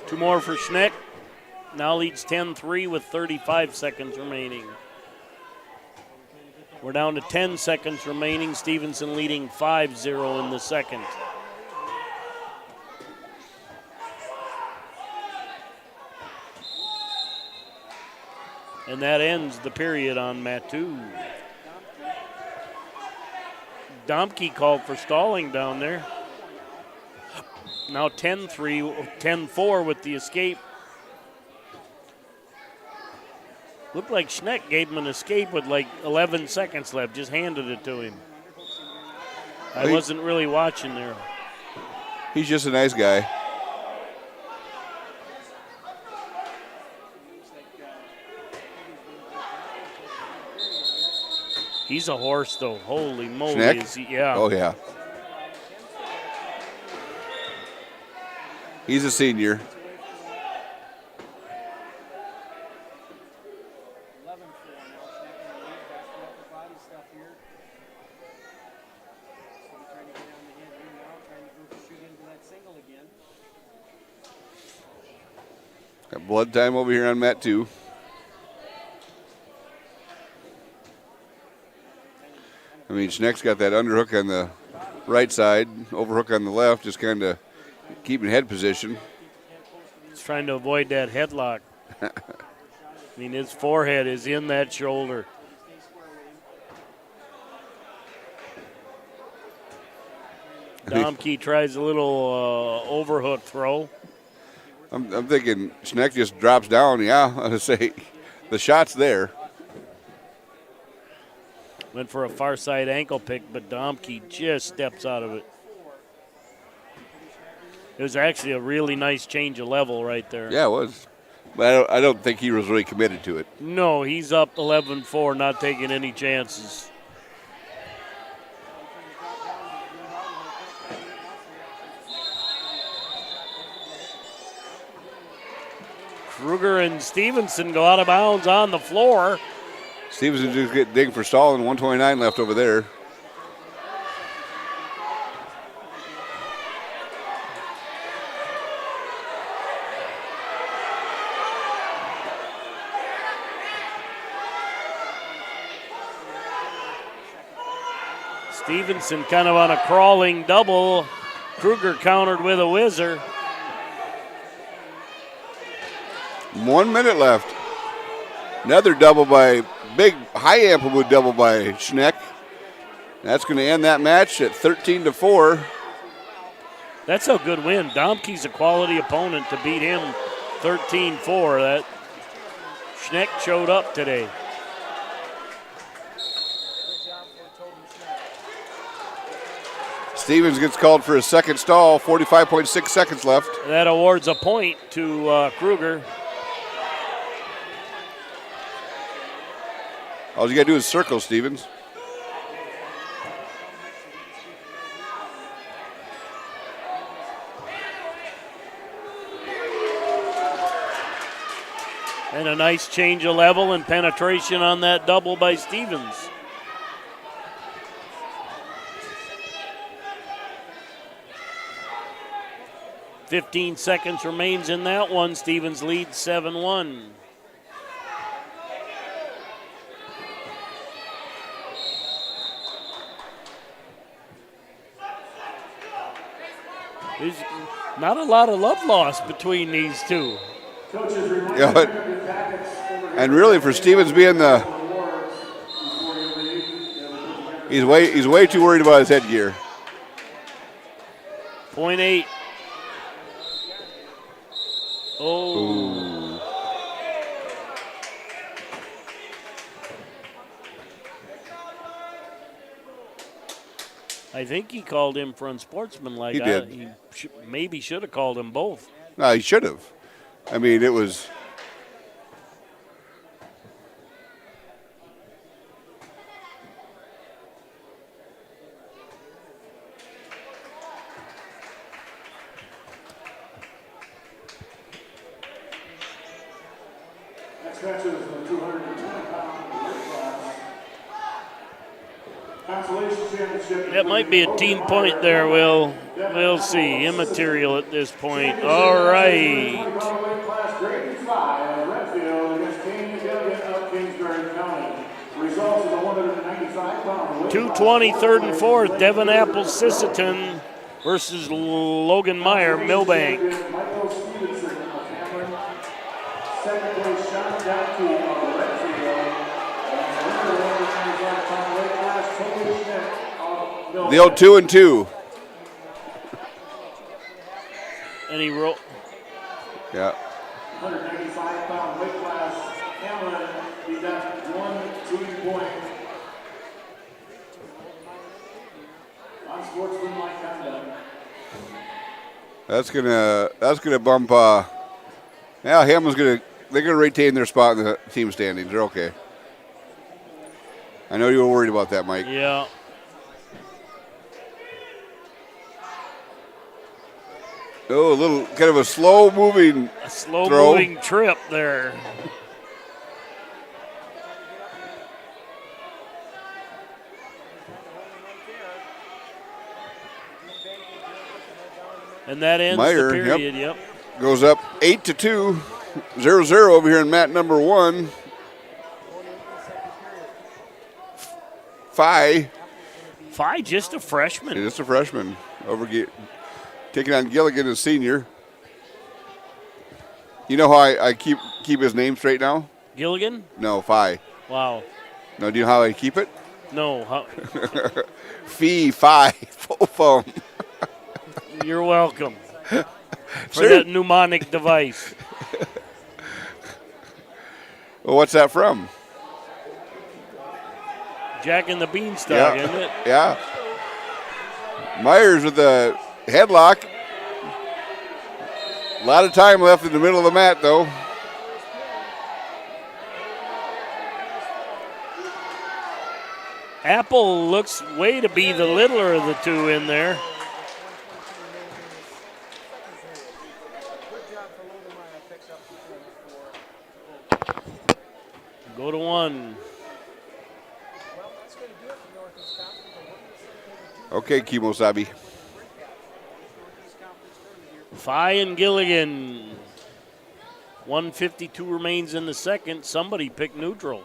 2 more for Schneck. Now leads 10-3 with 35 seconds remaining. We're down to 10 seconds remaining. Stevenson leading 5-0 in the second. And that ends the period on mat 2. Domke called for stalling down there. Now 10-3, 10-4 with the escape. Looked like Schneck gave him an escape with like 11 seconds left, just handed it to him. I wasn't really watching there. He's just a nice guy. He's a horse, though. Holy moly. Schneck? Is he? Yeah. Oh, yeah. He's a senior. Got blood time over here on mat 2. I mean, Schneck's got that underhook on the right side, overhook on the left, just kind of keeping head position. He's trying to avoid that headlock. I mean, his forehead is in that shoulder. Domke tries a little overhook throw. I'm thinking Schneck just drops down. Yeah, I'm going to say the shot's there. Went for a far side ankle pick, but Domke just steps out of it. It was actually a really nice change of level right there. Yeah, it was. But I don't think he was really committed to it. No, he's up 11-4, not taking any chances. Kruger and Stevenson go out of bounds on the floor. Stevenson just get digging for stalling. 129 left over there. Stevenson kind of on a crawling double. Kruger countered with a whizzer. 1 minute left. Another double by, big high amplitude double by Schneck. That's going to end that match at 13-4. That's a good win. Domke's a quality opponent to beat him 13-4. That Schneck showed up today. Stevens gets called for a second stall, 45.6 seconds left. That awards a point to Kruger. All you got to do is circle, Stevens. And a nice change of level and penetration on that double by Stevens. "15 seconds remains in that one. Stevens leads 7-1. There's not a lot of love lost between these two. Yeah, and really for Stevens being he's way too worried about his headgear. .8. Oh. Ooh. I think he called him for unsportsmanlike. He did. He maybe should have called them both. No, he should have. I mean, it was. Next match is the 210-pound weight class. Consolation championship. That might be a team point there, Will. We'll see. Immaterial at this point. All right. 220, third and fourth. Devon Apple Sisseton versus Logan Meyer, Millbank. Michael Stevenson of Hamlin. Second place, Sean Downey of Redfield. The old 2-2. And he rolled. Yeah. 195-pound weight class. Hamlin, he got 1 2 point. On Unsportsmanlike conduct. That's gonna bump. Hamlin's they're gonna retain their spot in the team standings. They're okay. I know you were worried about that, Mike. Yeah. Oh, a little kind of a slow moving trip there. And that ends Meyer, the period, yep. Goes up 8-2, 0-0 over here in mat number 1. Phi, just a freshman. Just a freshman. Taking on Gilligan, a senior. You know how I keep his name straight now? Gilligan? No, Phi. Wow. No, do you know how I keep it? No. How? Phi, Fo-Fum. You're welcome for that mnemonic device. Well, what's that from? Jack and the Beanstalk, isn't it? Yeah. Myers with the headlock. A lot of time left in the middle of the mat, though. Apple looks way to be the littler of the two in there. Go to one. Okay, Kimosabi. Phi and Gilligan. 1:52 remains in the second. Somebody picked neutral.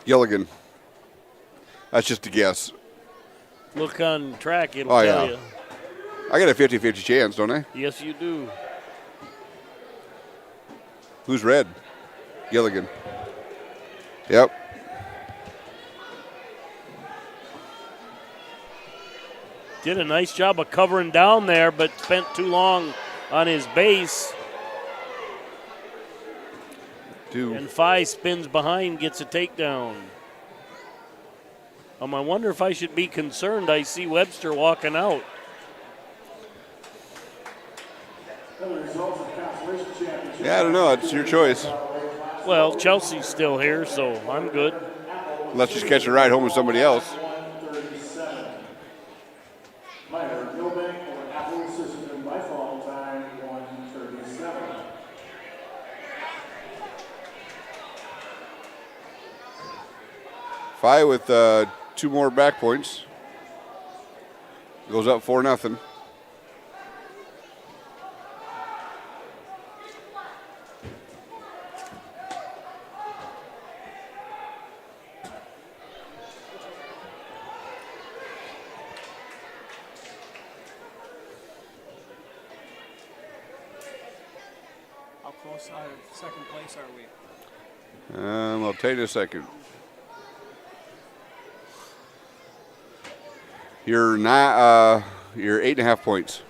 Gilligan. That's just a guess. Look on track, it'll tell you. I got a 50-50 chance, don't I? Yes, you do. Who's red? Gilligan. Yep. Did a nice job of covering down there, but spent too long on his base. And Phi spins behind, gets a takedown. I wonder if I should be concerned. I see Webster walking out. Yeah, I don't know. It's your choice. Well, Chelsea's still here, so I'm good. Let's just catch a ride home with somebody else. Phi with 2 more back points. Goes up 4-0. How close second place are we? I'll tell you in a second. You're 8.5 points.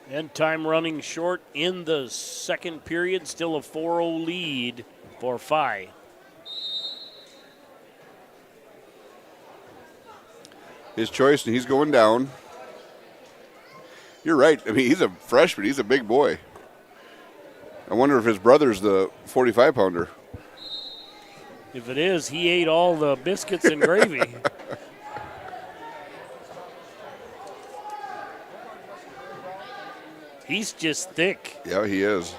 And time running short in the second period. Still a 4-0 lead for Phi. His choice, and he's going down. You're right. I mean, he's a freshman. He's a big boy. I wonder if his brother's the 45-pounder. If it is, he ate all the biscuits and gravy. He's just thick. Yeah, he is.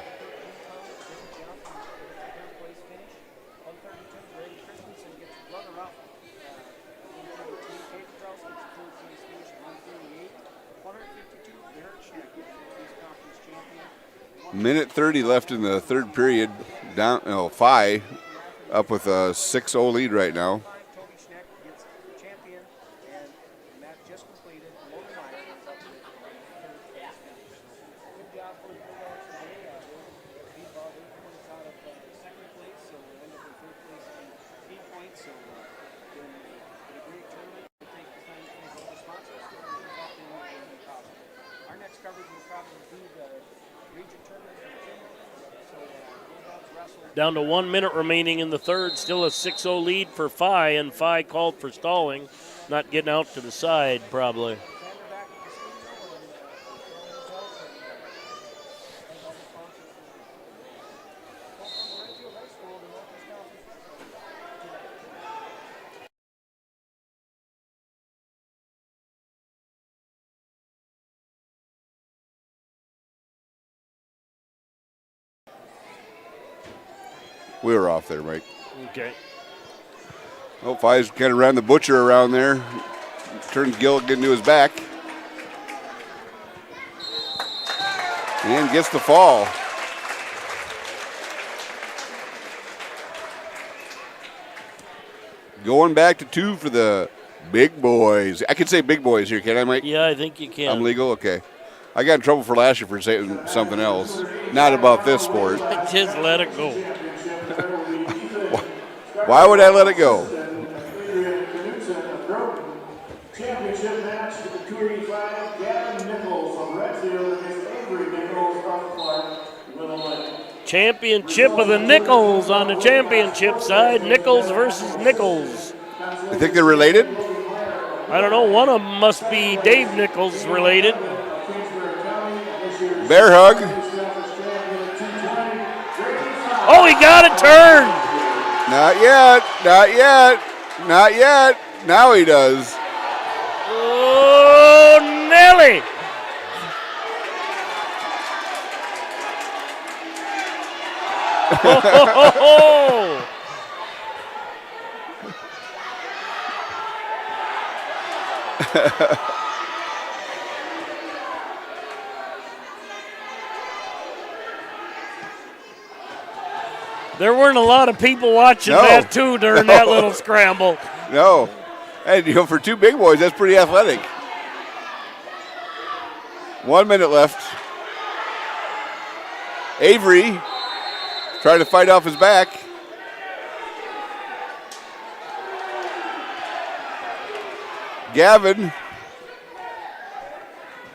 Minute 30 left in the third period. Phi up with a 6-0 lead right now. Down to 1 minute remaining in the third. Still a 6-0 lead for Phi, and Phi called for stalling. Not getting out to the side, probably. We were off there, Mike. Okay. Oh, Phi's kind of ran the butcher around there. Turns Gilligan to his back. And gets the fall. Going back to 2 for the big boys. I can say big boys here, can I, Mike? Yeah, I think you can. I'm legal? Okay. I got in trouble for last year for saying something else. Not about this sport. Just let it go. Why would I let it go? Championship match to the 285, Gavin Nichols of Redfield against Avery Nichols of Clark, Little Lake. Championship of the Nichols on the championship side. Nichols versus Nichols. You think they're related? I don't know. One of them must be Dave Nichols related. Bear hug. Oh, he got it turned. Not yet. Not yet. Not yet. Now he does. Oh, Nelly. Oh. There weren't a lot of people watching that, too, during that little scramble. No. And, for 2 big boys, that's pretty athletic. 1 minute left. Avery trying to fight off his back. Gavin.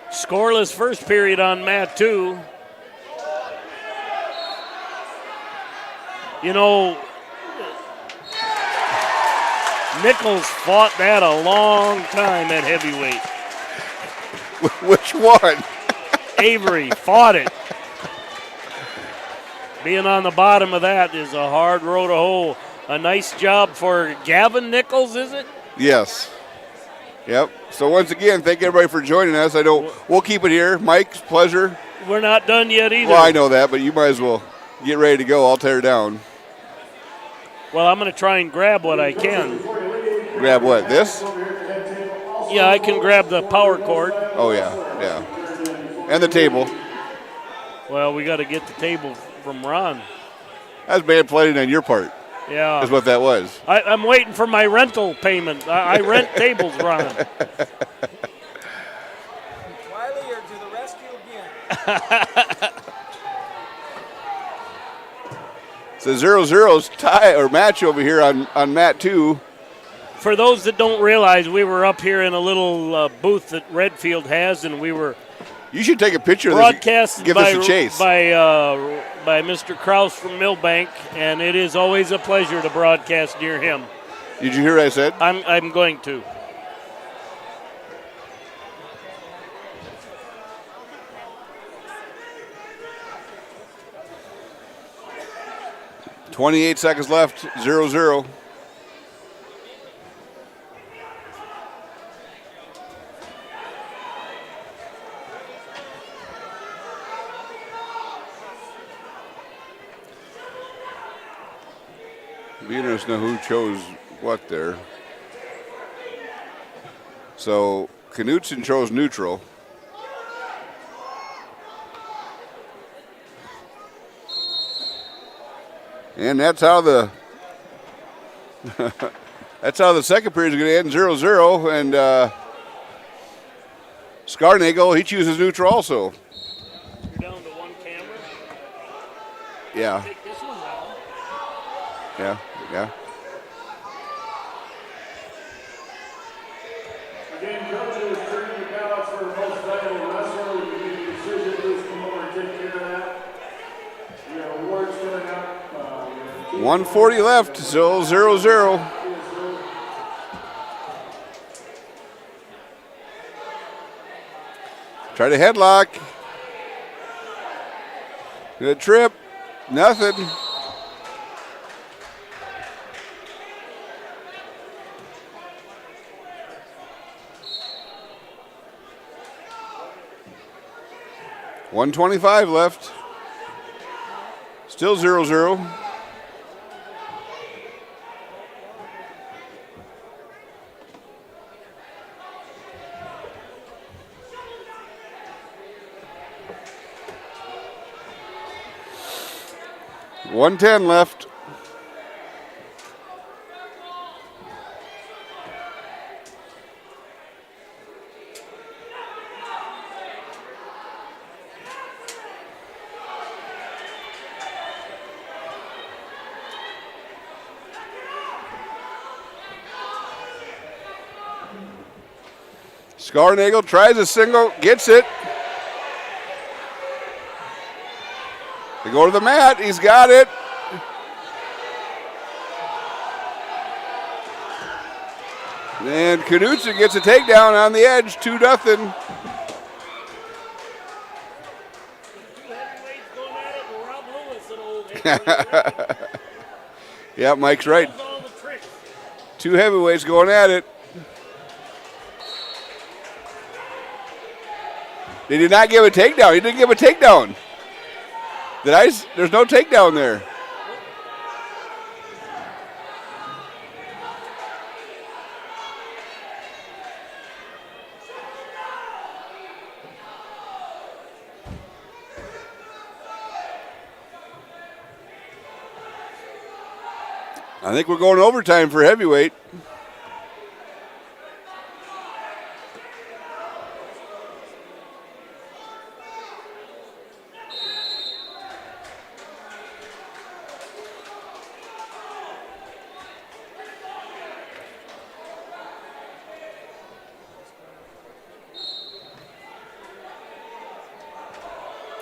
Scoreless first period on mat 2. Nichols fought that a long time at heavyweight. Which one? Avery fought it. Being on the bottom of that is a hard row to hoe. A nice job for Gavin Nichols, is it? Yes. Yep. So once again, thank everybody for joining us. We'll keep it here. Mike's pleasure. We're not done yet either. Well, I know that, but you might as well get ready to go. I'll tear down. Well, I'm going to try and grab what I can. Grab what? This? Yeah, I can grab the power cord. Oh, yeah. And the table. Well, we got to get the table from Ron. That's bad planning on your part. Yeah. That's what that was. I'm waiting for my rental payment. I rent tables, Ron. Wiley, or to the rescue again. It's a 0-0 tie or match over here on mat 2. For those that don't realize, we were up here in a little booth that Redfield has, and we were You should take a picture of broadcasted this. Give us a chase. by Mr. Kraus from Millbank, and it is always a pleasure to broadcast near him. Did you hear what I said? I'm going to. .28 seconds left, 0-0. Be interesting to know who chose what there. So Knutson chose neutral. And that's how the second period is going to end 0-0. And Scarnagel, he chooses neutral also. You're down to one camera? Yeah. Take this one down. Yeah. Again, coaches, turning your ballots for most valuable wrestler. We can make a decision. Please come over and take care of that. We have awards coming up. 1:40 left, still 0-0. Try to headlock. Good trip. Nothing. $125 left. Still 0-0. $110 left. Scarnagel tries a single, gets it. They go to the mat, he's got it. And Knudsen gets a takedown on the edge, 2-0. Yeah, Mike's right. 2 heavyweights going at it. They did not give a takedown. He didn't give a takedown. There's no takedown there. I think we're going overtime for heavyweight.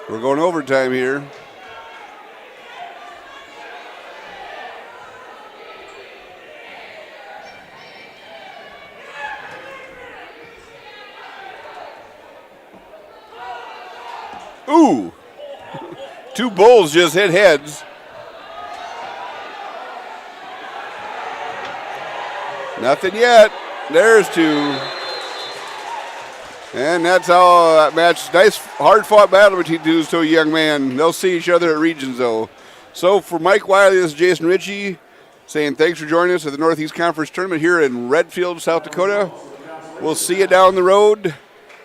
We're going overtime here. Ooh! 2 bulls just hit heads. Nothing yet. There's 2. And that's how that match, nice hard-fought battle between these 2 young men. They'll see each other at Regions, though. So for Mike Wiley, this is Jason Ritchie saying thanks for joining us at the Northeast Conference Tournament here in Redfield, South Dakota. We'll see you down the road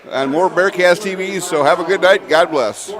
on more Bearcats TV, so have a good night. God bless.